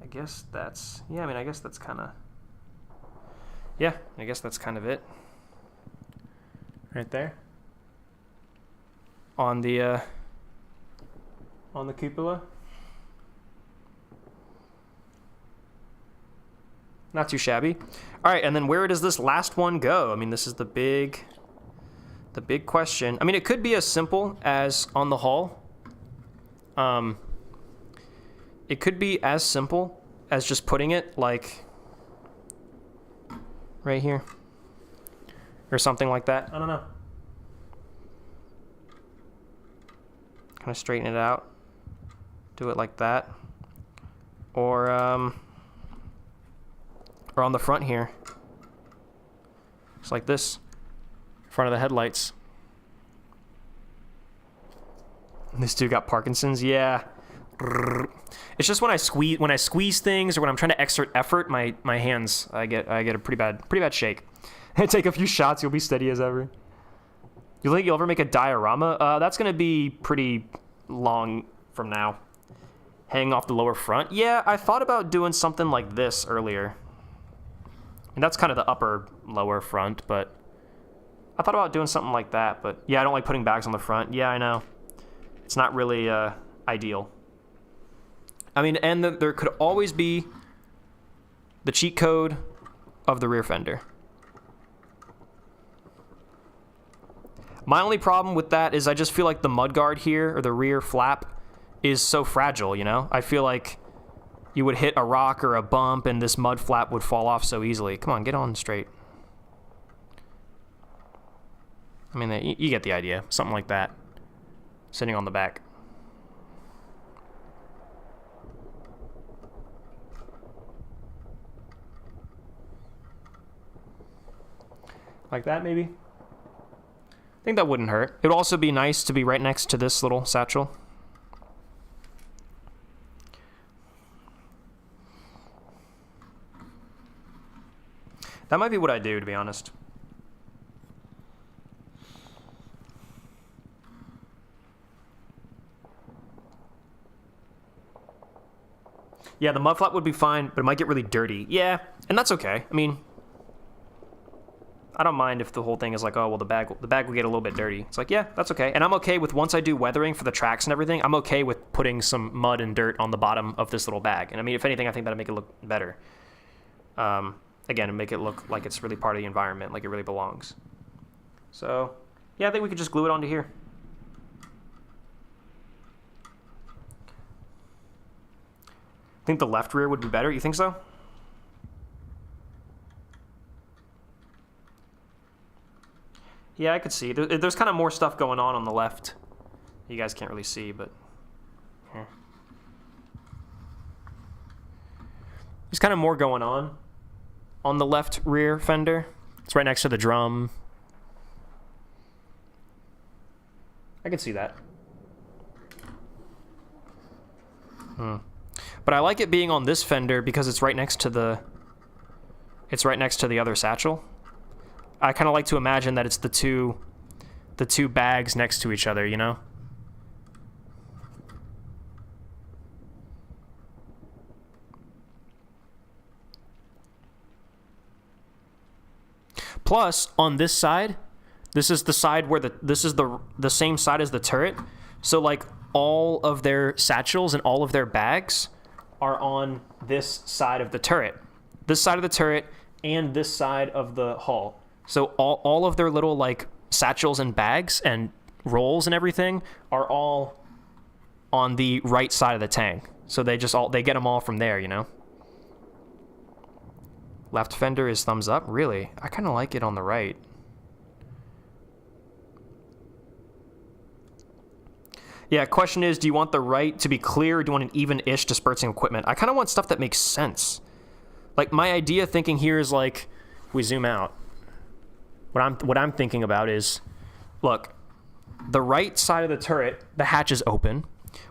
I guess that's kind of, yeah, I guess that's kind of it. Right there. On the cupola. Not too shabby. All right, and then where does this last one go? I mean, this is the big question. I mean, it could be as simple as on the hull. It could be as simple as just putting it like right here or something like that. I don't know. Kind of straighten it out. Do it like that. Or on the front here. Just like this. In front of the headlights. This dude got Parkinson's. Yeah. It's just when I squeeze things or when I'm trying to exert effort, my hands, I get a pretty bad shake. Take a few shots, you'll be steady as ever. You think you'll ever make a diorama? That's gonna be pretty long from now. Hanging off the lower front. Yeah, I thought about doing something like this earlier. And that's kind of the upper lower front, but I thought about doing something like that. But yeah, I don't like putting bags on the front. Yeah, I know. It's not really ideal. I mean, and there could always be the cheat code of the rear fender. My only problem with that is I just feel like the mudguard here, or the rear flap, is so fragile, you know? I feel like you would hit a rock or a bump and this mud flap would fall off so easily. Come on, get on straight. I mean, you get the idea. Something like that. Sitting on the back. Like that, maybe? I think that wouldn't hurt. It would also be nice to be right next to this little satchel. That might be what I do, to be honest. Yeah, the mud flap would be fine, but it might get really dirty. Yeah, and that's okay. I mean, I don't mind if the whole thing is like, oh, well, the bag will get a little bit dirty. It's like, yeah, that's okay. And I'm okay with, once I do weathering for the tracks and everything, I'm okay with putting some mud and dirt on the bottom of this little bag. And I mean, if anything, I think that'll make it look better. Again, and make it look like it's really part of the environment, like it really belongs. So, yeah, I think we could just glue it onto here. I think the left rear would be better. You think so? Yeah, I could see. There's kind of more stuff going on the left. You guys can't really see, but here. There's kind of more going on the left rear fender. It's right next to the drum. I can see that. But I like it being on this fender because it's right next to the other satchel. I kind of like to imagine that it's the two bags next to each other, you know? Plus, on this side, this is the side where this is the same side as the turret. So like all of their satchels and all of their bags are on this side of the turret. This side of the turret and this side of the hull. So all of their little like satchels and bags and rolls and everything are all on the right side of the tank. So they get them all from there, you know? Left fender is thumbs up? Really? I kind of like it on the right. Yeah, question is, do you want the right to be clear or do you want an even-ish dispersing equipment? I kind of want stuff that makes sense. Like, my idea thinking here is like, we zoom out. What I'm thinking about is, look, the right side of the turret, the hatch is open.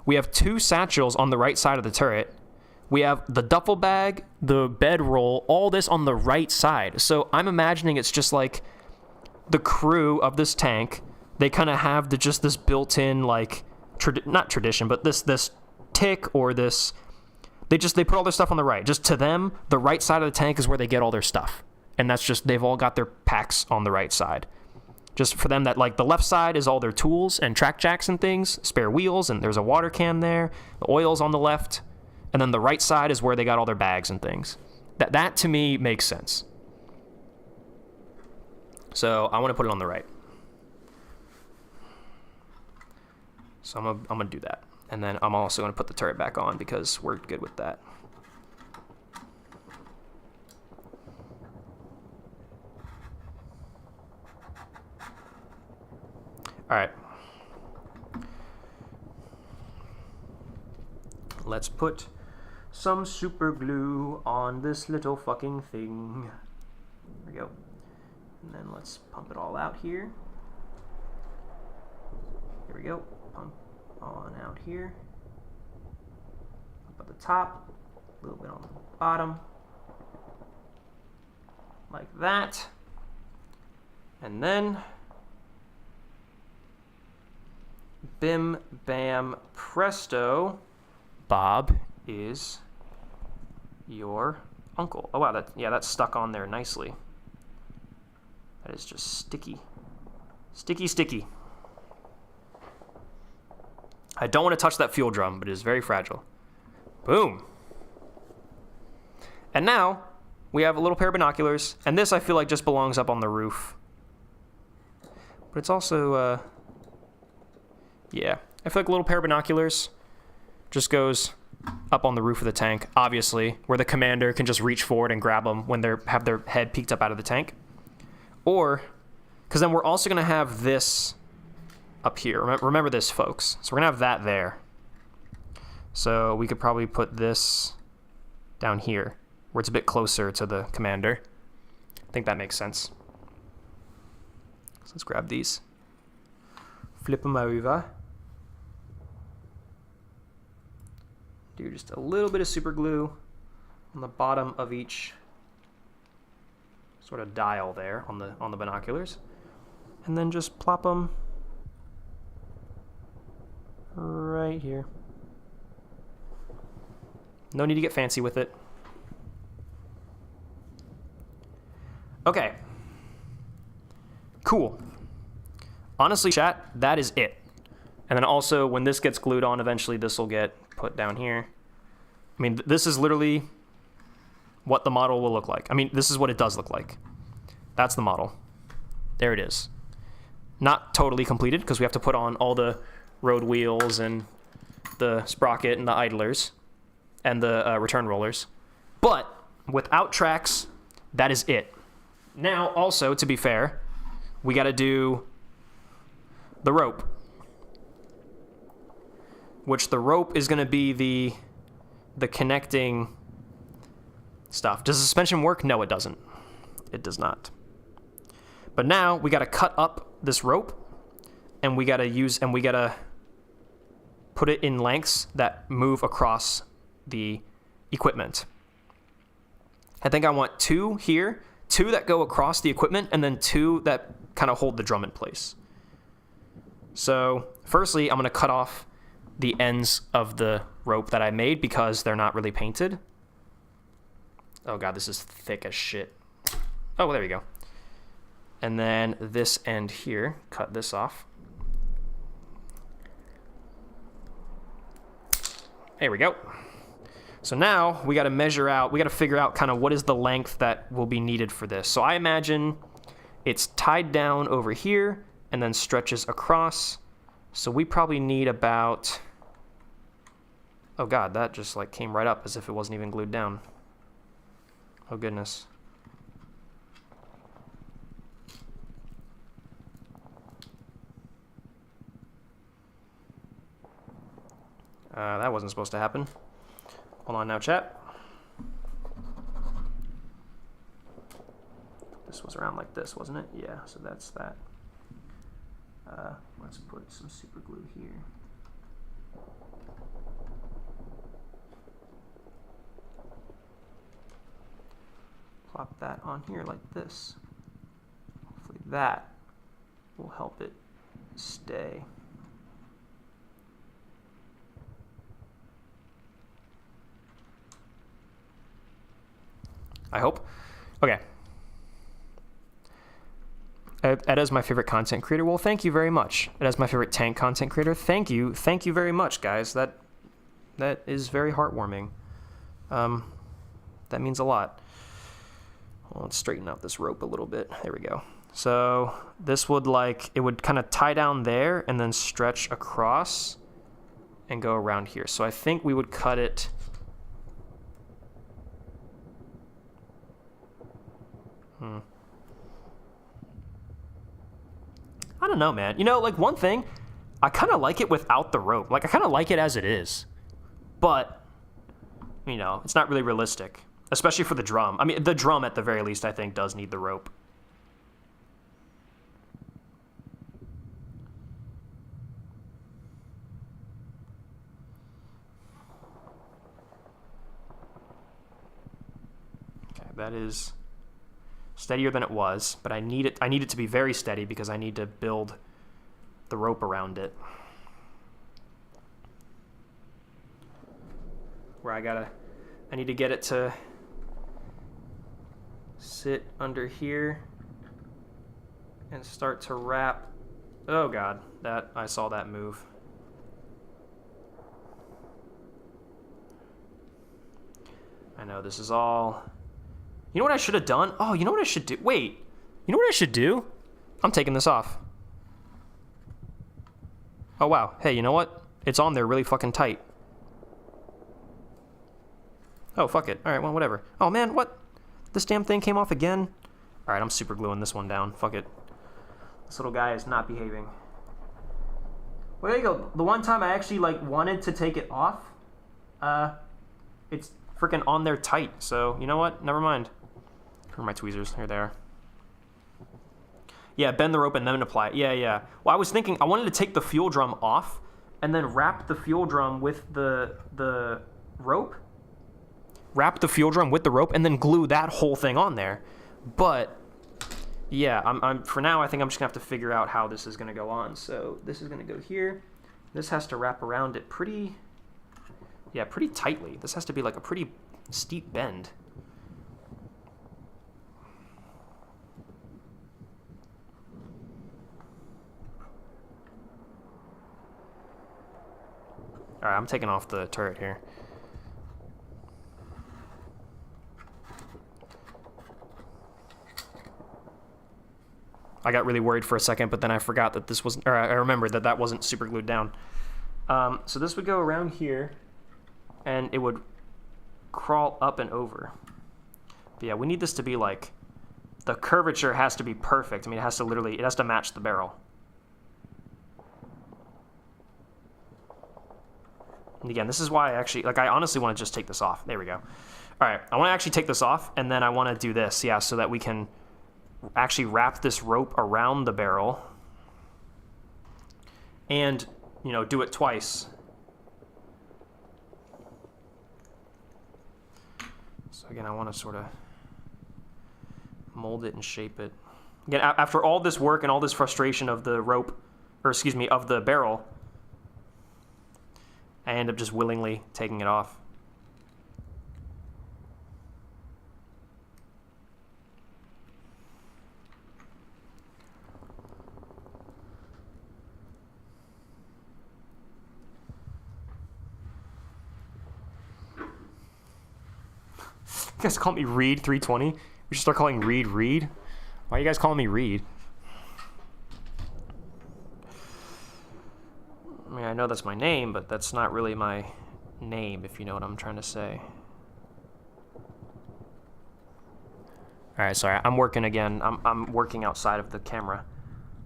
We have 2 satchels on the right side of the turret. We have the duffel bag, the bedroll, all this on the right side. So I'm imagining it's just like the crew of this tank, they kind of have just this built-in, like, not tradition, but this tick or this, they put all their stuff on the right. Just to them, the right side of the tank is where they get all their stuff. And that's just, they've all got their packs on the right side. Just for them, that like the left side is all their tools and track jacks and things, spare wheels, and there's a water can there. The oil's on the left. And then the right side is where they got all their bags and things. That to me makes sense. So I want to put it on the right. So I'm gonna do that. And then I'm also gonna put the turret back on because we're good with that. All right. Let's put some super glue on this little fucking thing. There we go. And then let's pump it all out here. Here we go. Pump on out here. Up at the top. A little bit on the bottom. Like that. And then bim, bam, presto. Bob is your uncle. Oh wow, that's stuck on there nicely. That is just sticky. Sticky, sticky. I don't want to touch that fuel drum, but it is very fragile. Boom. And now we have a little pair of binoculars, and this I feel like just belongs up on the roof. But it's also, yeah, I feel like a little pair of binoculars just goes up on the roof of the tank, obviously, where the commander can just reach forward and grab them when they have their head peeked up out of the tank. Or, because then we're also going to have this up here. Remember this, folks. So we're going to have that there. So we could probably put this down here, where it's a bit closer to the commander. I think that makes sense. So let's grab these. Flip them over. Do just a little bit of super glue on the bottom of each sort of dial there on the binoculars, and then just plop them right here. No need to get fancy with it. Okay. Cool. Honestly, chat, that is it. And then also, when this gets glued on, eventually this will get put down here. I mean, this is literally what the model will look like. I mean, this is what it does look like. That's the model. There it is. Not totally completed, because we have to put on all the road wheels and the sprocket and the idlers and the return rollers. But without tracks, that is it. Now, also, to be fair, we got to do the rope, which the rope is going to be the connecting stuff. Does the suspension work? No, it doesn't. It does not. But now we got to cut up this rope, and we got to put it in lengths that move across the equipment. I think I want 2 here, 2 that go across the equipment, and then 2 that kind of hold the drum in place. So firstly, I'm going to cut off the ends of the rope that I made because they're not really painted. Oh god, this is thick as shit. Oh, well, there we go. And then this end here, cut this off. There we go. So now we got to measure out, we got to figure out kind of what is the length that will be needed for this. So I imagine it's tied down over here and then stretches across. So we probably need about... Oh god, that just like came right up as if it wasn't even glued down. Oh goodness. That wasn't supposed to happen. Hold on now, chat. This was around like this, wasn't it? Yeah, so that's that. Let's put some super glue here. Plop that on here like this. Hopefully that will help it stay. I hope. Okay. Ed is my favorite content creator. Well, thank you very much. Ed is my favorite tank content creator. Thank you very much, guys. That is very heartwarming. That means a lot. Well, let's straighten out this rope a little bit. There we go. So this would it would kind of tie down there and then stretch across and go around here. So I think we would cut it. I don't know, man. You know, like one thing, I kind of like it without the rope. Like I kind of like it as it is. But, you know, it's not really realistic. Especially for the drum. I mean, the drum at the very least, I think, does need the rope. Okay, that is steadier than it was, but I need it to be very steady because I need to build the rope around it. Where I need to get it to sit under here and start to wrap. Oh god, I saw that move. I know this is all... You know what I should have done? Oh, you know what I should do? Wait, you know what I should do? I'm taking this off. Oh wow, hey, you know what? It's on there really fucking tight. Oh, fuck it. Alright, well, whatever. Oh man, what? This damn thing came off again? Alright, I'm super gluing this one down. Fuck it. This little guy is not behaving. Well, there you go. The one time I actually, wanted to take it off, it's freaking on there tight. So, you know what? Never mind. Where are my tweezers? Here they are. Yeah, bend the rope and then apply it. Yeah. Well, I was thinking, I wanted to take the fuel drum off and then wrap the fuel drum with the rope. Wrap the fuel drum with the rope and then glue that whole thing on there. But yeah, I'm for now I think I'm just gonna have to figure out how this is gonna go on. So this is gonna go here. This has to wrap around it pretty tightly. This has to be like a pretty steep bend. All right, I'm taking off the turret here. I got really worried for a second, but then I forgot that this wasn't, or I remembered that wasn't super glued down. So this would go around here, and it would crawl up and over. But yeah, we need this to be like, the curvature has to be perfect. I mean, it has to match the barrel. And again, this is why I honestly want to just take this off. There we go. All right, I want to actually take this off, and then I want to do this, yeah, so that we can actually wrap this rope around the barrel and, you know, do it twice. So again, I want to sort of mold it and shape it. Again, after all this work and all this frustration of the rope, or excuse me, of the barrel, I end up just willingly taking it off. You guys call me Reed 320? We should start calling Reed Reed. Why are you guys calling me Reed? I mean, I know that's my name, but that's not really my name, if you know what I'm trying to say. All right, sorry, I'm working again. I'm working outside of the camera.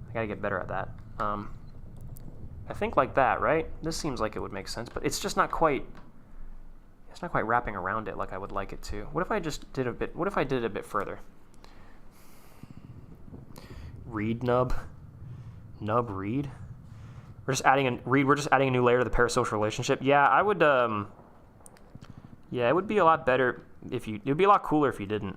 I gotta get better at that. I think like that, right? This seems like it would make sense, but it's just not quite. It's not quite wrapping around it like I would like it to. What if I just did a bit? What if I did it a bit further? Reed nub, reed. We're just adding a reed. We're just adding a new layer to the parasocial relationship. Yeah, I would. Yeah, it would be a lot better if you. It would be a lot cooler if you didn't.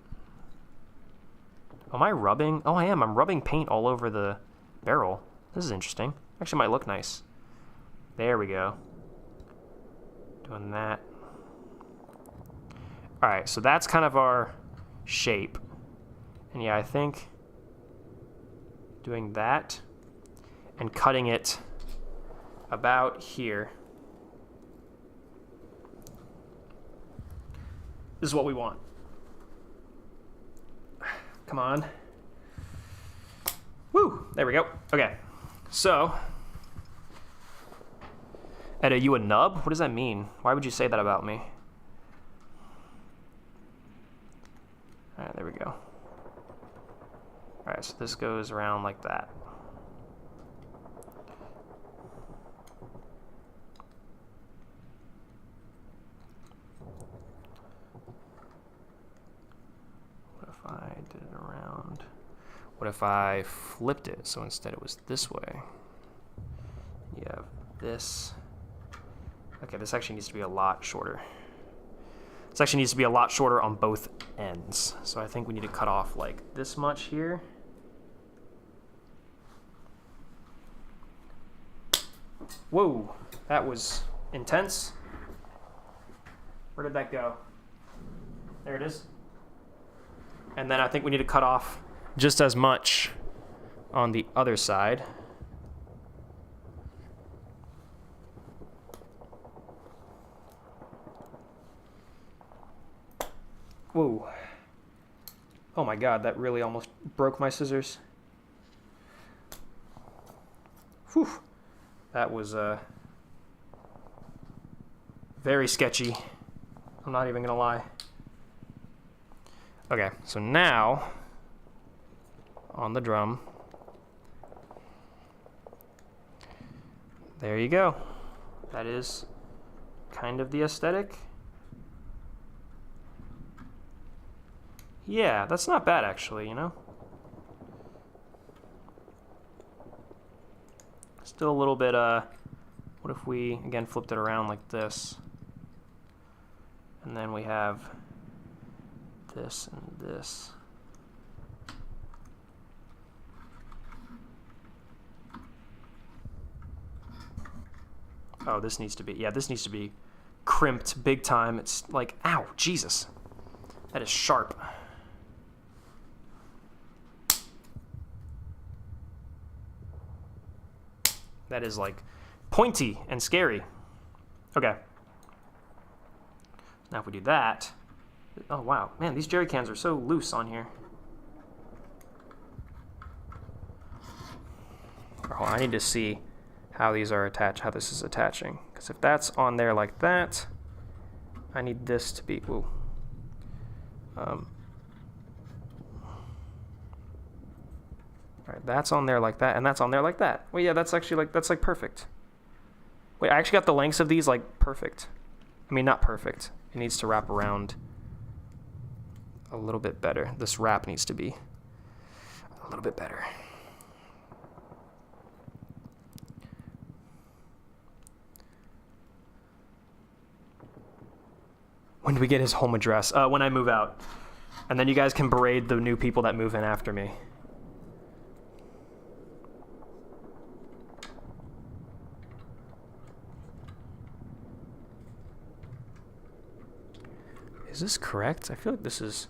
Am I rubbing? Oh, I am. I'm rubbing paint all over the barrel. This is interesting. Actually, might look nice. There we go. Doing that. All right, so that's kind of our shape. And yeah, I think doing that and cutting it about here. This is what we want. Come on. Woo! There we go. Okay. So, Ed, are you a nub? What does that mean? Why would you say that about me? All right, there we go. All right, so this goes around like that. What if I did it around? What if I flipped it? So instead it was this way. You have this. Okay, this actually needs to be a lot shorter. This actually needs to be a lot shorter on both ends. So I think we need to cut off like this much here. Whoa, that was intense. Where did that go? There it is. And then I think we need to cut off just as much on the other side. Whoa. Oh my God, that really almost broke my scissors. Whew. That was very sketchy. I'm not even gonna lie. Okay, so now on the drum. There you go. That is kind of the aesthetic. Yeah, that's not bad actually, you know? Still a little bit, what if we, again, flipped it around like this? And then we have this and this. Oh, this needs to be, yeah, this needs to be crimped big time. It's like, ow, Jesus. That is sharp. That is like pointy and scary. Okay. Now if we do that, oh wow, man, these jerry cans are so loose on here. Oh, I need to see how these are attached, how this is attaching. Because if that's on there like that, I need this to be, ooh. All right, that's on there like that, and that's on there like that. Well, yeah, that's actually like, that's like perfect. Wait, I actually got the lengths of these like perfect. I mean, not perfect. It needs to wrap around a little bit better. This wrap needs to be a little bit better. When do we get his home address? When I move out. And then you guys can berate the new people that move in after me. Is this correct? I feel like this is...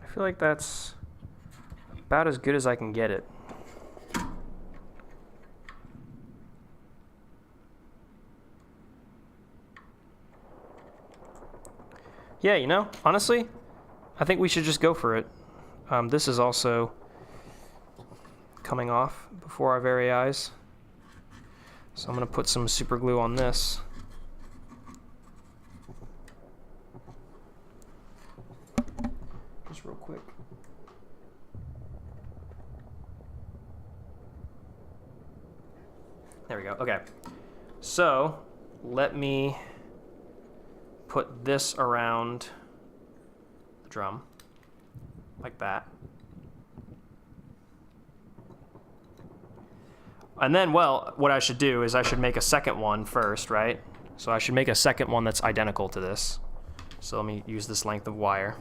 I feel like that's about as good as I can get it. Yeah, you know, honestly, I think we should just go for it. This is also coming off before our very eyes. So I'm going to put some super glue on this. Just real quick. There we go. Okay. So let me put this around the drum like that. And then, well, what I should do is I should make a second one first, right? So I should make a second one that's identical to this. So let me use this length of wire.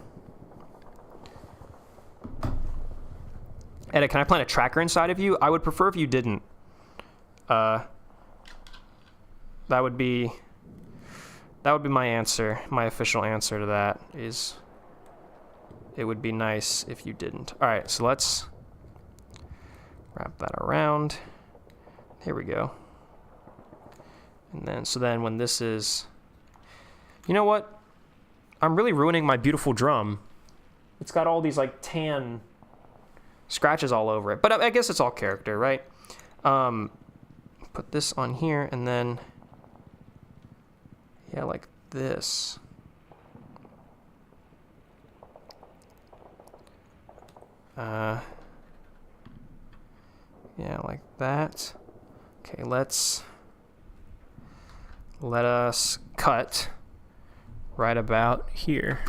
Edit, can I plant a tracker inside of you? I would prefer if you didn't. That would be my answer. My official answer to that is it would be nice if you didn't. All right, so let's wrap that around. Here we go. And then, so then when this is, you know what? I'm really ruining my beautiful drum. It's got all these like tan scratches all over it, but I guess it's all character, right? Put this on here and then, yeah, like this. Yeah, like that. Okay, let us cut right about here.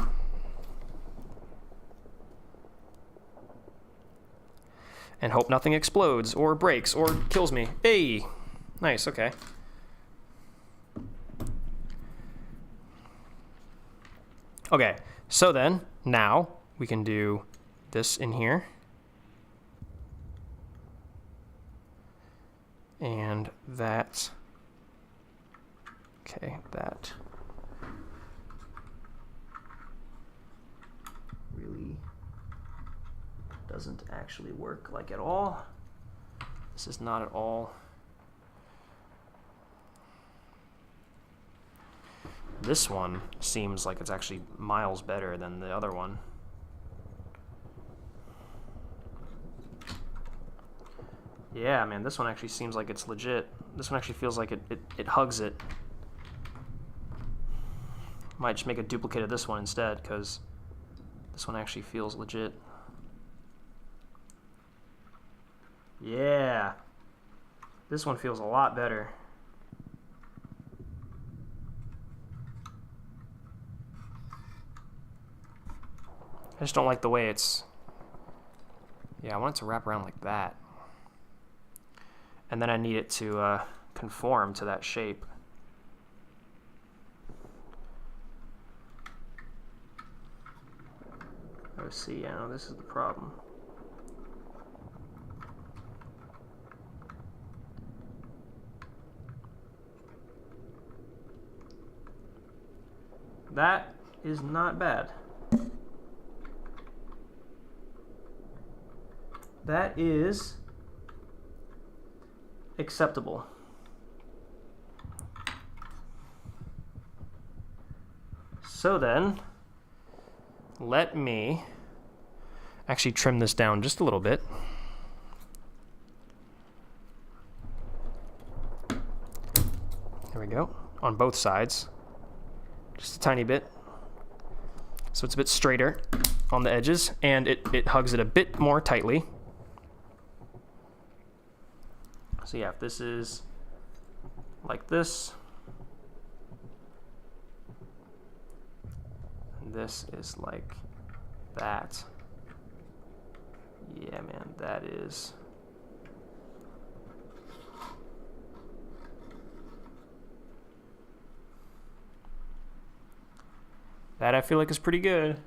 And hope nothing explodes or breaks or kills me. Hey! Nice, okay. Okay, so then, now we can do this in here. And that, okay, that really doesn't actually work like at all. This is not at all. This one seems like it's actually miles better than the other one. Yeah, man, this one actually seems like it's legit. This one actually feels like it hugs it. Might just make a duplicate of this one instead, because this one actually feels legit. Yeah. This one feels a lot better. I just don't like the way it's... Yeah, I want it to wrap around like that. And then I need it to conform to that shape. Oh, see, yeah, no, this is the problem. That is not bad. That is acceptable. So then, let me actually trim this down just a little bit. There we go, on both sides. Just a tiny bit. So it's a bit straighter on the edges, and it hugs it a bit more tightly. So yeah, if this is like this, and this is like that, yeah, man, that is... That I feel like is pretty good.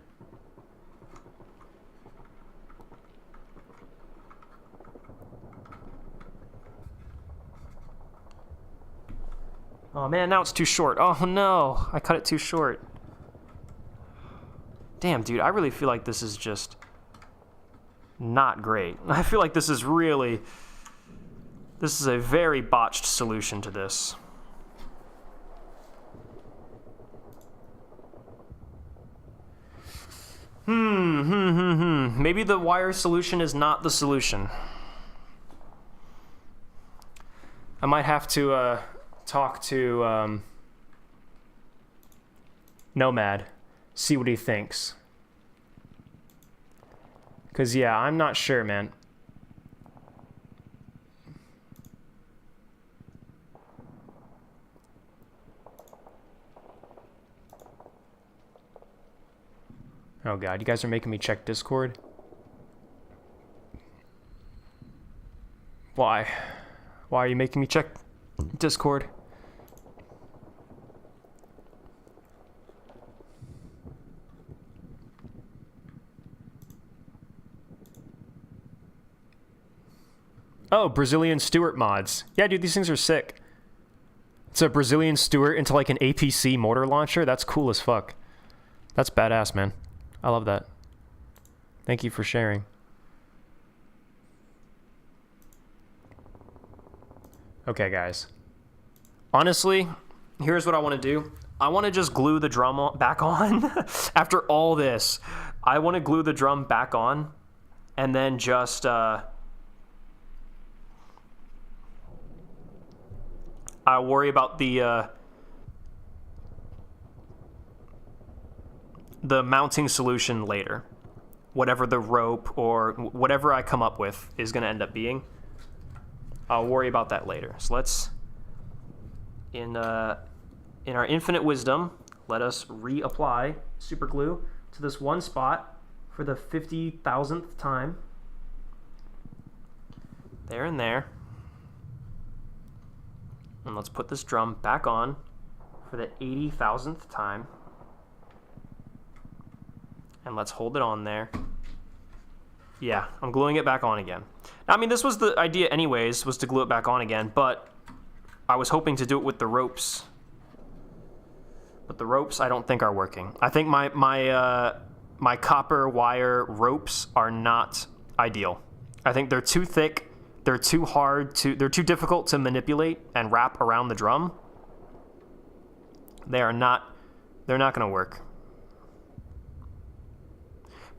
Oh man, now it's too short. Oh no, I cut it too short. Damn, dude, I really feel like this is just not great. I feel like this is a very botched solution to this. Maybe the wire solution is not the solution. I might have to talk to Nomad, see what he thinks. Because, yeah, I'm not sure, man. Oh, God, you guys are making me check Discord? Why? Why are you making me check Discord? Oh, Brazilian Stewart mods. Yeah, dude, these things are sick. It's a Brazilian Stewart into like an APC mortar launcher. That's cool as fuck. That's badass, man. I love that. Thank you for sharing. Okay, guys. Honestly, here's what I want to do. I want to just glue the drum back on. After all this, I want to glue the drum back on and then just... I worry about the mounting solution later. Whatever the rope or whatever I come up with is going to end up being. I'll worry about that later. So let's, in our infinite wisdom, let us reapply super glue to this one spot for the 50,000th time. There and there. And let's put this drum back on for the 80,000th time. And let's hold it on there. Yeah, I'm gluing it back on again. Now, I mean, this was the idea anyways, was to glue it back on again, but I was hoping to do it with the ropes. But the ropes I don't think are working. I think my copper wire ropes are not ideal. I think they're too thick. They're too hard to, they're too difficult to manipulate and wrap around the drum. They're not going to work.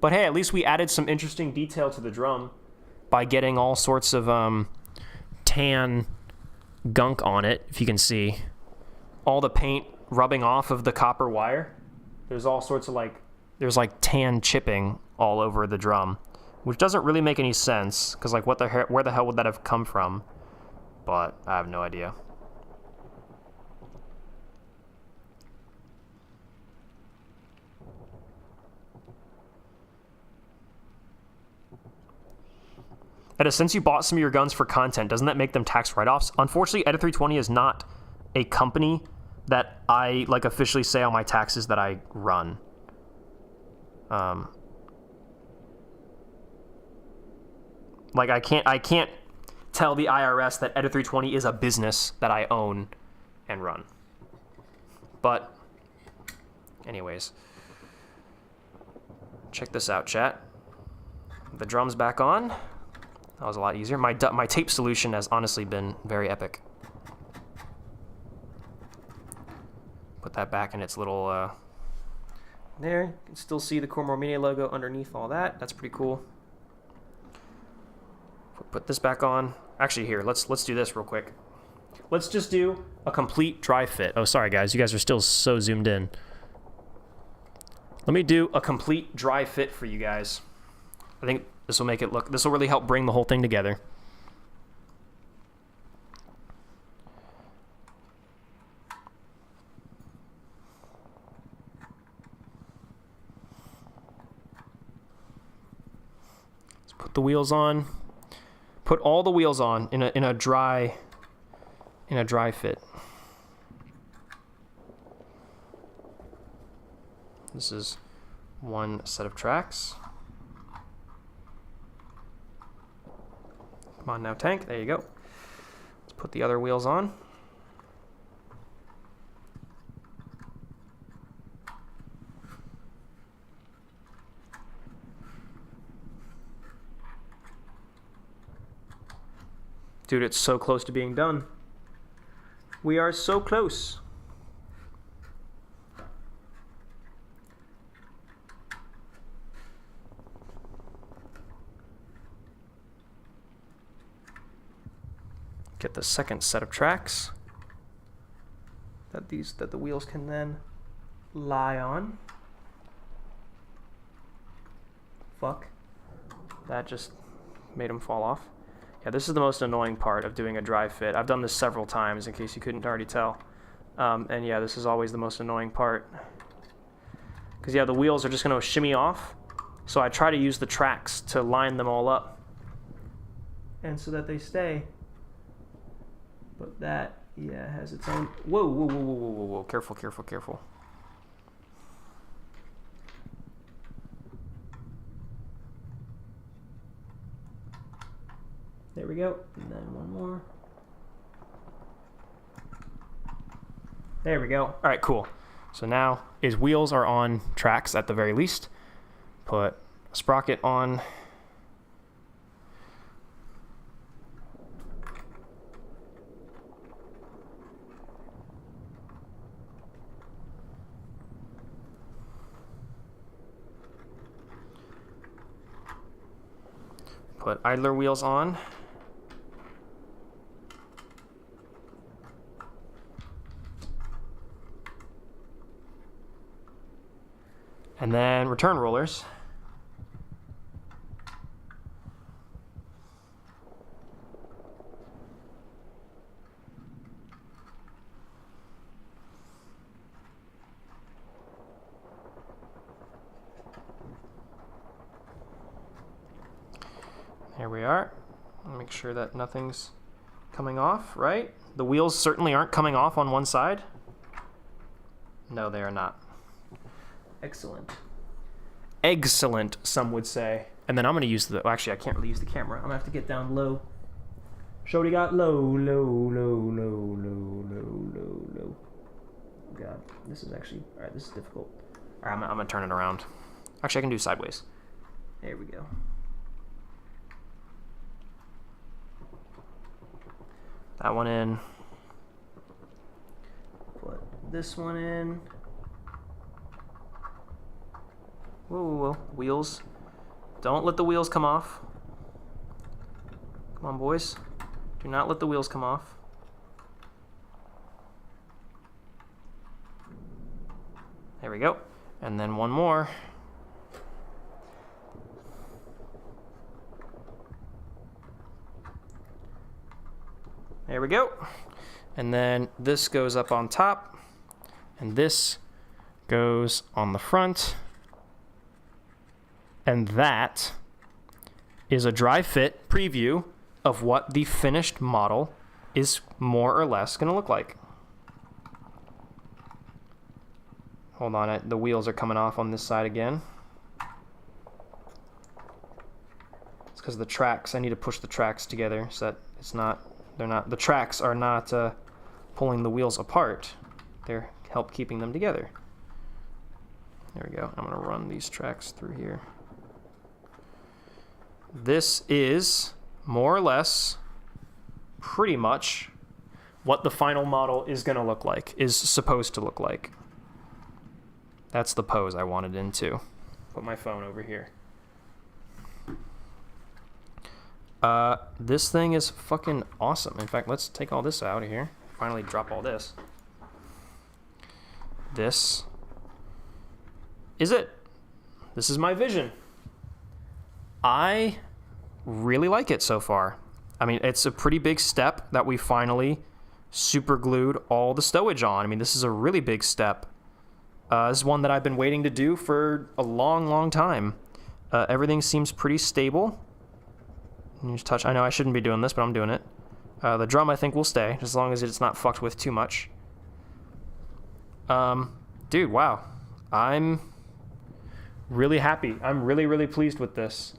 But hey, at least we added some interesting detail to the drum by getting all sorts of tan gunk on it, if you can see. All the paint rubbing off of the copper wire. There's all sorts of there's tan chipping all over the drum, which doesn't really make any sense, because where the hell would that have come from? But I have no idea. Edda, since you bought some of your guns for content, doesn't that make them tax write-offs? Unfortunately, Edda 320 is not a company that I officially say on my taxes that I run. I can't tell the IRS that Edda 320 is a business that I own and run. But, anyways, check this out, chat. The drum's back on. That was a lot easier. My tape solution has honestly been very epic. Put that back in its little, there. You can still see the Cormor Media logo underneath all that. That's pretty cool. Put this back on. Actually, here, let's do this real quick. Let's just do a complete dry fit. Oh, sorry, guys. You guys are still so zoomed in. Let me do a complete dry fit for you guys. I think this will make it look... This will really help bring the whole thing together. Let's put the wheels on. Put all the wheels on in a dry fit. This is one set of tracks. Come on now, tank. There you go. Let's put the other wheels on. Dude, it's so close to being done. We are so close. get the second set of tracks that the wheels can then lie on. Fuck. That just made them fall off. Yeah, this is the most annoying part of doing a dry fit. I've done this several times in case you couldn't already tell. And yeah, this is always the most annoying part. Because yeah, the wheels are just going to shimmy off. So I try to use the tracks to line them all up. And so that they stay. But that, yeah, has its own... Whoa, whoa, whoa, whoa, whoa, whoa, whoa. Careful, careful, careful. There we go. And then one more. There we go. All right, cool. So now his wheels are on tracks at the very least. Put a sprocket on. Put idler wheels on. And then return rollers. There we are. Make sure that nothing's coming off, right? The wheels certainly aren't coming off on one side. No, they are not. Excellent. Excellent, some would say. And then I'm going to use the... Actually, I can't really use the camera. I'm going to have to get down low. Shorty got low, low, low, low, low, low, low, low. Oh, God. This is actually... All right, this is difficult. All right, I'm going to turn it around. Actually, I can do sideways. There we go. That one in. Put this one in. Whoa, whoa, whoa. Wheels. Don't let the wheels come off. Come on, boys. Do not let the wheels come off. There we go. And then one more. There we go. And then this goes up on top. And this goes on the front. And that is a dry fit preview of what the finished model is more or less going to look like. Hold on, the wheels are coming off on this side again. It's because of the tracks. I need to push the tracks together so that it's not, the tracks are not pulling the wheels apart. They're help keeping them together. There we go. I'm going to run these tracks through here. This is more or less pretty much what the final model is going to look like, is supposed to look like. That's the pose I wanted into. Put my phone over here. This thing is fucking awesome. In fact, let's take all this out of here. Finally drop all this. This is it. This is my vision. I really like it so far. I mean, it's a pretty big step that we finally super glued all the stowage on. I mean, this is a really big step. This is one that I've been waiting to do for a long, long time. Everything seems pretty stable. You just touch. I know I shouldn't be doing this, but I'm doing it. The drum, I think, will stay, as long as it's not fucked with too much. Dude, wow. I'm really happy. I'm really, really pleased with this.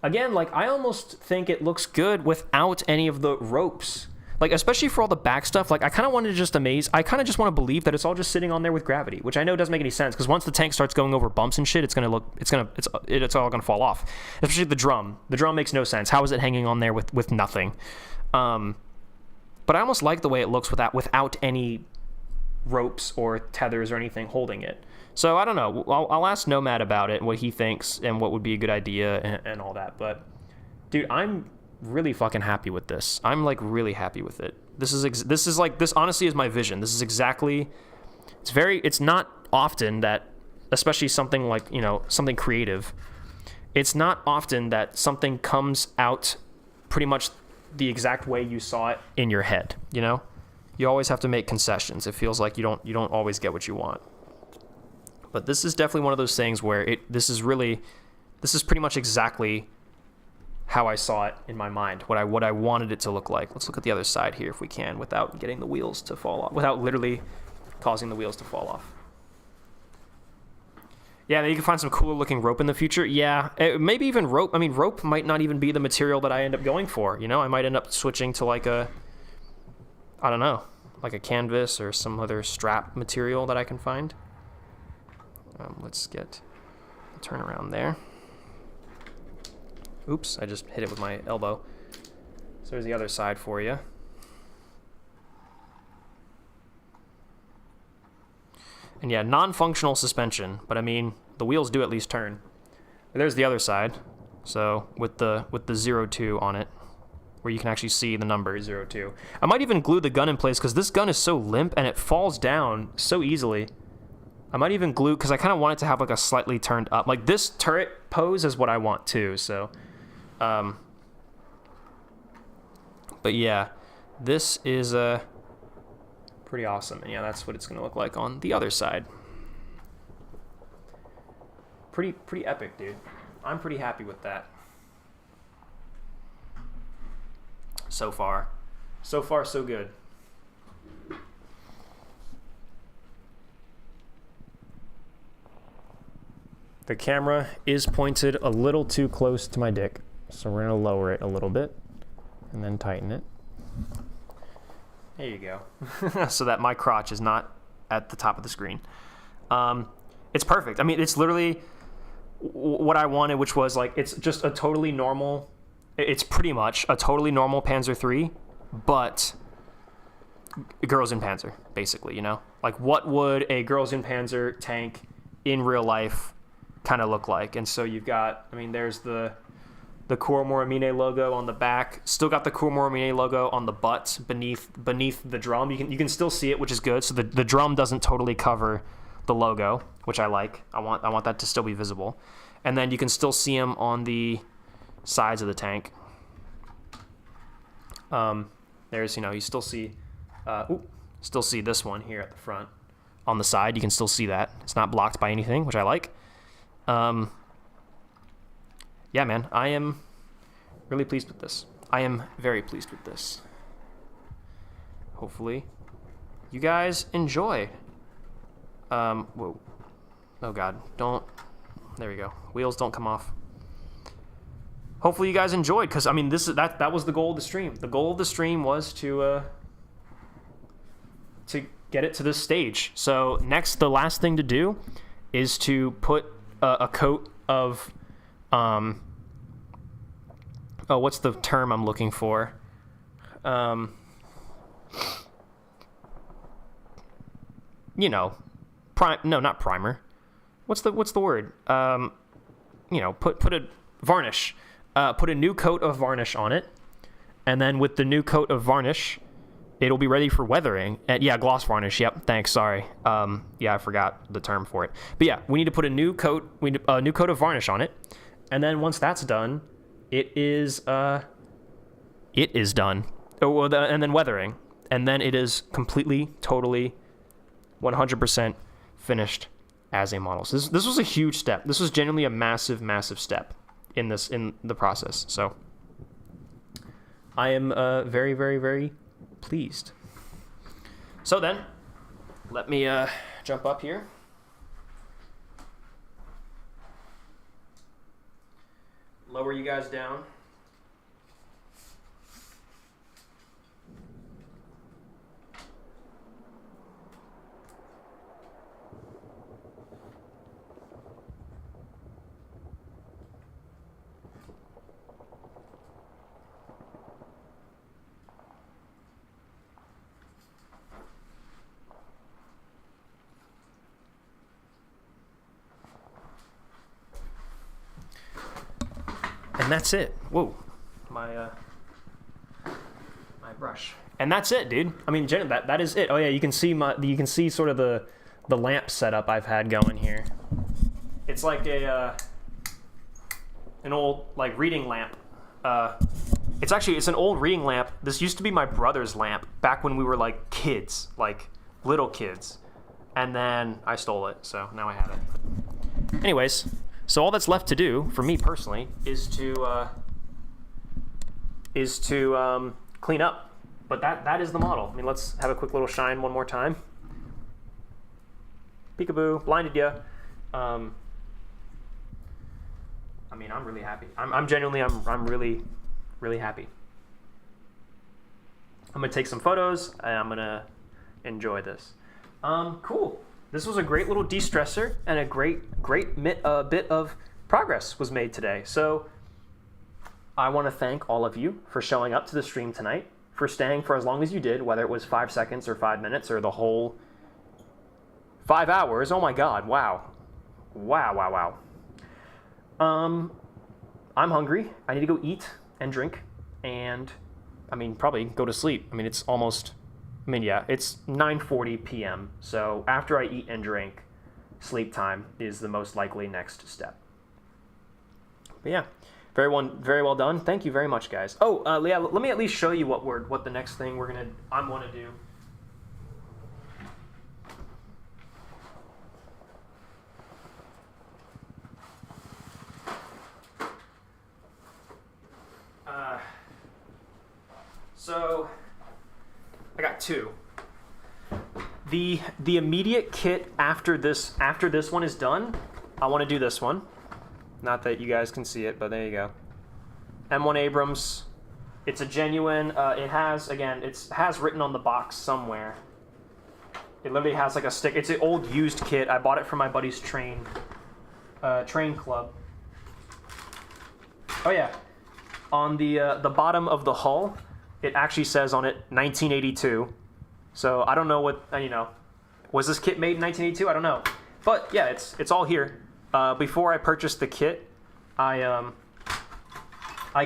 Again, like, I almost think it looks good without any of the ropes. Like, especially for all the back stuff, like, I kind of wanted to just I kind of just want to believe that it's all just sitting on there with gravity, which I know doesn't make any sense, because once the tank starts going over bumps and shit, it's all gonna fall off. Especially the drum. The drum makes no sense. How is it hanging on there with nothing? But I almost like the way it looks without any ropes or tethers or anything holding it. So I don't know. I'll ask Nomad about it, what he thinks and what would be a good idea and all that. But dude, I'm really fucking happy with this. I'm like really happy with it. This honestly is my vision. This is exactly. It's not often that, especially something like, you know, something creative. It's not often that something comes out pretty much the exact way you saw it in your head. You know, you always have to make concessions. It feels like you don't always get what you want. But this is definitely one of those things where this is pretty much exactly how I saw it in my mind, what I wanted it to look like. Let's look at the other side here if we can, without getting the wheels to fall off, without literally causing the wheels to fall off. Yeah, you can find some cooler looking rope in the future. Yeah, maybe even rope. I mean, rope might not even be the material that I end up going for. You know, I might end up switching to like I don't know, like a canvas or some other strap material that I can find. Let's turn around there. Oops, I just hit it with my elbow. So there's the other side for you. And yeah, non-functional suspension, but I mean, the wheels do at least turn. There's the other side. So with the 02 on it, where you can actually see the number 02. I might even glue the gun in place because this gun is so limp and it falls down so easily. I might even glue, because I kind of want it to have like a slightly turned up, like this turret pose is what I want too. So, but yeah, this is pretty awesome. And yeah, that's what it's going to look like on the other side. Pretty epic, dude. I'm pretty happy with that. So far so good. The camera is pointed a little too close to my dick, so we're gonna lower it a little bit and then tighten it. There you go. So that my crotch is not at the top of the screen. It's perfect. I mean, it's literally what I wanted, which was like, it's just a totally normal, it's pretty much a totally normal Panzer III, but Girls in Panzer, basically, you know? Like, what would a Girls in Panzer tank in real life kind of look like? And so you've got, I mean, there's the Cour Moramine logo on the back. Still got the Cour Moramine logo on the butt beneath the drum. You can still see it, which is good. So the drum doesn't totally cover the logo, which I like. I want that to still be visible. And then you can still see them on the sides of the tank. There's, you know, you still see this one here at the front. On the side, you can still see that. It's not blocked by anything, which I like. Yeah, man, I am really pleased with this. I am very pleased with this. Hopefully you guys enjoy. Whoa. Oh God, don't. There we go. Wheels don't come off. Hopefully you guys enjoyed, because I mean, that was the goal of the stream. The goal of the stream was to get it to this stage. So next, the last thing to do is to put a coat of what's the term I'm looking for? You know, not primer. What's the word? You know, put a varnish. Put a new coat of varnish on it, and then with the new coat of varnish, it'll be ready for weathering. And yeah, gloss varnish. Yep. Thanks. Sorry. Yeah, I forgot the term for it. But yeah, we need to put a new coat. We need a new coat of varnish on it, and then once that's done, it is done. And then weathering, and then it is completely, totally, 100% finished as a model. So this was a huge step. This was genuinely a massive, massive step in the process. So I am very, very, very pleased. So then, let me jump up here. Lower you guys down. that's it. Whoa, my brush. And that's it, dude. I mean, that is it. Oh yeah, you can see sort of the lamp setup I've had going here. It's like an old like reading lamp. It's an old reading lamp. This used to be my brother's lamp back when we were like kids, like little kids. And then I stole it, so now I have it. Anyways, so all that's left to do for me personally is to clean up. But that is the model. I mean, let's have a quick little shine one more time. Peekaboo, blinded ya. I mean, I'm really happy. I'm genuinely really happy. I'm gonna take some photos and I'm gonna enjoy this. Cool. This was a great little de-stressor and a great bit of progress was made today. So I want to thank all of you for showing up to the stream tonight, for staying for as long as you did, whether it was 5 seconds or 5 minutes or the whole 5 hours. Oh my God! Wow. I'm hungry. I need to go eat and drink, and I mean probably go to sleep. I mean it's 9:40 p.m. So after I eat and drink, sleep time is the most likely next step. But yeah, very well done. Thank you very much, guys. Oh, Leah, let me at least show you what the next thing I want to do. So I got 2. The immediate kit after this one is done, I want to do this one. Not that you guys can see it, but there you go. M1 Abrams. It's a genuine. It has written on the box somewhere. It literally has like a stick. It's an old used kit. I bought it from my buddy's train club. Oh yeah, on the bottom of the hull, it actually says on it 1982. So I don't know what was this kit made in 1982? I don't know, but yeah, it's all here. Before I purchased the kit, I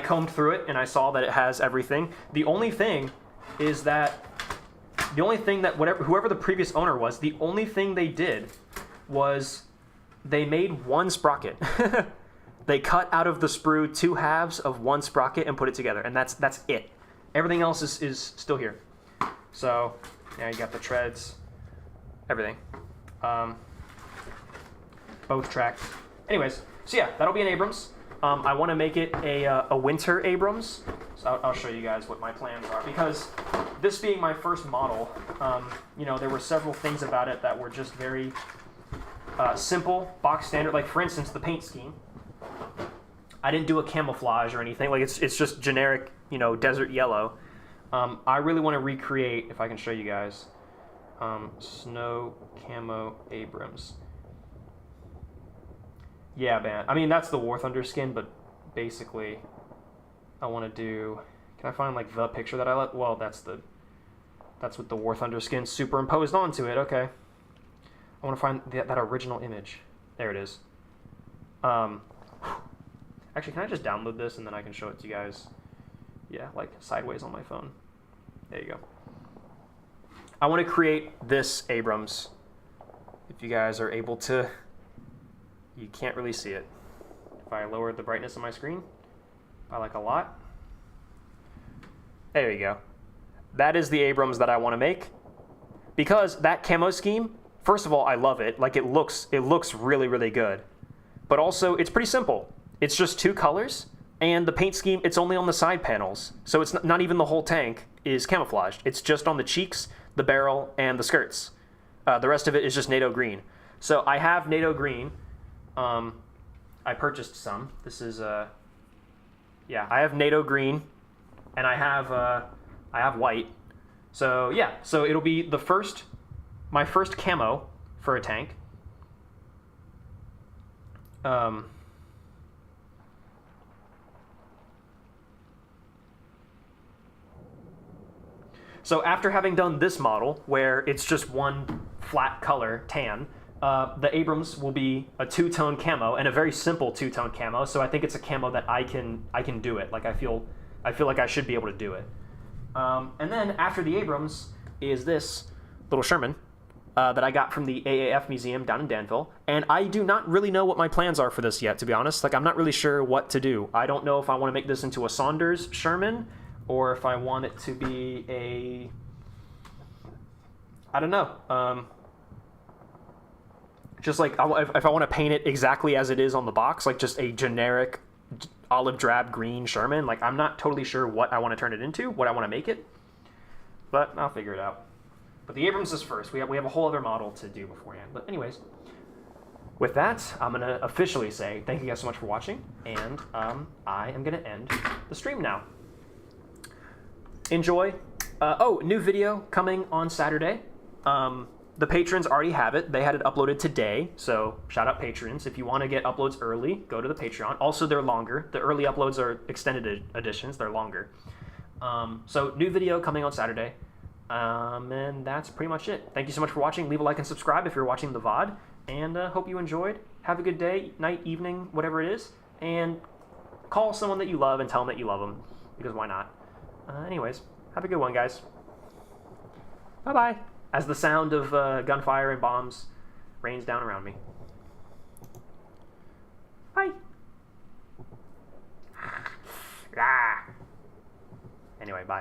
combed through it and I saw that it has everything. The only thing that whoever the previous owner was, the only thing they did was they made one sprocket. They cut out of the sprue 2 halves of one sprocket and put it together, and that's it. Everything else is still here. So yeah, you got the treads, everything. Both tracks. Anyways, so yeah, that'll be an Abrams. I want to make it a winter Abrams. So I'll show you guys what my plans are, because this being my first model, there were several things about it that were just very simple, box standard. Like for instance, the paint scheme. I didn't do a camouflage or anything. Like it's just generic, desert yellow. I really want to recreate, if I can show you guys, snow camo Abrams. Yeah, man. I mean, that's the War Thunder skin, but basically, I want to do. Can I find like the picture that I let? Well, that's with the War Thunder skin superimposed onto it. Okay. I want to find that original image. There it is. Actually, can I just download this and then I can show it to you guys? Yeah, like sideways on my phone. There you go. I want to create this Abrams. If you guys are able to, you can't really see it. If I lower the brightness of my screen by like a lot. There you go. That is the Abrams that I want to make. Because that camo scheme, first of all, I love it. Like it looks really, really good. But also, it's pretty simple. It's just 2 colors, and the paint scheme, it's only on the side panels. So it's not even the whole tank is camouflaged. It's just on the cheeks, the barrel, and the skirts. The rest of it is just NATO green. So I have NATO green. I purchased some. This is, I have NATO green, and I have white. So yeah, so it'll be my first camo for a tank. So after having done this model, where it's just one flat color, tan, The Abrams will be a two-tone camo, and a very simple two-tone camo. So I think it's a camo that I can do it. Like I feel like I should be able to do it. And then after the Abrams is this little Sherman that I got from the AAF Museum down in Danville. And I do not really know what my plans are for this yet, to be honest. Like I'm not really sure what to do. I don't know if I want to make this into a Saunders Sherman or if I want it to be a... I don't know. Just like if I want to paint it exactly as it is on the box, like just a generic olive drab green Sherman, like I'm not totally sure what I want to turn it into, what I want to make it, but I'll figure it out. But the Abrams is first. We have a whole other model to do beforehand. But anyways, with that, I'm going to officially say thank you guys so much for watching, and I am going to end the stream now. Enjoy. New video coming on Saturday. The patrons already have it. They had it uploaded today, so shout out patrons. If you want to get uploads early, go to the Patreon. Also, they're longer. The early uploads are extended editions. They're longer. So new video coming on Saturday. And that's pretty much it. Thank you so much for watching. Leave a like and subscribe if you're watching the VOD. And hope you enjoyed. Have a good day, night, evening, whatever it is. And call someone that you love and tell them that you love them, because why not? Anyways, have a good one, guys. Bye-bye. As the sound of gunfire and bombs rains down around me. Bye. Anyway, bye.